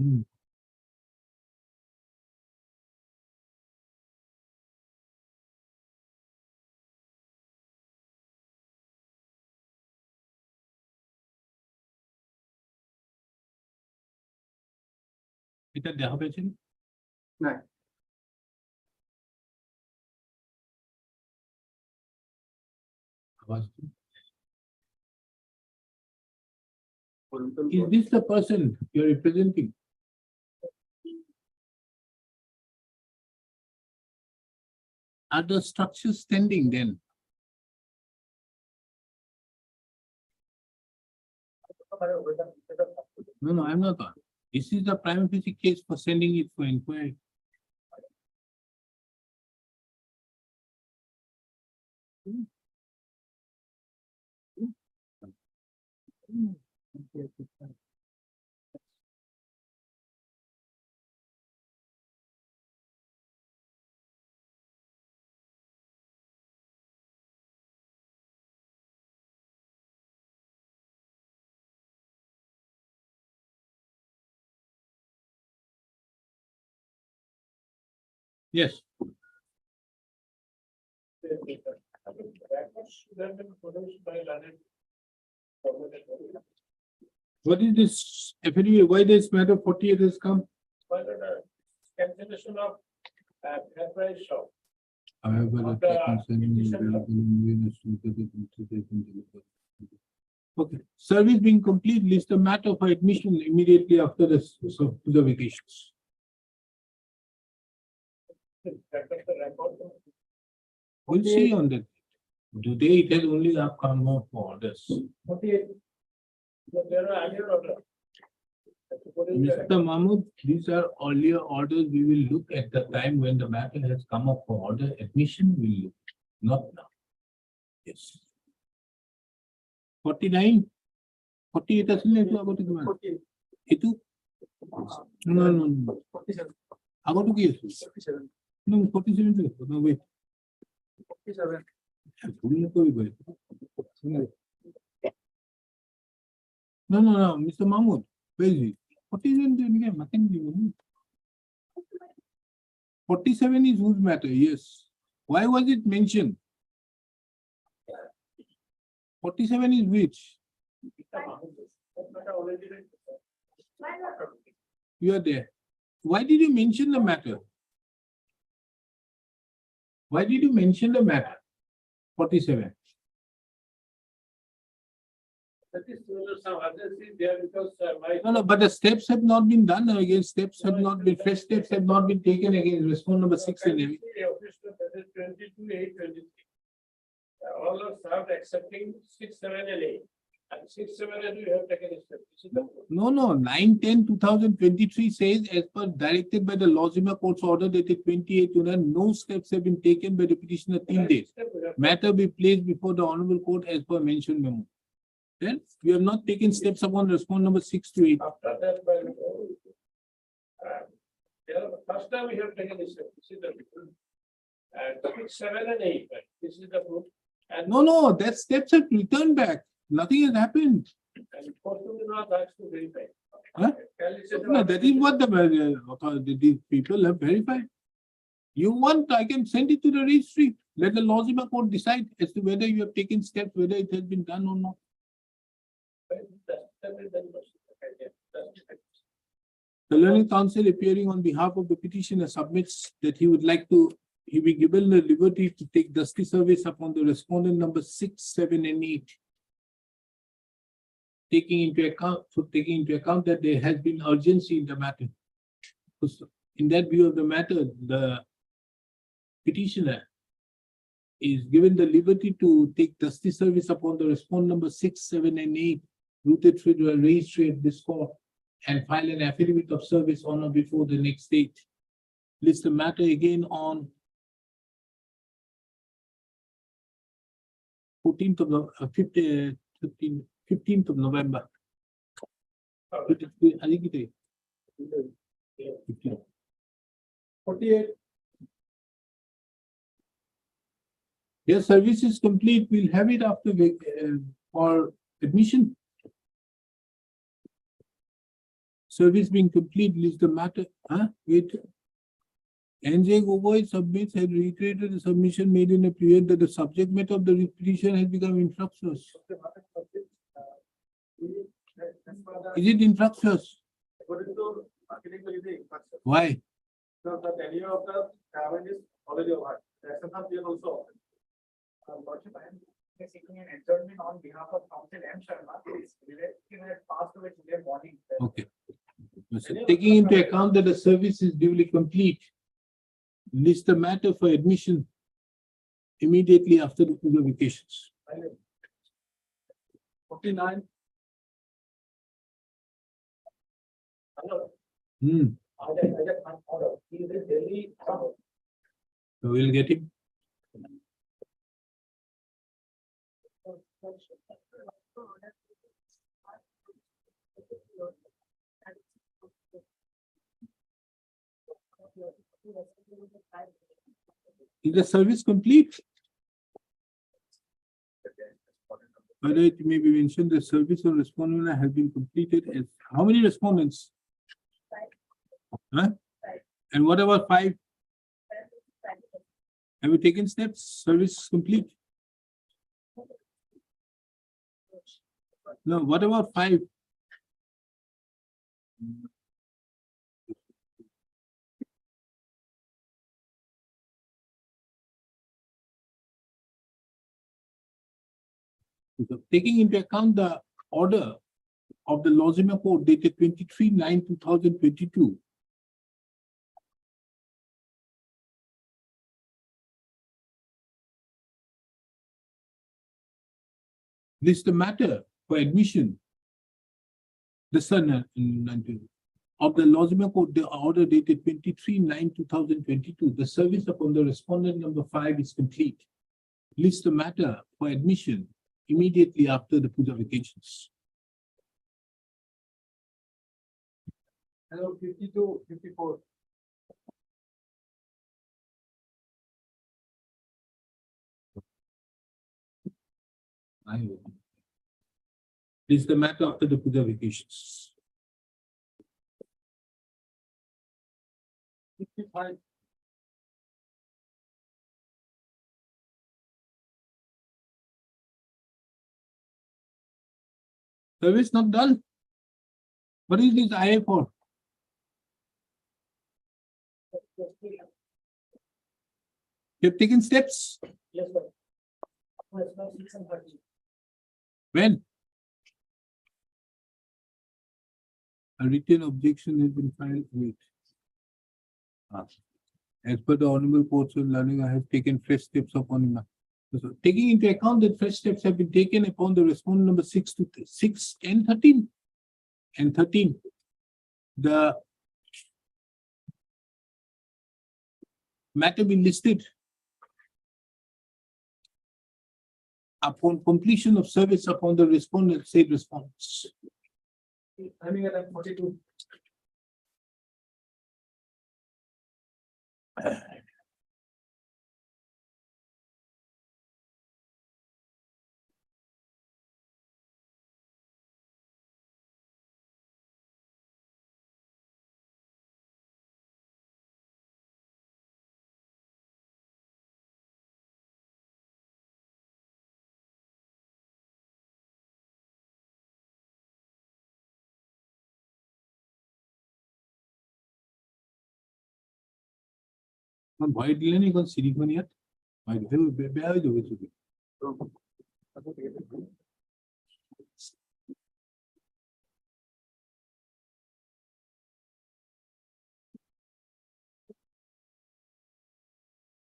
Hmm. এটা দেখা পেয়েছেন? না। আওয়াজ তো। Is this the person you're representing? Are the structures standing then? No, I'm not on. This is the prime facie case for sending it for inquiry. Yes. What is this? FNU, why this matter 48 has come? Cancellation of enterprise shop. However, Of the the concerning is petitioner. available in Venus to the consideration delivered. Okay, service being complete, list the matter for admission immediately after the the vacations. That was the record. We'll see on that. Today it has only come up for orders. 48. So there are earlier order. Mr. Mahmood, these are earlier orders. We will look at the time when the matter has come up for order. Admission we will look, not now. Yes. 49, 48 আসলে একটু আগতে কিমান? এটু? No, no, no. 47. আগতে কি আছে? 47. No, 47 to, no, wait. 47. ভুল নকৰিব এইটো। No, no, no, Mr. Mahmood, where is it? 47 to এনেকে মাতিম দিব ন? 47 is whose matter, yes. Why was it mentioned? 47 is which? You are there. Why did you mention the matter? Why did you mention the matter? 47. That is, some others is there because my. No, but the steps have not been done again. Steps have not been, fresh steps have not been taken against respondent number 6 and 8. Official, that is 22/8/23. All are served accepting 6, 7 and 8. And 6, 7 and you have taken a step. This is the- No, 9/10/2023 says as per directed by the Lozima Court's order dated 28/09, no steps have been taken by the petitioner till date. Step we have- Matter be placed before the honorable court as per mentioned memo. Then we have not taken steps upon respondent number 6 to 8. After that, by first time we have taken this step. This is the. And 6, 7 and 8, right? This is the proof. And. No, that steps have returned back. Nothing has happened. And supposed to be not asked to verify. Huh? No, that is what these people have verified. You want, I can send it to the registry. Let the Lozima court decide as to whether you have taken steps, whether it has been done or not. The learning counsel appearing on behalf of the petitioner submits that he would like to, he be given the liberty to take dusty service upon the respondent number 6, 7 and 8. Taking into account that there has been urgency in the matter. So, in that view of the matter, the petitioner is given the liberty to take dusty service upon the respondent number 6, 7 and 8, routed through the registry at this court, and file an affidavit of service on or before the next date. List the matter again on 15th of November. 15th. 48. Your service is complete. We'll have it after for admission. Service being complete, list the matter. Wait. NJ Gogoi submits had reiterated the submission made in a period that the subject matter of the petition has become infructuous. Is it infructuous? According to architecture, is the infrastructure. Why? So the tenure of the cavern is already over. The access of here also. Lordship, I am seeking an adjournment on behalf of Council M. Sharma. It's passed away today morning. Okay. So taking into account that the service is duly complete, list the matter for admission immediately after the school vacations. 49. Hello, Hmm. I just want to order. He is in Delhi. So we'll get him. Is the service complete? Whether it may be mentioned the service of respondent has been completed as how many respondents? Huh? And what about 5? Have you taken steps? Service is complete. No, what about 5? Taking into account the order of the Lozima Court dated 23/9/2022. List the matter for admission. The son of the Lozima Court, the order dated 23/9/2022. The service upon the respondent number 5 is complete. List the matter for admission immediately after the Puja vacations. Hello, 52, 54. List the matter after the Puja vacations. 55. Service not done. What is this IA for? You have taken steps. Yes, sir. Yes, sir, 6 and 30. When? A written objection has been filed with. As per the Honorable Courts of Learning, I have taken fresh steps upon him. So, taking into account that fresh steps have been taken upon the respondent number 6 to 6 and 13. And 13. The matter be listed upon completion of service upon the respondent said response. Timing at 42. ভয় দিলে নি কোন সিরিফোন ইয়াত ভয় দিলে বেয়া হৈ যাব ছবি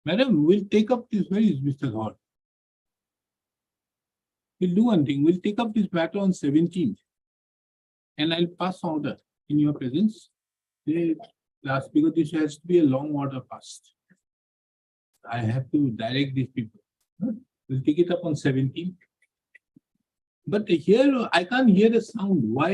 Madam, we'll take up this. Where is Mr. Dhar? We'll do one thing. We'll take up this matter on 17th. And I'll pass order in your presence. Last, because this has to be a long order passed. I have to direct these people. We'll take it up on 17th. But here, I can't hear the sound. Why?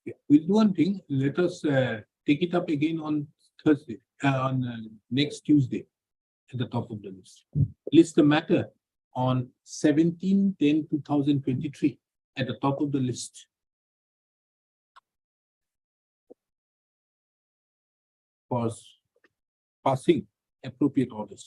Okay, we'll do one thing. Let us take it up again on Thursday, on next Tuesday at the top of the list. List the matter on 17/10/2023 at the top of the list. For passing appropriate orders.